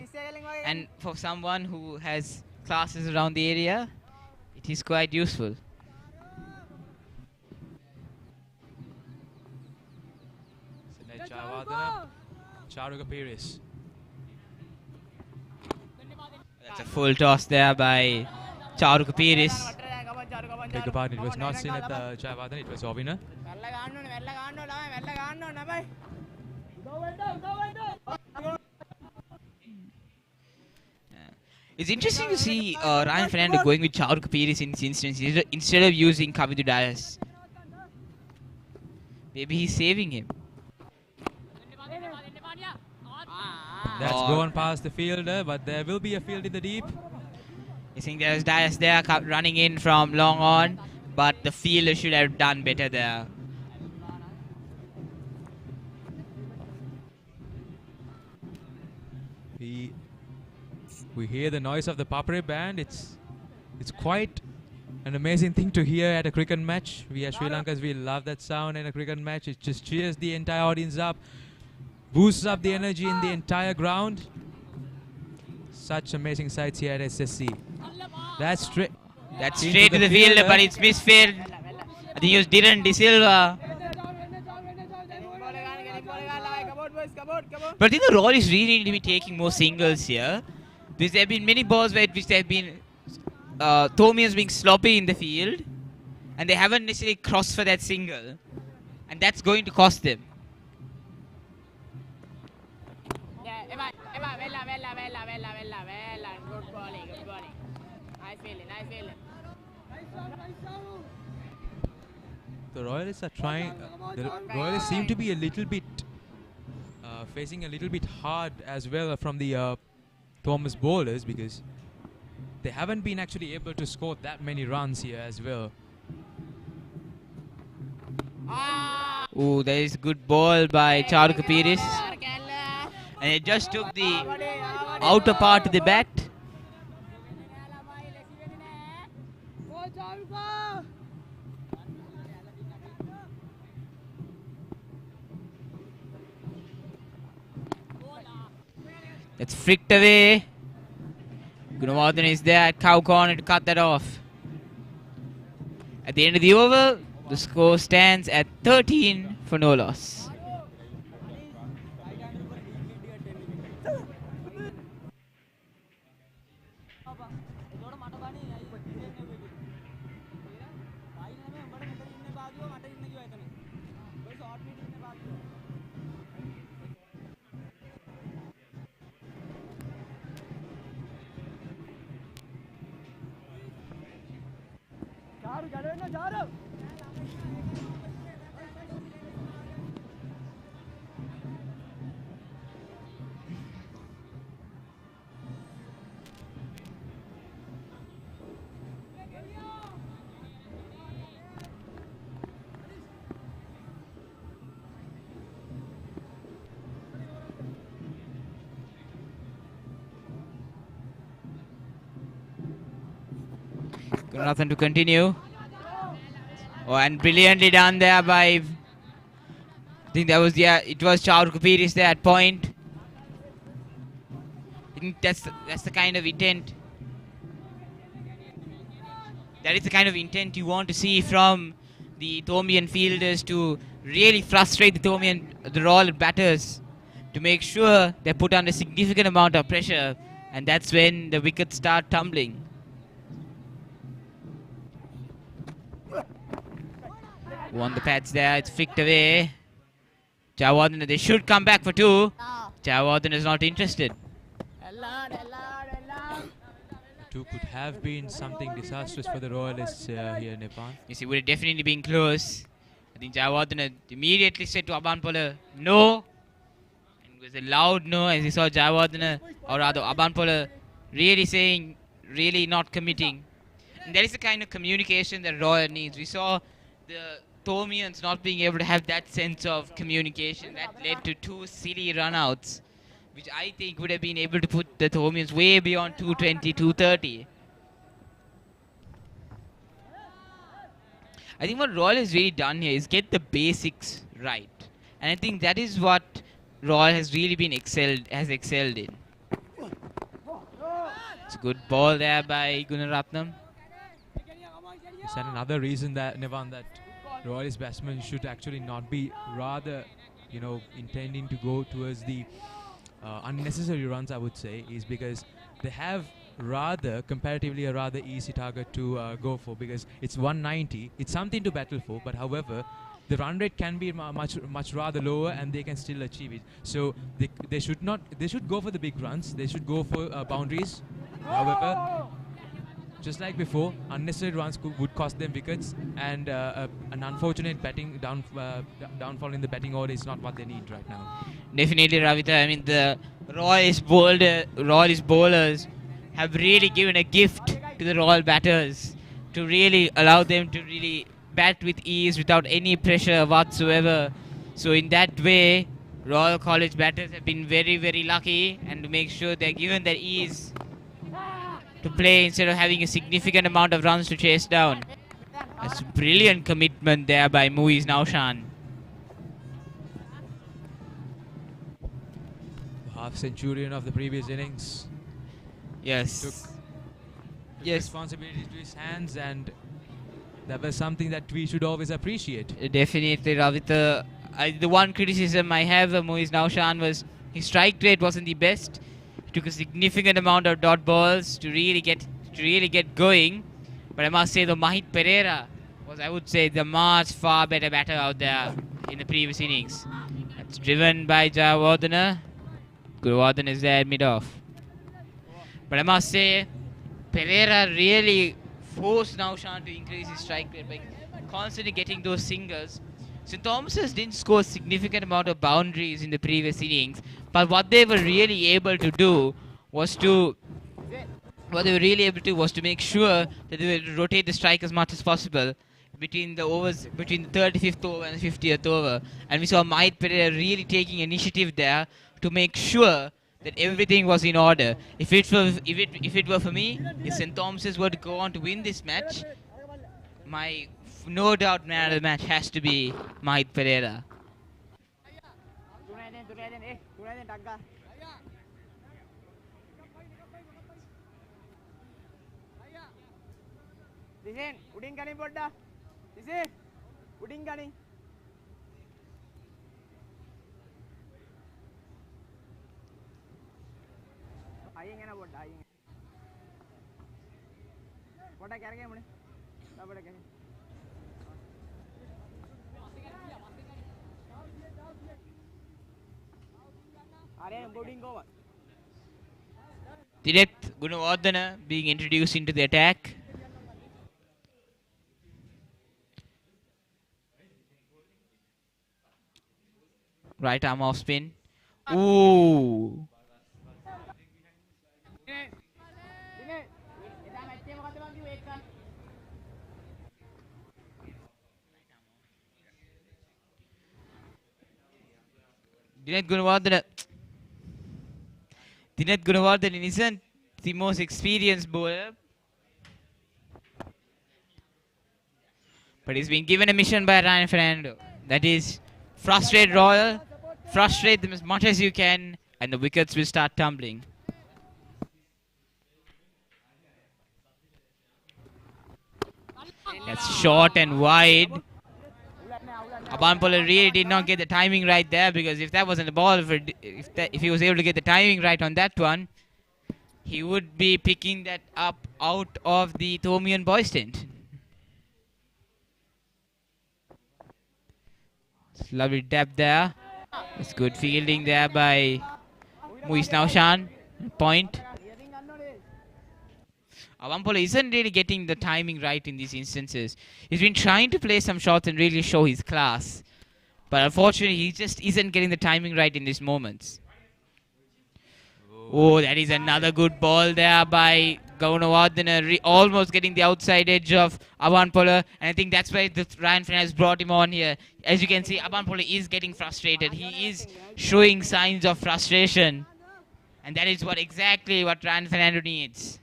And for someone who has classes around the area, it is quite useful. Charuka Pires. That's a full toss there by Charuka Pires. Beg your pardon, it was not seen at the Javadan, it was Ovina. It's interesting to see Ryan Fernando going with Charuka Pires in this instance instead of using Kavidu Dias. Maybe he's saving him. That's gone past the fielder, but there will be a field in the deep. I think there's Dias there running in from long on, but the fielder should have done better there. We hear the noise of the Papare band. It's quite an amazing thing to hear at a cricket match. We as Sri Lankans, we love that sound in a cricket match. It just cheers the entire audience up, boosts up the energy in the entire ground. Such amazing sights here at SSC. That's straight. That's straight to the fielder, but it's misfield. I think it was Dhiran De Silva. But I think the Royals really need to be taking more singles here, because there have been many balls which there have been Thomians being sloppy in the field, and they haven't necessarily crossed for that single, and that's going to cost them. The Royalists are trying. The Royalists seem to be a little bit facing a little bit hard as well from the Thomas bowlers, because they haven't been actually able to score that many runs here as well. Ooh, there is a good ball by Charuka Pires, and it just took the outer part of the bat. That's flicked away. Gunawardena is there at cow corner to cut that off. At the end of the over, the score stands at 13 for no loss. Nothing to continue. Oh, and brilliantly done there by, I think that was, yeah, it was Chaur Kupiris there at point. I think that's the kind of intent. That is the kind of intent you want to see from the Thomian fielders, to really frustrate the Royal batters, to make sure they put under significant amount of pressure, and that's when the wickets start tumbling. Won the pads there, it's flicked away. Jayawardene, they should come back for two. Jayawardene is not interested. Two could have been something disastrous for the Royalists here, Nepal. Yes, it would have definitely been close. I think Jayawardene immediately said to Abanpola, no. And it was a loud no, as he saw Jayawardene, or rather Abanpola, really saying, really not committing. And that is the kind of communication that Royal needs. We saw the Thomians not being able to have that sense of communication. That led to two silly run-outs, which I think would have been able to put the Thomians way beyond 220, 230. I think what Royal has really done here is get the basics right. And I think that is what Royal has really been excelled in. It's a good ball there by Gunaratnam. Is that another reason that, Nevan, that Royalist batsmen should actually not be rather, intending to go towards the unnecessary runs, I would say, is because they have comparatively a rather easy target to go for, because it's 190. It's something to battle for, but however, the run rate can be much rather lower, and they can still achieve it. So they should go for the big runs. They should go for boundaries. However, just like before, unnecessary runs would cost them wickets, and an unfortunate batting downfall in the batting order is not what they need right now. Definitely, Ravita. I mean, the Royalist bowlers have really given a gift to the Royal batters to really allow them to really bat with ease without any pressure whatsoever. So in that way, Royal College batters have been very, very lucky, and to make sure they're given that ease to play instead of having a significant amount of runs to chase down. That's brilliant commitment there by Muiz Naushan. Half-centurion of the previous innings. Yes. Took responsibility to his hands, and that was something that we should always appreciate. Definitely, Ravita. The one criticism I have of Muiz Naushan was his strike rate wasn't the best. He took a significant amount of dot balls to really get going. But I must say, the Mahit Pereira was, I would say, the much far better batter out there in the previous innings. That's driven by Jayawardene. Guruvardhan is there mid-off. But I must say, Pereira really forced Naushan to increase his strike rate by constantly getting those singles. St. Thomas's didn't score a significant amount of boundaries in the previous innings, but what they were really able to do was to make sure that they would rotate the strike as much as possible between the 35th over and the 50th over. And we saw Mahit Pereira really taking initiative there to make sure that everything was in order. If it were for me, if St. Thomas's were to go on to win this match, my no doubt man of the match has to be Mahit Pereira. Dineth Gunawardene being introduced into the attack. Right arm off spin. Ooh. Dineth Gunawardene isn't the most experienced bowler. But he's been given a mission by Ryan Fernando. That is, frustrate Royal, frustrate them as much as you can, and the wickets will start tumbling. That's short and wide. Abanpola really did not get the timing right there, because if that wasn't the ball, if he was able to get the timing right on that one, he would be picking that up out of the Thomian boys' tent. Lovely depth there. It's good fielding there by Muiz Naushan. Point. Abanpola isn't really getting the timing right in these instances. He's been trying to play some shots and really show his class. But unfortunately, he just isn't getting the timing right in these moments. Oh, that is another good ball there by Gaunawardena, almost getting the outside edge of Abanpola. And I think that's why Ryan Fernandez brought him on here. As you can see, Abanpola is getting frustrated. He is showing signs of frustration. And that is exactly what Ryan Fernando needs.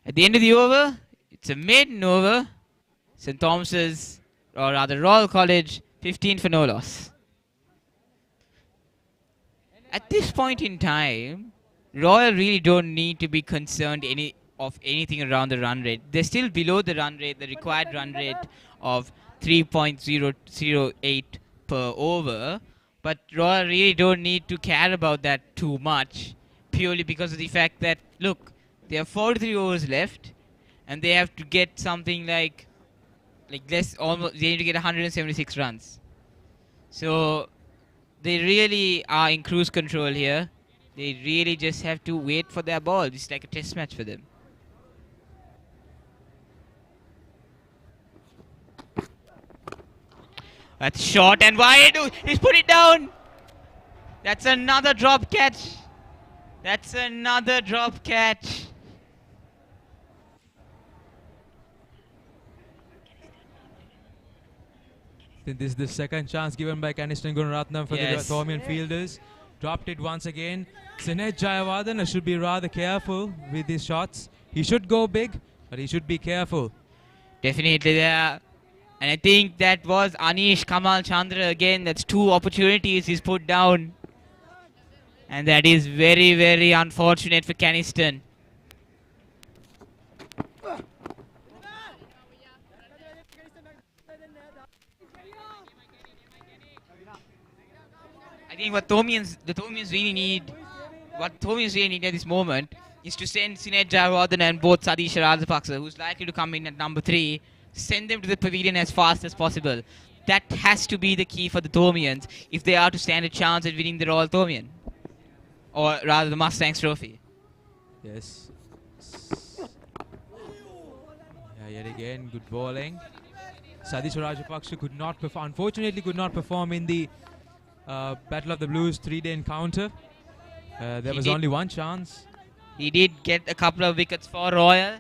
At the end of the over, it's a maiden over. St. Thomas's, or rather Royal College, 15 for no loss. At this point in time, Royal really don't need to be concerned anything around the run rate. They're still below the run rate, the required run rate of 3.008 per over. But Royal really don't need to care about that too much, purely because of the fact that, look, they have 43 overs left, and they have to get something they need to get 176 runs. So they really are in cruise control here. They really just have to wait for their ball. It's like a test match for them. That's short and wide. He's put it down. That's another drop catch. That's another drop catch. This is the second chance given by Kanistan Gunaratnam for the Thomian fielders. Dropped it once again. Sinesh Jayawardena should be rather careful with his shots. He should go big, but he should be careful. Definitely there. And I think that was Anish Kamal Chandra again. That's two opportunities he's put down. And that is very, very unfortunate for Kanistan. I think what the Thomians really need at this moment is to send Sinesh Jayawardena and both Sadish Rajapaksa, who's likely to come in at number 3, send them to the pavilion as fast as possible. That has to be the key for the Thomians if they are to stand a chance at winning the Royal Thomian. Or rather the Mustangs trophy. Yes. Yet again, good bowling. Sadish Rajapaksa unfortunately could not perform in the Battle of the Blues 3-day encounter. There was only one chance. He did get a couple of wickets for Royal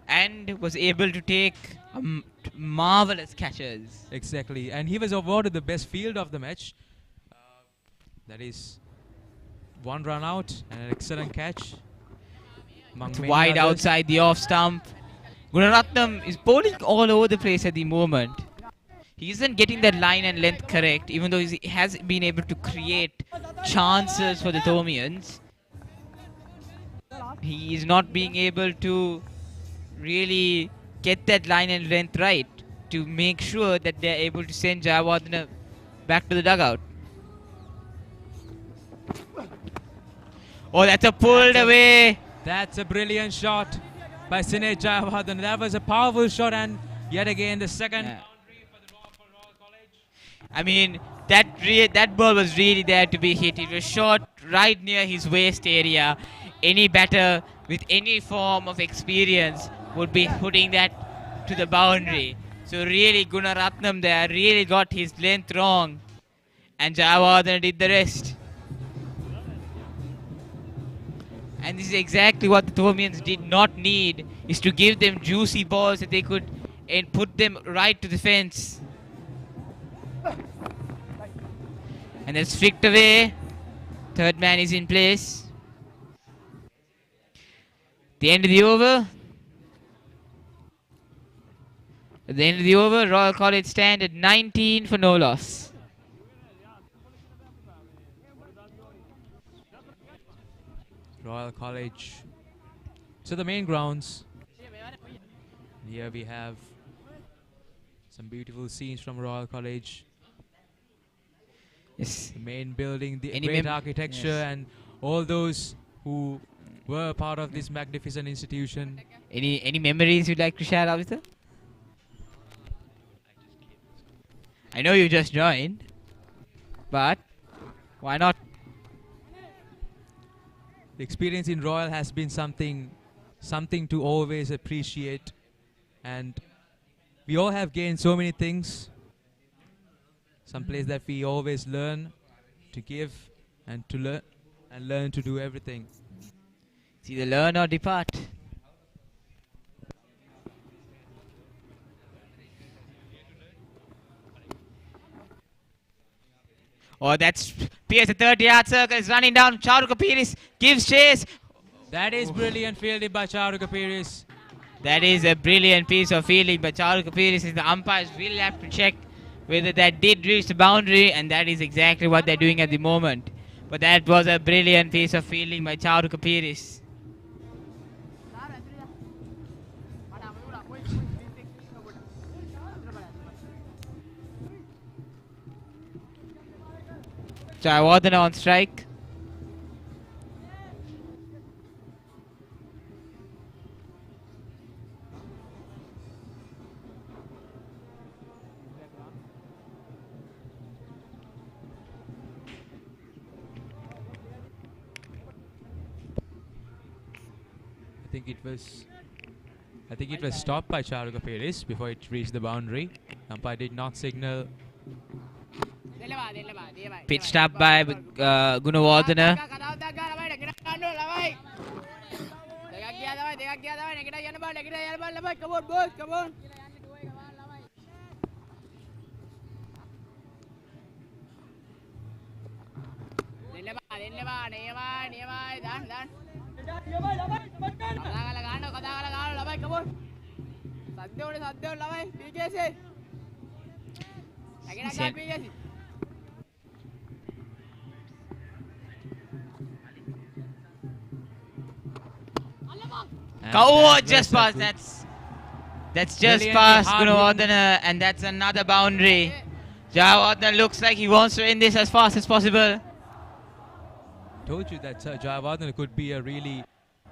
and was able to take marvelous catches. Exactly, and he was awarded the best field of the match. That is one run out and an excellent catch. It's wide outside the off stump. Gunaratnam is bowling all over the place at the moment. He isn't getting that line and length correct, even though he has been able to create chances for the Thomians. He is not being able to really get that line and length right to make sure that they're able to send Jayawardena back to the dugout. Oh, that's a pulled away. That's a brilliant shot by Sinesh Jayawardena. That was a powerful shot, and yet again the second boundary for the Royal College. I mean, that ball was really there to be hit. It was shot right near his waist area. Any batter with any form of experience would be putting that to the boundary. So really, Gunaratnam there really got his length wrong, and Jayawardena did the rest. And this is exactly what the Thomians did not need, is to give them juicy balls that they could and put them right to the fence. And that's flicked away. Third man is in place. The end of the over. At the end of the over, Royal College stand at 19 for no loss. Royal College. So the main grounds. Here we have some beautiful scenes from Royal College. Yes. The main building, the Any great architecture, yes. and all those who were part of this magnificent institution. Any memories you'd like to share, Avita? I know you just joined, but why not? The experience in Royal has been something to always appreciate, and we all have gained so many things. Some place that we always learn to give and to learn to do everything. It's either learn or depart. Oh, that's Pierce, the 30-yard circle is running down. Charuka Piris gives chase. That is brilliant fielding by Charuka Piris. That is a brilliant piece of fielding by Charuka Piris. The umpires will have to check whether that did reach the boundary, and that is exactly what they're doing at the moment. But that was a brilliant piece of fielding by Charuka Piris. Jayawardena on strike. I think it was stopped by Charuka Piris before it reached the boundary. Umpire did not signal. Pitched up by Gunawardena. Oh, just past. That's just past Gunawardena, and that's another boundary. Jayawardena looks like he wants to end this as fast as possible. Told you that Jayawardena could be an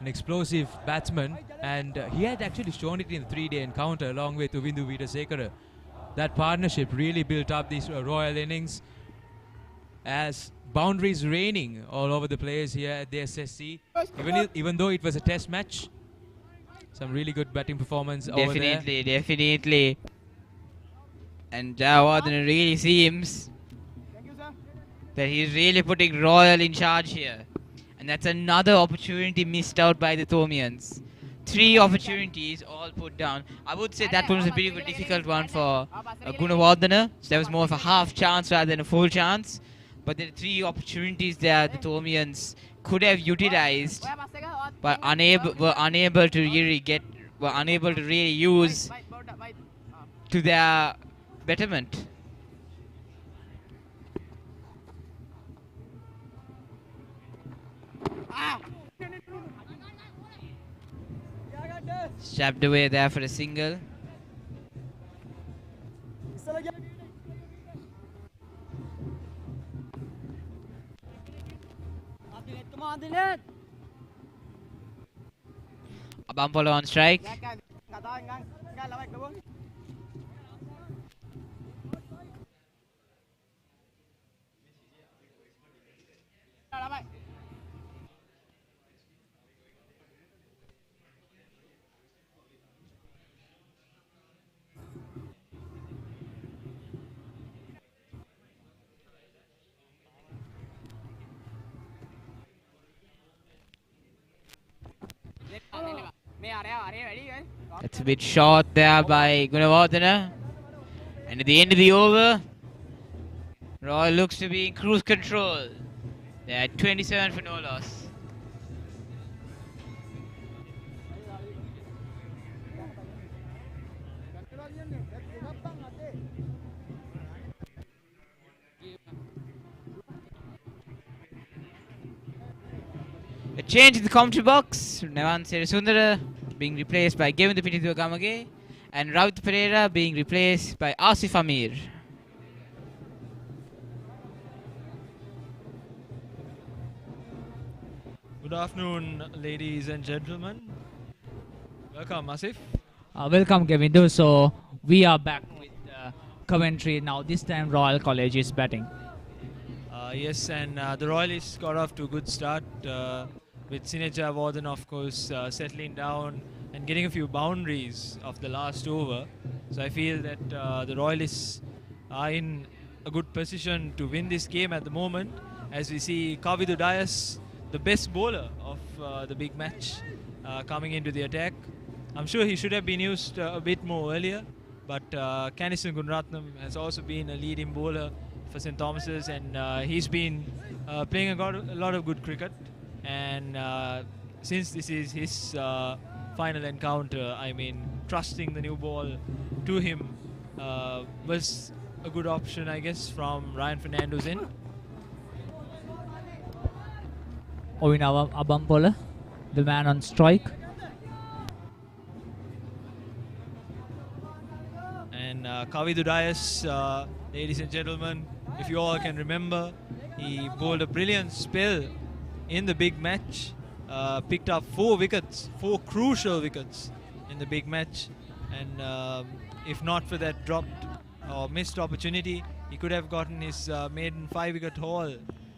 explosive batsman, and he had actually shown it in the three-day encounter along with Uvindu Veerasekara. That partnership really built up these Royal innings as boundaries raining all over the place here at the SSC. Even though it was a test match, some really good batting performance over there. Definitely. And Jayawardena really seems that he's really putting Royal in charge here. And that's another opportunity missed out by the Thomians. 3 opportunities all put down. I would say that one was a bit of a difficult one for Gunawardena. So that was more of a half chance rather than a full chance. But there are 3 opportunities there the Thomians could have utilized, but were unable to really use to their betterment. Strapped away there for a single. Abampolo on strike. That's a bit short there by Gunawardena. And at the end of the over, Royal looks to be in cruise control. They're at 27 for no loss. A change in the commentary box. Nevan Serisundara being replaced by Gavin Pititu Gamage, and Ravit Pereira being replaced by Asif Amir. Good afternoon, ladies and gentlemen. Welcome, Asif. Welcome, Kevin. So we are back with commentary now. This time, Royal College is batting. Yes, and the Royalists got off to a good start with Sineja Warden, of course, settling down and getting a few boundaries of the last over. So I feel that the Royalists are in a good position to win this game at the moment, as we see Kavidu Dias, the best bowler of the big match, coming into the attack. I'm sure he should have been used a bit more earlier, but Kanison Gunratnam has also been a leading bowler for St. Thomas's, and he's been playing a lot of good cricket. And since this is his final encounter, I mean, trusting the new ball to him was a good option, I guess, from Ryan Fernando's end. Ovin Abampola, the man on strike. And Kavidu Dias, ladies and gentlemen, if you all can remember, he bowled a brilliant spell in the big match, picked up 4 wickets, 4 crucial wickets in the big match, and if not for that dropped or missed opportunity, he could have gotten his maiden 5-wicket haul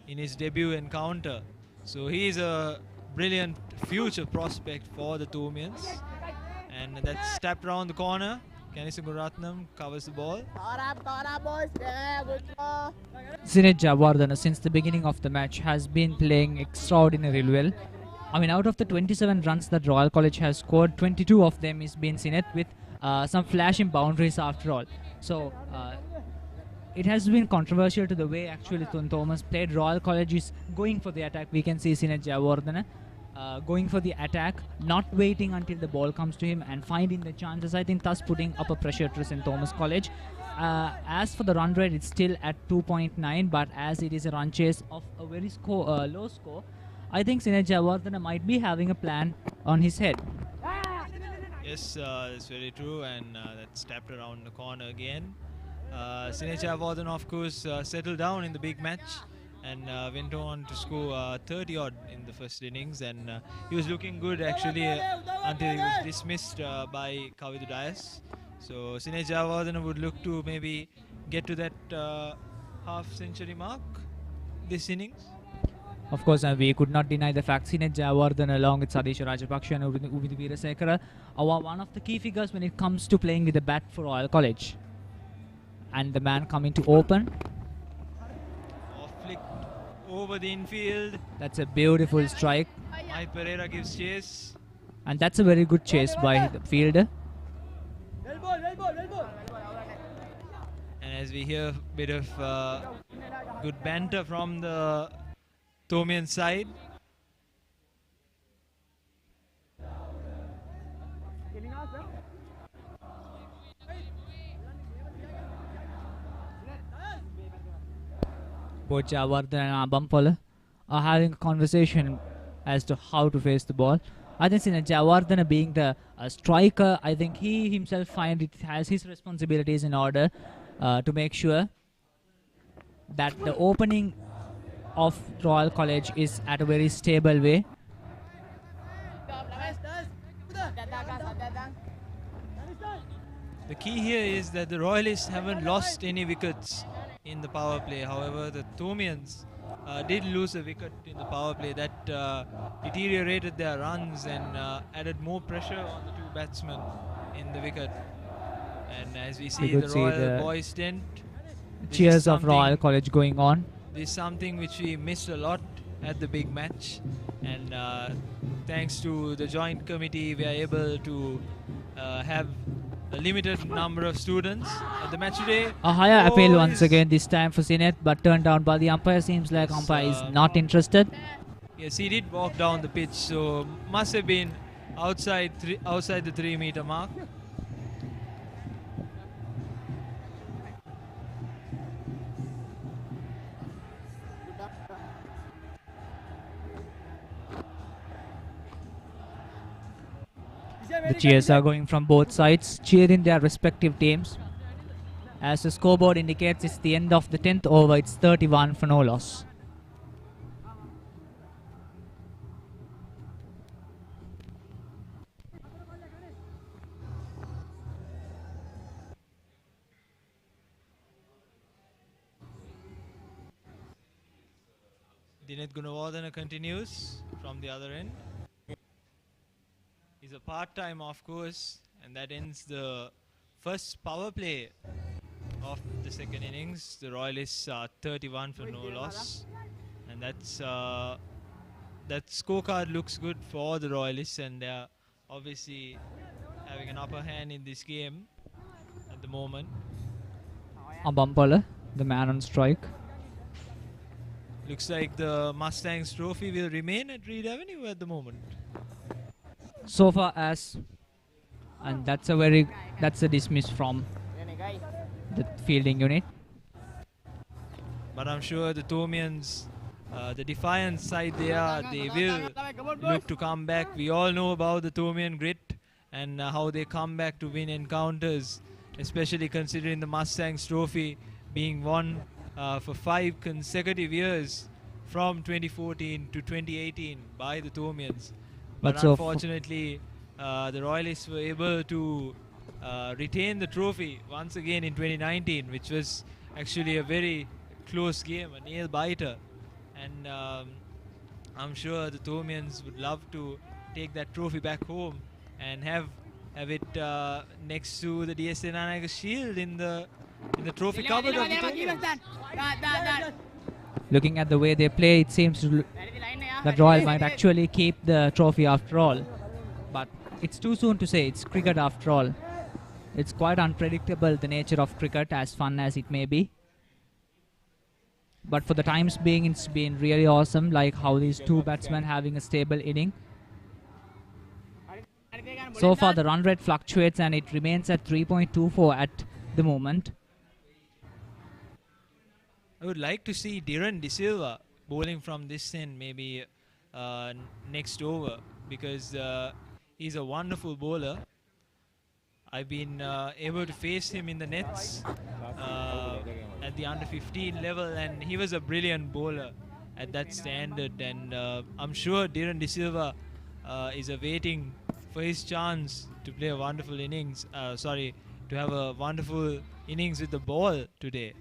in his debut encounter. So he is a brilliant future prospect for the Thomians, and that's tapped around the corner. Kanison Gunratnam covers the ball. Sinead Javardhana, since the beginning of the match, has been playing extraordinarily well. I mean, out of the 27 runs that Royal College has scored, 22 of them is been Sinead with some flashing boundaries after all. So it has been controversial to the way actually Thomas played. Royal College is going for the attack. We can see Sinead Javardhana going for the attack, not waiting until the ball comes to him and finding the chances. I think thus putting up a pressure to St. Thomas College. As for the run rate, it's still at 2.9, but as it is a run chase of a very low score, I think Sinead Javardhana might be having a plan on his head. Yes, that's very true, and that's tapped around the corner again. Sinead Javardhana, of course, settled down in the big match and went on to score 30 odd in the first innings, and he was looking good actually until he was dismissed by Kavidu Dias. So Sinead Javardhana would look to maybe get to that half-century mark this innings. Of course, we could not deny the fact Sinead Javardhana along with Sadisha Rajapaksa and Uvidi Veerasekara are one of the key figures when it comes to playing with the bat for Royal College. And the man coming to open. Flicked over the infield. That's a beautiful strike. Mahit Pereira gives chase. And that's a very good chase by the fielder. And as we hear a bit of good banter from the Thomian side. Both Javardhana and Abampola are having a conversation as to how to face the ball. I think Javardhana being the striker, I think he himself finds it has his responsibilities in order to make sure that the opening of Royal College is at a very stable way. The key here is that the Royalists haven't lost any wickets in the power play. However, the Thomians did lose a wicket in the power play that deteriorated their runs and added more pressure on the 2 batsmen in the wicket. And as we see the Royal boys tent, cheers of Royal College going on. This is something which we missed a lot at the big match, and thanks to the joint committee we are able to have a limited number of students at the match today. A higher appeal once is- again, this time for Sinet, but turned down by the umpire. Seems like Yes, umpire is not interested. Yes, he did walk down the pitch, so must have been outside the 3-meter mark. The cheers are going from both sides, cheering their respective teams. As the scoreboard indicates, it's the end of the 10th over. It's 31 for no loss. Dinet Gunawardena continues from the other end. He's a part-time off course, and that ends the first power play of the second innings. The Royalists are 31 for no loss, and that's that scorecard looks good for the Royalists, and they're obviously having an upper hand in this game at the moment. Abampala, the man on strike. Looks like the Mustangs trophy will remain at Reed Avenue at the moment. So far as, and that's a dismiss from the fielding unit. But I'm sure the Thomians, the defiant side they will look to come back. We all know about the Thomian grit and how they come back to win encounters, especially considering the Mustangs trophy being won for 5 consecutive years from 2014 to 2018 by the Thomians. But so unfortunately, the Royalists were able to retain the trophy once again in 2019, which was actually a very close game, a nail biter. And I'm sure the Thomians would love to take that trophy back home and have it next to the DSN Annaga shield in the trophy cupboard of the Thomians. Looking at the way they play, it seems that Royal might actually keep the trophy after all. But it's too soon to say. It's cricket after all. It's quite unpredictable, the nature of cricket, as fun as it may be. But for the times being, it's been really awesome, like how these two batsmen having a stable inning. So far, the run rate fluctuates and it remains at 3.24 at the moment. I would like to see Dhiran De Silva bowling from this end maybe next over, because he's a wonderful bowler. I've been able to face him in the nets at the under 15 level, and he was a brilliant bowler at that standard, and I'm sure Dhiran De Silva is awaiting for his chance to play a wonderful innings, to have a wonderful innings with the ball today.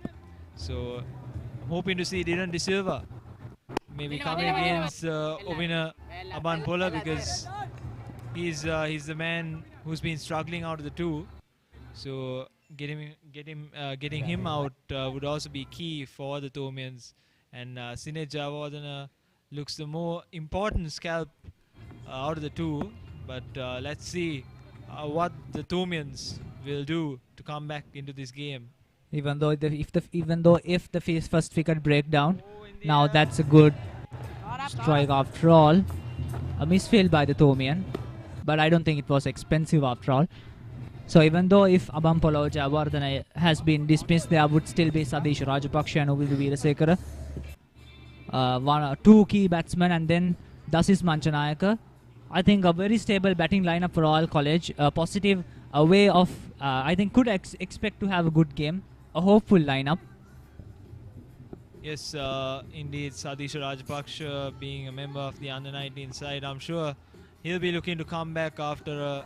So I'm hoping to see Dhiran De Silva maybe coming against Ovina Abanpola, because he's the man who's been struggling out of the two. So getting him out would also be key for the Thomians. And Sinet Javardhana looks the more important scalp out of the two. But let's see what the Thomians will do to come back into this game. Even though if the first wicket break down, now that's a good strike after all. A misfield by the Thomian, but I don't think it was expensive after all. So even though if Abampala or Javardhana has been dismissed, there would still be Sadish Rajapaksha and Uvidu Weerasekara. Two key batsmen, and then Dasis Manchanayaka. I think a very stable batting lineup for Royal College. A positive way of, I think, could expect to have a good game. A hopeful lineup. Yes, indeed, Sadish Rajapaksha being a member of the under-19 side, I'm sure he'll be looking to come back after a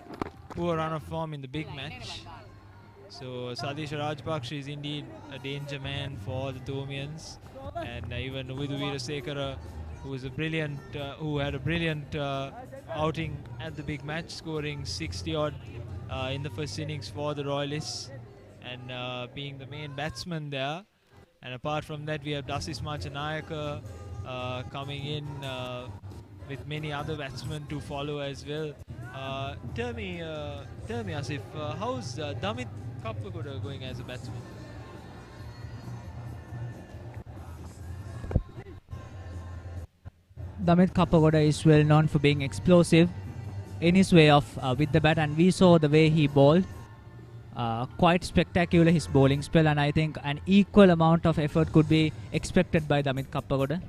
poor run of form in the big match. So Sadish Rajapaksha is indeed a danger man for the Thomians, and even Uvidu Weerasekara, who had a brilliant outing at the big match, scoring 60 odd in the first innings for the Royalists, and being the main batsman there. And apart from that, we have Dasis Manchanayaka coming in with many other batsmen to follow as well. Tell me, Asif, how's Damit Kappagoda going as a batsman? Damit Kappagoda is well known for being explosive in his way of with the bat, and we saw the way he bowled. Quite spectacular his bowling spell, and I think an equal amount of effort could be expected by Damit Kappagoda.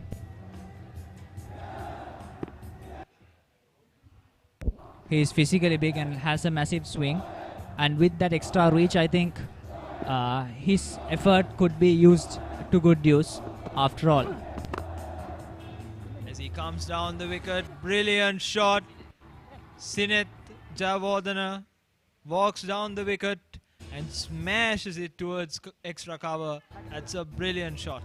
He is physically big and has a massive swing, and with that extra reach, I think his effort could be used to good use after all. As he comes down the wicket, brilliant shot. Sineth Jayawardene walks down the wicket and smashes it towards extra cover. That's a brilliant shot.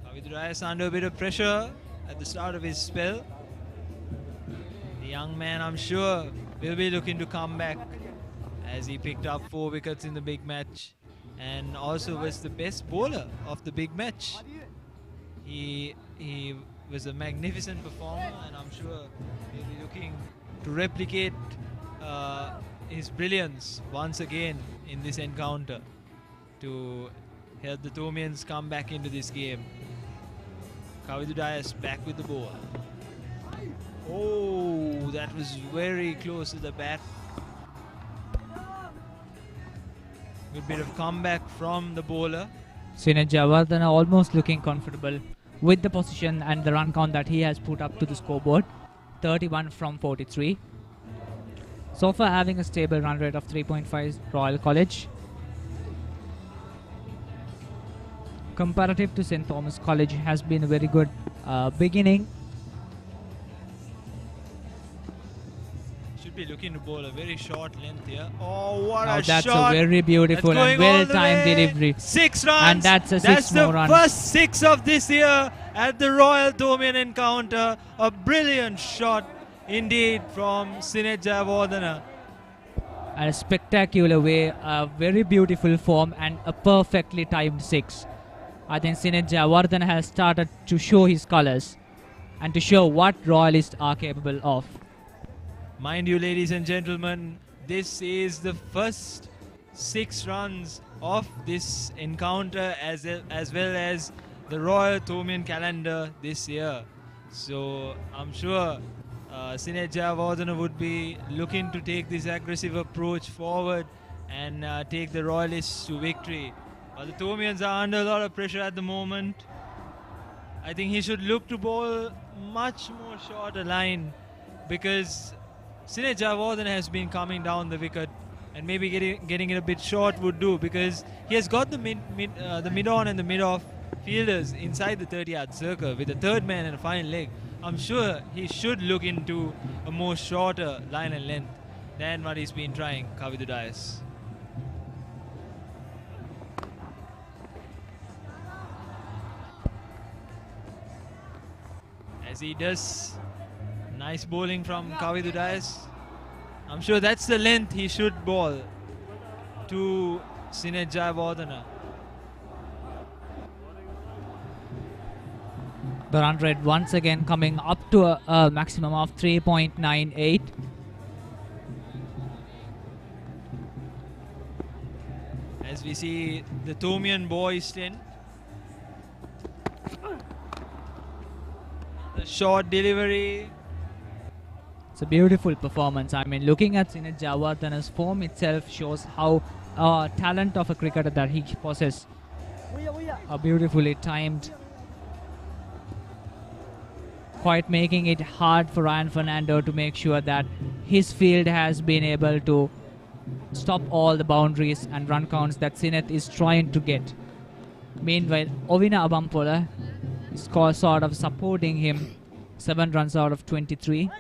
Kaviduraya is under a bit of pressure at the start of his spell. The young man, I'm sure, will be looking to come back, as he picked up 4 wickets in the big match and also was the best bowler of the big match. He was a magnificent performer, and I'm sure he'll be looking to replicate his brilliance once again in this encounter to help the Thomians come back into this game. Kaviduraya is back with the ball. Oh, that was very close to the bat. Good bit of comeback from the bowler. Sineth Jayawardene almost looking comfortable with the position and the run count that he has put up to the scoreboard. 31 from 43. So far having a stable run rate of 3.5 Royal College. Comparative to St. Thomas College has been a very good beginning. Should be looking to bowl a very short length here. Oh, what Now a that's shot! a very beautiful and well-timed delivery. 6 runs. And that's a 6 more runs. That's the first 6 of this year at the Royal Thomian encounter. A brilliant shot indeed from Sineth Jayawardene. And a spectacular way, a very beautiful form and a perfectly timed 6. I think Sineth Jayawardene has started to show his colours and to show what Royalists are capable of. Mind you, ladies and gentlemen, this is the first 6 runs of this encounter as well as the Royal Thomian calendar this year. So I'm sure Sineth Jayawardene would be looking to take this aggressive approach forward and take the Royalists to victory. The Thomians are under a lot of pressure at the moment. I think he should look to bowl much more shorter line, because Sineth Jayawardene has been coming down the wicket, and maybe getting it a bit short would do, because he has got the mid-on and the mid-off fielders inside the 30-yard circle with a third man and a fine leg. I'm sure he should look into a more shorter line and length than what he's been trying, Kaviduraya. As he does, nice bowling from Kaviduraya. I'm sure that's the length he should bowl to Sineth Jayawardene. The run rate once again coming up to a maximum of 3.98. As we see the Thomian boys in. The short delivery. It's a beautiful performance. I mean, looking at Sineth Jayawardene's form itself shows how talent of a cricketer that he possesses. A beautifully timed, quite making it hard for Ryan Fernando to make sure that his field has been able to stop all the boundaries and run counts that Sineth is trying to get. Meanwhile, Ovina Abampola is sort of supporting him. 7 runs out of 23.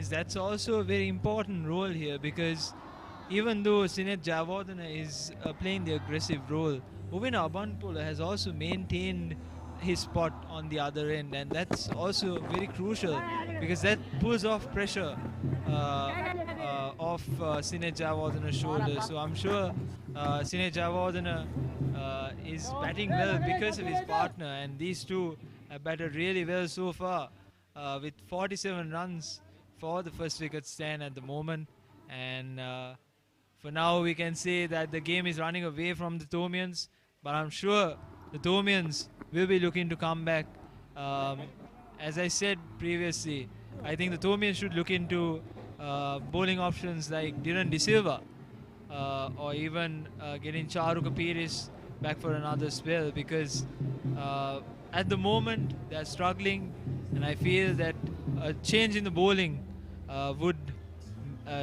That's also a very important role here, because even though Sineth Jayawardene is playing the aggressive role, Ovina Abampola has also maintained his spot on the other end, and that's also very crucial, because that pulls off pressure off Sineth Jayawardene's shoulders. So I'm sure Sineth Jayawardene is batting well because of his partner, and these two have batted really well so far, with 47 runs for the first wicket stand at the moment. And for now, we can say that the game is running away from the Thomians, but I'm sure the Thomians will be looking to come back. As I said previously, I think the Thomians should look into bowling options like Dhiran De Silva, or even getting Charu Kapiris back for another spell, because at the moment they're struggling, and I feel that a change in the bowling would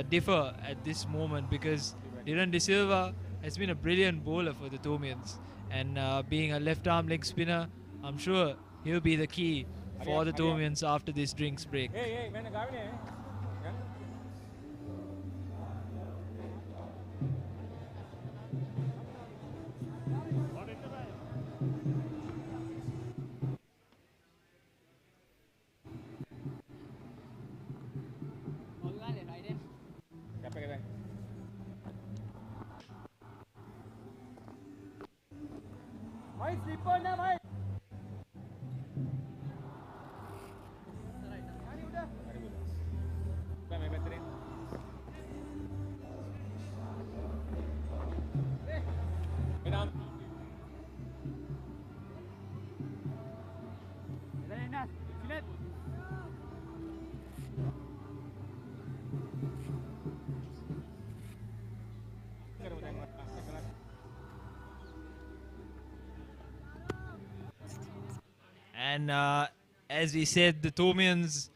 differ at this moment, because Dhiran De Silva has been a brilliant bowler for the Thomians, and being a left arm leg spinner, I'm sure he'll be the key for the Thomians after this drinks break. And as we said, the Thomians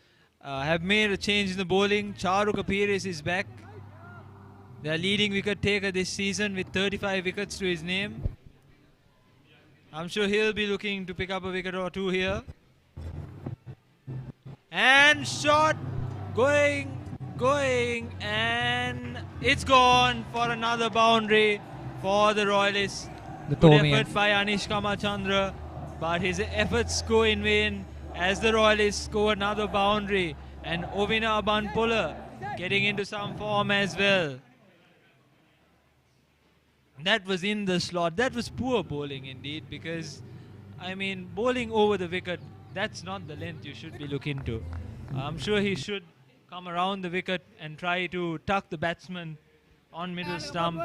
have made a change in the bowling. Charu Kapiris is back. Their leading wicket taker this season with 35 wickets to his name. I'm sure he'll be looking to pick up a wicket or two here. And shot, going, and it's gone for another boundary for the Royalists. The Good Thomians. effort by Anish Kamachandra, but his efforts go in vain as the Royalists score another boundary, and Ovina Abanpola getting into some form as well. That was in the slot. That was poor bowling indeed, because I mean, bowling over the wicket, that's not the length you should be looking to. I'm sure he should come around the wicket and try to tuck the batsman on middle stump,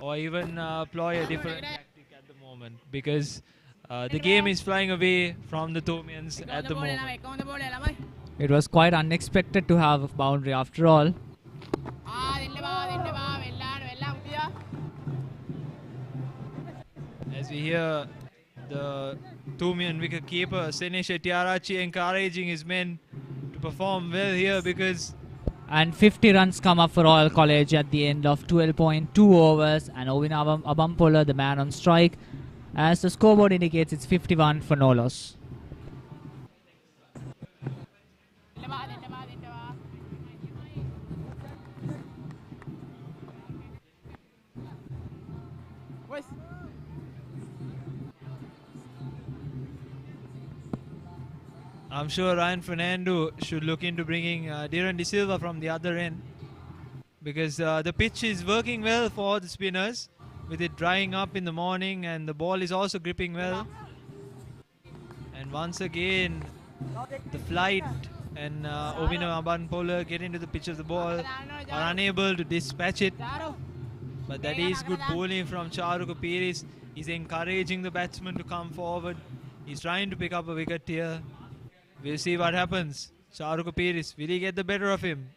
or even ploy a different tactic at the moment, because the game is flying away from the Thomians at the moment. It was quite unexpected to have a boundary after all. As we hear the Thomian wicket keeper Senesha Tiarachi encouraging his men to perform well here, because And 50 runs come up for Royal College at the end of 12.2 overs, and Ovina Abampola, the man on strike. As the scoreboard indicates, it's 51 for no loss. I'm sure Ryan Fernando should look into bringing Dhiran De Silva from the other end, because the pitch is working well for the spinners, with it drying up in the morning, and the ball is also gripping well. And once again, the flight and Ovina Abanpola get into the pitch of the ball, are unable to dispatch it. But that is good bowling from Charu Kapiris. He's encouraging the batsman to come forward. He's trying to pick up a wicket here. We'll see what happens. Charu Kapiris, will he get the better of him?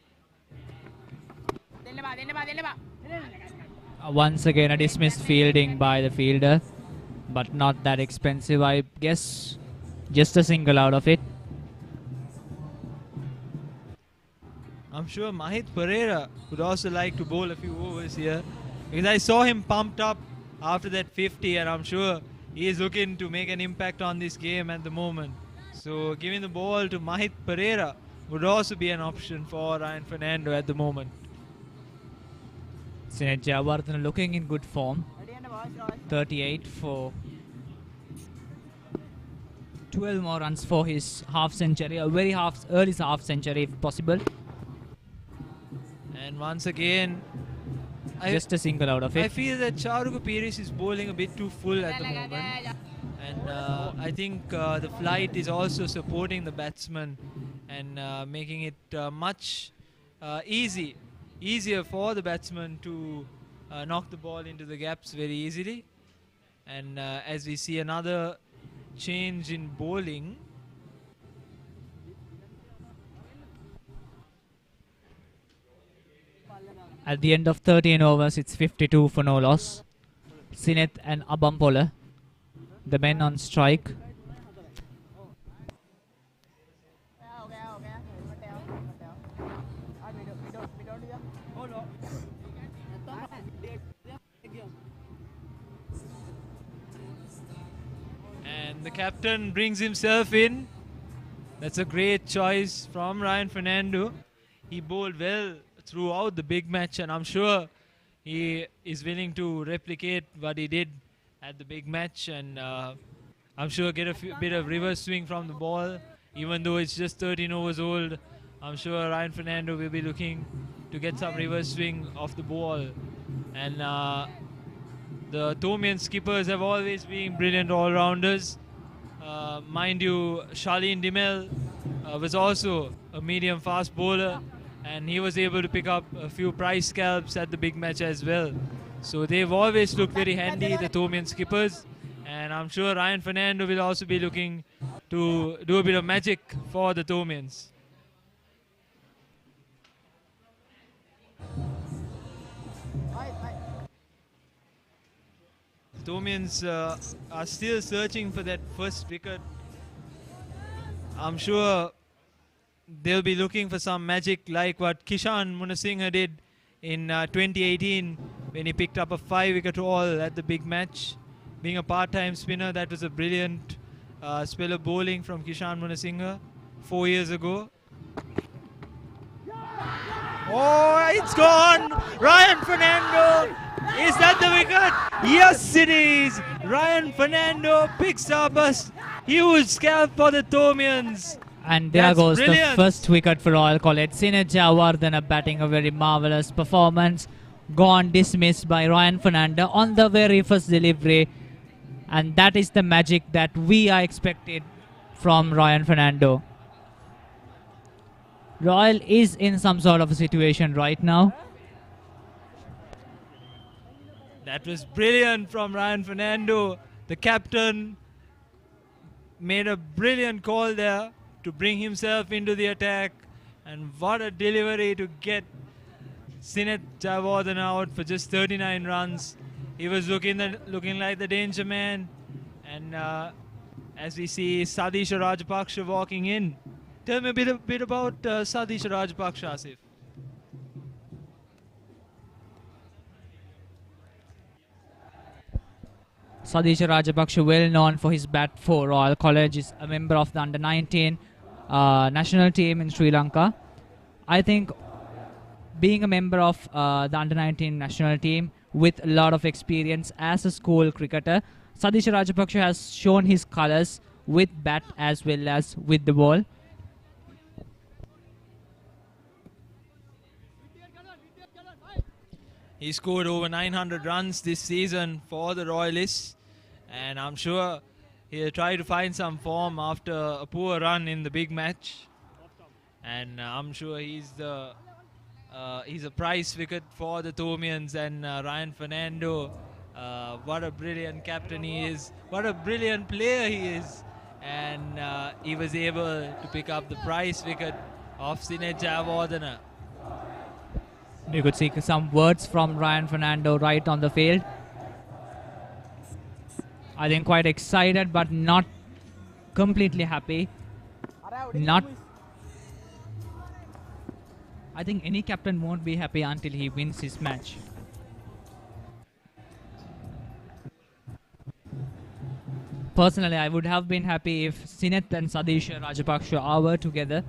Once again, a dismissed fielding by the fielder, but not that expensive, I guess. Just a single out of it. I'm sure Mahit Pereira would also like to bowl a few overs here, because I saw him pumped up after that 50, and I'm sure he is looking to make an impact on this game at the moment. So giving the ball to Mahit Pereira would also be an option for Ryan Fernando at the moment. Sinet Jayawardene looking in good form. 38 for 12 more runs for his half century, a very early half century if possible. And once again, just a single out of it. I feel that Charuka Pires is bowling a bit too full at the moment. And I think the flight is also supporting the batsman and making it much easier for the batsman to knock the ball into the gaps very easily. And as we see another change in bowling, at the end of 13 overs, it's 52 for no loss. Sineth and Abampola, the men on strike. and the captain brings himself in. That's a great choice from Ryan Fernando. He bowled well throughout the big match, and I'm sure he is willing to replicate what he did at the big match, and I'm sure get a bit of reverse swing from the ball. Even though it's just 13 overs old, I'm sure Ryan Fernando will be looking to get some reverse swing off the ball. And the Thomian skippers have always been brilliant all-rounders. Mind you, Charlene Dimel was also a medium fast bowler, and he was able to pick up a few prize scalps at the big match as well. So they've always looked very handy, the Thomian skippers, and I'm sure Ryan Fernando will also be looking to do a bit of magic for the Thomians. The Thomians are still searching for that first wicket. I'm sure they'll be looking for some magic like what Kishan Munasinghe did in 2018 when he picked up a 5-wicket haul at the big match. Being a part-time spinner, that was a brilliant spell of bowling from Kishan Munasinghe 4 years ago. Oh, it's gone! Ryan Fernando! Is that the wicket? Yes, it is! Ryan Fernando picks up a huge scalp for the Thomians. And there goes the first wicket for Royal College. Sineth Jayawardene batting a very marvellous performance. Gone dismissed by Ryan Fernando on the very first delivery. And that is the magic that we are expected from Ryan Fernando. Royal is in some sort of a situation right now. That was brilliant from Ryan Fernando. The captain made a brilliant call there to bring himself into the attack. And what a delivery to get Sineth Jayawardene out for just 39 runs. He was looking like the danger man. And as we see Sadisha Rajapaksa walking in. Tell me a bit about Sadisha Rajapaksa, Asif. Sadisha Rajapaksa, well known for his bat for Royal College, is a member of the under-19 national team in Sri Lanka. I think being a member of the under-19 national team with a lot of experience as a school cricketer, Sadisha Rajapaksa has shown his colours with bat as well as with the ball. He scored over 900 runs this season for the Royalists, and I'm sure he'll try to find some form after a poor run in the big match. And I'm sure he's a prize wicket for the Thomians. And Ryan Fernando, what a brilliant captain he is, what a brilliant player he is, and he was able to pick up the prize wicket of Sineth Jayawardene. You could see some words from Ryan Fernando right on the field. I think quite excited but not completely happy. I think any captain won't be happy until he wins his match. Personally, I would have been happy if Sineth and Sadisha Rajapaksa were together.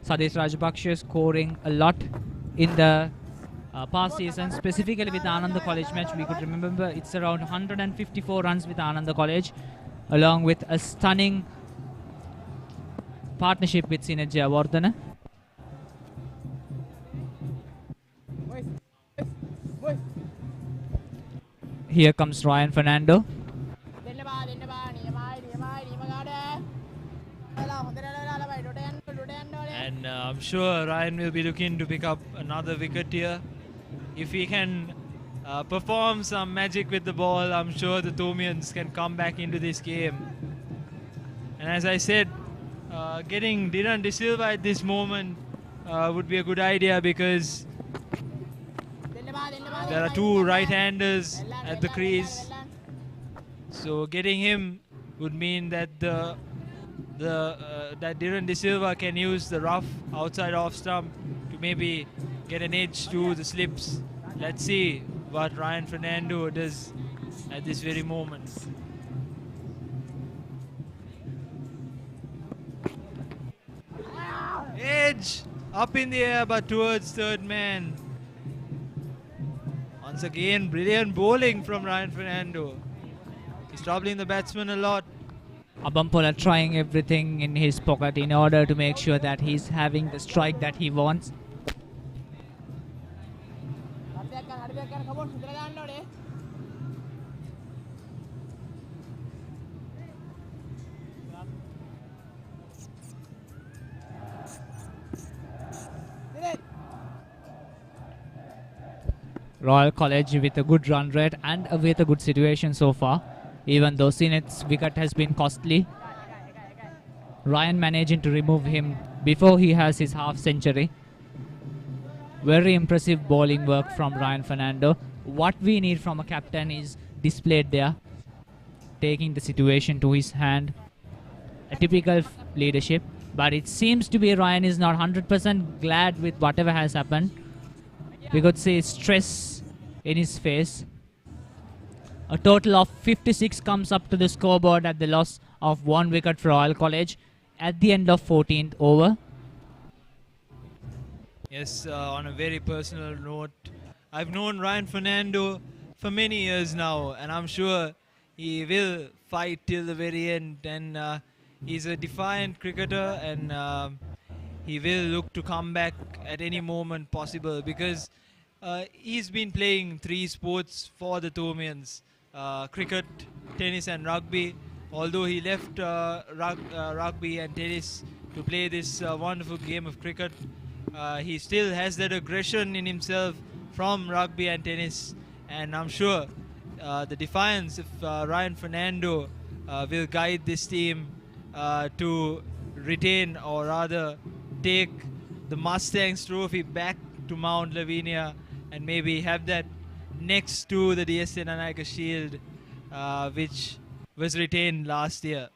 Sadisha Rajapaksa scoring a lot in the past season, specifically with Ananda College match. We could remember it's around 154 runs with Ananda College, along with a stunning partnership with Sineth Jayawardene. Here comes Ryan Fernando. And I'm sure Ryan will be looking to pick up another wicket here. If he can perform some magic with the ball, I'm sure the Thomians can come back into this game. And as I said, getting Dhiran De Silva at this moment would be a good idea, because there are two right-handers at the crease. So getting him would mean that that Dhiran De Silva can use the rough outside off stump to maybe get an edge to the slips. Let's see what Ryan Fernando does at this very moment. Edge up in the air, but towards third man. Once again, brilliant bowling from Ryan Fernando. He's troubling the batsman a lot. Abampola trying everything in his pocket in order to make sure that he's having the strike that he wants. Royal College with a good run rate and with a good situation so far, even though Sinet's wicket has been costly. Ryan managing to remove him before he has his half century. Very impressive bowling work from Ryan Fernando. What we need from a captain is displayed there, taking the situation to his hand. A typical leadership, but it seems to be Ryan is not 100% glad with whatever has happened. We could see stress in his face. A total of 56 comes up to the scoreboard at the loss of 1 wicket for Royal College at the end of 14th over. Yes, on a very personal note, I've known Ryan Fernando for many years now, and I'm sure he will fight till the very end. And he's a defiant cricketer, and he will look to come back at any moment possible, because he's been playing 3 sports for the Thomians, cricket, tennis and rugby. Although he left rugby and tennis to play this wonderful game of cricket, he still has that aggression in himself from rugby and tennis, and I'm sure the defiance of Ryan Fernando will guide this team to retain, or rather take, the Mustangs trophy back to Mount Lavinia, and maybe have that next to the DSN Anayaka Shield, which was retained last year.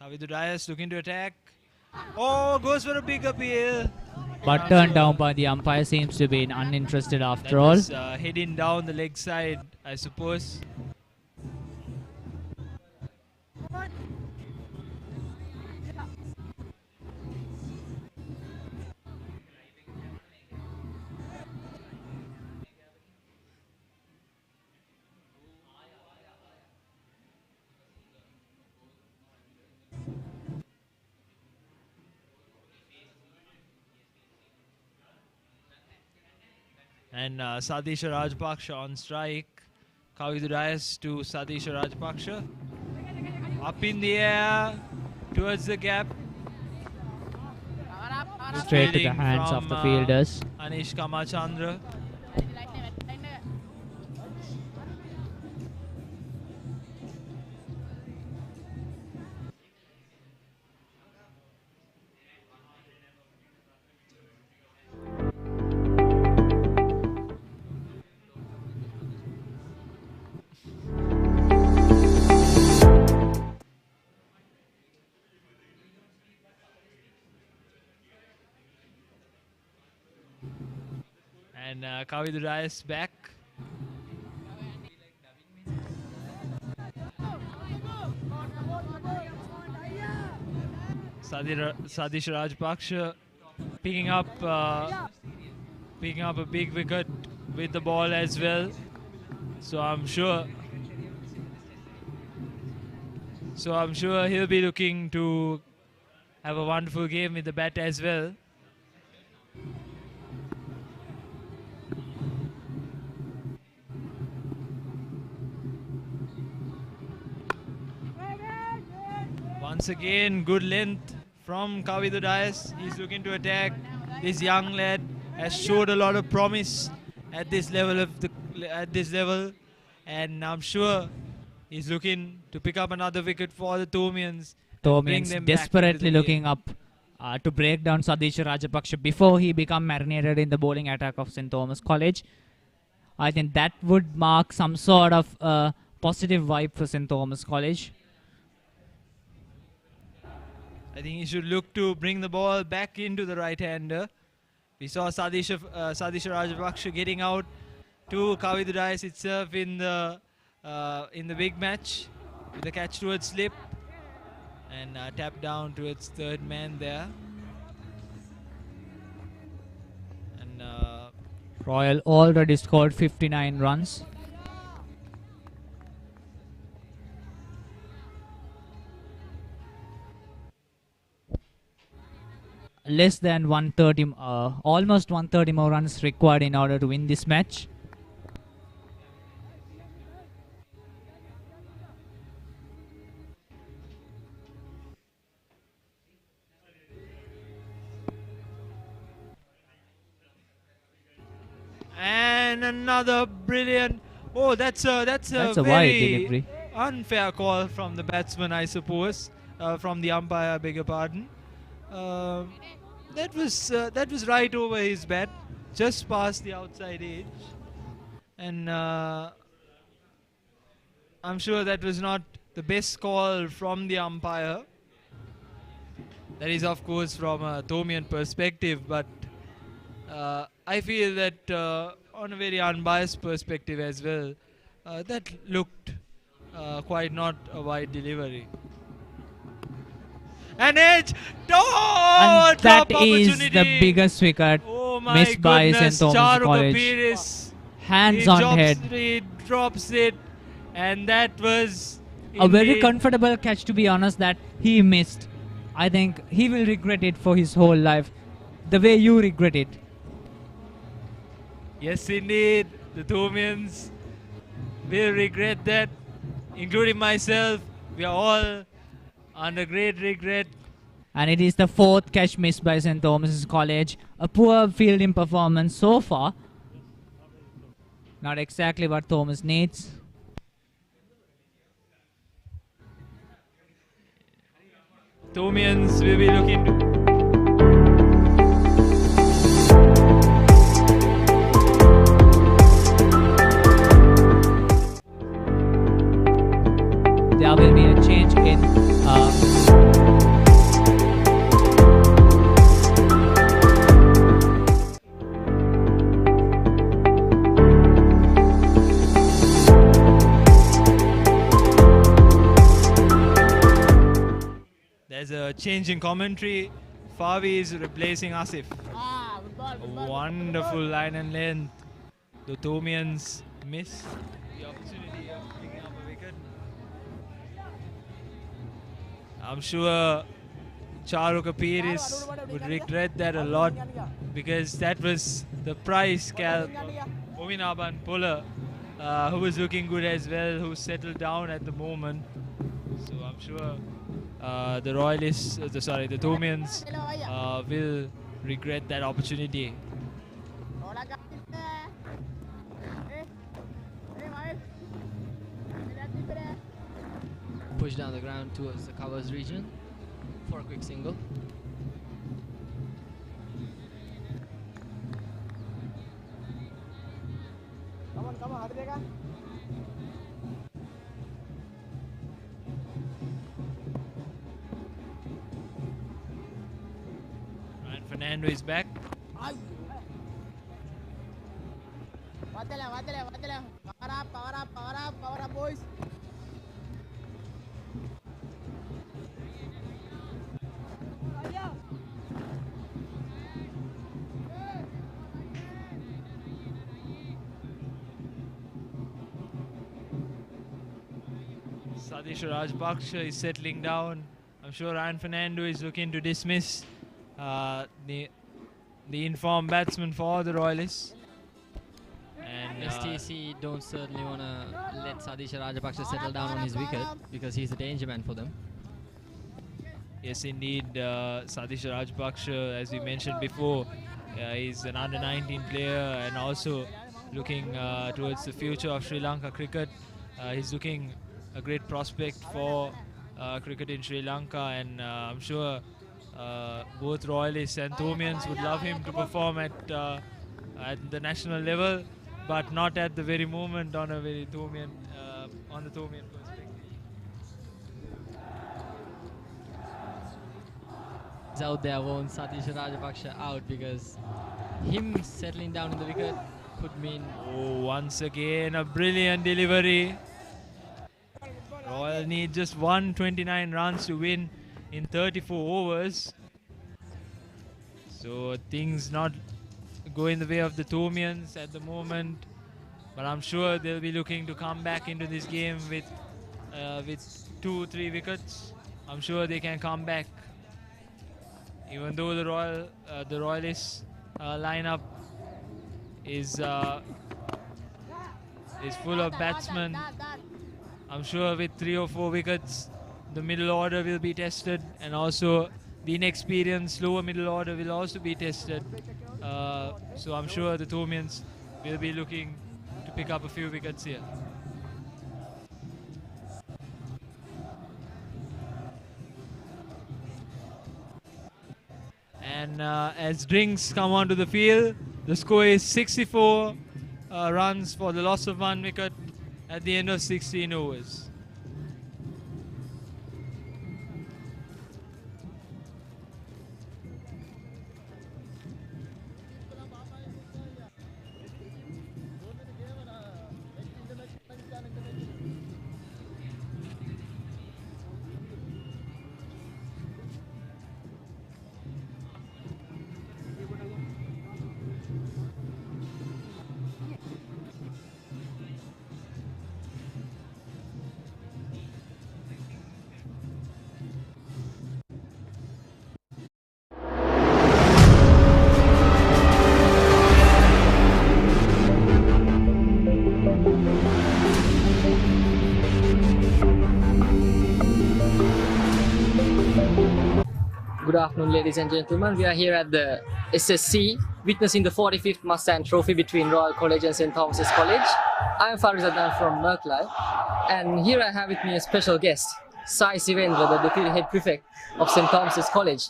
Kavidudayas looking to attack. Oh, goes for a big appeal. But turned down by the umpire, seems to be uninterested after all. Was, heading down the leg side, I suppose. And Sadisha Rajpaksha on strike. Kavidudayas to Sadisha Rajpaksha. Up in the air towards the gap. Straight to the hands of the fielders. Anish Kamachandra. And Kavidudayas back. Sadisha Rajpaksha picking up a big wicket with the ball as well. So I'm sure he'll be looking to have a wonderful game with the bat as well. Once again, good length from Kavidu Dias. He's looking to attack. This young lad has showed a lot of promise at this level and I'm sure he's looking to pick up another wicket for the Thomians. Thomians desperately looking up to break down Sadish Rajapaksha before he become marinated in the bowling attack of St. Thomas College. I think that would mark some sort of positive vibe for St. Thomas College. I think he should look to bring the ball back into the right-hander. We saw Sadish Rajapaksha getting out to Kavidu Dias itself in the big match with a catch towards slip and tap down to its third man there. And Royal already scored 59 runs. Less than 130, almost 130 more runs required in order to win this match. And another brilliant. Oh, that's a wide very delivery. unfair call from the batsman, I suppose, from the umpire. Beg your pardon. That was right over his bat, just past the outside edge, and I'm sure that was not the best call from the umpire. That is, of course, from a Thomian perspective, but I feel that on a very unbiased perspective as well, that looked quite not a wide delivery. An edge! Oh, And that top is opportunity. the biggest wicket Oh my missed by St. goodness, Thomas Charuka College. Pires. Hands He on drops head. it, he drops it, and that was A very indeed- comfortable catch, to be honest, that he missed. I think he will regret it for his whole life, the way you regret it. Yes, indeed, the Thomians will regret that, including myself. We are all under great regret. And it is the fourth catch missed by St. Thomas's College. A poor fielding performance so far. Not exactly what Thomas needs. Thomians will be looking to There will be a change in There's a change in commentary. Favi is replacing Asif. A wonderful line and length. The Thomians miss the opportunity of picking up a wicket. I'm sure Charuka Pires would regret that a lot because that was the price scalp of Ovinaban Puller, who was looking good as well, who settled down at the moment. So I'm sure the Royalists, the Thomians will regret that opportunity. Push down the ground towards the covers region for a quick single. Ryan Fernando is back. Power up, boys. Sadish Rajpaksha is settling down I'm sure Ryan Fernando is looking to dismiss the informed batsman for the Royalists. And STC don't certainly want to let Sadisha Rajapaksa settle down on his wicket because he's a danger man for them. Yes, indeed, Sadisha Rajapaksa, as we mentioned before, he's an under-19 player and also looking towards the future of Sri Lanka cricket. He's looking a great prospect for cricket in Sri Lanka, and I'm sure both Royalists and Thomians would love him to perform at the national level, but not at the very moment on a very Thomian on the Thomian perspective. Out there won't Satisha Rajapaksa out, because him settling down in the wicket could mean... Oh, once again a brilliant delivery. Royal need just 129 runs to win in 34 overs. So things not go in the way of the Thomians at the moment, but I'm sure they'll be looking to come back into this game with 2-3 wickets. I'm sure they can come back. Even though the Royalists lineup is full of batsmen, I'm sure with 3 or 4 wickets, the middle order will be tested, and also the inexperienced lower middle order will also be tested. So I'm sure the Thomians will be looking to pick up a few wickets here. And as Drinks come onto the field, the score is 64 runs for the loss of 1 wicket at the end of 16 overs. Good afternoon, ladies and gentlemen. We are here at the SSC, witnessing the 45th Mustang Trophy between Royal College and St. Thomas's College. I am Faris Adnan from Merklai, and here I have with me a special guest, Sai Sivendra, the Deputy Head Prefect of St. Thomas's College.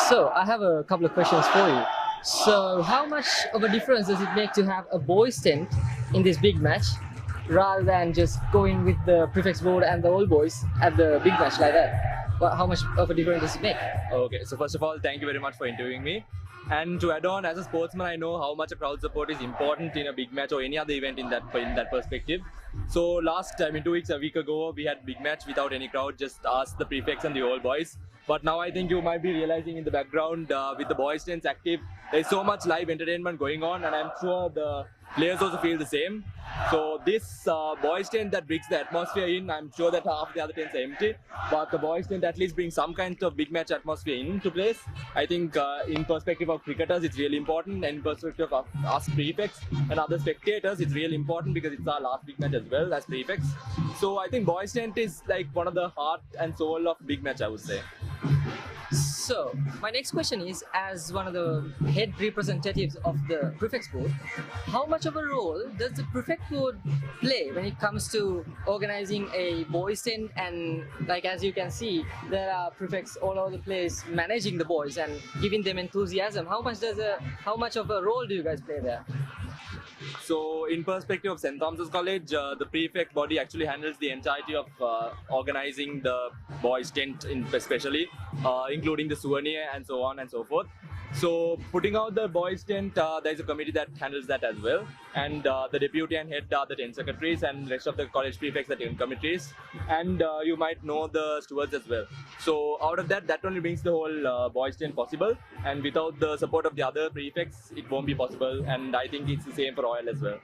So, I have a couple of questions for you. So, how much of a difference does it make to have a boys' tent in this big match, rather than just going with the prefects board and the old boys at the big match like that? Well, how much of a difference does it make? Okay, so first of all, thank you very much for interviewing me. And to add on, as a sportsman, I know how much a crowd support is important in a big match or any other event in that perspective. So last, 2 weeks, a week ago, we had big match without any crowd, just us, the prefects and the old boys. But now I think you might be realizing in the background with the boys tents active, there's so much live entertainment going on, and I'm sure the players also feel the same. So this boys tent that brings the atmosphere in, I'm sure that half the other tents are empty, but the boys tent at least brings some kind of big match atmosphere into place. I think in perspective of cricketers, it's really important, and in perspective of us prefects and other spectators, it's really important because it's our last big match as well as prefects. So I think boys tent is like one of the heart and soul of big match, I would say. So, my next question is, as one of the head representatives of the prefects board, how much of a role does the prefect board play when it comes to organizing a boys' tent? And like as you can see, there are prefects all over the place managing the boys and giving them enthusiasm. How much of a role do you guys play there? So in perspective of St. Thomas's College, the prefect body actually handles the entirety of organizing the boys' tent especially, including the souvenir and so on and so forth. So putting out the boys' tent, there is a committee that handles that as well, and the deputy and head are the tent secretaries, and rest of the college prefects are tent committees, and you might know the stewards as well. So out of that only brings the whole boys' tent possible, and without the support of the other prefects, it won't be possible, and I think it's the same for Royal as well.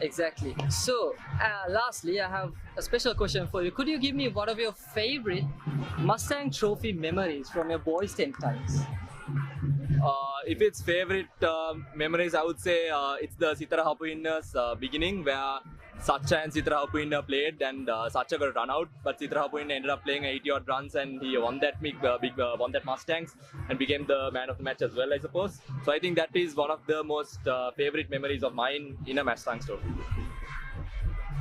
Exactly. So, lastly, I have a special question for you. Could you give me one of your favorite Mustang Trophy memories from your boys' 10 times? If it's favorite memories, I would say it's the Sitara Hapuinna's beginning where Sacha and Sitara Hapuinna played and Sacha got run out, but Sitara Hapuinna ended up playing 80-odd runs and he won that won that Mustangs and became the man of the match as well, I suppose. So I think that is one of the most favorite memories of mine in a Mustangs trophy.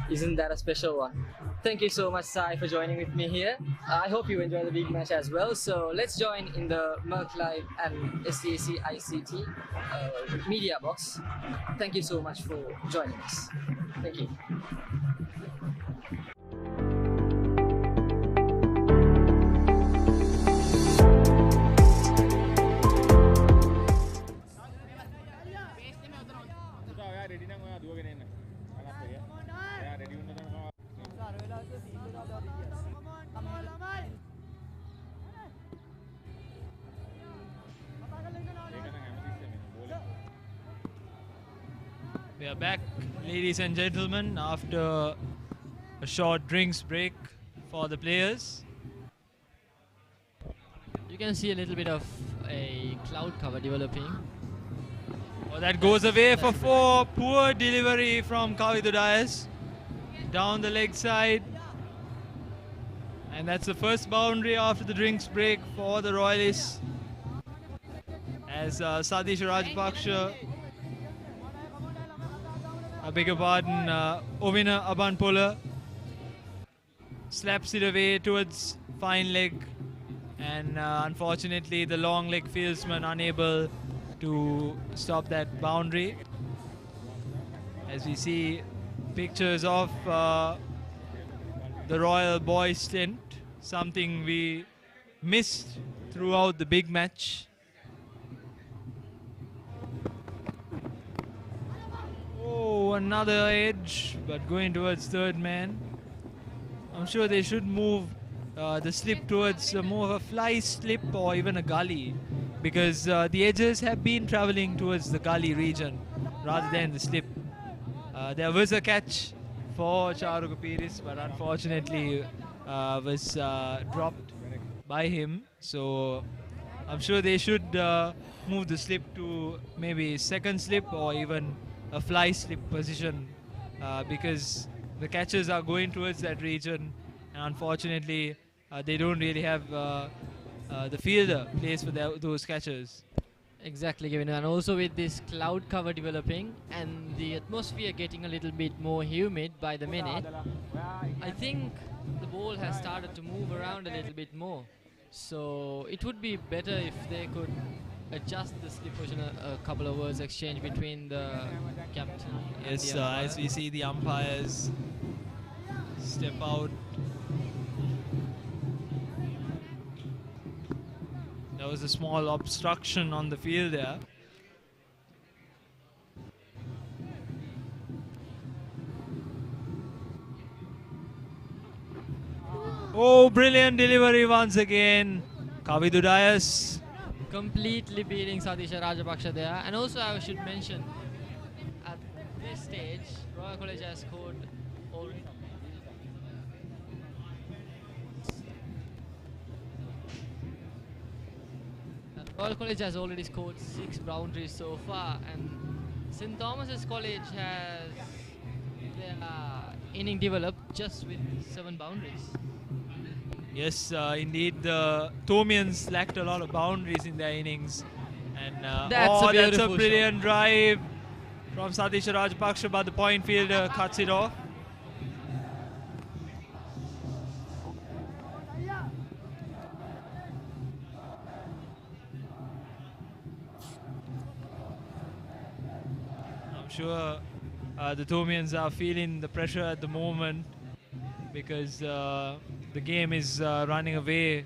Isn't that a special one? Thank you so much, Sai, for joining with me here. I hope you enjoy the big match as well. So let's join in the Merc Live and SCAC ICT media box. Thank you so much for joining us. Thank you. We are back, ladies and gentlemen, after a short drinks break for the players. You can see a little bit of a cloud cover developing. Oh, that goes away for 4. Poor delivery from Kavitudayas. Down the leg side. And that's the first boundary after the drinks break for the Royalists. As Satish Rajpaksha, I beg your pardon, Ovina Abanpola slaps it away towards fine leg, and unfortunately the long leg fieldsman unable to stop that boundary. As we see pictures of the Royal Boys tent, something we missed throughout the big match. Oh, another edge, but going towards third man. I'm sure they should move the slip towards more of a fly slip or even a gully, because the edges have been traveling towards the gully region rather than the slip. There was a catch for Charu Kapiris, but unfortunately was dropped by him. So I'm sure they should move the slip to maybe second slip or even a fly slip position, because the catches are going towards that region, and unfortunately they don't really have the fielder plays for those catches. Exactly, Kevin. And also with this cloud cover developing and the atmosphere getting a little bit more humid by the minute, I think the ball has started to move around a little bit more. So it would be better if they could adjust the slip position, a couple of words exchange between the captain and Yes, the umpire. as we see the umpires step out. There was a small obstruction on the field there. Oh, brilliant delivery once again. Kavitudayas. Completely beating Satisha Rajapaksha there. And also I should mention, at this stage, Royal College has scored already. Royal College has already scored 6 boundaries so far, and St. Thomas's College has their inning developed just with 7 boundaries. Yes, indeed, the Thomians lacked a lot of boundaries in their innings. And that's a brilliant drive from Satish Rajpaksha, but the point fielder cuts it off. I'm sure the Thomians are feeling the pressure at the moment, because the game is running away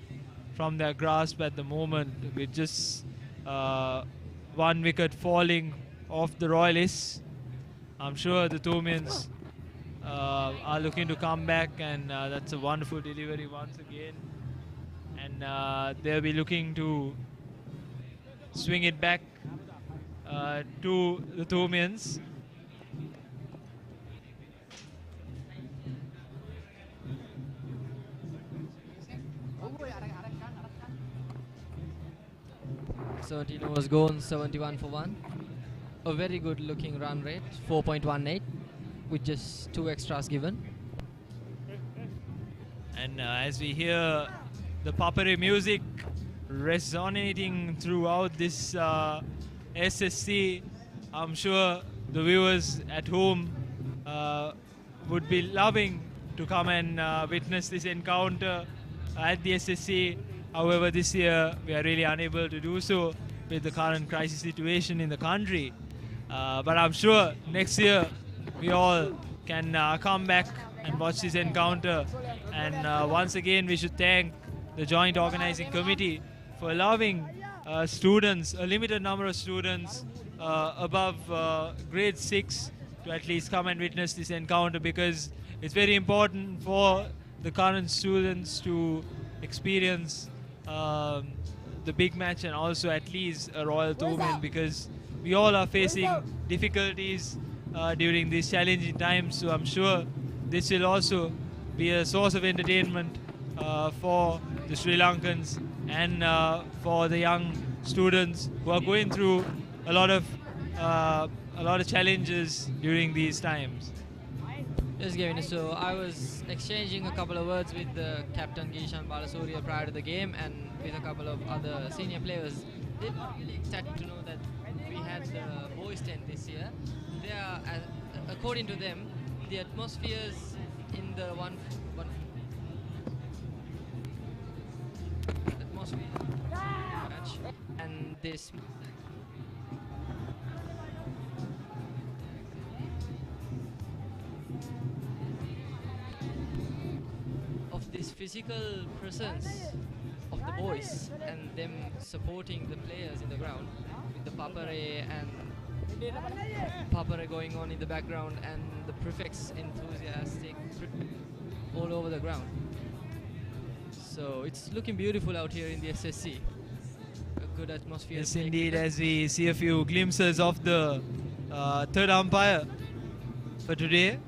from their grasp at the moment, with just 1 wicket falling off the Royalists. I'm sure the Thomians are looking to come back, and that's a wonderful delivery once again. And they'll be looking to swing it back to the Thomians. 17 overs gone, 71 for 1. A very good looking run rate, 4.18, with just 2 extras given. And as we hear the Papare music resonating throughout this SSC, I'm sure the viewers at home would be loving to come and witness this encounter at the SSC. However, this year we are really unable to do so with the current crisis situation in the country. But I'm sure next year we all can come back and watch this encounter. And once again, we should thank the Joint Organizing Committee for allowing students, a limited number of students above grade 6 to at least come and witness this encounter, because it's very important for the current students to experience the big match and also at least a Royal Thomian, because we all are facing difficulties during these challenging times. So I'm sure this will also be a source of entertainment for the Sri Lankans and for the young students who are going through a lot of challenges during these times. Yes, Gavin. So I was exchanging a couple of words with the captain Gishan Balasuriya prior to the game, and with a couple of other senior players. They were really excited to know that we had the boys' tent this year. They are, according to them, the atmospheres in the atmosphere match and this. Of this physical presence of the boys and them supporting the players in the ground, with the papare going on in the background and the prefects enthusiastic all over the ground. So it's looking beautiful out here in the SSC. A good atmosphere. Yes, indeed, as we see a few glimpses of the third umpire for today.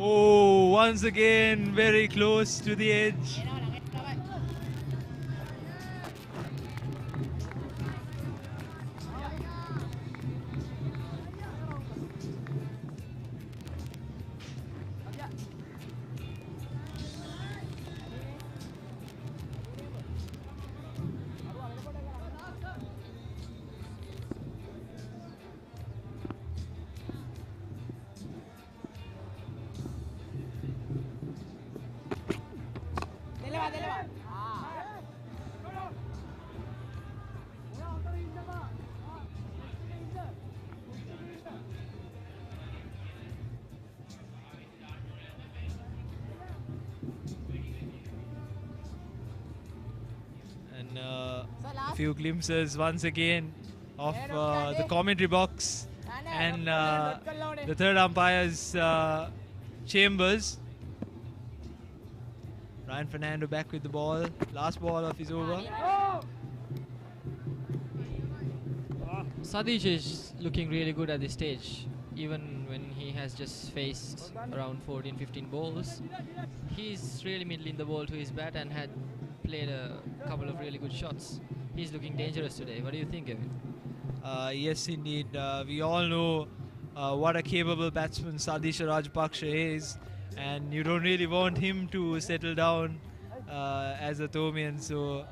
Oh, once again, very close to the edge. A few glimpses once again of the commentary box and the third umpire's chambers. Ryan Fernando back with the ball, last ball of his over. Sadish is looking really good at this stage, even when he has just faced around 14-15 balls. He's really middling the ball to his bat and had played a couple of really good shots. He's looking dangerous today. What do you think, Evan? Yes, indeed. We all know what a capable batsman Sadish Rajpaksha is, and you don't really want him to settle down as a Thomian. So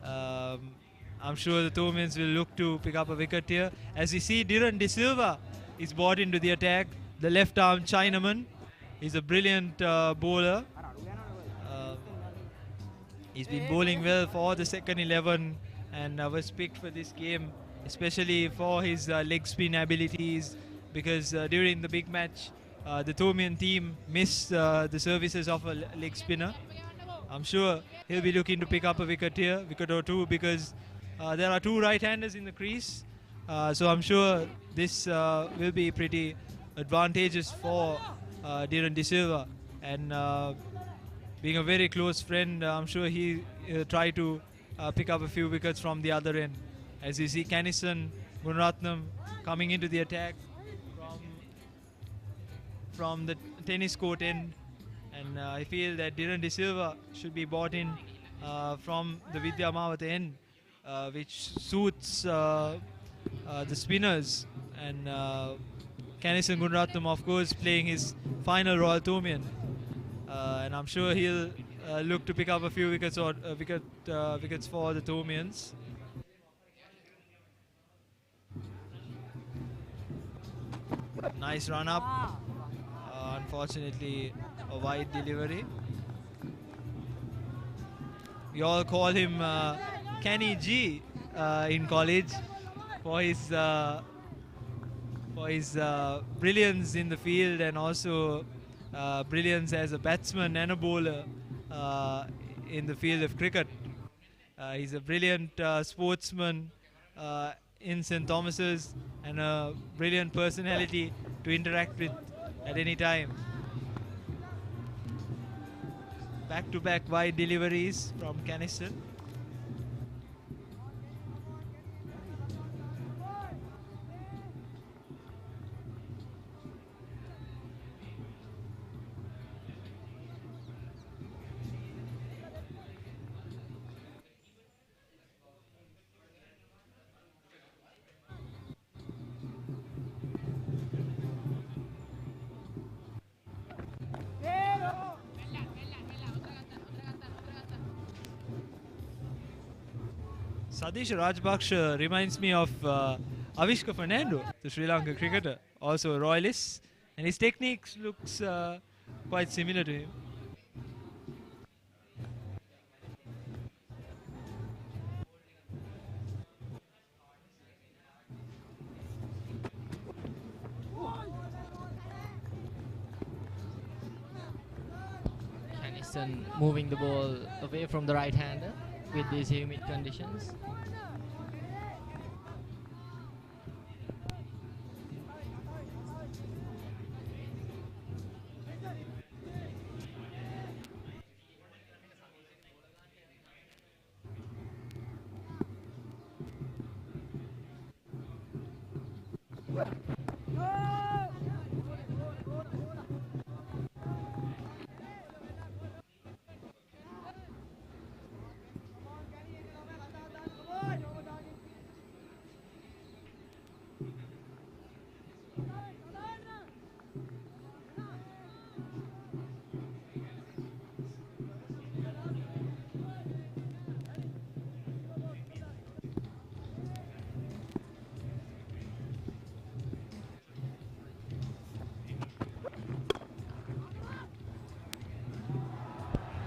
I'm sure the Thomians will look to pick up a wicket here. As we see, Dhiran De Silva is brought into the attack, the left-arm Chinaman. He's a brilliant bowler. He's been bowling well for the second 11 and was picked for this game, especially for his leg spin abilities, because during the big match, the Thomian team missed the services of a leg spinner. I'm sure he'll be looking to pick up a wicket here, wicket or two, because there are two right-handers in the crease. So I'm sure this will be pretty advantageous for Dhiran De Silva. And being a very close friend, I'm sure he'll try to pick up a few wickets from the other end. As you see, Kanison, Gunaratnam coming into the attack from the tennis court end, and I feel that Dhiran De Silva should be brought in from the Vidya Mawat end, which suits the spinners, and Kanison Gunratnam, of course, playing his final Royal Thomian, and I'm sure he'll look to pick up a few wickets or wickets for the Thomians. Nice run up. Unfortunately, a wide delivery. We all call him Kenny G in college for his brilliance in the field, and also brilliance as a batsman and a bowler in the field of cricket. He's a brilliant sportsman in St. Thomas's, and a brilliant personality to interact with at any time. Back-to-back wide deliveries from Kanison. Sadish Rajpaksha reminds me of Avishka Fernando, the Sri Lanka cricketer, also a royalist, and his techniques looks quite similar to him. Kanison moving the ball away from the right-hander with these humid conditions.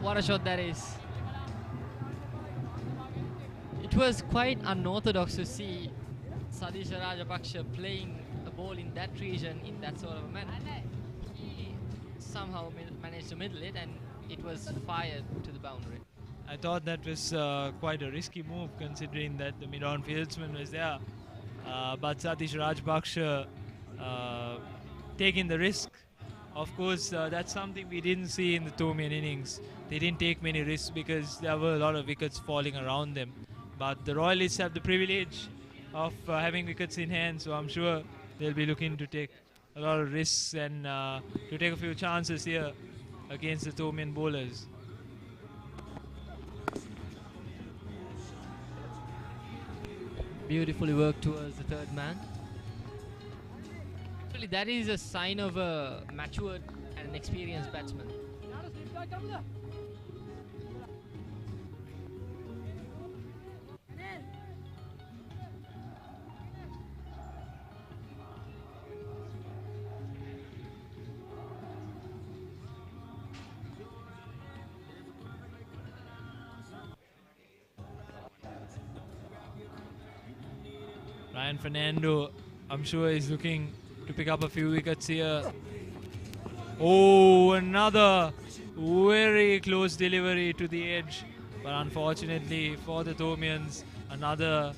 What a shot that is. It was quite unorthodox to see Sadisha Rajapaksa playing a ball in that region in that sort of a manner. He somehow managed to middle it, and it was fired to the boundary. I thought that was quite a risky move, considering that the mid-on fieldsman was there. But Satish Rajpaksha taking the risk. Of course, that's something we didn't see in the Thomian innings. They didn't take many risks because there were a lot of wickets falling around them. But the Royalists have the privilege of having wickets in hand, so I'm sure they'll be looking to take a lot of risks and to take a few chances here against the Thomian bowlers. Beautifully worked towards the third man. Actually, that is a sign of a matured and experienced batsman. Ryan Fernando, I'm sure, is looking to pick up a few wickets here. Oh, another very close delivery to the edge. But unfortunately for the Thomians, another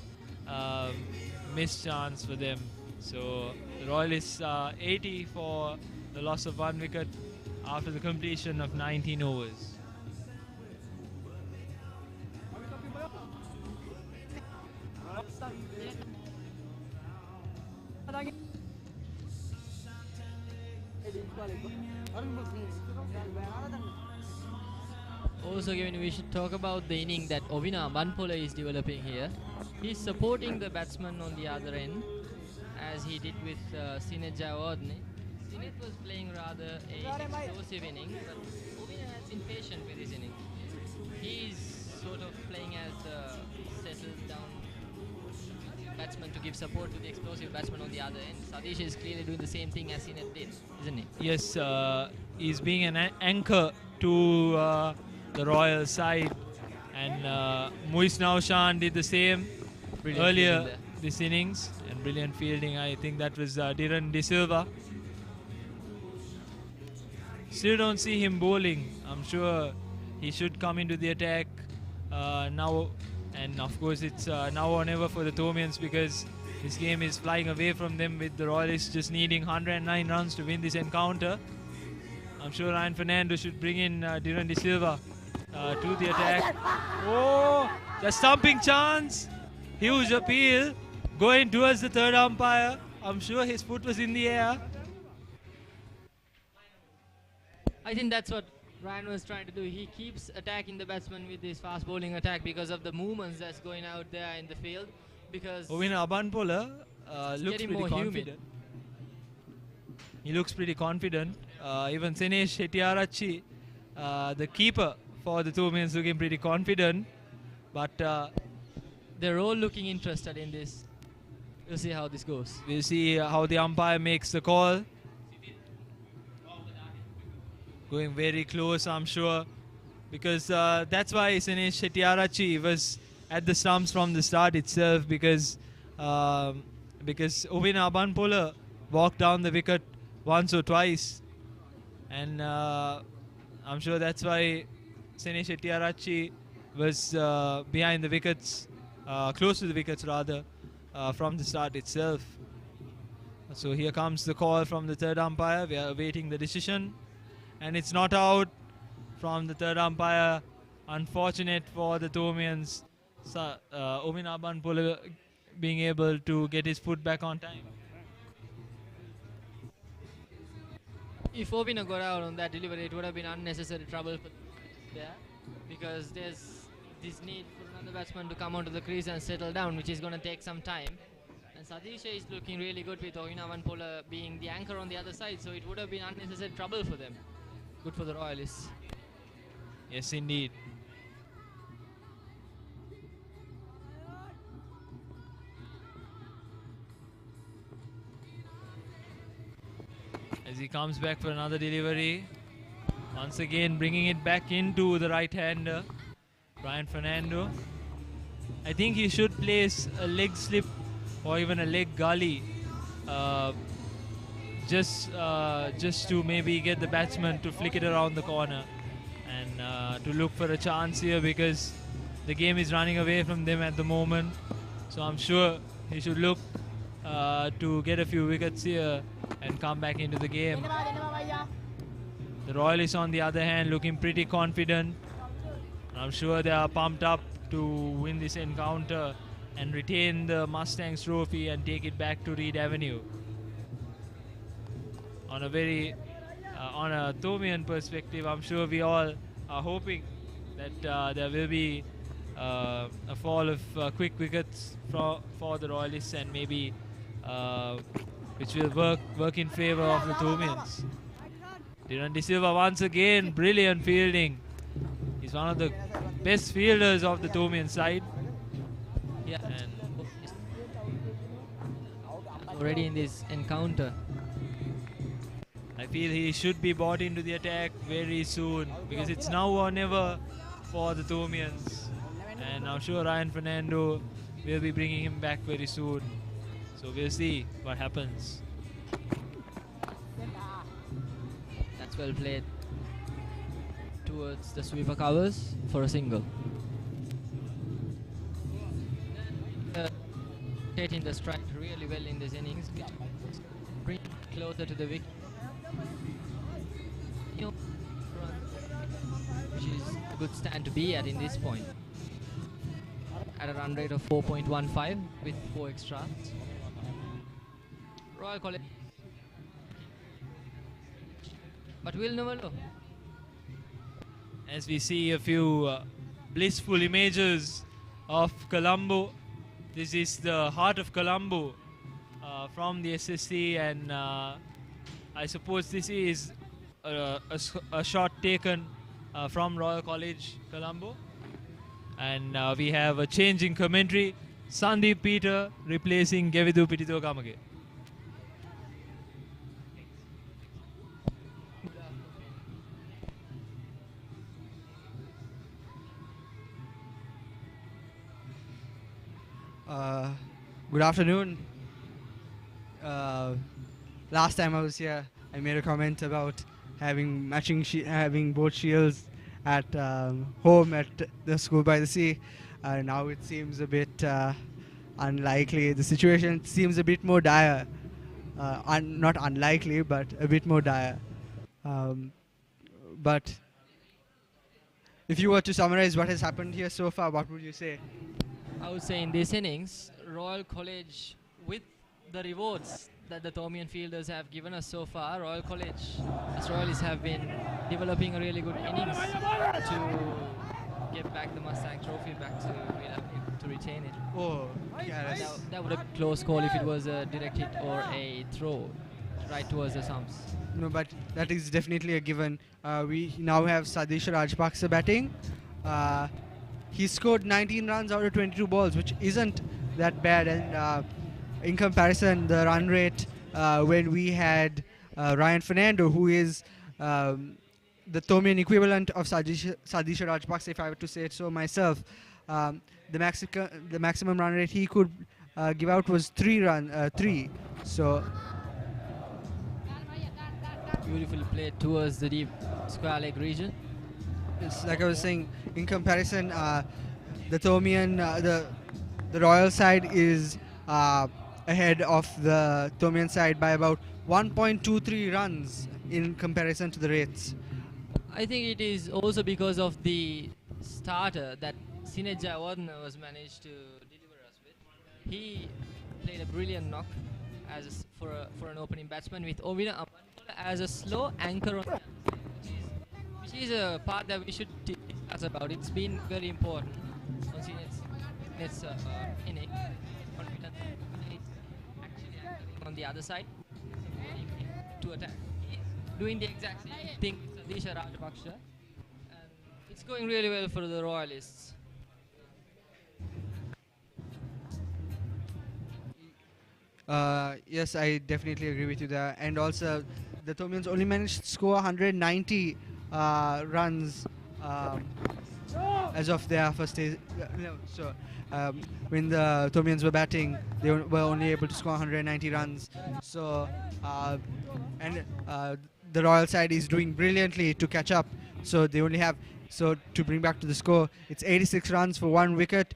missed chance for them. So the Royalists are 80 for the loss of 1 wicket after the completion of 19 overs. Also, Kevin, we should talk about the inning that Ovina Banpola is developing here. He's supporting the batsman on the other end, as he did with Sinet Jawadne. Sinet was playing rather a explosive inning, but Ovina is impatient with his inning. He's sort of playing as a settled down batsman to give support to the explosive batsman on the other end. Sadish is clearly doing the same thing as Sinet did, isn't he? Yes, he's being an anchor to the Royal side, and Muis Naushan did the same Brilliant earlier this innings, and brilliant fielding. I think that was Dhiran De Silva. Still don't see him bowling. I'm sure he should come into the attack now, and of course it's now or never for the Thomians, because this game is flying away from them, with the Royalists just needing 109 runs to win this encounter. I'm sure Ryan Fernando should bring in Dhiran De Silva to the attack. Oh, the stumping chance. Huge appeal going towards the third umpire. I'm sure his foot was in the air. I think that's what Ryan was trying to do. He keeps attacking the batsman with his fast bowling attack because of the movements that's going out there in the field. Because Ovina Abanpola looks getting pretty more confident. humid. He looks pretty confident. Even Senesh Hettiarachchi, the keeper for the Thomians, looking pretty confident. But they're all looking interested in this. We'll see how this goes. We'll see how the umpire makes the call. Going very close, I'm sure, because that's why Senesh Hettiarachchi was at the stumps from the start itself, because Ovina Abanpola walked down the wicket once or twice, and I'm sure that's why Senesh Hettiarachchi was behind the wickets, close to the wickets rather, from the start itself. So here comes the call from the third umpire. We are awaiting the decision, and it's not out from the third umpire. Unfortunate for the Thomians, Ovina Abanpola being able to get his foot back on time. If Ovina got out on that delivery, it would have been unnecessary trouble for there, because there's this need for another batsman to come onto the crease and settle down, which is going to take some time. And Sadisha is looking really good with Ovina Vanpola being the anchor on the other side, so it would have been unnecessary trouble for them. Good for the Royalists. Yes, indeed. As he comes back for another delivery, once again bringing it back into the right-hander, Ryan Fernando. I think he should place a leg slip or even a leg gully, just to maybe get the batsman to flick it around the corner and to look for a chance here, because the game is running away from them at the moment. So I'm sure he should look to get a few wickets here and come back into the game. The Royalists, on the other hand, looking pretty confident. I'm sure they are pumped up to win this encounter and retain the Mustangs trophy and take it back to Reed Avenue. On a Thomian perspective, I'm sure we all are hoping that there will be a fall of quick wickets for the Royalists, and maybe which will work in favour of the Thomians. Dhiran De Silva once again, brilliant fielding. He's one of the best fielders of the Thomian side. Yeah. And already in this encounter. I feel he should be brought into the attack very soon, because it's now or never for the Thomians. And I'm sure Ryan Fernando will be bringing him back very soon. So we'll see what happens. That's well played towards the sweeper covers for a single. Taking the strike really well in this innings, bring closer to the wicket, which is a good stand to be at in this point. At a run rate of 4.15 with 4 extras. Royal College. But we'll never know. As we see a few blissful images of Colombo. This is the heart of Colombo from the SSC, and I suppose this is a shot taken from Royal College, Colombo. And we have a change in commentary. Sandeep Peter replacing Gevidu Pitito Kamage. Good afternoon. Last time I was here, I made a comment about having having both shields at home at the school by the sea. Now it seems a bit unlikely. The situation seems a bit more dire. Not unlikely, but a bit more dire. But if you were to summarize what has happened here so far, what would you say? I would say in this innings, Royal College, with the rewards that the Thomian fielders have given us so far, Royal College, as Royalists have been developing a really good innings to get back the Mustang trophy back to retain it. Oh, yeah, that would have been a close call if it was a direct hit or a throw right towards the stumps. No, but that is definitely a given. We now have Sadish Rajpaksa batting. He scored 19 runs out of 22 balls, which isn't that bad. And in comparison, the run rate when we had Ryan Fernando, who is the Thomian equivalent of Sadish Rajpaksa, if I were to say it so myself, the maximum run rate he could give out was 3. So beautifully played towards the deep square leg region. It's like I was saying, in comparison, the Thomian, the Royal side is ahead of the Thomian side by about 1.23 runs in comparison to the rates. I think it is also because of the starter that Sinead Jayawardene was managed to deliver us with. He played a brilliant knock for an opening batsman with Ovina Ambanpula as a slow anchor on the which is a part that we should discuss about. It's been very important on Sinead's inning. Confident actually anchoring on the other side to attack. He's doing the exact same thing with Sadish Rajpaksa, and it's going really well for the Royalists. Yes, I definitely agree with you there. And also, the Thomians only managed to score 190 runs as of their first day. So when the Thomians were batting, they were only able to score 190 runs. So the Royal side is doing brilliantly to catch up. So they only have, so to bring back to the score, it's 86 runs for 1 wicket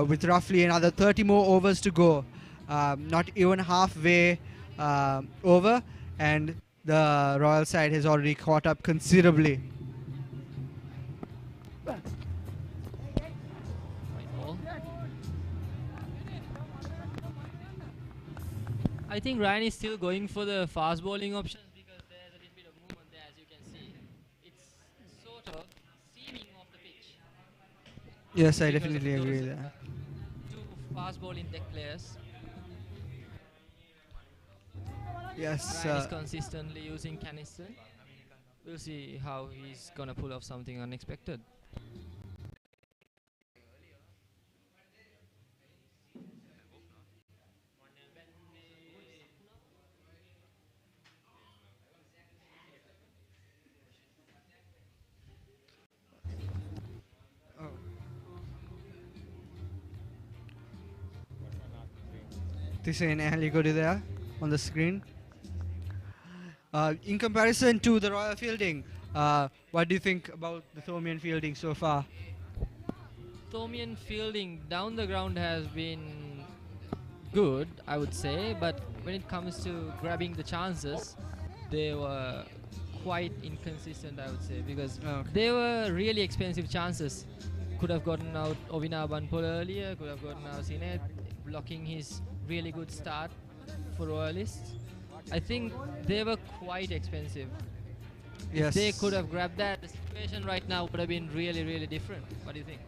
with roughly another 30 more overs to go. Not even halfway over, and the Royal side has already caught up considerably. I think Ryan is still going for the fast bowling options because there's a little bit of movement there, as you can see. It's sort of seaming off the pitch. Yes, I definitely agree with that. 2 fast bowling deck players. Yes. Ryan is consistently using Caniston. We'll see how he's gonna pull off something unexpected. Tisain Ahligodi there on the screen. In comparison to the Royal fielding, what do you think about the Thomian fielding so far? Thomian fielding down the ground has been good, I would say, but when it comes to grabbing the chances, they were quite inconsistent, I would say, because they were really expensive chances. Could have gotten out Ovina Ambanpula earlier, could have gotten out Sinead, blocking his really good start for Royalists. I think they were quite expensive. Yes. If they could have grabbed that, the situation right now would have been really, really different. What do you think?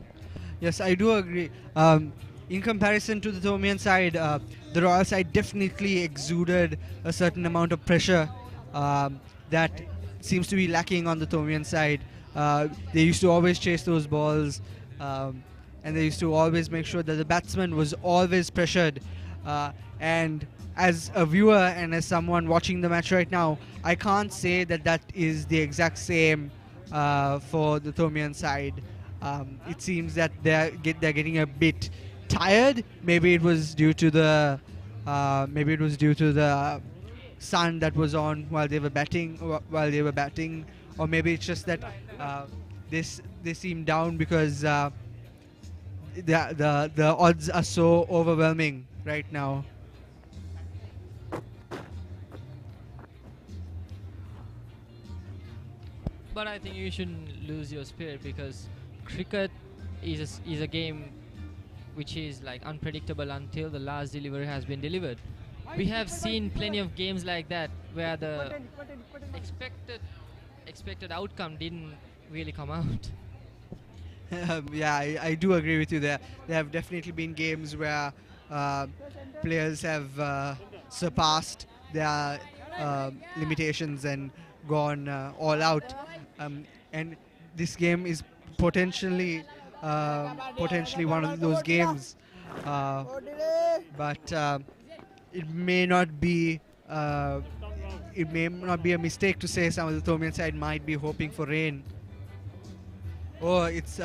Yes, I do agree. In comparison to the Thomian side, the Royal side definitely exuded a certain amount of pressure that seems to be lacking on the Thomian side. They used to always chase those balls, and they used to always make sure that the batsman was always pressured. And as a viewer and as someone watching the match right now, I can't say that that is the exact same for the Thomian side. It seems that they're getting a bit tired. Maybe it was due to the sun that was on while they were batting, or maybe it's just that they seem down because the odds are so overwhelming right now. But I think you shouldn't lose your spirit, because cricket is a game which is like unpredictable until the last delivery has been delivered. We have seen plenty of games like that where the expected outcome didn't really come out. Yeah, I do agree with you there. There have definitely been games where players have surpassed their limitations and gone all out. And this game is potentially one of those games, but it may not be a mistake to say some of the Thomian side might be hoping for rain. Oh, it's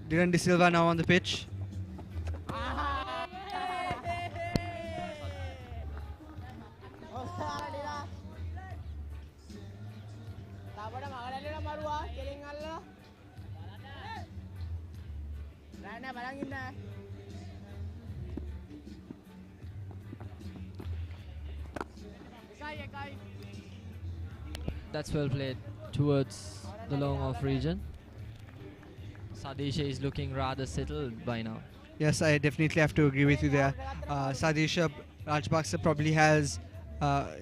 Dhiren De Silva now on the pitch. That's well played towards the long off region. Sadisha is looking rather settled by now. Yes, I definitely have to agree with you there. Sadisha Rajapaksa probably has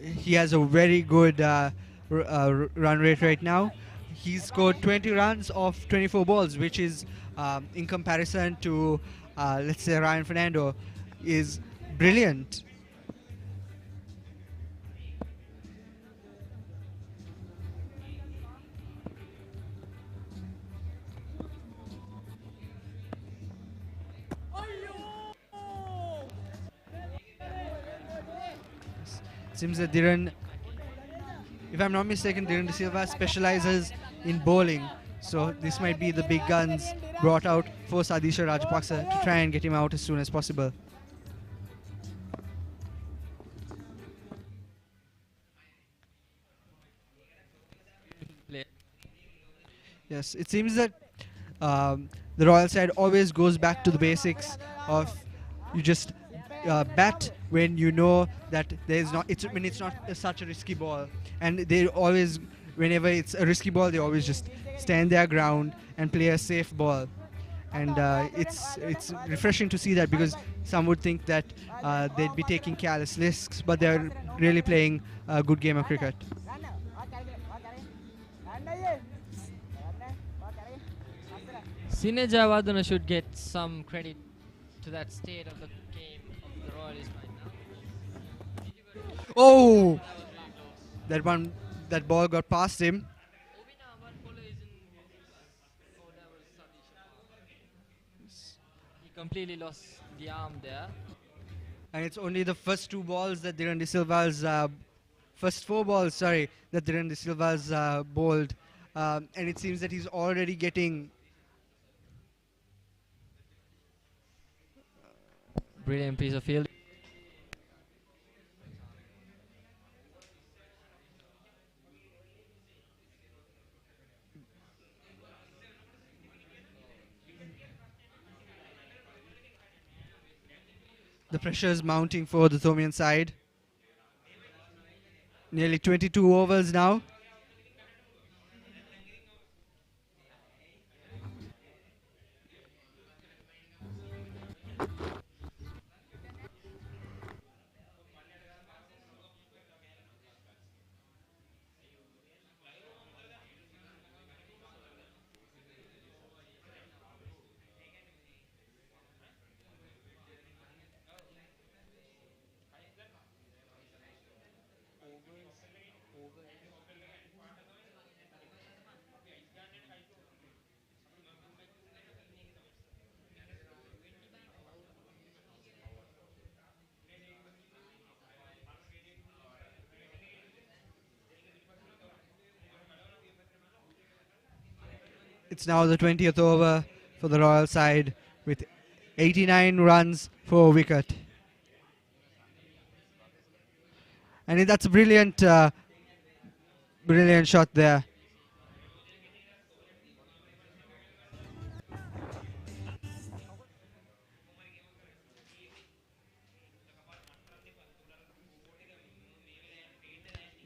he has a very good run rate right now. He's scored 20 runs off 24 balls, which is in comparison to let's say Ryan Fernando, is brilliant. Seems that Dhiren, if I'm not mistaken, Dhiren De Silva specializes in bowling. So this might be the big guns brought out for Sadisha Rajapaksa to try and get him out as soon as possible. Yes, it seems that the Royal side always goes back to the basics of you just bat when you know that when it's not such a risky ball, and they always, whenever it's a risky ball, they always just stand their ground and play a safe ball, and it's refreshing to see that, because some would think that they'd be taking careless risks, but they're really playing a good game of cricket. Sineja Wadana should get some credit to that state of the game of the Royalists right now. Oh, that ball got past him. He completely lost the arm there. And it's only the first two balls that Dhiren De Silva's first four balls, sorry, that Dhiren De Silva's bowled, and it seems that he's already getting. Brilliant piece of field. The pressure is mounting for the Thomian side. Nearly 22 overs now. It's now the 20th over for the Royal side with 89 runs for a wicket. And that's a brilliant, brilliant shot there.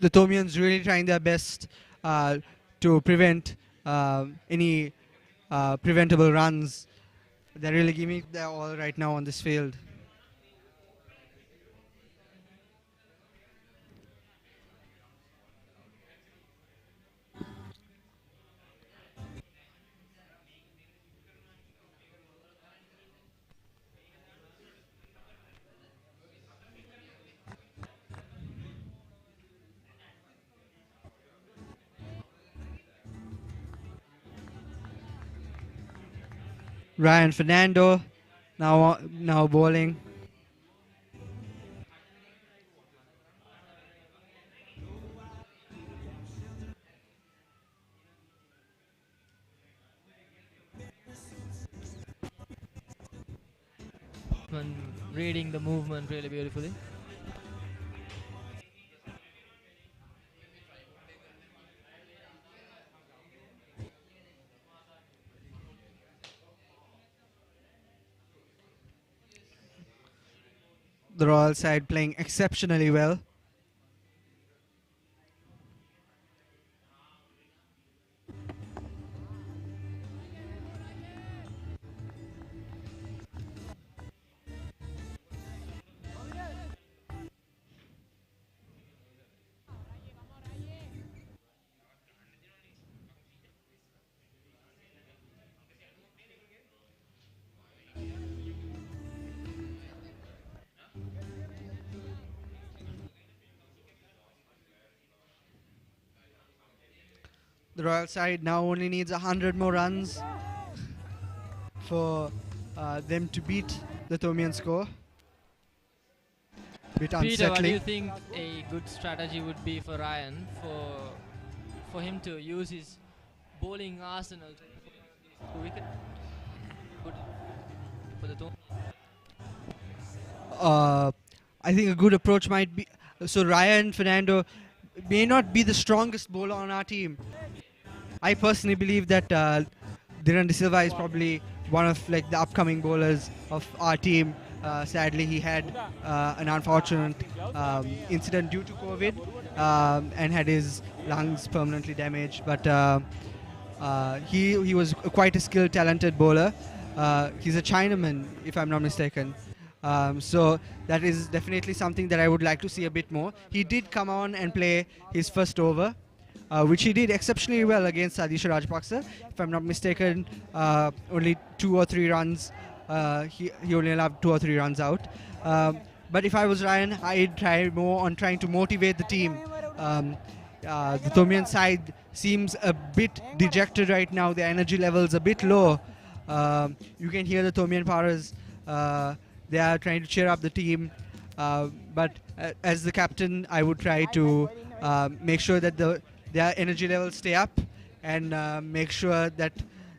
The Thomians really trying their best to prevent any preventable runs. They're really giving their all right now on this field. Ryan Fernando now bowling. And reading the movement really beautifully. The Royal side playing exceptionally well. The Royal side now only needs 100 more runs for them to beat the Thomian score. Bit Peter, what do unsettling. you think a good strategy would be for Ryan for him to use his bowling arsenal to wicket for the Thomian? I think a good approach might be so Ryan Fernando may not be the strongest bowler on our team. I personally believe that Dhiran De Silva is probably one of like the upcoming bowlers of our team. Sadly, he had an unfortunate incident due to COVID and had his lungs permanently damaged. But he was quite a skilled, talented bowler. He's a Chinaman, if I'm not mistaken. So that is definitely something that I would like to see a bit more. He did come on and play his first over, which he did exceptionally well against Adisha Rajapaksa. If I'm not mistaken, only 2 or 3 runs. He only allowed 2 or 3 runs out. But if I was Ryan, I'd try more on trying to motivate the team. The Thomian side seems a bit dejected right now. The energy level's a bit low. You can hear the Thomian powers. They are trying to cheer up the team. But as the captain, I would try to make sure that their energy levels stay up and make sure that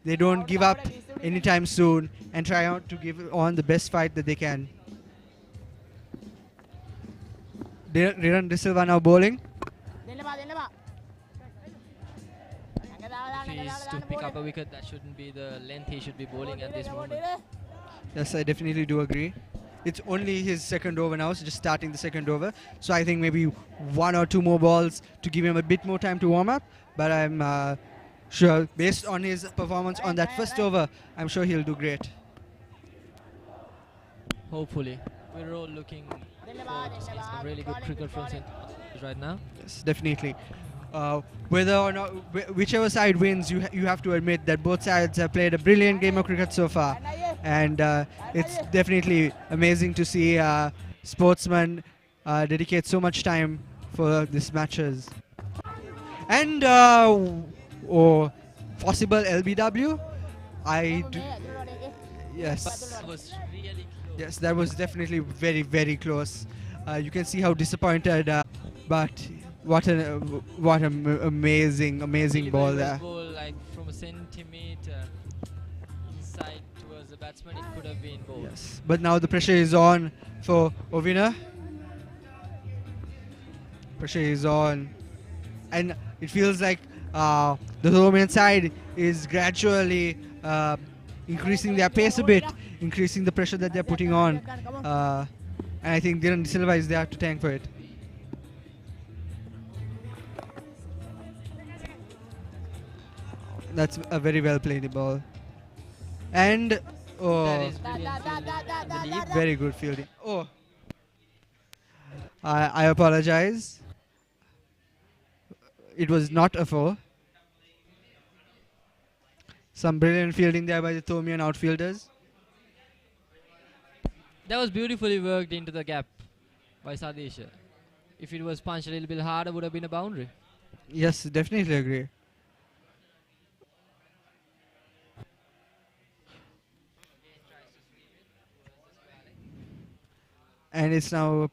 they don't give up anytime soon and try out to give on the best fight that they can. Dhiran De Silva now bowling. If he's to pick up a wicket, that shouldn't be the length he should be bowling at this moment. Yes, I definitely do agree. it's only his second over now, so just starting the second over. So I think maybe 1 or 2 more balls to give him a bit more time to warm up. But I'm sure, based on his performance on that first over, I'm sure he'll do great. Hopefully. We're all looking forward to seeing some really good cricket from St. Thomas right now. Yes, definitely. Whether or not, whichever side wins, you have to admit that both sides have played a brilliant game of cricket so far, and it's definitely amazing to see sportsmen dedicate so much time for these matches. And possible LBW, yes. That was really close. Yes, that was definitely very, very close. You can see how disappointed, but what an amazing ball Delivery there. ball like from a centimeter inside towards the batsman, it could have been bowled. Yes, but now the pressure is on for Ovina. Pressure is on, and it feels like the Thomian side is gradually increasing their pace a bit, increasing the pressure that they're putting on, and I think Dhiran Silva is there to tank for it. That's a very well played ball, and That is brilliant fielding, I believe. very good fielding. Oh, I apologize. It was not a 4. Some brilliant fielding there by the Thomian outfielders. That was beautifully worked into the gap by Sadisha. If it was punched a little bit harder, would have been a boundary. Yes, definitely agree. And it's now,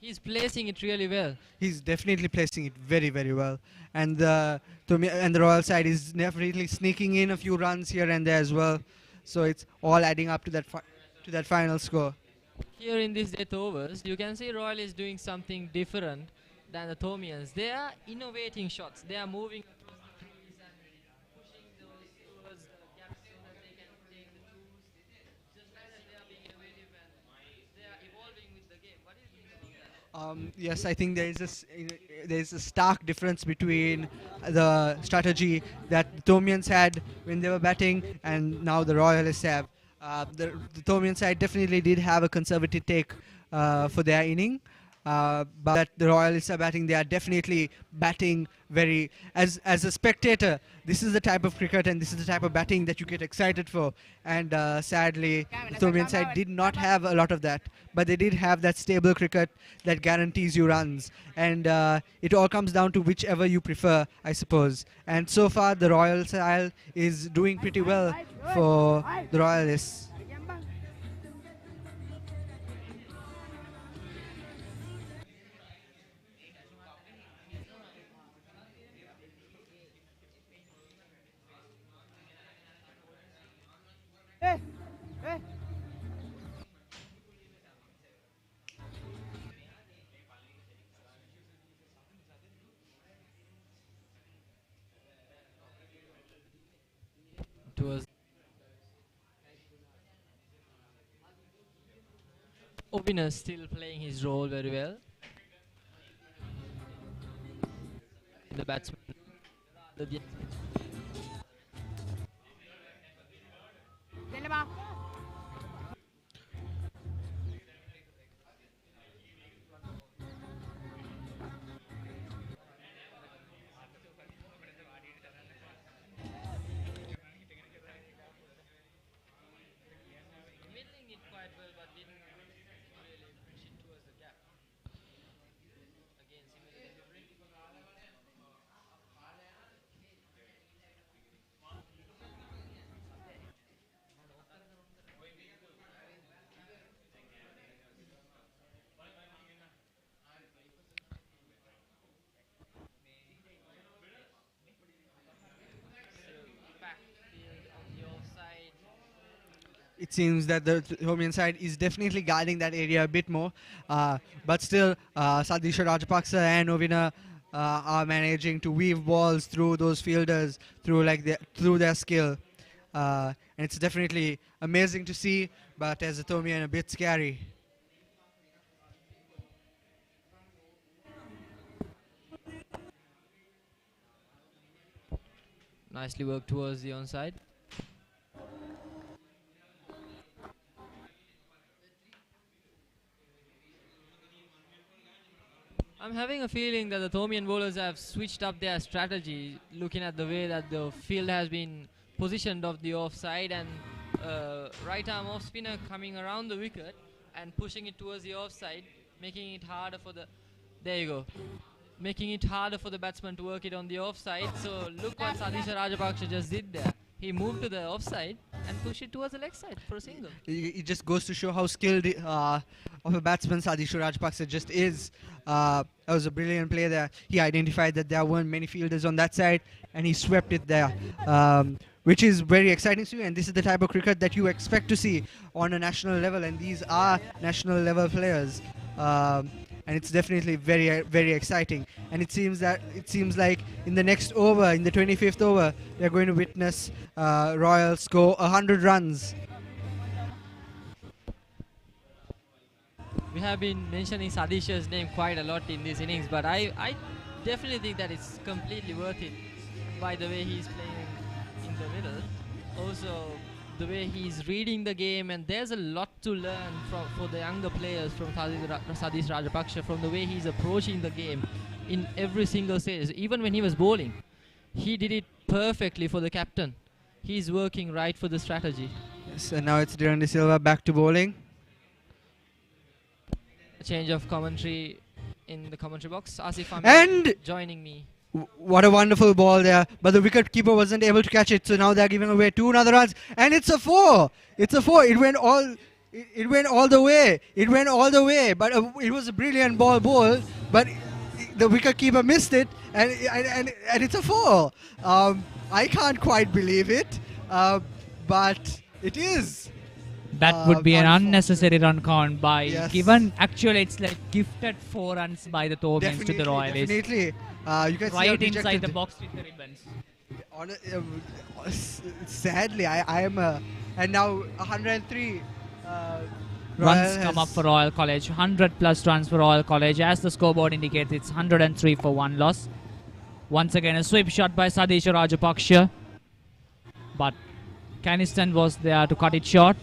He's placing it really well. he's definitely placing it very, very well. And the Royal side is definitely sneaking in a few runs here and there as well. So it's all adding up to that final score. Here in these death overs, you can see Royal is doing something different than the Thomians. They are innovating shots. They are moving across the crease and pushing those towards the gap so that they can take the twos. Just like that, they are being innovative and they are evolving with the game. What do you think about that? Yes, I think there is a stark difference between the strategy that the Thomians had when they were batting and now the Royalists have. The Thomian side definitely did have a conservative take for their inning, but the Royalists are batting. They are definitely batting very. As a spectator, this is the type of cricket and this is the type of batting that you get excited for. And sadly, the Thomian side did not have a lot of that, but they did have that stable cricket that guarantees you runs. And it all comes down to whichever you prefer, I suppose. And so far, the Royal side is doing pretty well for the Royalists. It was Ovina still playing his role very well. The batsman. Middling it quite well, but didn't really push it towards the gap. Again, similar delivery. Backfield on the offside. It seems that the Thomian side is definitely guarding that area a bit more, but still Sadisha Rajapaksa and Ovina are managing to weave balls through those fielders through their skill, and it's definitely amazing to see, but as a Thomian a bit scary. Nicely worked towards the onside. I'm having a feeling that the Thomian bowlers have switched up their strategy, looking at the way that the field has been positioned of the offside, and right arm off spinner coming around the wicket and pushing it towards the offside, making it harder for the... There you go. Making it harder for the batsman to work it on the offside. So look what Sadisha Rajapaksa just did there. He moved to the offside and pushed it towards the leg side for a single. It just goes to show how skilled of a batsman Sadisha Rajapaksa just is. That was a brilliant play there. He identified that there weren't many fielders on that side and he swept it there, which is very exciting to see. And this is the type of cricket that you expect to see on a national level, and these are national level players. And it's definitely very, very exciting. And it seems like in the next over, in the 25th over, they're going to witness Royal score 100 runs. We have been mentioning Sadisha's name quite a lot in these innings, but I definitely think that it's completely worth it by the way he's playing in the middle. Also, the way he's reading the game, and there's a lot to learn for the younger players from Sadish Rajapaksa, from the way he's approaching the game in every single stage. Even when he was bowling, he did it perfectly for the captain. He's working right for the strategy. Yes, and now it's Dhiren De Silva back to bowling. A change of commentary in the commentary box. Asif And joining me. What a wonderful ball there, but the wicket keeper wasn't able to catch it, so now they're giving away 2 another runs, and it's a 4. It's a 4. It went all the way. It went all the way, but it was a brilliant ball bowled, but the wicket keeper missed it, and it's a 4. I can't quite believe it, but it is. That would be an unnecessary run count by Yes. Actually, it's like gifted 4 runs by the Thomians to the Royalists. Definitely. You can see how right dejected inside the box with the ribbons. Sadly, I am and now 103 Runs come up for Royal College. 100 plus runs for Royal College. As the scoreboard indicates, it's 103 for 1 loss. Once again, a sweep shot by Sadisha Rajapaksa, but Caniston was there to cut it short.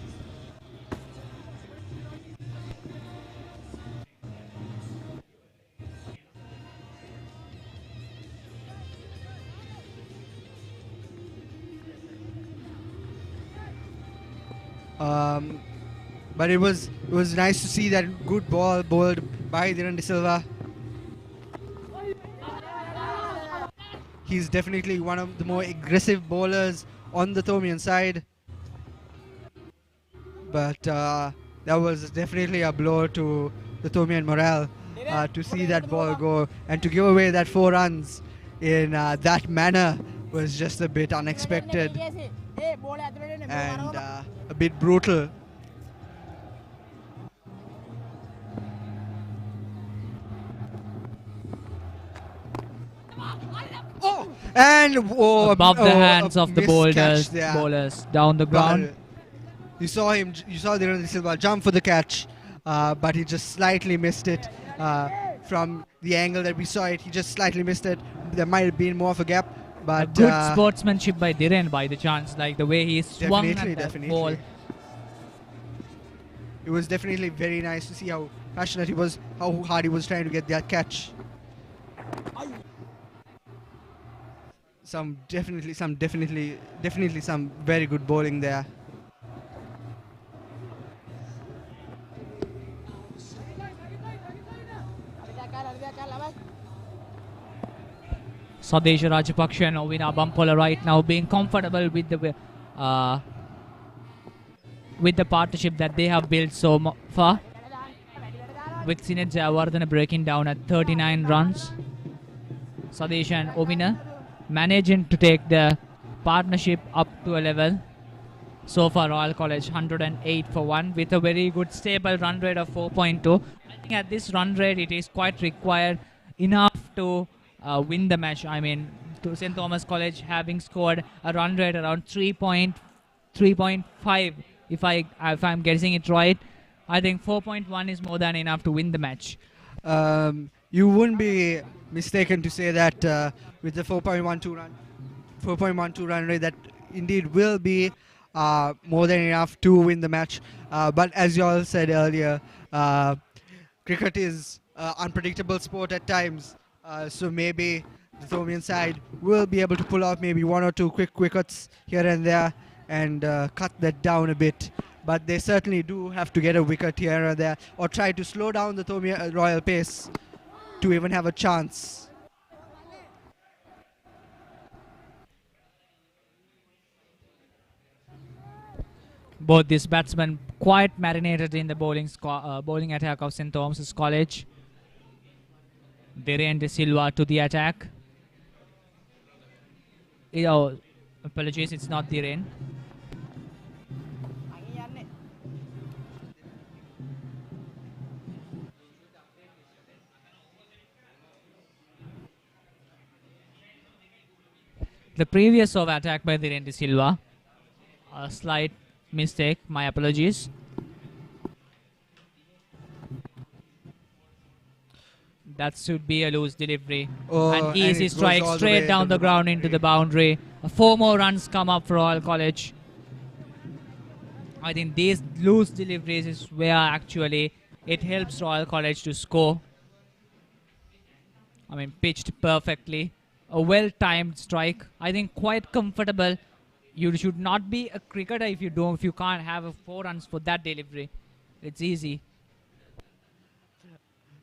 But it was nice to see that good ball bowled by Dhiren De Silva. He's definitely one of the more aggressive bowlers on the Thomian side. But that was definitely a blow to the Thomian morale to see that ball go, and to give away that 4 runs in that manner was just a bit unexpected and a bit brutal. And above the hands of the bowlers down the ground. You saw Dhiren De Silva jump for the catch, but he just slightly missed it. From the angle that we saw it, he just slightly missed it. There might have been more of a gap, but good sportsmanship by Dhiren by the chance, like the way he swung at that ball. It was definitely very nice to see how passionate he was, how hard he was trying to get that catch. Definitely some very good bowling there. Sadisha Rajapaksa and Ovina Bampola right now being comfortable with the partnership that they have built so far, with Sinet Jayawardene breaking down at 39 runs. Sadisha and Ovina managing to take the partnership up to a level. So far, Royal College 108 for 1 with a very good stable run rate of 4.2. I think at this run rate, it is quite required enough to win the match. I mean, to St. Thomas College having scored a run rate around 3.5, if I'm guessing it right. I think 4.1 is more than enough to win the match. You wouldn't be mistaken to say that with the 4.12 run. 4.12 run rate that indeed will be more than enough to win the match. But as you all said earlier, cricket is unpredictable sport at times. So maybe the Thomian side will be able to pull out maybe one or two quick wickets here and there and cut that down a bit. But they certainly do have to get a wicket here or there, or try to slow down the Thomian Royal pace to even have a chance. Both these batsmen quite marinated in the bowling attack of St. Thomas's College. Dhiren De Silva to the attack. Apologies, it's not Dhiren. The previous over attack by Dhiren De Silva. A slight mistake, my apologies. That should be a loose delivery. An easy strike straight down the ground into the boundary. 4 more runs come up for Royal College. I think these loose deliveries is where actually it helps Royal College to score. I mean, pitched perfectly. A well-timed strike. I think quite comfortable. You should not be a cricketer if you can't have 4 runs for that delivery. It's easy.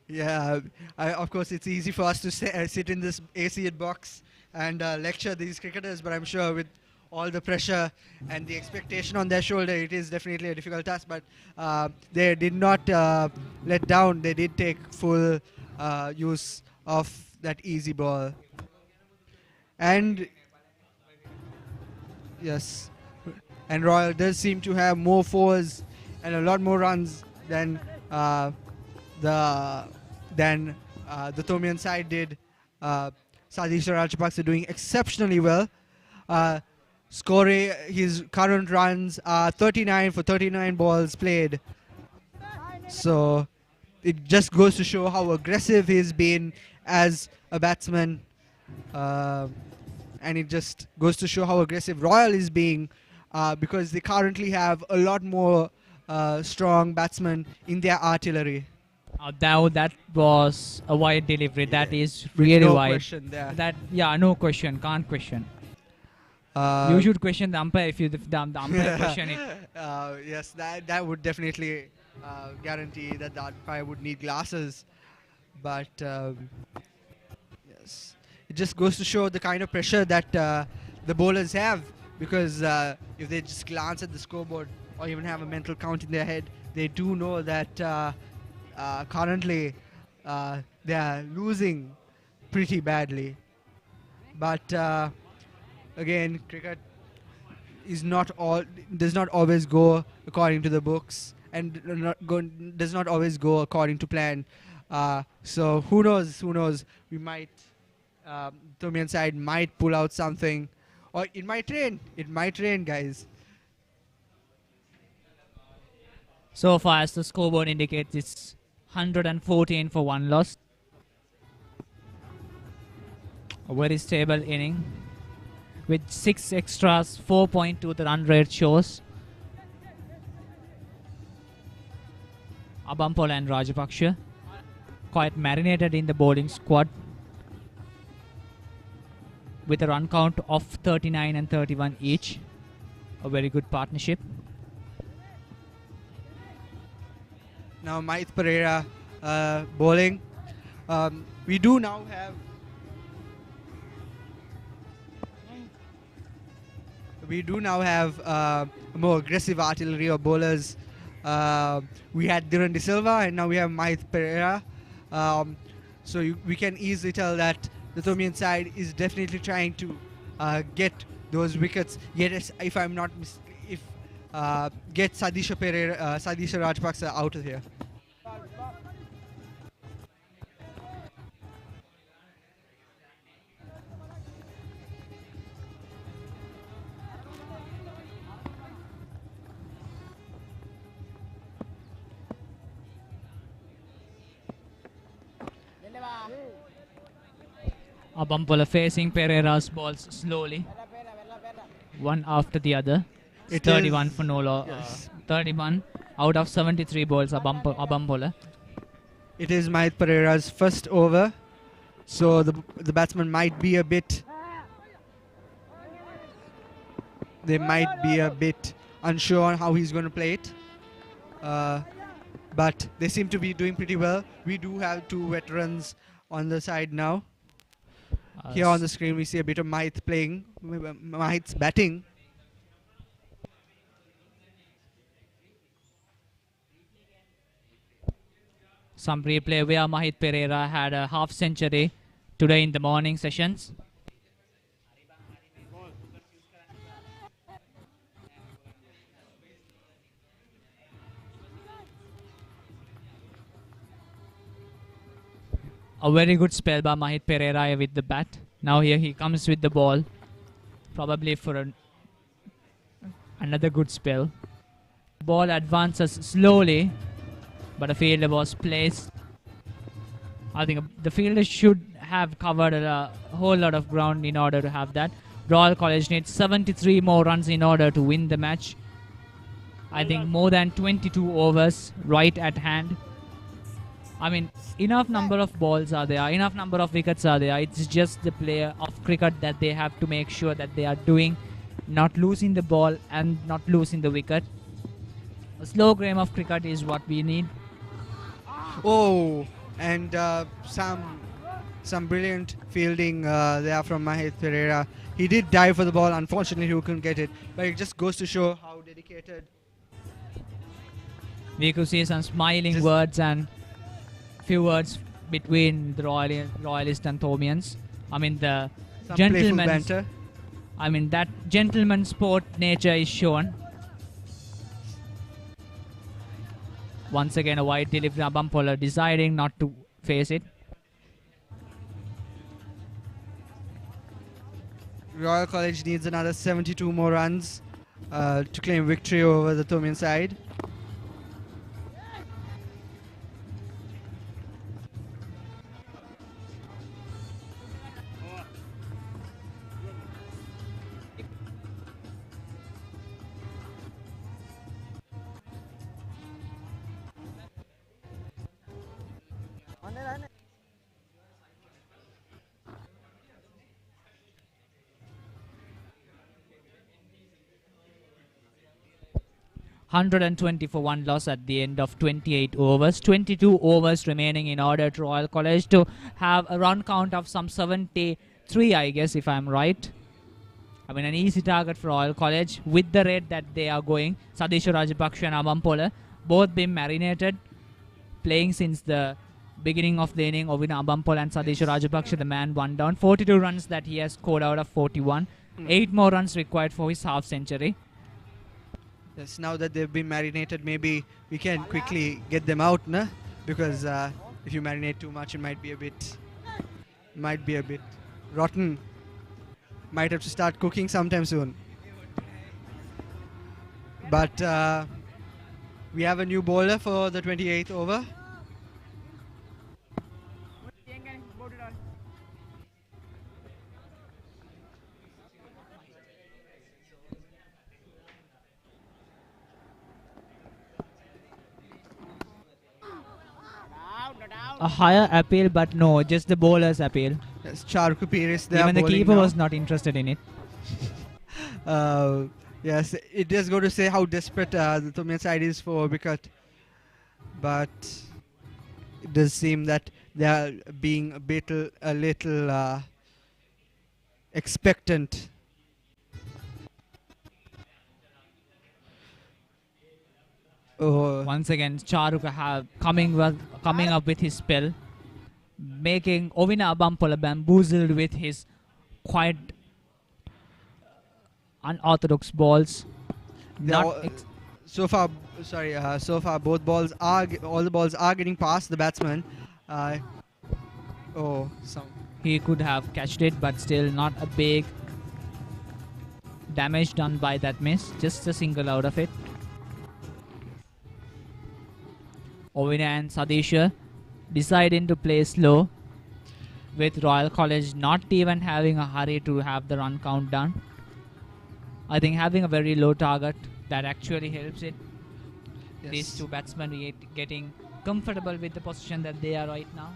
Yeah, of course it's easy for us to sit in this AC box and lecture these cricketers, but I'm sure with all the pressure and the expectation on their shoulder, it is definitely a difficult task. But they did not let down. They did take full use of that easy ball. And yes, and Royal does seem to have more fours and a lot more runs than the Thomian side did. Sadisha Rajapaksa doing exceptionally well. Scoring his current runs are 39 for 39 balls played. So it just goes to show how aggressive he's been as a batsman. And it just goes to show how aggressive Royal is being because they currently have a lot more strong batsmen in their artillery. Now that was a wide delivery. That is really no wide. Question there. No question. Can't question. You should question the umpire if the umpire question it. Yes, that would definitely guarantee that the umpire would need glasses. But yes, it just goes to show the kind of pressure that the bowlers have, because if they just glance at the scoreboard or even have a mental count in their head, they do know that currently they are losing pretty badly. But again, cricket is does not always go according to the books and does not always go according to plan. So who knows? We might, Thomian side might pull out something, or it might rain. It might rain, guys. So far as the scoreboard indicates, it's 114 for 1 loss. A very stable inning with 6 extras, 4.2 the run rate shows. Abampola and Rajapaksha quite marinated in the bowling squad with a run count of 39 and 31 each. A very good partnership. Now Mahith Pereira bowling. We do now have more aggressive artillery of bowlers. We had Dhiren De Silva and now we have Mahith Pereira. So we can easily tell that the Thomian side is definitely trying to get those wickets. Get Sadisha Rajapaksa out of here. Abampola facing Pereira's balls slowly. one after the other. It 31 is- for Nolo. yes. 31 out of 73 balls. Abampola. It is Mahit Pereira's first over, so the batsman might be a bit. They might be a bit unsure on how he's going to play it, but they seem to be doing pretty well. We do have two veterans on the side now. Here on the screen, we see a bit of Mahit playing. Mahit's batting. Some replay where Mahit Pereira had a half century today in the morning sessions. A very good spell by Mahit Pereira with the bat. Now here he comes with the ball. Probably for another good spell. Ball advances slowly, but the fielder was placed. I think the fielder should have covered a whole lot of ground in order to have that. Royal College needs 73 more runs in order to win the match. I think more than 22 overs right at hand. I mean, enough number of balls are there, enough number of wickets are there. It's just the player of cricket that they have to make sure that they are doing, not losing the ball and not losing the wicket. A slow game of cricket is what we need. Oh, and some brilliant fielding there from Mahit Pereira. He did dive for the ball. Unfortunately, he couldn't get it. But it just goes to show how dedicated. We could see some smiling words and few words between the Royalist and Thomians. I mean, the Some playful gentleman's. banter. I mean, that gentleman sport nature is shown. Once again, a wide delivery. Abampola deciding not to face it. Royal College needs another 72 more runs to claim victory over the Thomian side. On it. 120 for one loss at the end of 28 overs. 22 overs remaining in order to Royal College to have a run count of some 73, I guess, if I'm right. I mean, an easy target for Royal College with the rate that they are going. Sadisha Rajapaksha and Abampola both been marinated, playing since the beginning of the inning. Ovina Abampola and Sadisha Rajapaksha, the man one down. 42 runs that he has scored out of 41. 8 more runs required for his half century. Yes, now that they've been marinated, maybe we can quickly get them out, nah? Because if you marinate too much, it might be a bit rotten. Might have to start cooking sometime soon. But we have a new bowler for the 28th over. A higher appeal, but no, just the bowler's appeal. Yes, Charku Pires, they Even are the bowling keeper now. was not interested in it. Yes, it does go to say how desperate the Thomian side is for wicket. But it does seem that they are being a little expectant. Oh. Once again, Charuka coming up with his spell, making Ovina Abampola bamboozled with his quite unorthodox balls. So far, all the balls are getting past the batsman. He could have catched it, but still not a big damage done by that miss. Just a single out of it. Ovina and Sadisha deciding to play slow, with Royal College not even having a hurry to have the run count done. I think having a very low target that actually helps it. Yes. These two batsmen getting comfortable with the position that they are right now.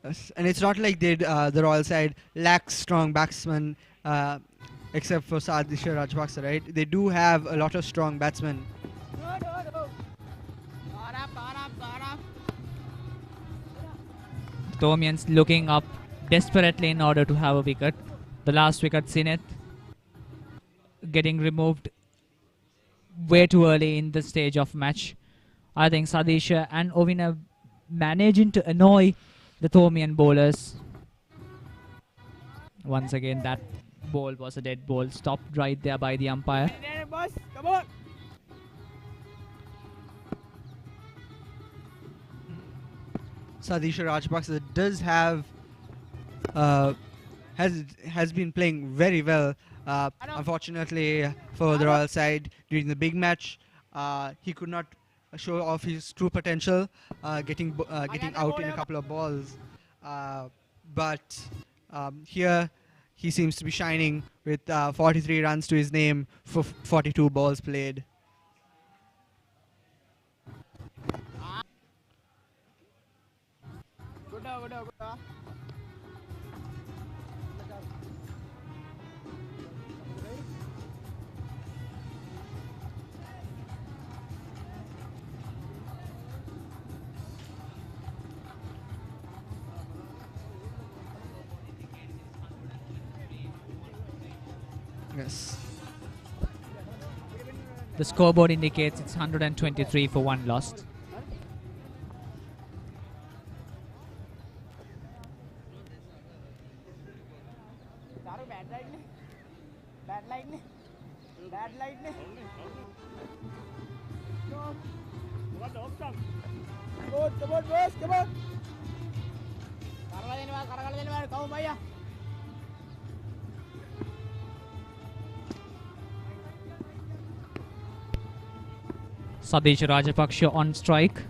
Yes. And it's not like the Royal side lacks strong batsmen, except for Sadisha Rajapaksa, right? They do have a lot of strong batsmen. Thomian's looking up desperately in order to have a wicket. The last wicket, Sineth, getting removed way too early in the stage of match. I think Sadisha and Ovina managing to annoy the Thomian bowlers. Once again, that ball was a dead ball, stopped right there by the umpire. Boss, come on. Sadisha Rajapaksa does have has been playing very well. Unfortunately for the Royal side, during the big match, he could not show off his true potential, getting out in a couple of balls. But here he seems to be shining with 43 runs to his name for 42 balls played. Good. Yes. The scoreboard indicates it's 123 for 1 lost. Bad light. Come on, boss, come on. Come on. Sadisha Rajapaksa on strike.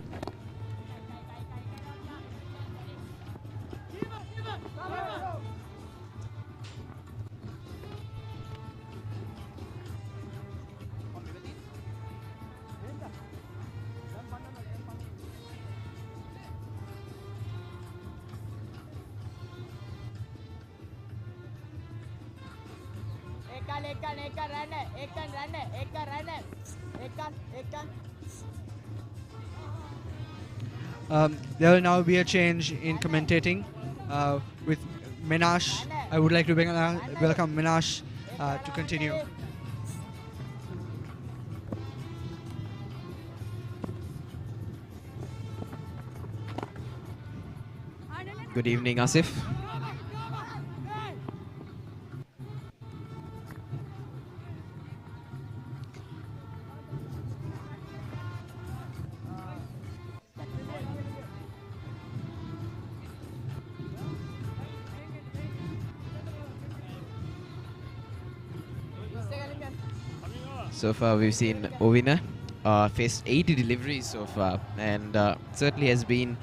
There will now be a change in commentating with Minash. I would like to welcome Minash to continue. Good evening, Asif. So far we've seen Ovina faced 80 deliveries so far, and certainly has been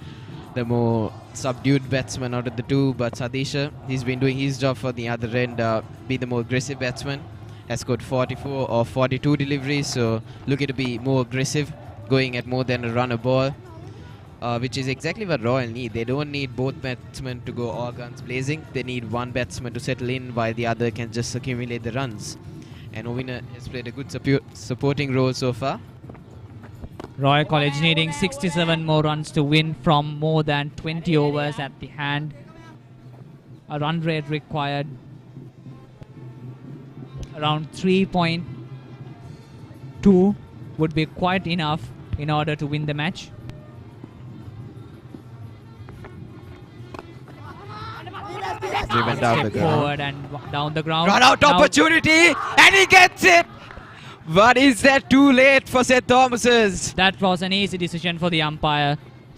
the more subdued batsman out of the two, but Sadisha, he's been doing his job for the other end, being the more aggressive batsman, has scored 44 or 42 deliveries, so looking to be more aggressive, going at more than a run a ball, which is exactly what Royal need. They don't need both batsmen to go all guns blazing, they need one batsman to settle in while the other can just accumulate the runs. And Ovina has played a good supporting role so far. Royal College needing 67 more runs to win from more than 20 overs at the hand. A run rate required around 3.2 would be quite enough in order to win the match. Driven down the ground. Forward and down the ground. Run out Now opportunity, and he gets it! But is that too late for St. Thomas's? that was an easy decision for the umpire.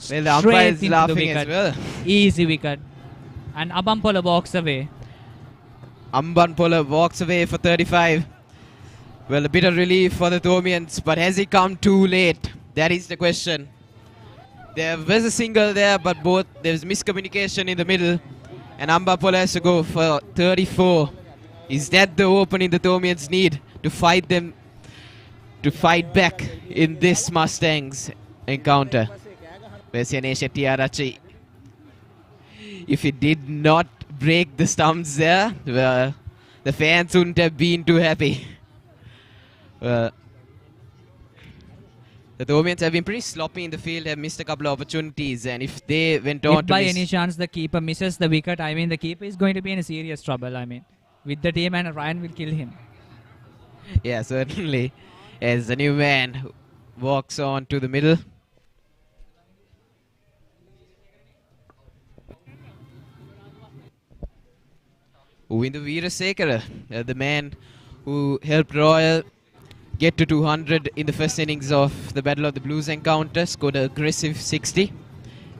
Well, the umpire is Straight into the laughing as wicket. well. Easy wicket. And Abampola walks away. Ambanpola walks away for 35. Well, a bit of relief for the Thomians, but has he come too late? That is the question. There was a single there, but there's miscommunication in the middle. And Ambanpola has to go for 34. Is that the opening the Thomians need to fight back in this Mustangs encounter. If he did not break the stumps there, well, the fans wouldn't have been too happy. The Thomians have been pretty sloppy in the field, have missed a couple of opportunities, and if they went on if to by miss, any chance the keeper misses the wicket, I mean the keeper is going to be in serious trouble. I mean, with the team, and Ryan will kill him. yeah, certainly, as the new man walks on to the middle. Uvindu Veerasekara, the man who helped Royal get to 200 in the first innings of the Battle of the Blues encounter, scored an aggressive 60.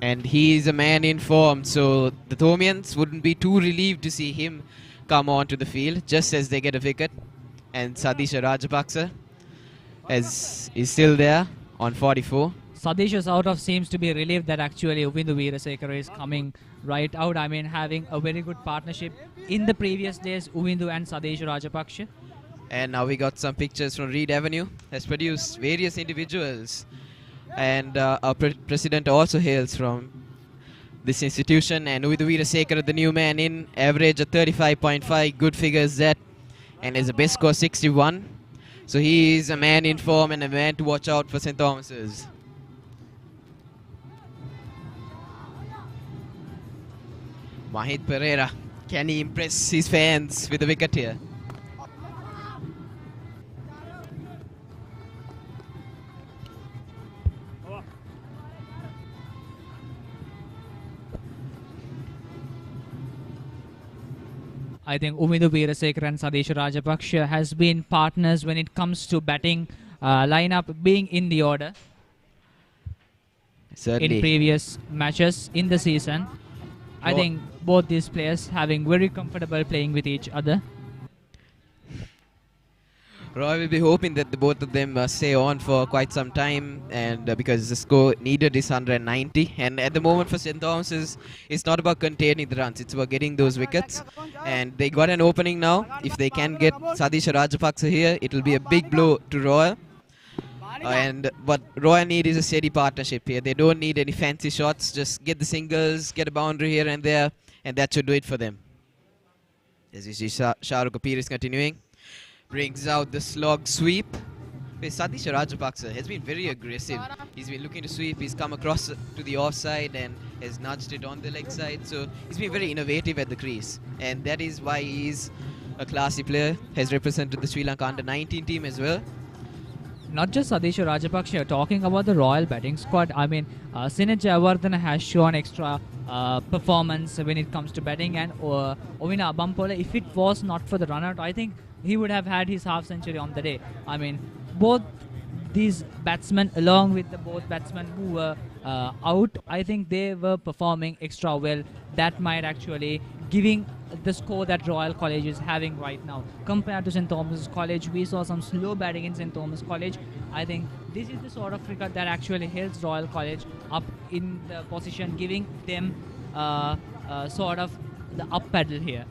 And he is a man in form, so the Thomians wouldn't be too relieved to see him come onto the field just as they get a wicket. And Sadisha Rajapaksa is still there on 44. Sadisha sort of seems to be relieved that actually Uvindu Veerasekara is coming right out. I mean, having a very good partnership in the previous days, Uvindu and Sadisha Rajapaksa. And now we got some pictures from Reed Avenue. Has produced various individuals. And our president also hails from this institution. And Uvindu Veerasekara, the new man in, average of 35.5, good figures that. And has a best score 61. So he is a man in form and a man to watch out for St. Thomas's. Mahit Pereira, can he impress his fans with a wicket here? I think Uvindu Veerasekara and Sadisha Rajapaksa has been partners when it comes to batting lineup being in the order. Certainly. In previous matches in the season. I think both these players having very comfortable playing with each other. Roy will be hoping that the both of them stay on for quite some time, and because the score needed is 190, and at the moment for St. Thomas's, it's not about containing the runs, it's about getting those wickets, and they got an opening now. If they can get Sadisha Rajapaksa here, it will be a big blow to Royal. But Royal need is a steady partnership here. They don't need any fancy shots, just get the singles, get a boundary here and there, and that should do it for them. As you see, Shahrukh Kapir is continuing. Brings out the slog sweep. Sadisha Rajapaksa has been very aggressive. He's been looking to sweep. He's come across to the offside and has nudged it on the leg side. So he's been very innovative at the crease. And that is why he's a classy player. Has represented the Sri Lanka under-19 team as well. Not just Sadisha Rajapaksa, talking about the Royal batting squad, I mean, Sinet Jayawardena has shown extra performance when it comes to batting, and Ovina Abampola, if it was not for the run-out, I think he would have had his half-century on the day. I mean, both these batsmen, along with the both batsmen who were out, I think they were performing extra well. That might actually giving the score that Royal College is having right now. Compared to St. Thomas College, we saw some slow batting in St. Thomas College. I think this is the sort of cricket that actually helps Royal College up in the position, giving them sort of the up pedal here.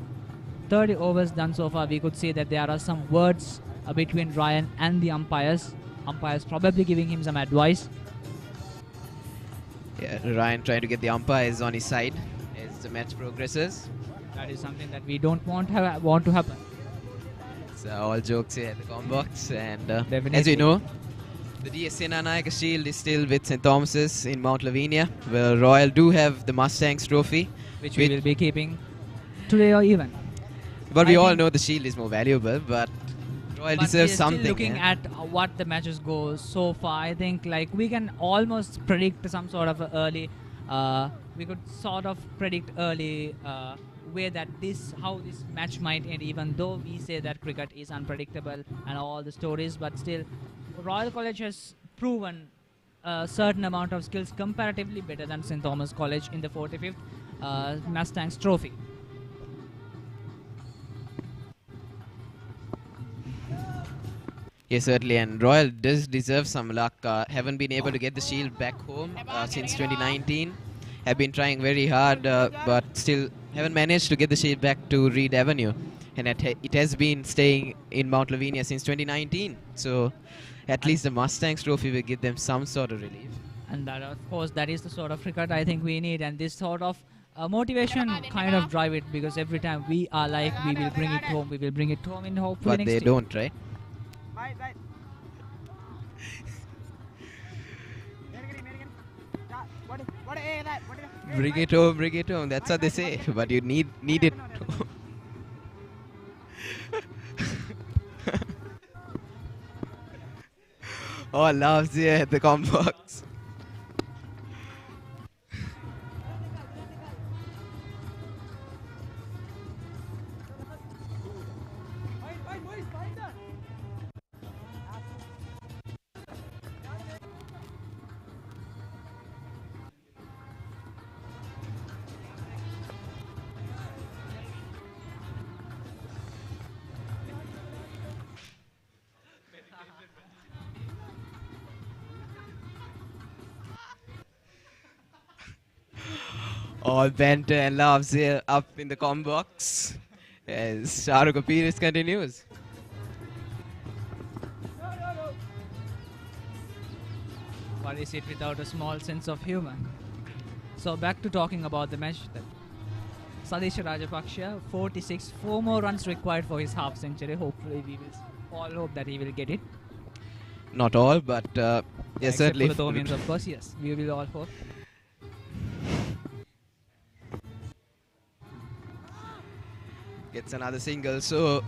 30 overs done so far. We could see that there are some words between Ryan and the umpires. Umpires probably giving him some advice. Yeah, Ryan trying to get the umpires on his side as the match progresses. That is something that we don't want to happen. So all jokes here at the Combox, and Definitely. as we know, the DS Senanayaka Shield is still with St. Thomas's in Mount Lavinia, where Royal do have the Mustangs trophy, which we will be keeping today or even. But we all know the shield is more valuable, but Royal deserves something. Still looking at what the matches go so far, I think like we can almost predict some sort of early. We could sort of predict early way that how this match might end. Even though we say that cricket is unpredictable and all the stories, but still, Royal College has proven a certain amount of skills comparatively better than St. Thomas College in the 45th Mustangs trophy. Yes, certainly, and Royal does deserve some luck. Haven't been able to get the shield back home since 2019. Have been trying very hard, but still haven't managed to get the shield back to Reed Avenue. and it has been staying in Mount Lavinia since 2019. So at least the Mustangs trophy will give them some sort of relief. And that, of course, that is the sort of cricket I think we need, and this sort of motivation kind of drive it, because every time we are like, we will bring it home, in hopefully But next they year. don't, right? Bring it home. That's what they say. But you need it. Oh, loves here at the combox. All banter and laughs here up in the combox as Shahrukh appearance continues. What is it without a small sense of humor? So back to talking about the match. Sadish Rajapaksha, 46, 4 more runs required for his half century. Hopefully we will all hope that he will get it. Not all, but yes, Except certainly. for the Thomians, of course, yes. We will all hope. Gets another single. So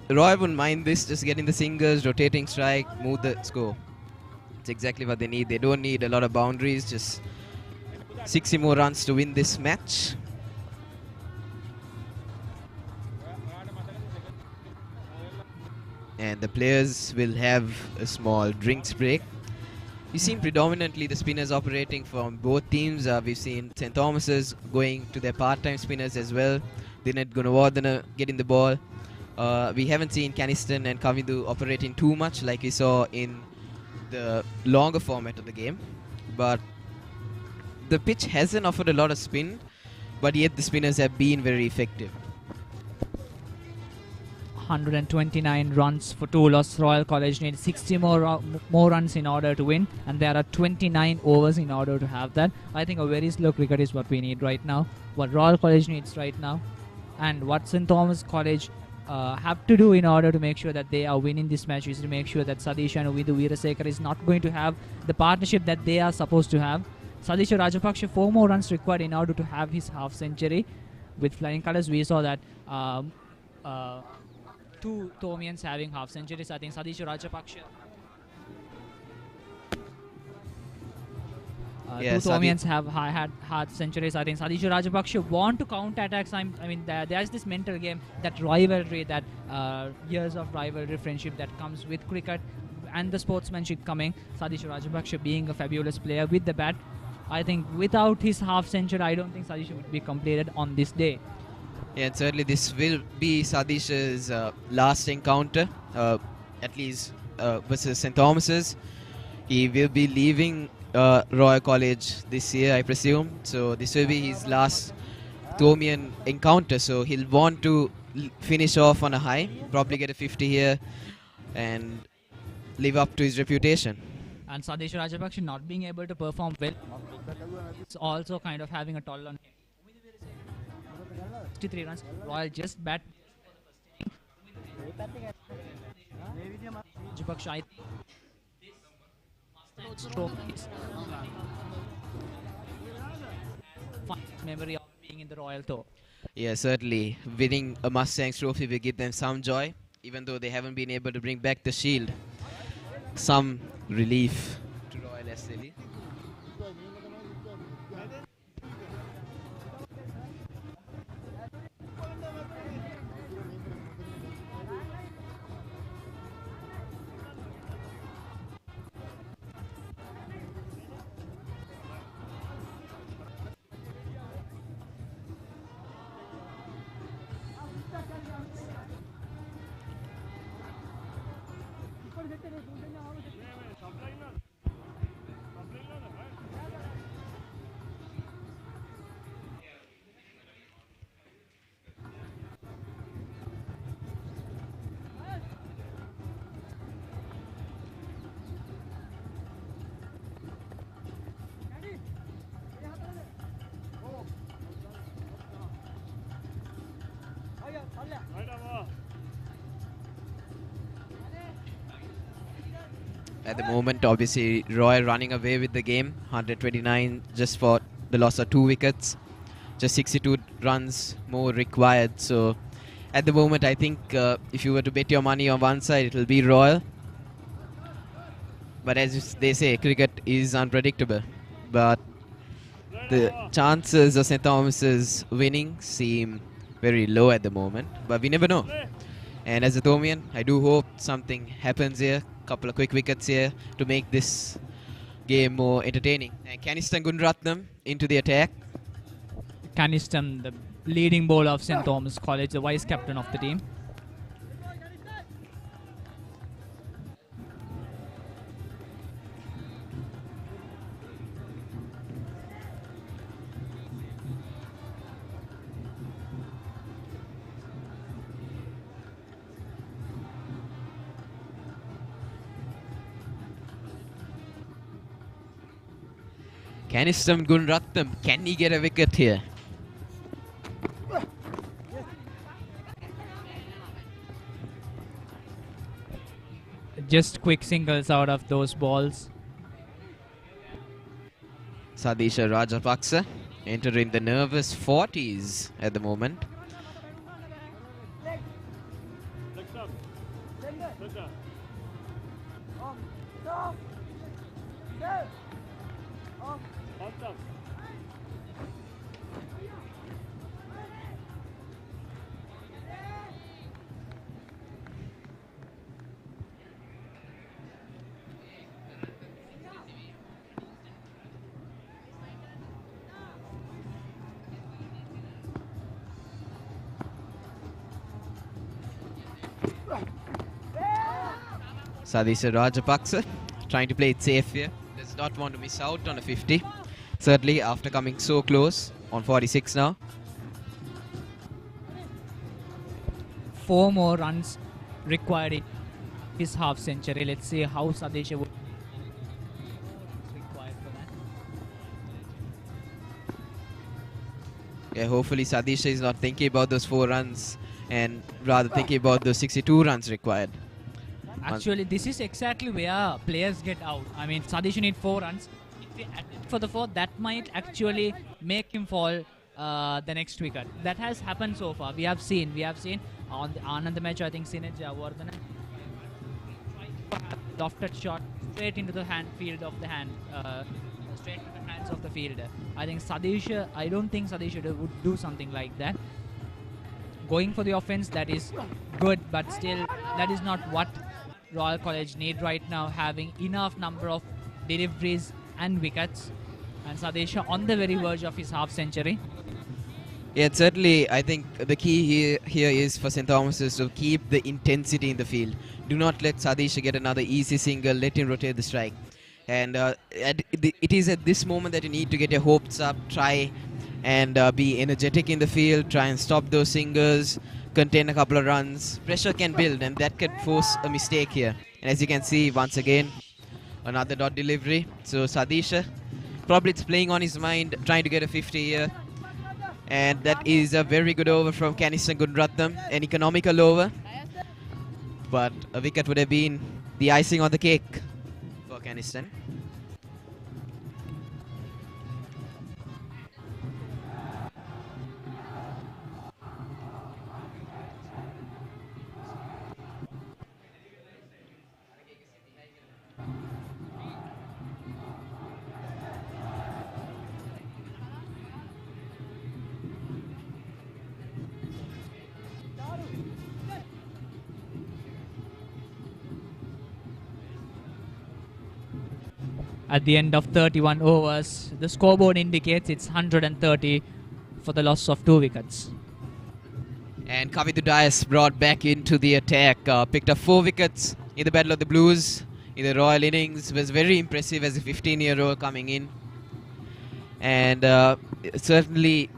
Roy wouldn't mind this, just getting the singles, rotating strike, move the score. It's exactly what they need. They don't need a lot of boundaries, just 60 more runs to win this match. And the players will have a small drinks break. We've seen predominantly the spinners operating from both teams. We've seen St. Thomas's going to their part-time spinners as well. Dinat Gunawardana getting the ball. We haven't seen Caniston and Kavindu operating too much like we saw in the longer format of the game. But the pitch hasn't offered a lot of spin, but yet the spinners have been very effective. 129 runs for two loss. Royal College needs 60 more runs in order to win, and there are 29 overs in order to have that. I think a very slow cricket is what we need right now, what Royal College needs right now, and what St. Thomas College have to do in order to make sure that they are winning this match is to make sure that Sadish and Uvidu Veerasekara is not going to have the partnership that they are supposed to have. Sadish Rajapaksha, 4 more runs required in order to have his half century. With flying colours, we saw that 2 Thomians having half centuries. I think Sadish Rajapaksha. Yeah, 2 Thomians have had half centuries. I think Sadish Rajapaksha want to counter attacks. I mean, there's this mental game, that rivalry, that years of rivalry, friendship that comes with cricket, and the sportsmanship coming. Sadish Rajapaksha being a fabulous player with the bat. I think without his half century, I don't think Sadish would be completed on this day. Yeah, and certainly this will be Sadish's last encounter, at least versus St. Thomas's. He will be leaving Royal College this year, I presume. So this will be his last Thomian encounter. So he'll want to finish off on a high, probably get a 50 here, and live up to his reputation. And Sadish Rajapaksha not being able to perform well, it's also kind of having a toll on him. 63 runs. Royal just bat. Rajapaksha, stroke is fun memory of being in the Royal Tour. Yeah, certainly. Winning a Mustangs trophy will give them some joy, even though they haven't been able to bring back the shield. Some relief to Royal SLE. at the moment. Obviously, Roy running away with the game. 129 just for the loss of 2 wickets. Just 62 runs more required. So at the moment, I think if you were to bet your money on one side, it will be Royal. But as they say, cricket is unpredictable. But the chances of St. Thomas's winning seem very low at the moment. But we never know. And as a Thomian, I do hope something happens here. Couple of quick wickets here to make this game more entertaining. And Kanistan Gunratnam into the attack. Kanistan, the leading bowler of St. Thomas College, the vice captain of the team. Kanistan Gunratnam, can he get a wicket here? Just quick singles out of those balls. Sadisha Rajapaksa entering the nervous 40s at the moment. Sadisha Rajapaksa trying to play it safe here. Does not want to miss out on a 50. Certainly after coming so close on 46 now. 4 more runs required in his half century. Let's see how Sadisha would required for that. Yeah, hopefully Sadisha is not thinking about those 4 runs and rather thinking about those 62 runs required. Actually, this is exactly where players get out. I mean, Sadisha need 4 runs. If he attempt for the 4, that might actually make him fall the next wicket. That has happened so far. We have seen on the Anand match, I think Sineja Wardana lofted shot straight into the field of the hand, straight into the hands of the fielder. I don't think Sadisha would do something like that. Going for the offense, that is good, but still, that is not what Royal College need right now, having enough number of deliveries and wickets. And Sadisha on the very verge of his half century. Yeah, certainly I think the key here is for St. Thomas's to keep the intensity in the field. Do not let Sadisha get another easy single, let him rotate the strike. And it is at this moment that you need to get your hopes up, try and be energetic in the field, try and stop those singles, contain a couple of runs. Pressure can build and that could force a mistake here. And as you can see, once again, another dot delivery. So Sadisha, probably it's playing on his mind, trying to get a 50 here. And that is a very good over from Kanistan Gunratnam, an economical over. But a wicket would have been the icing on the cake for Kanistan. At the end of 31 overs, the scoreboard indicates it's 130 for the loss of 2 wickets. And Kavitu Dias brought back into the attack, picked up 4 wickets in the Battle of the Blues in the Royal innings. Was very impressive as a 15-year-old coming in. And certainly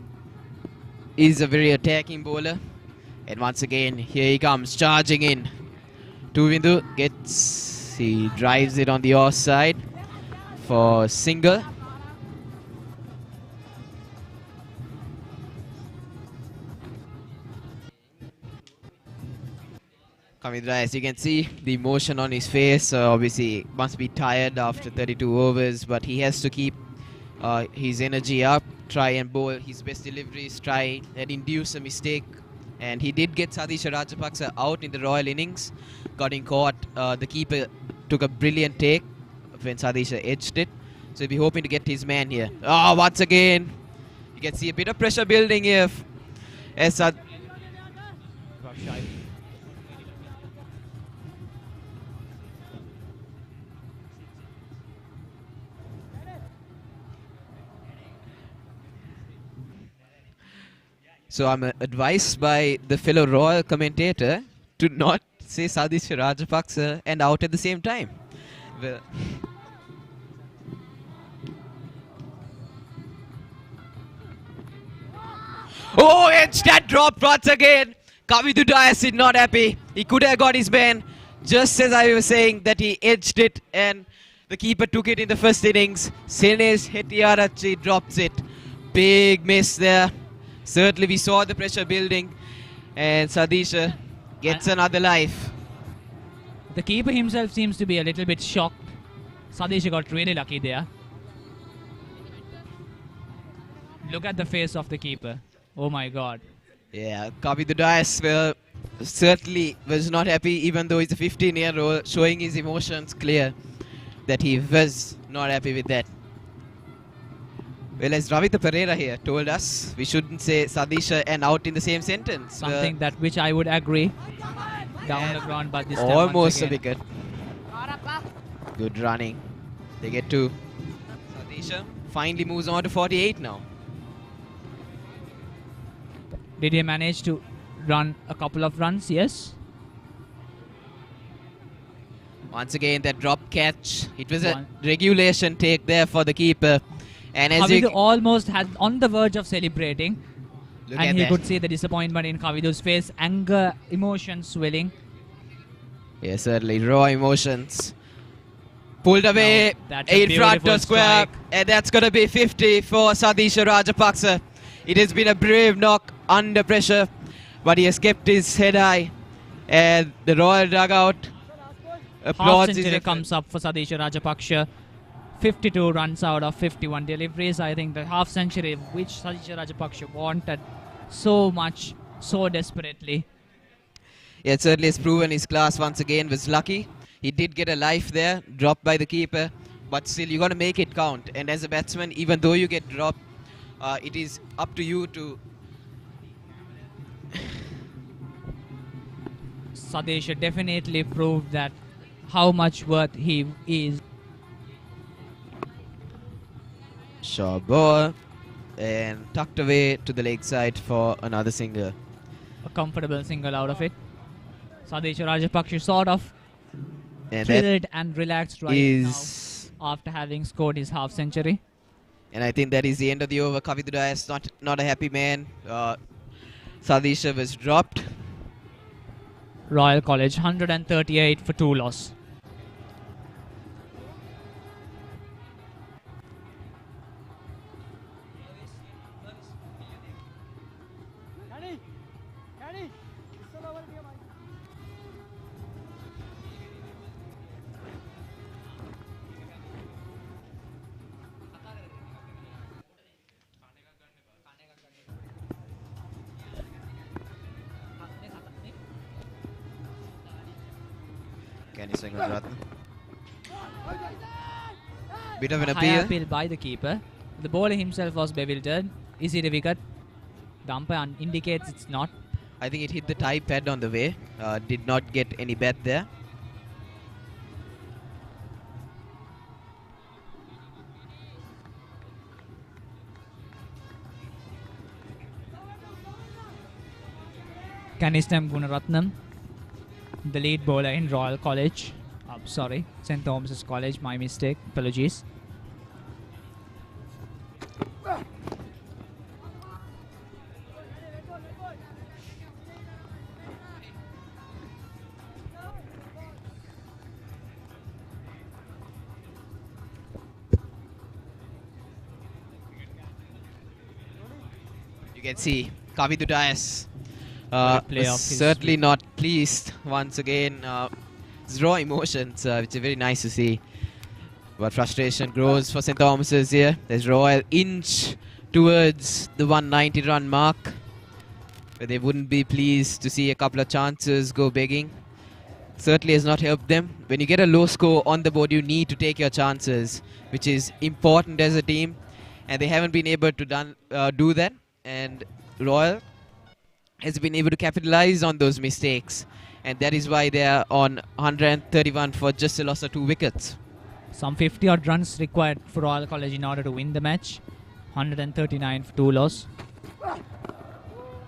is a very attacking bowler. And once again, here he comes, charging in. Tuvindu he drives it on the off side for single. As you can see, the emotion on his face, obviously must be tired after 32 overs, but he has to keep his energy up, try and bowl his best deliveries, try and induce a mistake. And he did get Sadisha Rajapaksa out in the Royal innings, got him caught. The keeper took a brilliant take when Sadisha edged it. So he'll be hoping to get his man here. Oh, once again, you can see a bit of pressure building here. As So I'm advised by the fellow Royal commentator to not say Sadisha Rajapaksa and out at the same time. Well, oh, edge that drop once again. Kavidu Dias is not happy. He could have got his man, just as I was saying that he edged it and the keeper took it in the first innings. Senes Hetiarachi drops it. Big miss there. Certainly we saw the pressure building and Sadisha gets another life. The keeper himself seems to be a little bit shocked. Sadisha got really lucky there. Look at the face of the keeper. Oh my god. Yeah, Kavidu Dias certainly was not happy, even though he's a 15-year-old, showing his emotions clear that he was not happy with that. Well, as Ravitha Pereira here told us, we shouldn't say Sadisha and out in the same sentence. Something that which I would agree. Down the ground, but this time almost a wicket. Good running. They get to Sadisha. Finally moves on to 48 now. Did he manage to run a couple of runs? Yes. Once again, that drop catch. It was a regulation take there for the keeper. And as Kavidu almost had on the verge of celebrating. Look and at he that. could see the disappointment in Kavidu's face. Anger, emotion swelling. Yeah, certainly. Raw emotions. Pulled away in front of square. And that's going to be 50 for Sadisha Rajapaksa. It has been a brave knock under pressure. But he has kept his head high. And the Royal dugout applauds his Half-century effort. comes up for Sadisha Rajapaksa. 52 runs out of 51 deliveries. I think the half-century which Sadisha Rajapaksa wanted so much, so desperately. Yeah, it certainly has proven his class once again. Was lucky. He did get a life there, dropped by the keeper. But still, you got to make it count. And as a batsman, even though you get dropped, it is up to you to... Sadisha definitely proved that how much worth he is. Short ball and tucked away to the leg side for another single. A comfortable single out of it. Sadisha Rajapaksa sort of And thrilled and relaxed right is now after having scored his half-century. And I think that is the end of the over. Kavidu Dias not a happy man. Sadisha was dropped. Royal College 138 for 2 loss. Can he swing with Ratna? Bit of an High appeal. appeal by the keeper. The bowler himself was bewildered. Is it a wicket? The umpire indicates it's not. I think it hit the tie pad on the way. Did not get any bat there. Kanistam Gunaratnam, the lead bowler in Royal College. Sorry, St. Thomas's College, my mistake. Apologies. You can see Kavidu Dias Was certainly not pleased once again. It's raw emotions, which are very nice to see. But frustration grows for St. Thomas's here. There's Royal inch towards the 190 run mark, where they wouldn't be pleased to see a couple of chances go begging. Certainly has not helped them. When you get a low score on the board, you need to take your chances, which is important as a team, and they haven't been able to do that. And Royal has been able to capitalize on those mistakes, and that is why they are on 131 for just a loss of 2 wickets. Some 50 odd runs required for Royal College in order to win the match. 139 for 2 loss.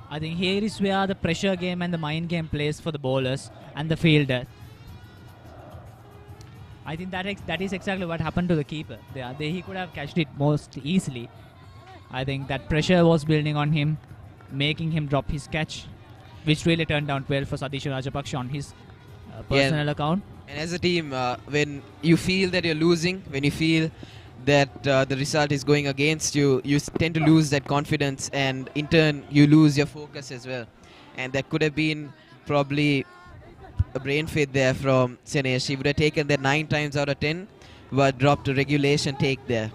I think here is where the pressure game and the mind game plays for the bowlers and the fielder. I think that is exactly what happened to the keeper. He could have catched it most easily. I think that pressure was building on him, making him drop his catch, which really turned out well for Satish Rajapaksa on his personal account. And as a team, when you feel that you're losing, when you feel that the result is going against you, you tend to lose that confidence, and in turn you lose your focus as well. And that could have been probably a brain fade there from Senesh. He would have taken that 9 times out of 10, but dropped a regulation take there.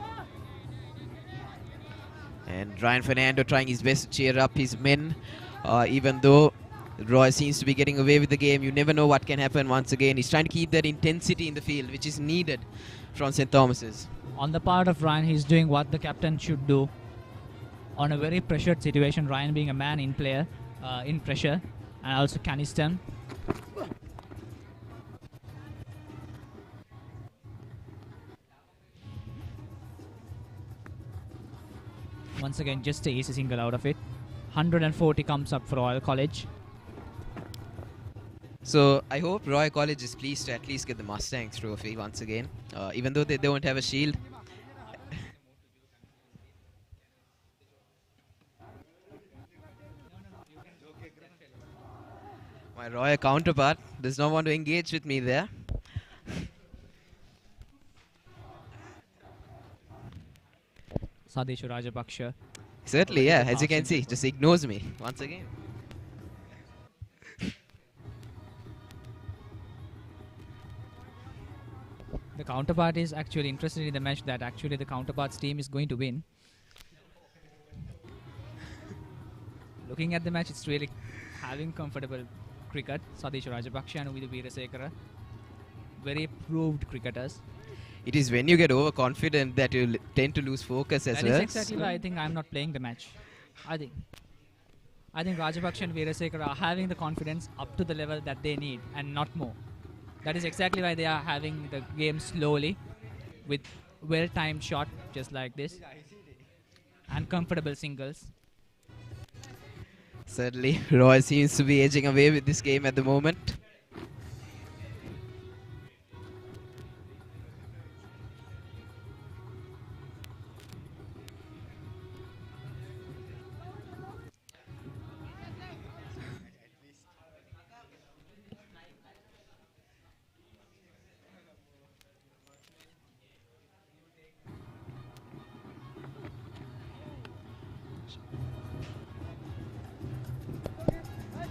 And Ryan Fernando trying his best to cheer up his men, even though Roy seems to be getting away with the game. You never know what can happen once again. He's trying to keep that intensity in the field, which is needed from St. Thomas's. On the part of Ryan, he's doing what the captain should do. On a very pressured situation, Ryan being a man in player, in pressure, and also Caniston. Once again, just a easy single out of it. 140 comes up for Royal College. So I hope Royal College is pleased to at least get the Mustangs trophy once again, even though they don't have a shield. My Royal counterpart does not want to engage with me there. Satish Rajapaksa. Certainly, yeah, as you can see, just ignores me once again. The counterpart is actually interested in the match that actually the counterpart's team is going to win. Looking at the match, it's really having comfortable cricket. Satish Rajapaksa and Uvidu Veerasekara, very proved cricketers. It is when you get overconfident that you tend to lose focus as well. That is exactly why I think I'm not playing the match. I think Rajapaksa and Veerasekara are having the confidence up to the level that they need and not more. That is exactly why they are having the game slowly with well-timed shot just like this and comfortable singles. Certainly, Roy seems to be edging away with this game at the moment.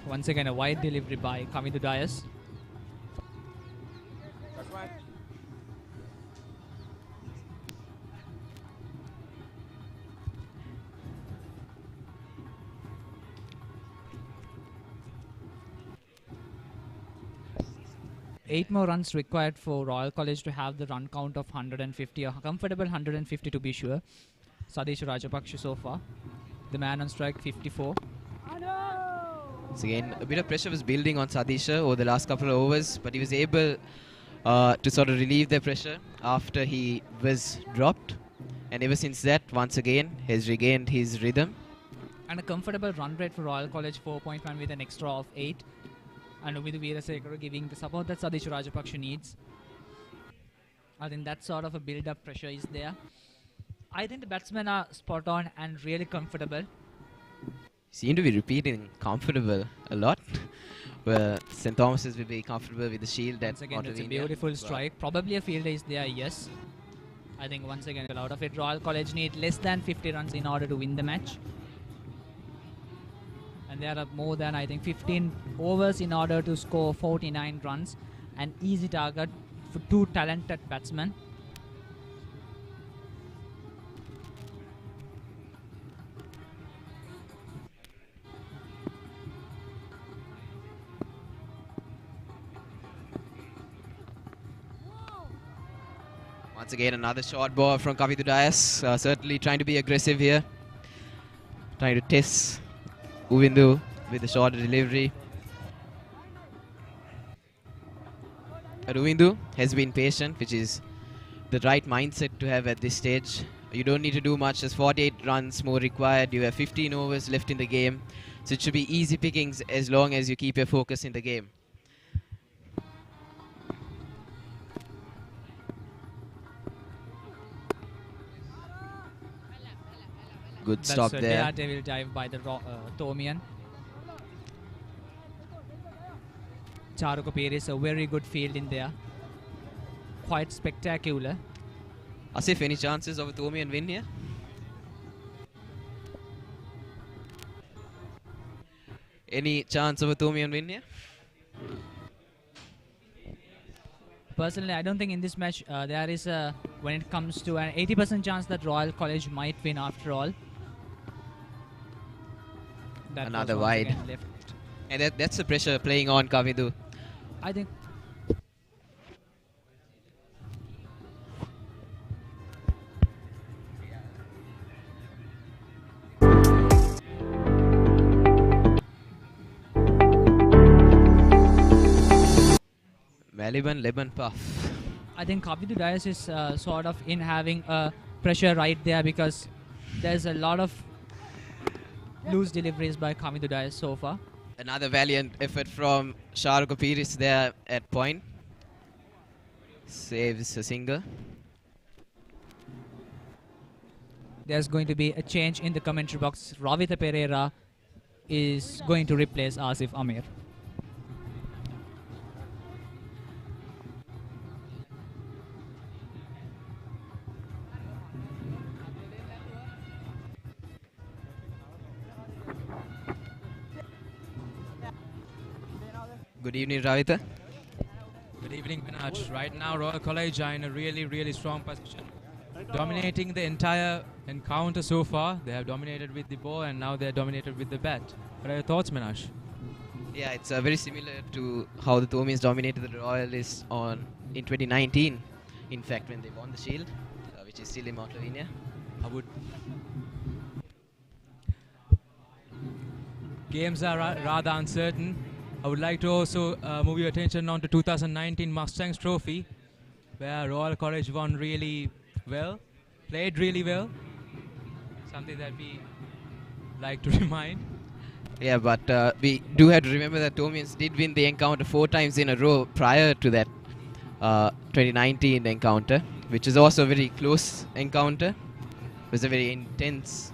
Once again, a wide delivery by Kamidu Dias. That's right. Eight more runs required for Royal College to have the run count of 150, a comfortable 150 to be sure. Satish Rajapaksa so far. The man on strike 54. Once again, a bit of pressure was building on Sadisha over the last couple of overs, but he was able to sort of relieve the pressure after he was dropped. And ever since that, once again, has regained his rhythm. And a comfortable run rate for Royal College, 4.1 with an extra of 8. And with Veerasekara giving the support that Satish Rajapaksa needs. I think that sort of a build-up pressure is there. I think the batsmen are spot on and really comfortable. Seem to be repeating comfortable a lot. Well, St. Thomas's will be comfortable with the shield. Once again, it's a beautiful strike. Probably a fielder is there, yes. I think once again, out of it, Royal College need less than 50 runs in order to win the match. And there are more than, I think, 15 overs in order to score 49 runs. An easy target for two talented batsmen. Once again, another short ball from Kavitu Dias. Certainly trying to be aggressive here. Trying to test Uvindu with the short delivery. But Uvindu has been patient, which is the right mindset to have at this stage. You don't need to do much. There's 48 runs more required. You have 15 overs left in the game. So it should be easy pickings as long as you keep your focus in the game. Good stop there. Devil dive by the Thomian. Charukapir is a very good field in there. Quite spectacular. Asif, any chances of a Thomian win here? Any chance of a Thomian win here? Personally, I don't think in this match there is a, when it comes to an 80% chance that Royal College might win after all. That Another wide. And that's the pressure playing on Kavidu. I think Maliban Leban Puff. I think Kavidu Dias is sort of in having a pressure right there, because there's a lot of loose deliveries by Kavidu Dias so far. Another valiant effort from Shahrukh Apiris there at point. Saves a single. There's going to be a change in the commentary box. Ravitha Pereira is going to replace Asif Amir. Good evening, Ravitha. Good evening, Manoj. Right now, Royal College are in a really strong position, dominating the entire encounter so far. They have dominated with the ball, and now they're dominated with the bat. What are your thoughts, Manoj? Yeah, it's very similar to how the Thomians dominated the Royalists in 2019. In fact, when they won the Shield, which is still in Mount Lavinia. Games are rather uncertain. I would like to also move your attention on to 2019 Mustangs Trophy, where Royal College won really well, played really well. Something that we like to remind. Yeah, but we do have to remember that Thomians did win the encounter 4 times in a row prior to that 2019 encounter, which is also a very close encounter. It was a very intense.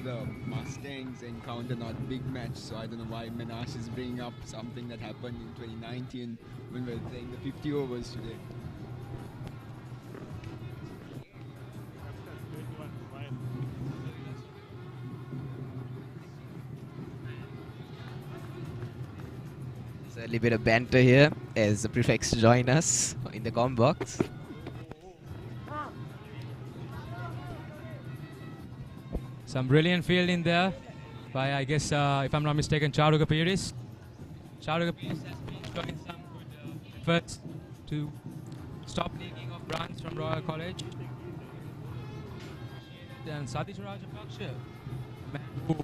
The Mustangs encounter, not big match, so I don't know why Menash is bringing up something that happened in 2019 when we were playing the 50 overs today. So a little bit of banter here as the prefects join us in the comm box. Some brilliant fielding there by, I guess, if I'm not mistaken, Charukh Apiris. Charukh Apiris has been showing some good efforts to stop leaking of runs from Royal College. And Satish Rajapaksha, who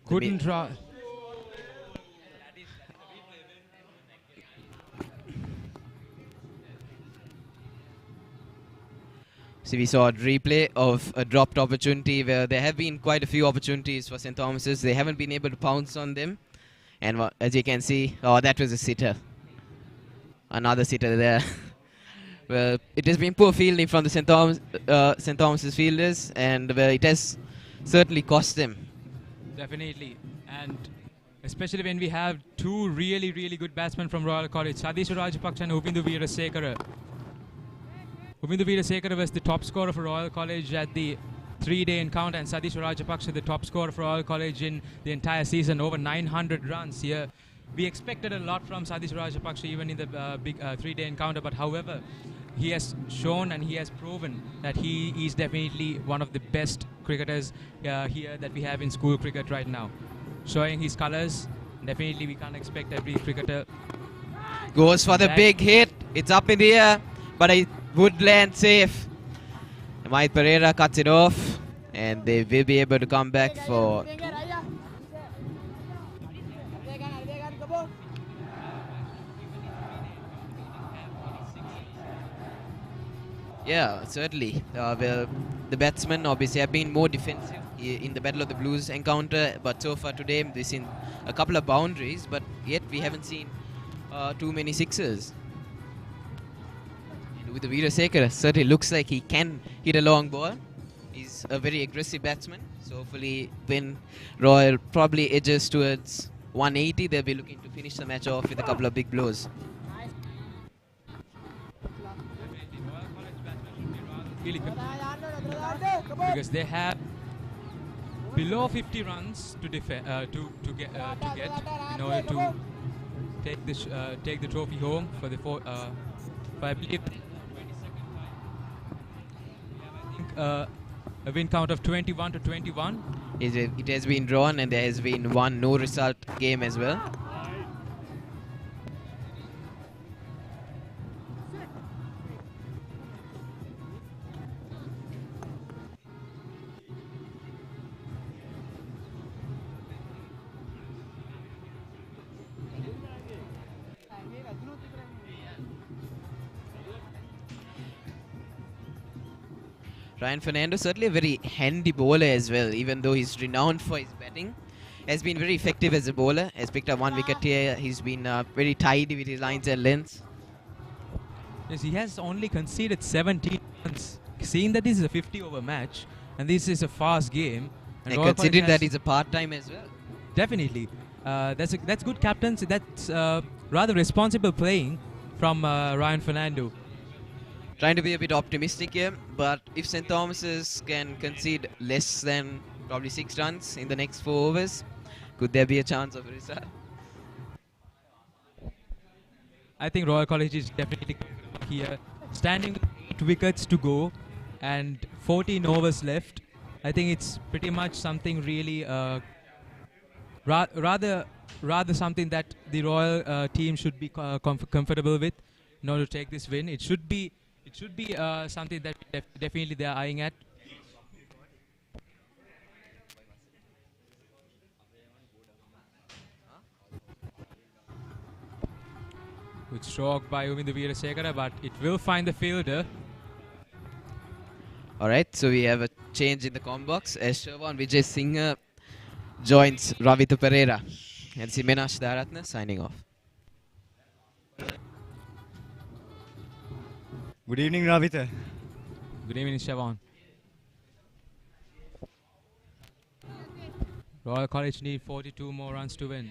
couldn't try. So we saw a replay of a dropped opportunity where there have been quite a few opportunities for St. Thomas's. They haven't been able to pounce on them. And as you can see, that was a sitter. Another sitter there. Well, it has been poor fielding from the St. Thomas's fielders, and it has certainly cost them. Definitely. And especially when we have two really, really good batsmen from Royal College, Sadish Rajapaksa and Uvindu Veerasekara. Uvindu Veerasekara was the top scorer for Royal College at the 3-day encounter, and Sadish Rajapaksa the top scorer for Royal College in the entire season, over 900 runs here. We expected a lot from Sadish Rajapaksa even in the big 3-day encounter, but however, he has shown and he has proven that he is definitely one of the best cricketers here that we have in school cricket right now. Showing his colours, definitely we can't expect every cricketer. Goes for the big hit. It's up in the air, but it would land safe. Mahit Pereira cuts it off, and they will be able to come back for. Yeah, certainly. Well, the batsmen obviously have been more defensive in the Battle of the Blues encounter, but so far today we've seen a couple of boundaries, but yet we haven't seen too many sixes. And with the Veerasekara, certainly looks like he can hit a long ball. He's a very aggressive batsman, so hopefully when Royal probably edges towards 180, they'll be looking to finish the match off with a couple of big blows. Because they have below 50 runs to get in order to take the trophy home for the I believe a win count of 21-21. It has been drawn, and there has been one no result game as well. Ryan Fernando, certainly a very handy bowler as well, even though he's renowned for his batting. Has been very effective as a bowler, has picked up 1 wicket here. He's been very tidy with his lines and lengths. Yes, he has only conceded 17 runs. Seeing that this is a 50-over match and this is a fast game, and considering that he's a part-time as well. Definitely. That's good captaincy. That's rather responsible playing from Ryan Fernando. Trying to be a bit optimistic here, but if St. Thomas's can concede less than probably 6 runs in the next 4 overs, could there be a chance of a result? I think Royal College is definitely here. Standing with 8 wickets to go and 14 overs left, I think it's pretty much something really rather something that the Royal team should be comfortable with in order to take this win. It should be something that definitely they are eyeing at. Good stroke by Uvindu Veerasekara, but it will find the fielder. Alright, so we have a change in the com box as Sherwan Vijay Singh joins Ravitha Pereira. And Simenash Dharatna signing off. Good evening, Ravitha. Good evening, Sherwan. Royal College need 42 more runs to win.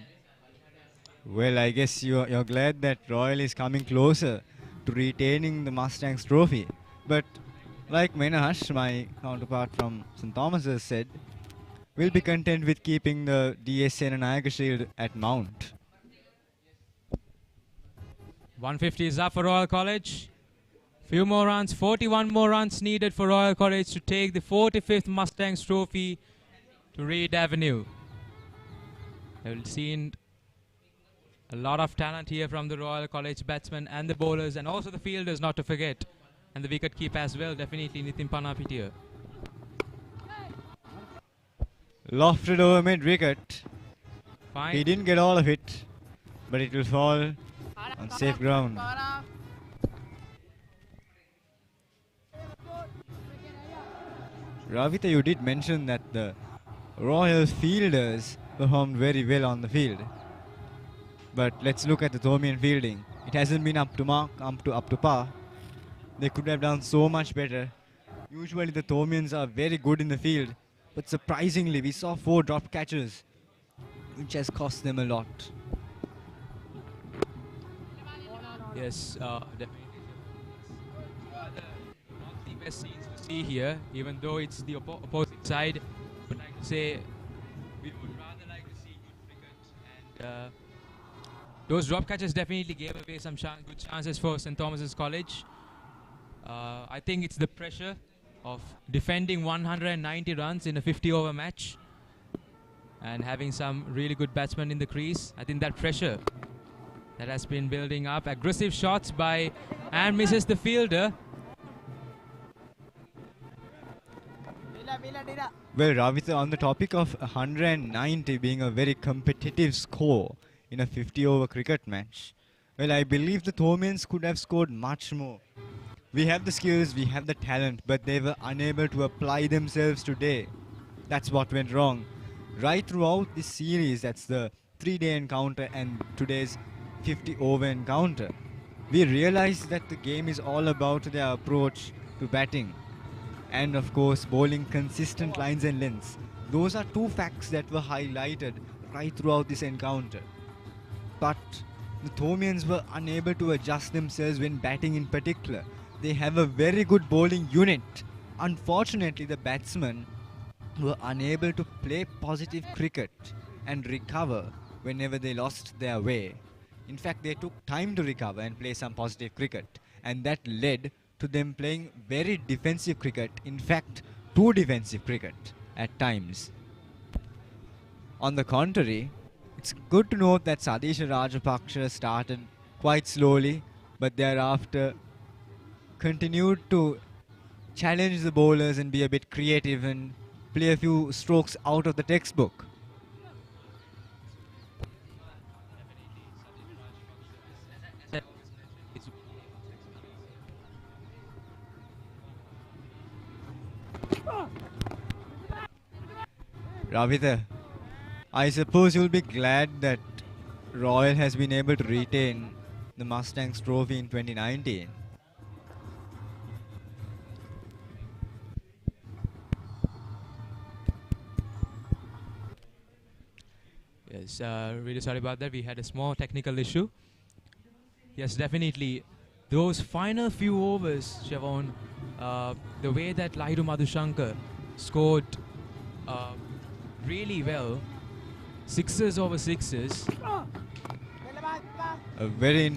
Well, I guess you're glad that Royal is coming closer to retaining the Mustangs trophy. But like Menash, my counterpart from St. Thomas's, said, we'll be content with keeping the DS Senanayaka Shield at Mount. 150 is up for Royal College. Few more runs, 41 more runs needed for Royal College to take the 45th Mustangs trophy to Reed Avenue. We've seen a lot of talent here from the Royal College batsmen and the bowlers, and also the fielders, not to forget. And the wicket keeper as well, definitely Nitin Panapitia. Lofted over mid-wicket. Fine. He didn't get all of it, but it will fall on safe ground. Ravitha, you did mention that the Royal fielders performed very well on the field. But let's look at the Thomian fielding. It hasn't been up to mark, up to par. They could have done so much better. Usually the Thomians are very good in the field, but surprisingly we saw 4 dropped catches. which has cost them a lot. Yes, definitely. Not the best scenes to see here, even though it's the opposite side. But like to say, we would rather like to see good cricket. And those drop catches definitely gave away some good chances for St. Thomas's College. I think it's the pressure of defending 190 runs in a 50-over match and having some really good batsmen in the crease. I think that pressure that has been building up. Aggressive shots by and misses the fielder. Well, Ravitha, on the topic of 190 being a very competitive score in a 50-over cricket match, well, I believe the Thomians could have scored much more. We have the skills, we have the talent, but they were unable to apply themselves today. That's what went wrong. Right throughout this series, that's the 3-day encounter and today's 50-over encounter, we realized that the game is all about their approach to batting. And of course, bowling consistent lines and lengths. Those are two facts that were highlighted right throughout this encounter. But the Thomians were unable to adjust themselves when batting in particular. They have a very good bowling unit. Unfortunately, the batsmen were unable to play positive cricket and recover whenever they lost their way. In fact, they took time to recover and play some positive cricket, and that led to them playing very defensive cricket, in fact, too defensive cricket at times. On the contrary, it's good to note that Sadisha Rajapaksha started quite slowly, but thereafter continued to challenge the bowlers and be a bit creative and play a few strokes out of the textbook. Ravitha, I suppose you'll be glad that Royal has been able to retain the Mustangs trophy in 2019. Yes, really sorry about that. We had a small technical issue. Yes, definitely. Those final few overs, Siobhan, the way that Laidu Madhushankar scored really well, sixes over sixes. A very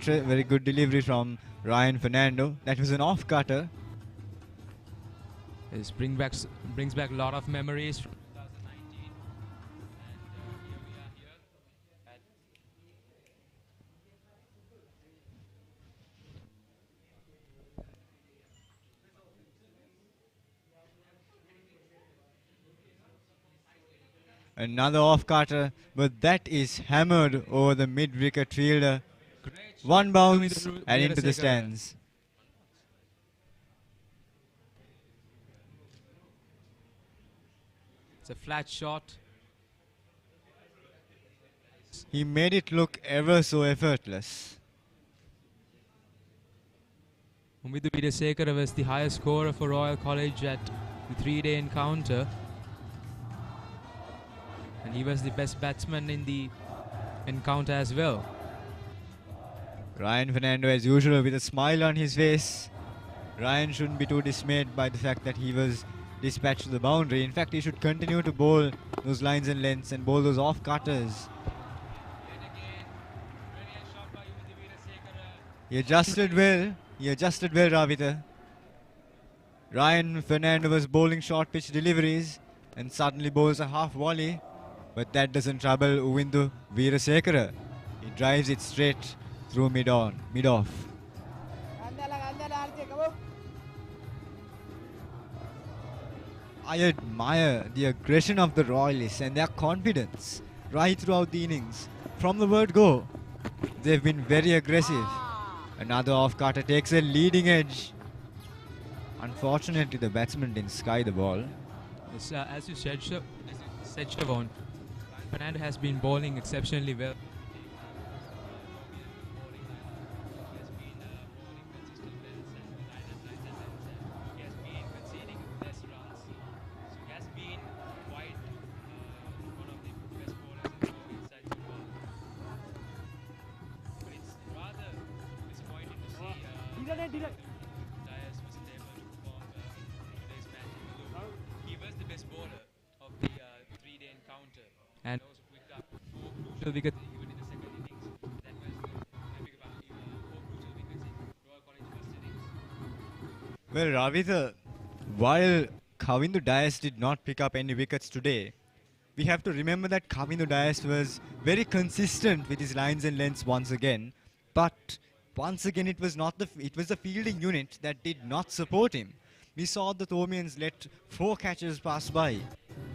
good delivery from Ryan Fernando. That was an off-cutter. This brings back a lot of memories from 2019. And here we are here at another off-cutter, but that is hammered over the mid-wicket fielder. One bounce and into the stands. It's a flat shot. He made it look ever so effortless. Umidu Vidasekara was the highest scorer for Royal College at the 3-day encounter. And he was the best batsman in the encounter as well. Ryan Fernando, as usual, with a smile on his face. Ryan shouldn't be too dismayed by the fact that he was dispatched to the boundary. In fact, he should continue to bowl those lines and lengths and bowl those off-cutters. He adjusted well. He adjusted well, Ravitha. Ryan Fernando was bowling short pitch deliveries and suddenly bowls a half volley. But that doesn't trouble Uvindu Veerasekara. He drives it straight through mid-off. I admire the aggression of the Royalists and their confidence right throughout the innings. From the word go, they've been very aggressive. Another off-cutter takes a leading edge. Unfortunately, the batsman didn't sky the ball. Yes, as you said, Siobhan, Fernando has been bowling exceptionally well. Diaz wasn't able to perform today's match, even though he was the best bowler of the three-day encounter and also picked up 4 crucial wickets even in the second innings. That was I beg your pardon, 4 crucial wickets in Royal College first innings. Well, Ravitha, while Kavindu Dias did not pick up any wickets today, we have to remember that Kavindu Dias was very consistent with his lines and lengths once again. But once again, it was the fielding unit that did not support him. We saw the Thomians let 4 catches pass by,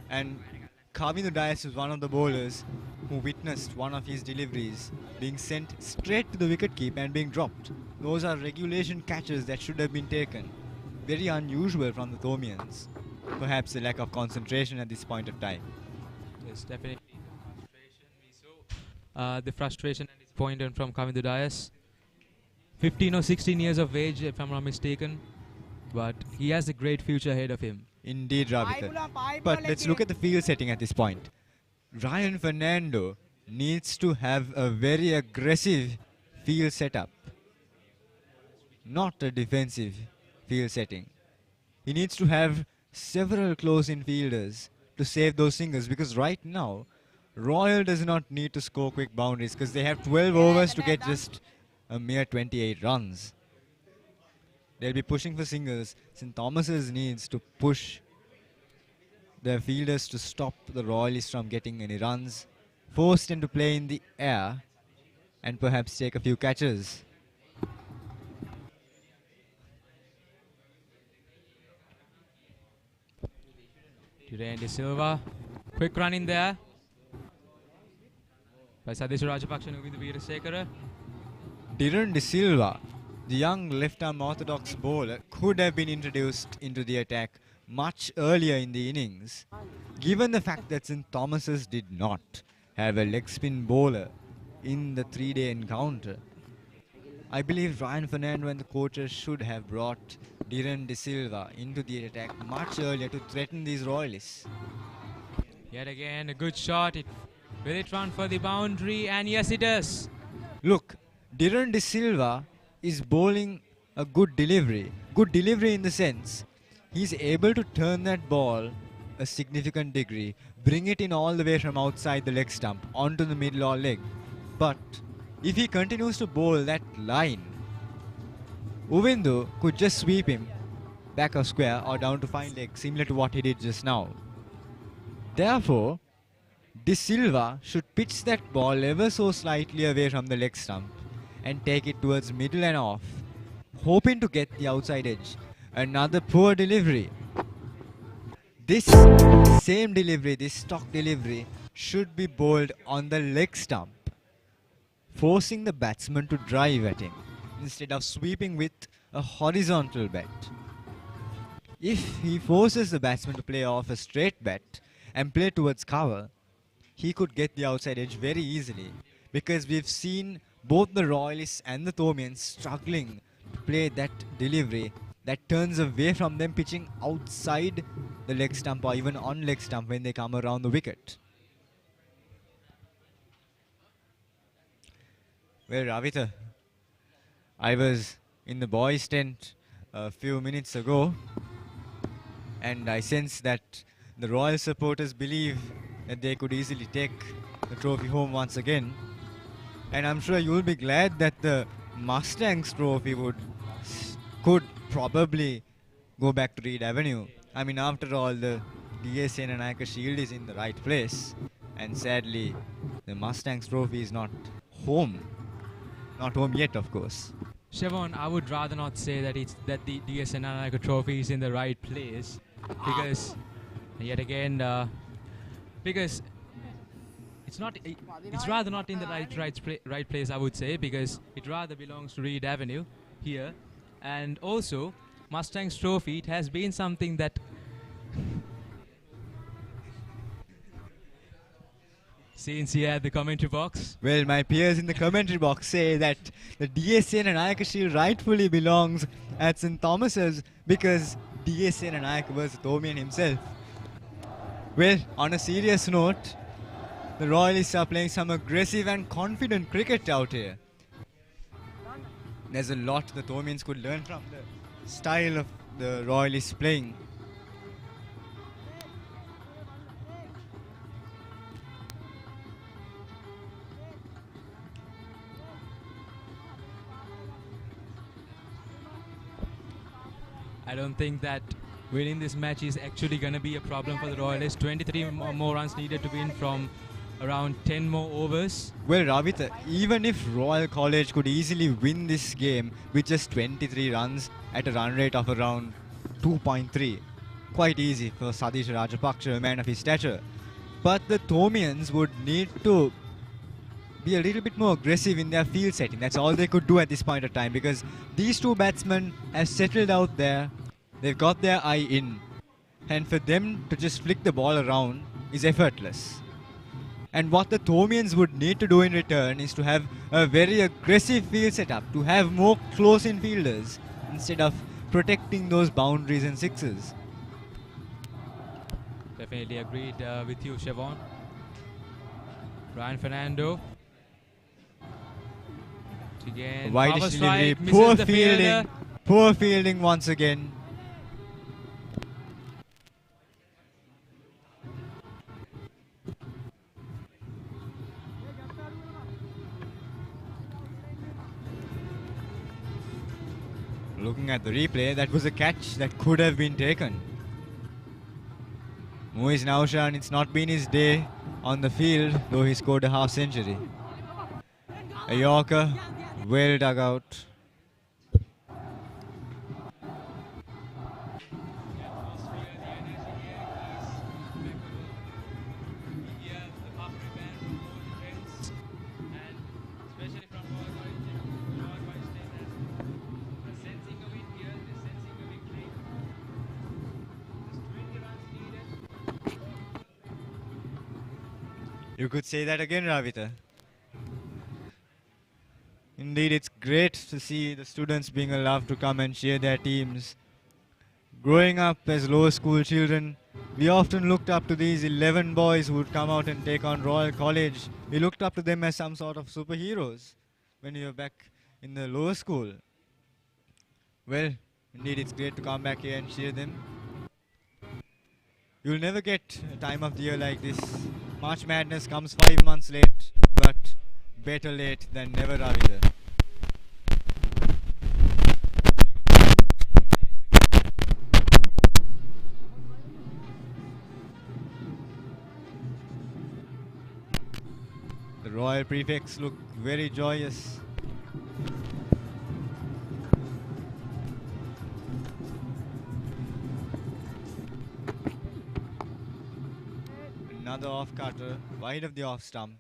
and Kavindu Dias was one of the bowlers who witnessed one of his deliveries being sent straight to the wicketkeeper and being dropped. Those are regulation catches that should have been taken. Very unusual from the Thomians. Perhaps a lack of concentration at this point of time. Yes, definitely. We saw the frustration and disappointment from Kavindu Dias. 15 or 16 years of age, if I'm not mistaken. But he has a great future ahead of him. Indeed, Ravitha. But let's look at the field setting at this point. Ryan Fernando needs to have a very aggressive field setup. Not a defensive field setting. He needs to have several close-in fielders to save those singles, because right now Royal does not need to score quick boundaries because they have 12 overs to get just a mere 28 runs. They'll be pushing for singles. St. Thomas's needs to push their fielders to stop the Royalists from getting any runs, force them to play in the air, and perhaps take a few catches. Duran De Silva, quick run in there by Sadisha Rajapaksa and Uvindu Veerasekara. Dhiran De Silva, the young left-arm orthodox bowler, could have been introduced into the attack much earlier in the innings, given the fact that St. Thomas's did not have a leg spin bowler in the 3-day encounter. I believe Ryan Fernando and the coaches should have brought Dhiran De Silva into the attack much earlier to threaten these Royalists. Yet again, a good shot. Will it run for the boundary? And yes, it does. Look, Dhiran De Silva is bowling a good delivery. Good delivery in the sense he's able to turn that ball a significant degree, bring it in all the way from outside the leg stump onto the middle or leg. But if he continues to bowl that line, Uvindu could just sweep him back of square or down to fine leg, similar to what he did just now. Therefore, De Silva should pitch that ball ever so slightly away from the leg stump and take it towards middle and off, hoping to get the outside edge. Another poor delivery. This same delivery, this stock delivery, should be bowled on the leg stump, forcing the batsman to drive at him instead of sweeping with a horizontal bat. If he forces the batsman to play off a straight bat and play towards cover, he could get the outside edge very easily, because we've seen both the Royalists and the Thomians struggling to play that delivery that turns away from them pitching outside the leg stump or even on leg stump when they come around the wicket. Well, Ravitha, I was in the boys' tent a few minutes ago, and I sense that the Royal supporters believe that they could easily take the trophy home once again. And I'm sure you'll be glad that the Mustangs trophy could probably go back to Reed Avenue. I mean, after all, the DSN and Nayaka Shield is in the right place, and sadly, the Mustangs trophy is not home. Not home yet, of course. Siobhan, I would rather not say that the DSN Nayaka trophy is in the right place, because yet again, because it's rather not in the right place, I would say, because it rather belongs to Reed Avenue here. And also, Mustangs trophy, it has been something that since here at the commentary box. Well, my peers in the commentary box say that the DSN and Nayaka Shield rightfully belongs at St. Thomas's because DSN and Nayaka was Thomian himself. Well, on a serious note, the Royalists are playing some aggressive and confident cricket out here. There's a lot the Thomians could learn from the style of the Royalists playing. I don't think that winning this match is actually going to be a problem for the Royalists. 23 more runs needed to win from around 10 more overs. Well, Ravitha, even if Royal College could easily win this game with just 23 runs at a run rate of around 2.3, quite easy for Satish Rajapaksa, a man of his stature. But the Thomians would need to be a little bit more aggressive in their field setting. That's all they could do at this point of time, because these two batsmen have settled out there. They've got their eye in. And for them to just flick the ball around is effortless. And what the Thomians would need to do in return is to have a very aggressive field setup, to have more close-in fielders instead of protecting those boundaries and sixes. Definitely agreed with you, Siobhan. Ryan Fernando. Again, Wide power delivery, strike, poor misses the fielding, fielder. poor fielding once again. Looking at the replay, that was a catch that could have been taken. Muiz Naushan, it's not been his day on the field, though he scored a half century. A Yorker, well dug out. You could say that again, Ravitha. Indeed, it's great to see the students being allowed to come and cheer their teams. Growing up as lower school children, we often looked up to these 11 boys who would come out and take on Royal College. We looked up to them as some sort of superheroes when we were back in the lower school. Well, indeed, it's great to come back here and cheer them. You'll never get a time of the year like this. March Madness comes 5 months late, but better late than never, Ravitha. The Royal Prefects look very joyous. Another off cutter, wide of the off stump.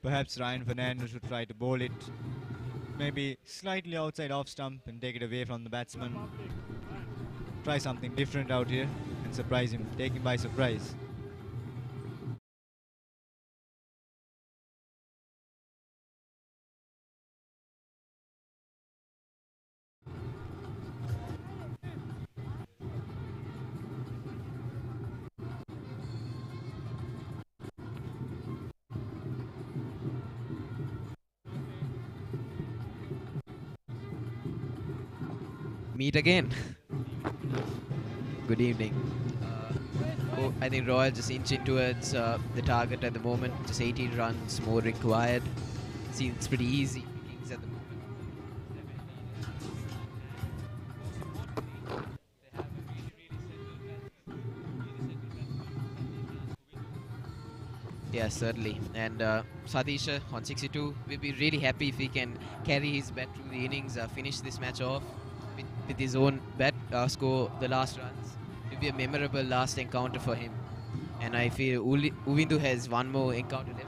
Perhaps Ryan Fernando should try to bowl it. Maybe slightly outside off stump and take it away from the batsman. Try something different out here and surprise him, take him by surprise. Meet again. Good evening. I think Royal just inching towards the target at the moment. Just 18 runs more required. Seems pretty easy pickings at the moment. Yeah, certainly. And Satisha on 62, we'll be really happy if he can carry his bat through the innings, finish this match off with his own bat, score the last runs. It will be a memorable last encounter for him. And I feel Uvindu has one more encounter left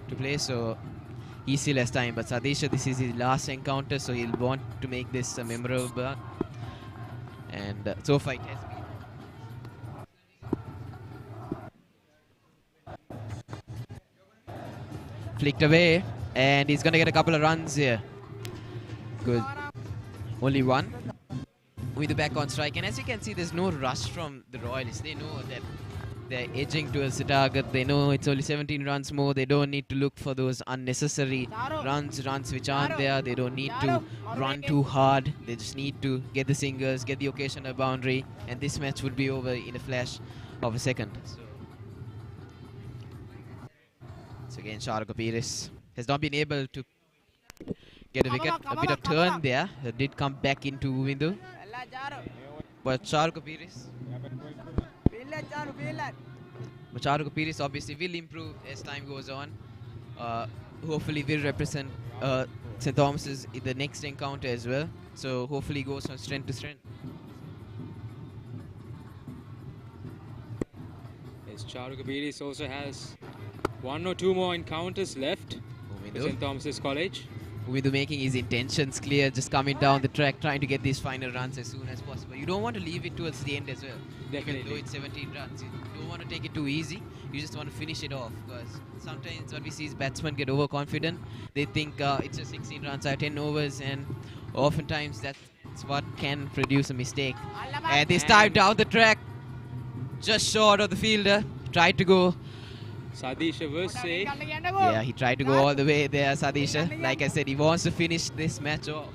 to play, so he still has time. But Satisha, this is his last encounter, so he'll want to make this a memorable. And so far it has been. Flicked away, and he's going to get a couple of runs here. Good. Only one. With the back on strike, and as you can see, there's no rush from the Royalists. They know that They're edging towards the target. They know it's only 17 runs more. They don't need to look for those unnecessary runs which aren't there. They don't need to run too hard. They just need to get the singles, get the occasional boundary, and this match would be over in a flash of a second. So again, Shahrukh Pires has not been able to get a wicket. A bit of turn there. It did come back into Windu. But Shahrukh Pires obviously will improve as time goes on. Hopefully will represent St. Thomas's in the next encounter as well. So hopefully goes from strength to strength. Yes, Shahrukh Pires also has 1 or 2 more encounters left for St. Thomas's College. With making his intentions clear, just coming down the track, trying to get these final runs as soon as possible. You don't want to leave it towards the end as well. Definitely. Even though it's 17 runs, you don't want to take it too easy. You just want to finish it off, because sometimes what we see is batsmen get overconfident. They think it's just 16 runs out of 10 overs, and oftentimes that's what can produce a mistake. And this time down the track, just short of the fielder, tried to go. Sadisha was safe. Yeah, he tried to go all the way there, Sadisha. Like I said, he wants to finish this match off.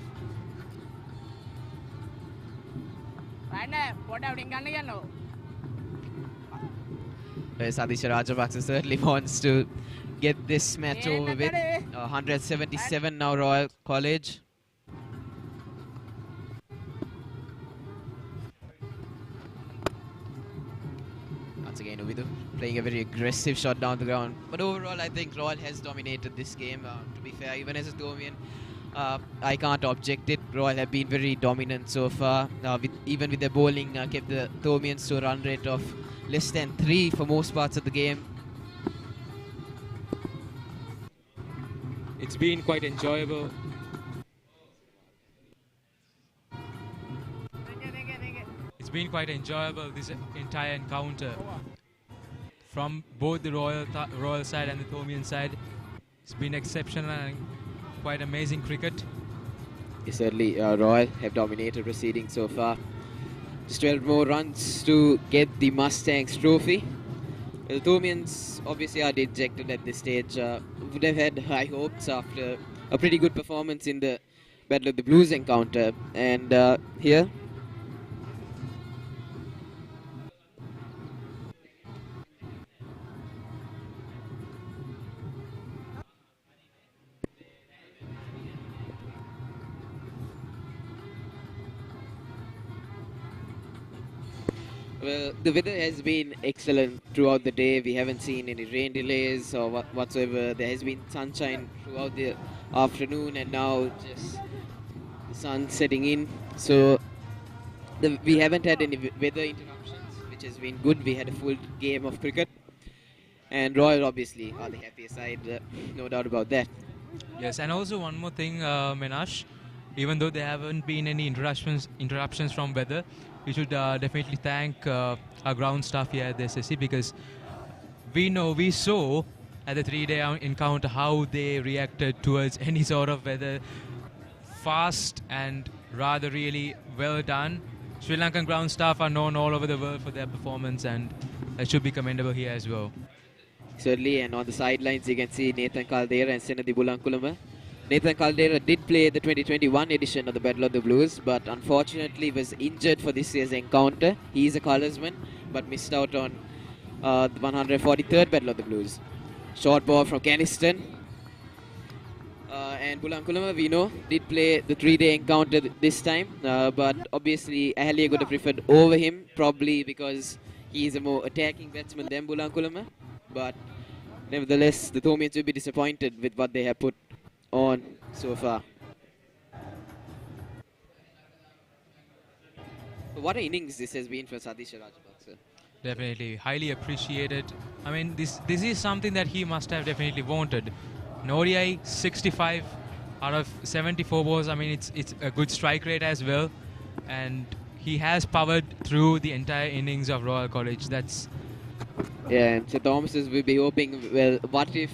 Sadisha Rajapaksa certainly wants to get this match over with. 177 now, Royal College. Once again, Uvidu playing a very aggressive shot down the ground. But overall, I think Royal has dominated this game. To be fair, even as a Thomian, I can't object it. Royal have been very dominant so far. Even with their bowling, kept the Thomians to a run rate of less than 3 for most parts of the game. It's been quite enjoyable. It's been quite enjoyable, this entire encounter. From both the Royal side and the Thomian side. It's been exceptional and quite amazing cricket. Certainly, Royal have dominated proceedings so far. Just 12 more runs to get the Mustangs trophy. The Thomians obviously are dejected at this stage. Would have had high hopes after a pretty good performance in the Battle of the Blues encounter. And here, well, the weather has been excellent throughout the day. We haven't seen any rain delays or whatsoever. There has been sunshine throughout the afternoon, and now just the sun setting in. So we haven't had any weather interruptions, which has been good. We had a full game of cricket. And Royal obviously are the happiest side, no doubt about that. Yes, and also one more thing, Menash. Even though there haven't been any interruptions from weather, we should definitely thank our ground staff here at the SSC, because we saw at the 3-day encounter how they reacted towards any sort of weather. Fast and rather really well done. Sri Lankan ground staff are known all over the world for their performance, and that should be commendable here as well. Certainly, and on the sidelines you can see Nathan Caldera and Senadi Bulankulama. Nathan Caldera did play the 2021 edition of the Battle of the Blues, but unfortunately was injured for this year's encounter. He is a colorsman, but missed out on the 143rd Battle of the Blues. Short ball from Caniston. And Bulankulama, we know, did play the 3-day encounter this time, but obviously Ahalia would have preferred over him, probably because he is a more attacking batsman than Bulankulama. But nevertheless, the Thomians will be disappointed with what they have put on so far. What an innings this has been for Sadisha Rajapaksa. Definitely, highly appreciated. I mean, this is something that he must have definitely wanted. An ODI 65 out of 74 balls. I mean, it's a good strike rate as well, and he has powered through the entire innings of Royal College. That's yeah. And St. Thomas's will be hoping, well, what if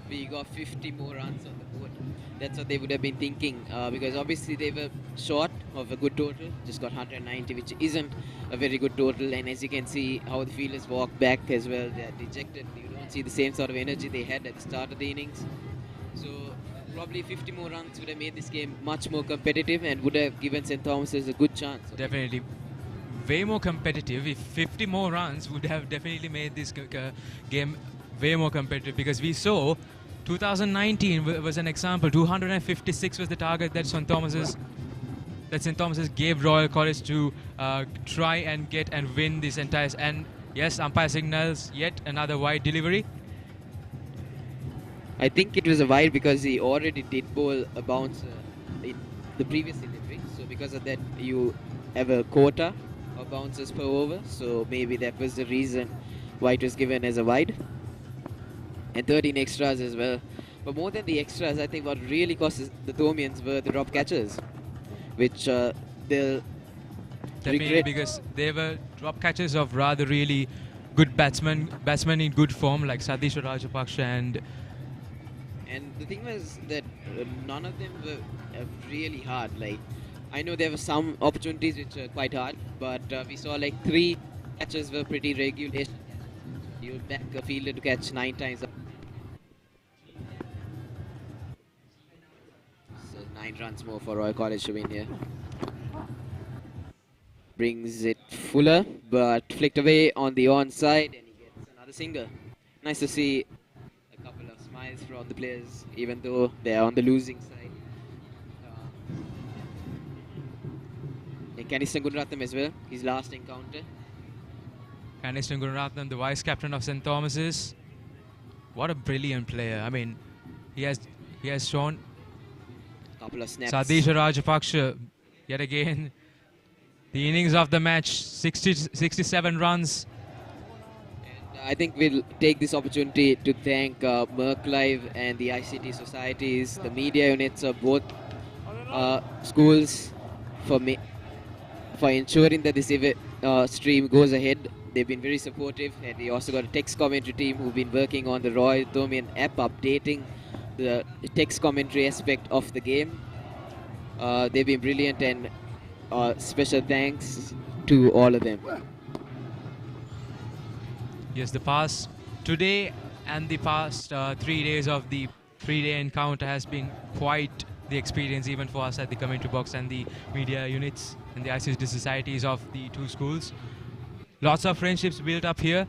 we got 50 more runs on the board? That's what they would have been thinking, because obviously they were short of a good total. Just got 190, which isn't a very good total. And as you can see, how the fielders walk back as well. They're dejected. You don't see the same sort of energy they had at the start of the innings. So probably 50 more runs would have made this game much more competitive and would have given St. Thomas's a good chance. Definitely. Way more competitive. If 50 more runs would have definitely made this game way more competitive, because we saw 2019 was an example. 256 was the target that St. Thomas's gave Royal College to try and get and win this entire. And yes, umpire signals yet another wide delivery. I think it was a wide because he already did bowl a bounce in the previous delivery. So because of that, you have a quota of bounces per over. So maybe that was the reason why it was given as a wide. And 13 extras as well. But more than the extras, I think what really cost the Thomians were the drop catches, which they'll Definitely, regret. because they were drop catches of rather really good batsmen in good form, like Satish Rajapaksha And the thing was that none of them were really hard. Like, I know there were some opportunities which were quite hard, but we saw like 3 catches were pretty regular. You back a fielder to catch 9 times. So 9 runs more for Royal College to win here. Brings it fuller, but flicked away on the onside, and he gets another single. Nice to see a couple of smiles from the players, even though they are on the losing side. And Kanistan Gunratnam as well, his last encounter. Kanistan Gunratnam, the vice captain of St. Thomas's. What a brilliant player. I mean, he has shown. Couple of snaps. Satish Rajapaksha, yet again, the innings of the match, 67 runs. I think we'll take this opportunity to thank Merck Live and the ICT societies, the media units of both schools for ensuring that this stream goes ahead. They've been very supportive, and we also got a text commentary team who've been working on the Royal Thomian app, updating the text commentary aspect of the game. They've been brilliant, and special thanks to all of them. Yes, the past today and the past 3 days of the 3-day encounter has been quite the experience, even for us at the commentary box and the media units and the ICT societies of the 2 schools. Lots of friendships built up here,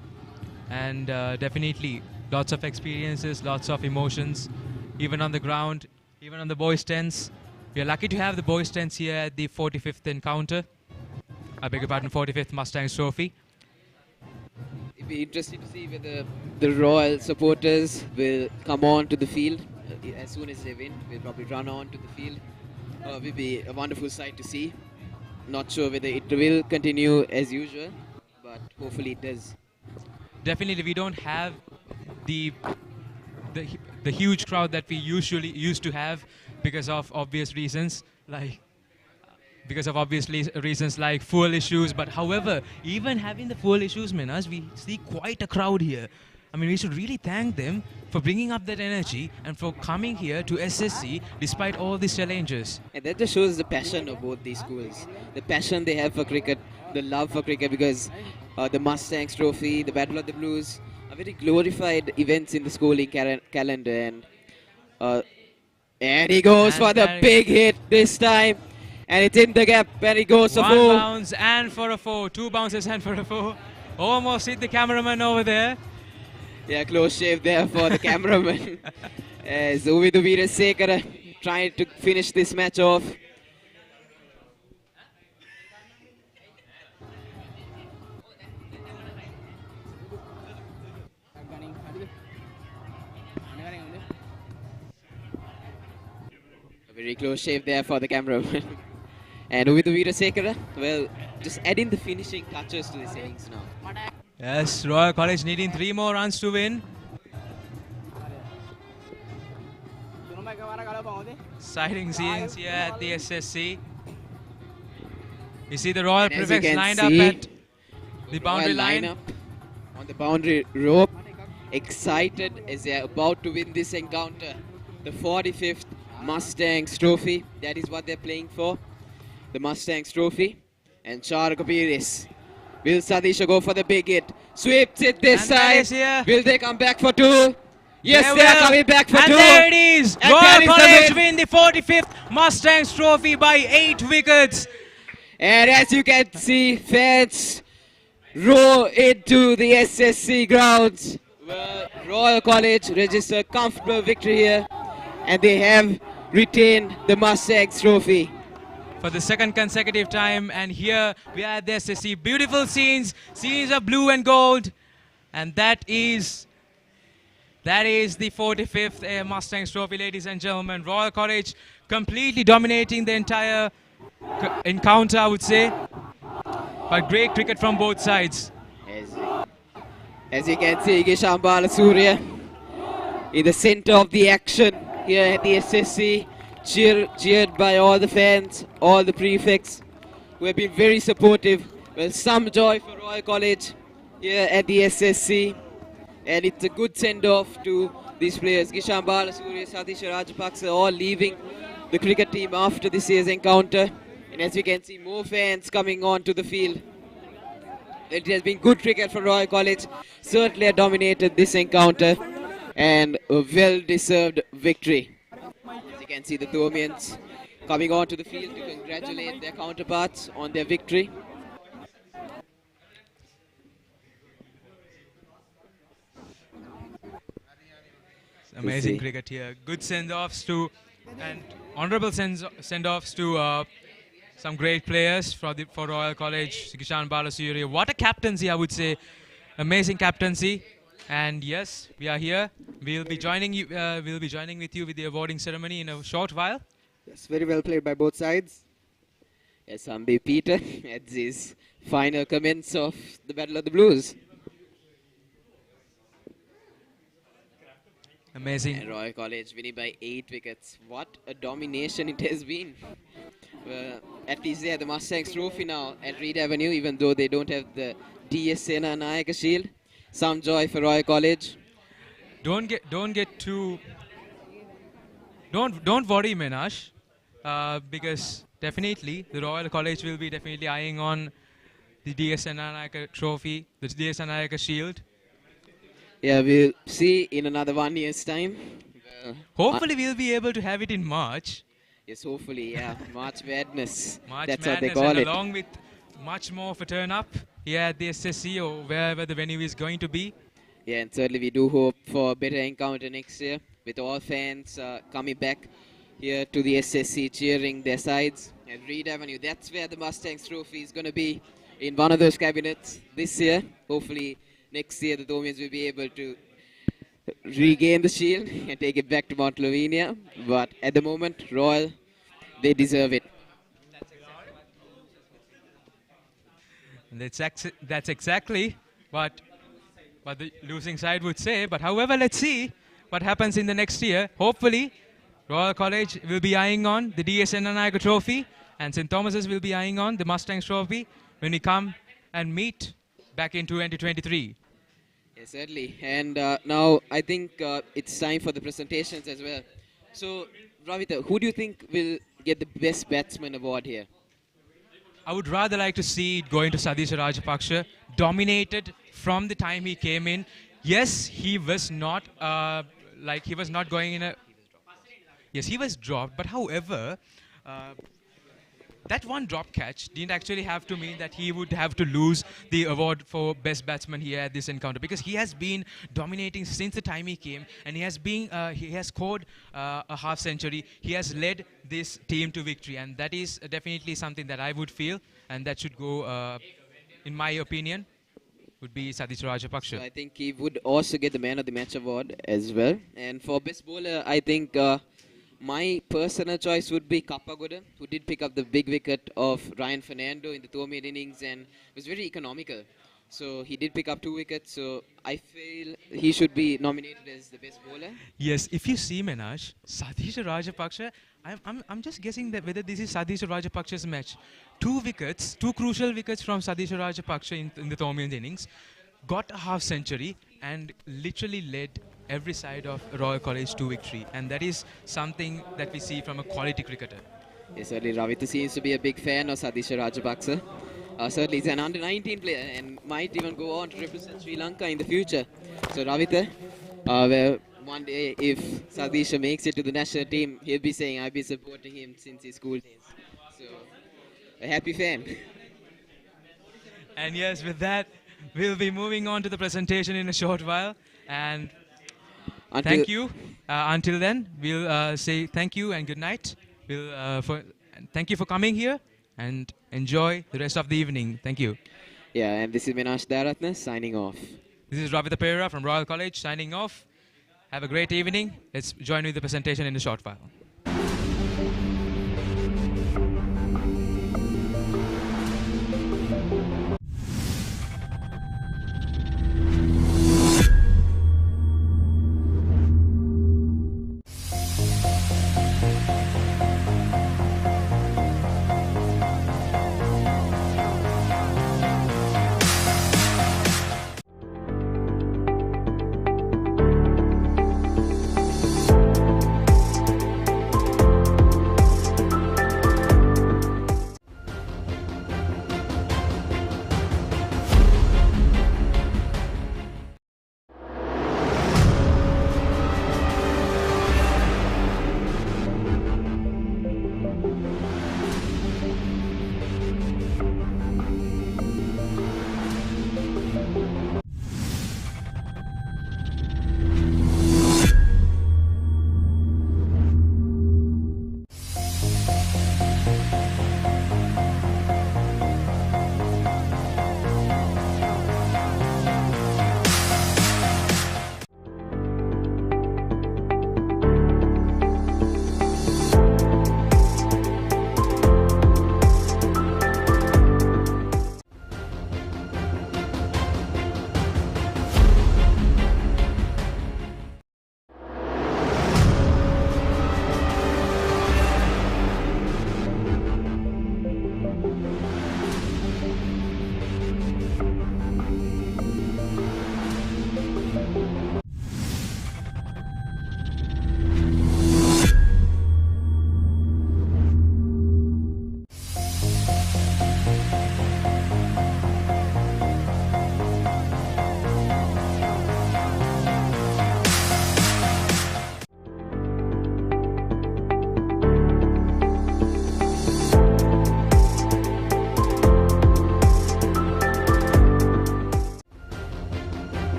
and definitely lots of experiences, lots of emotions, even on the ground, even on the boys' tents. We are lucky to have the boys' tents here at the 45th encounter. I beg your pardon, 45th Mustangs Trophy. It'll be interesting to see whether the Royal supporters will come on to the field as soon as they win. We'll probably run on to the field. It will be a wonderful sight to see. Not sure whether it will continue as usual, but hopefully it does. Definitely, we don't have the huge crowd that we usually used to have because of obvious reasons, like fuel issues. But however, even having the fuel issues, Minas, we see quite a crowd here. I mean, we should really thank them for bringing up that energy and for coming here to SSC despite all these challenges. And that just shows the passion of both these schools. The passion they have for cricket, the love for cricket, because the Mustangs Trophy, the Battle of the Blues are very glorified events in the schooling calendar. And he goes for the big hit this time. And it's in the gap, and he goes for 4. 1 bounce and for a 4. 2 bounces and for a 4. Almost hit the cameraman over there. Yeah, close shave there for the cameraman. As Uvidu Veerasekara trying to finish this match off. A very close shave there for the cameraman. And Uvidu Veerasekara, well, just adding the finishing touches to this innings now. Yes, Royal College needing 3 more runs to win. Exciting scenes here at the SSC. You see the Royal Prefects lined up at the boundary line. On the boundary rope, excited as they are about to win this encounter. The 45th Mustangs Trophy, that is what they're playing for. the Mustangs trophy. And Char Kapiris. Will Sadisha go for the big hit? Sweeps it this side. Will they come back for two? Yes, they are coming back for and two. There it is. And Royal there is the College win. win the 45th Mustangs trophy by 8 wickets. And as you can see, fans roar into the SSC grounds. Well, Royal College registered comfortable victory here, and they have retained the Mustangs trophy. For the second consecutive time, and here we are at the SSC. Beautiful scenes of blue and gold, and that is the 45th Mustangs trophy, ladies and gentlemen. Royal College completely dominating the entire encounter, I would say. But great cricket from both sides. As you can see, Gisham Balasuriya in the center of the action here at the SSC, cheered by all the fans, all the prefects who have been very supportive. Well, some joy for Royal College here at the SSC, and it's a good send-off to these players. Gisham Balasuriya, Satisha Rajapaksa all leaving the cricket team after this year's encounter. And as you can see, more fans coming onto the field. It has been good cricket for Royal College. Certainly dominated this encounter, and a well-deserved victory. As you can see, the Thomians coming onto the field to congratulate their counterparts on their victory. Amazing cricket here. Good send-offs to, and honourable send-offs to some great players for Royal College. Kishan Balasuriya. What a captaincy, I would say. Amazing captaincy. And yes, we are here. We'll be joining you. We'll be joining with you with the awarding ceremony in a short while. Yes, very well played by both sides. Yes, Ambe Peter at his final comments of the Battle of the Blues. Amazing. And Royal College winning by 8 wickets. What a domination it has been. At least they have the Mustangs trophy now at Reed Avenue, even though they don't have the DS Sena Nayaka Shield. Some joy for Royal College. Don't worry, Menash, because definitely the Royal College will be definitely eyeing on the DS Nayaka trophy, the DS Nayaka Shield. Yeah, we'll see in another 1 year's time. Hopefully, we'll be able to have it in March. Yes, hopefully, yeah. March Madness. March That's Madness, what they call and it. along with much more of a turn up here at the SSC or wherever the venue is going to be. Yeah, and certainly we do hope for a better encounter next year with all fans coming back here to the SSC cheering their sides. And Reed Avenue, that's where the Mustangs trophy is going to be, in one of those cabinets this year. Hopefully next year the Thomians will be able to regain the shield and take it back to Mount Lavinia. But at the moment, Royal, they deserve it. That's exactly what the losing side would say. But however, let's see what happens in the next year. Hopefully, Royal College will be eyeing on the DSN Nayaka trophy, and St. Thomas's will be eyeing on the Mustangs trophy when we come and meet back in 2023. Yes, certainly. And now I think it's time for the presentations as well. So, Ravita, who do you think will get the best batsman award here? I would rather like to see it going to Sadisha Rajapaksha. Dominated from the time he came in. Yes, he was not going in a... Yes, he was dropped. But however, that one drop catch didn't actually have to mean that he would have to lose the award for best batsman here at this encounter, because he has been dominating since the time he came, and he has scored a half century. He has led this team to victory, and that is definitely something that I would feel, and that should go, in my opinion, would be Sadisha Rajapaksha. So I think he would also get the man of the match award as well. And for best bowler, I think my personal choice would be Kappagoda, who did pick up the big wicket of Ryan Fernando in the Thomian innings and was very economical. So he did pick up 2 wickets, so I feel he should be nominated as the best bowler. Yes, if you see, Menash, Sadisha Rajapaksha, I'm just guessing that whether this is Sadisha Rajapaksha's match. 2 wickets, 2 crucial wickets from Sadisha Rajapaksha in the Thomian innings, got a half century and literally led every side of Royal College to victory, and that is something that we see from a quality cricketer. Yes, certainly Ravitha seems to be a big fan of Sadisha Rajapaksa. Certainly he's an under-19 player and might even go on to represent Sri Lanka in the future. So Ravitha, well, one day if Sadisha makes it to the national team, he'll be saying, I've been supporting him since his school days. So, a happy fan. And yes, with that, we'll be moving on to the presentation in a short while. And thank you. Until then, we'll say thank you and good night. Thank you for coming here and enjoy the rest of the evening. Thank you. Yeah, and this is Minash Daratna signing off. This is Ravitha Pereira from Royal College signing off. Have a great evening. Let's join with the presentation in a short while.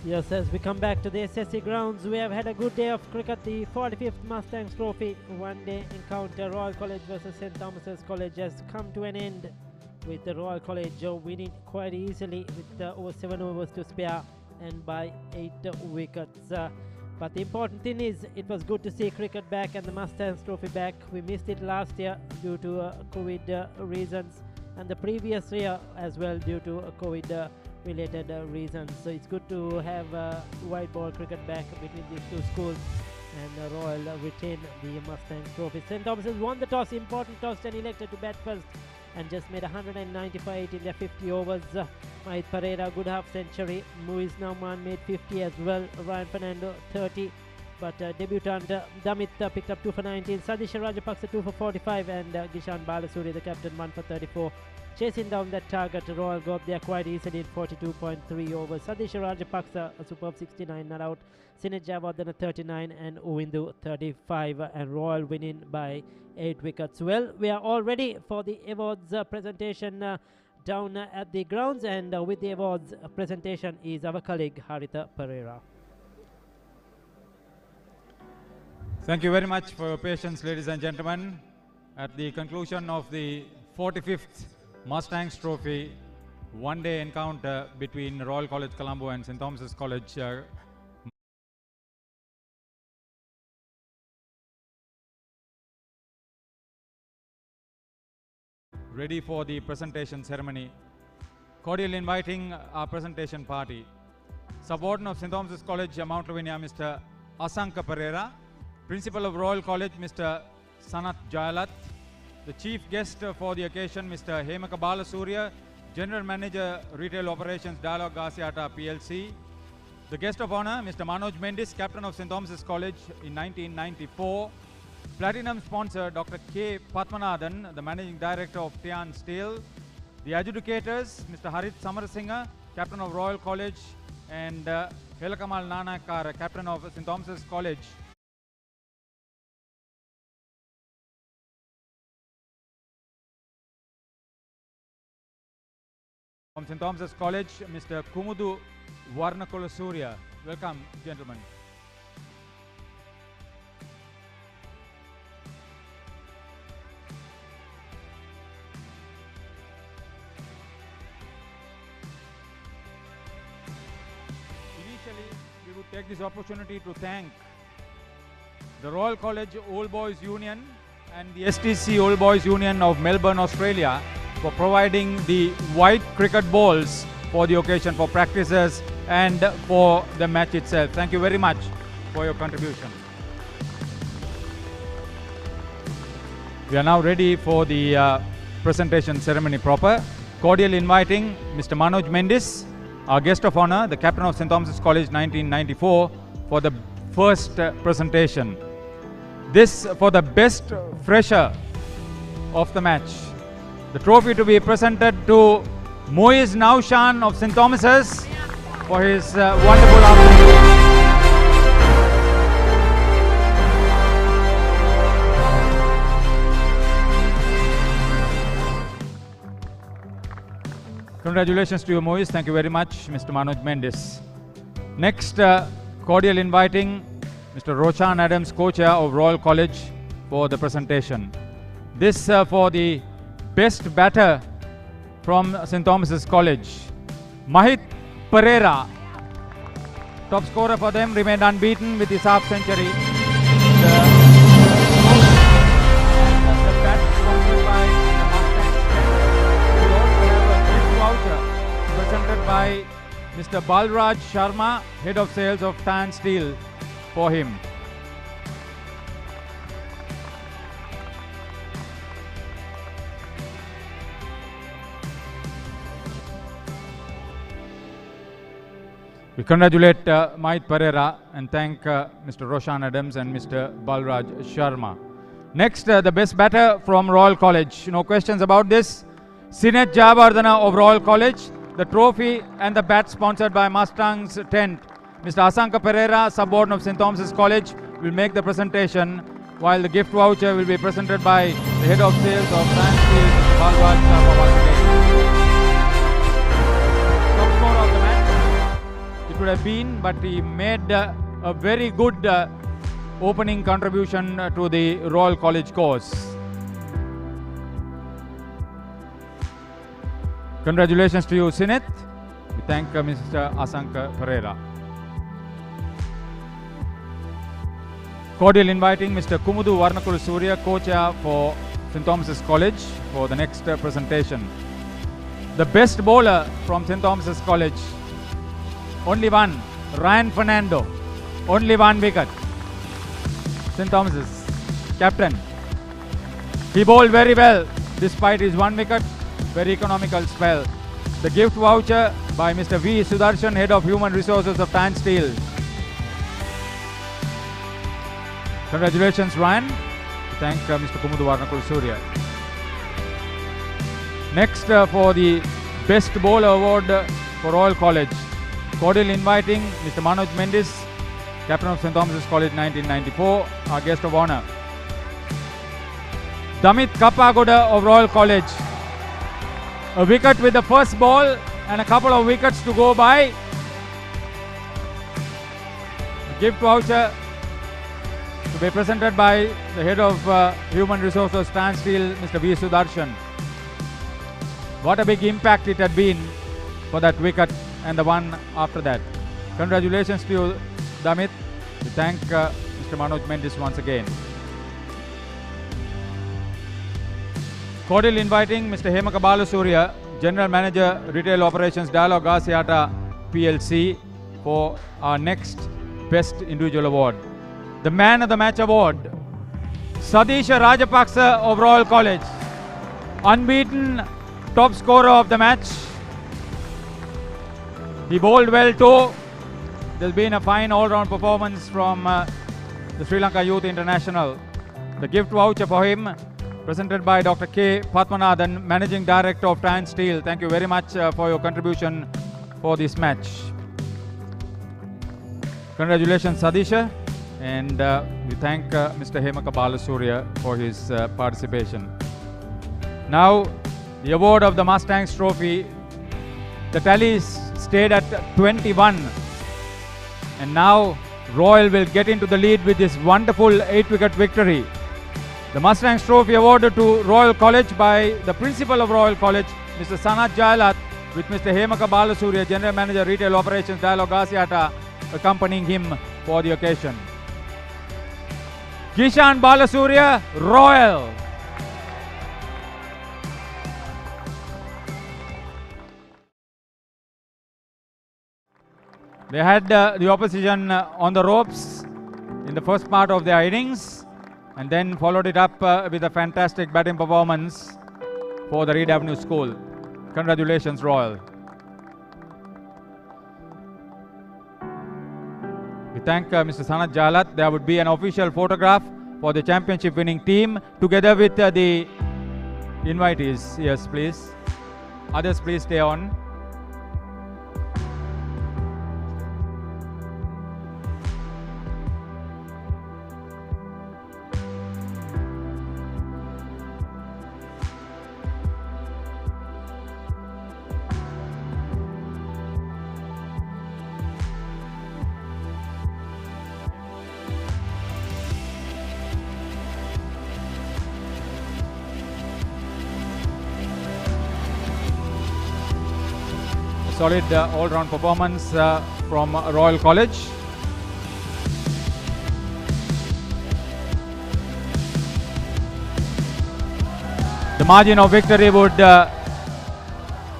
Yes, as we come back to the SSC grounds, we have had a good day of cricket. The 45th Mustangs Trophy one-day encounter, Royal College versus St. Thomas's College, has come to an end with the Royal College winning quite easily with over 7 overs to spare and by 8 wickets. But the important thing is it was good to see cricket back and the Mustangs Trophy back. We missed it last year due to COVID reasons, and the previous year as well due to COVID related reasons. So it's good to have white ball cricket back between these two schools, and Royal retain the Mustangs Trophy. St. Thomas's won the toss, important toss, and elected to bat first and just made 195 in their 50 overs. Mahit Pereira, good half century. Muiz Nauman made 50 as well. Ryan Fernando 30. But debutant Damit picked up 2 for 19. Sadisha Rajapaksa 2 for 45, and Gishan Balasuri, the captain, 1 for 34. Chasing down that target, Royal got there quite easily in 42.3 overs. Sadisha Rajapaksa a superb 69 not out. Sinet Javardhan 39 and Uwindu 35, and Royal winning by 8 wickets. Well, we are all ready for the awards presentation down at the grounds, and with the awards presentation is our colleague Haritha Pereira. Thank you very much for your patience, ladies and gentlemen. At the conclusion of the 45th Mustangs Trophy one-day encounter between Royal College Colombo and St. Thomas's College, ready for the presentation ceremony. Cordial inviting our presentation party. Subordinate of St. Thomas's College, Mount Lavinia, Mr. Asanka Pereira. Principal of Royal College, Mr. Sanat Jayalat. The chief guest for the occasion, Mr. Hemaka Balasuriya, General Manager, Retail Operations, Dialog Gasiata PLC. The guest of honor, Mr. Manoj Mendis, Captain of St. Thomas's College in 1994. Platinum sponsor, Dr. K. Patmanathan, the Managing Director of Tian Steel. The adjudicators, Mr. Harit Samarasinghe, Captain of Royal College, and Helakamal Nanakar, Captain of St. Thomas's College. From St. Thomas's College, Mr. Kumudu Varnakulasuriya. Welcome, gentlemen. Initially, we would take this opportunity to thank the Royal College Old Boys Union and the STC Old Boys Union of Melbourne, Australia, for providing the white cricket balls for the occasion, for practices and for the match itself. Thank you very much for your contribution. We are now ready for the presentation ceremony proper. Cordial inviting Mr. Manoj Mendis, our guest of honor, the captain of St. Thomas's College 1994, for the first presentation. This for the best fresher of the match. The trophy to be presented to Muiz Naushan of St. Thomas's for his wonderful afternoon. Congratulations to you, Muiz. Thank you very much, Mr. Manoj Mendis. Next, cordial inviting Mr. Roshan Adams, co-chair of Royal College, for the presentation. This for the best batter from St. Thomas's College. Mahit Pereira, top scorer for them, remained unbeaten with his half century. The bat sponsored by the Mustangs. We also have a gift voucher presented by Mr. Balraj Sharma, head of sales of Tan Steel, for him. We congratulate Mahit Pereira and thank Mr. Roshan Adams and Mr. Balraj Sharma. Next, the best batter from Royal College. No questions about this. Sinet Javardhana of Royal College. The trophy and the bat sponsored by Mustangs tent. Mr. Asanka Pereira, subordinate of St. Thomas's College, will make the presentation, while the gift voucher will be presented by the head of sales of Tan Steel, Mr. Balraj Sharma, once again. Top scorer of the match. it would have been, but he made a very good opening contribution to the Royal College course. Congratulations to you, Sinith. We thank Mr. Asanka Pereira. Cordial inviting Mr. Kumudu Varnakul Surya, co-chair for St. Thomas's College, for the next presentation. The best bowler from St. Thomas's College, only one, Ryan Fernando, only one wicket. St. Thomas's captain. He bowled very well despite his one wicket, very economical spell. The gift voucher by Mr. V. Sudarshan, Head of Human Resources of Tan Steel. Congratulations, Ryan. Thank Mr. Kumudu Varnakul Surya. Next, for the Best Bowler Award for Royal College, cordially inviting Mr. Manoj Mendis, Captain of St. Thomas's College 1994, our guest of honor. Damit Kappagoda of Royal College. A wicket with the first ball and a couple of wickets to go by. A gift voucher to be presented by the Head of Human Resources Tan Steel, Mr. V. Sudarshan. What a big impact it had been for that wicket and the one after that. Congratulations to you, Damit. We thank Mr. Manoj Mendis once again. Cordially inviting Mr. Hemaka Balasurya, General Manager, Retail Operations, Dialog Asiata PLC, for our next Best Individual Award. The Man of the Match Award, Sadisha Rajapaksa of Royal College, unbeaten top scorer of the match. He bowled well too. There's been a fine all-round performance from the Sri Lanka Youth International. The gift voucher for him, presented by Dr. K. Padmanathan, Managing Director of Tan Steel. Thank you very much for your contribution for this match. Congratulations, Sadisha. And we thank Mr. Hemaka Balasurya for his participation. Now, the award of the Mustangs Trophy. The tally stayed at 21. And now, Royal will get into the lead with this wonderful 8-wicket victory. The Mustangs Trophy awarded to Royal College by the Principal of Royal College, Mr. Sanat Jayalat, with Mr. Hemaka Balasurya, General Manager, Retail Operations, Dialog Asiata, accompanying him for the occasion. Kishan Balasurya, Royal. They had the opposition on the ropes in the first part of their innings, and then followed it up with a fantastic batting performance for the Reed Avenue School. Congratulations, Royal. We thank Mr. Sanat Jalat. There would be an official photograph for the championship winning team together with the invitees. Yes, please. Others, please stay on. Solid all-round performance from Royal College. The margin of victory would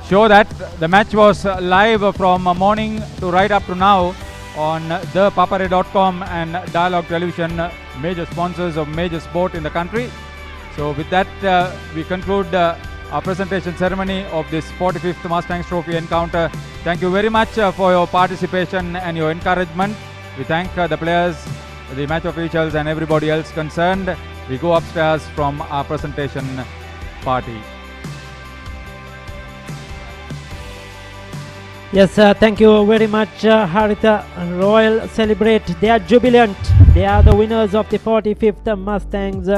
show that the match was live from morning to right up to now on thepapare.com and Dialog Television, major sponsors of major sport in the country. So with that, we conclude our presentation ceremony of this 45th Mustangs Trophy encounter. Thank you very much for your participation and your encouragement. We thank the players, the match officials and everybody else concerned. We go upstairs from our presentation party. Yes, thank you very much, Haritha. Royal celebrate their jubilant. They are the winners of the 45th Mustangs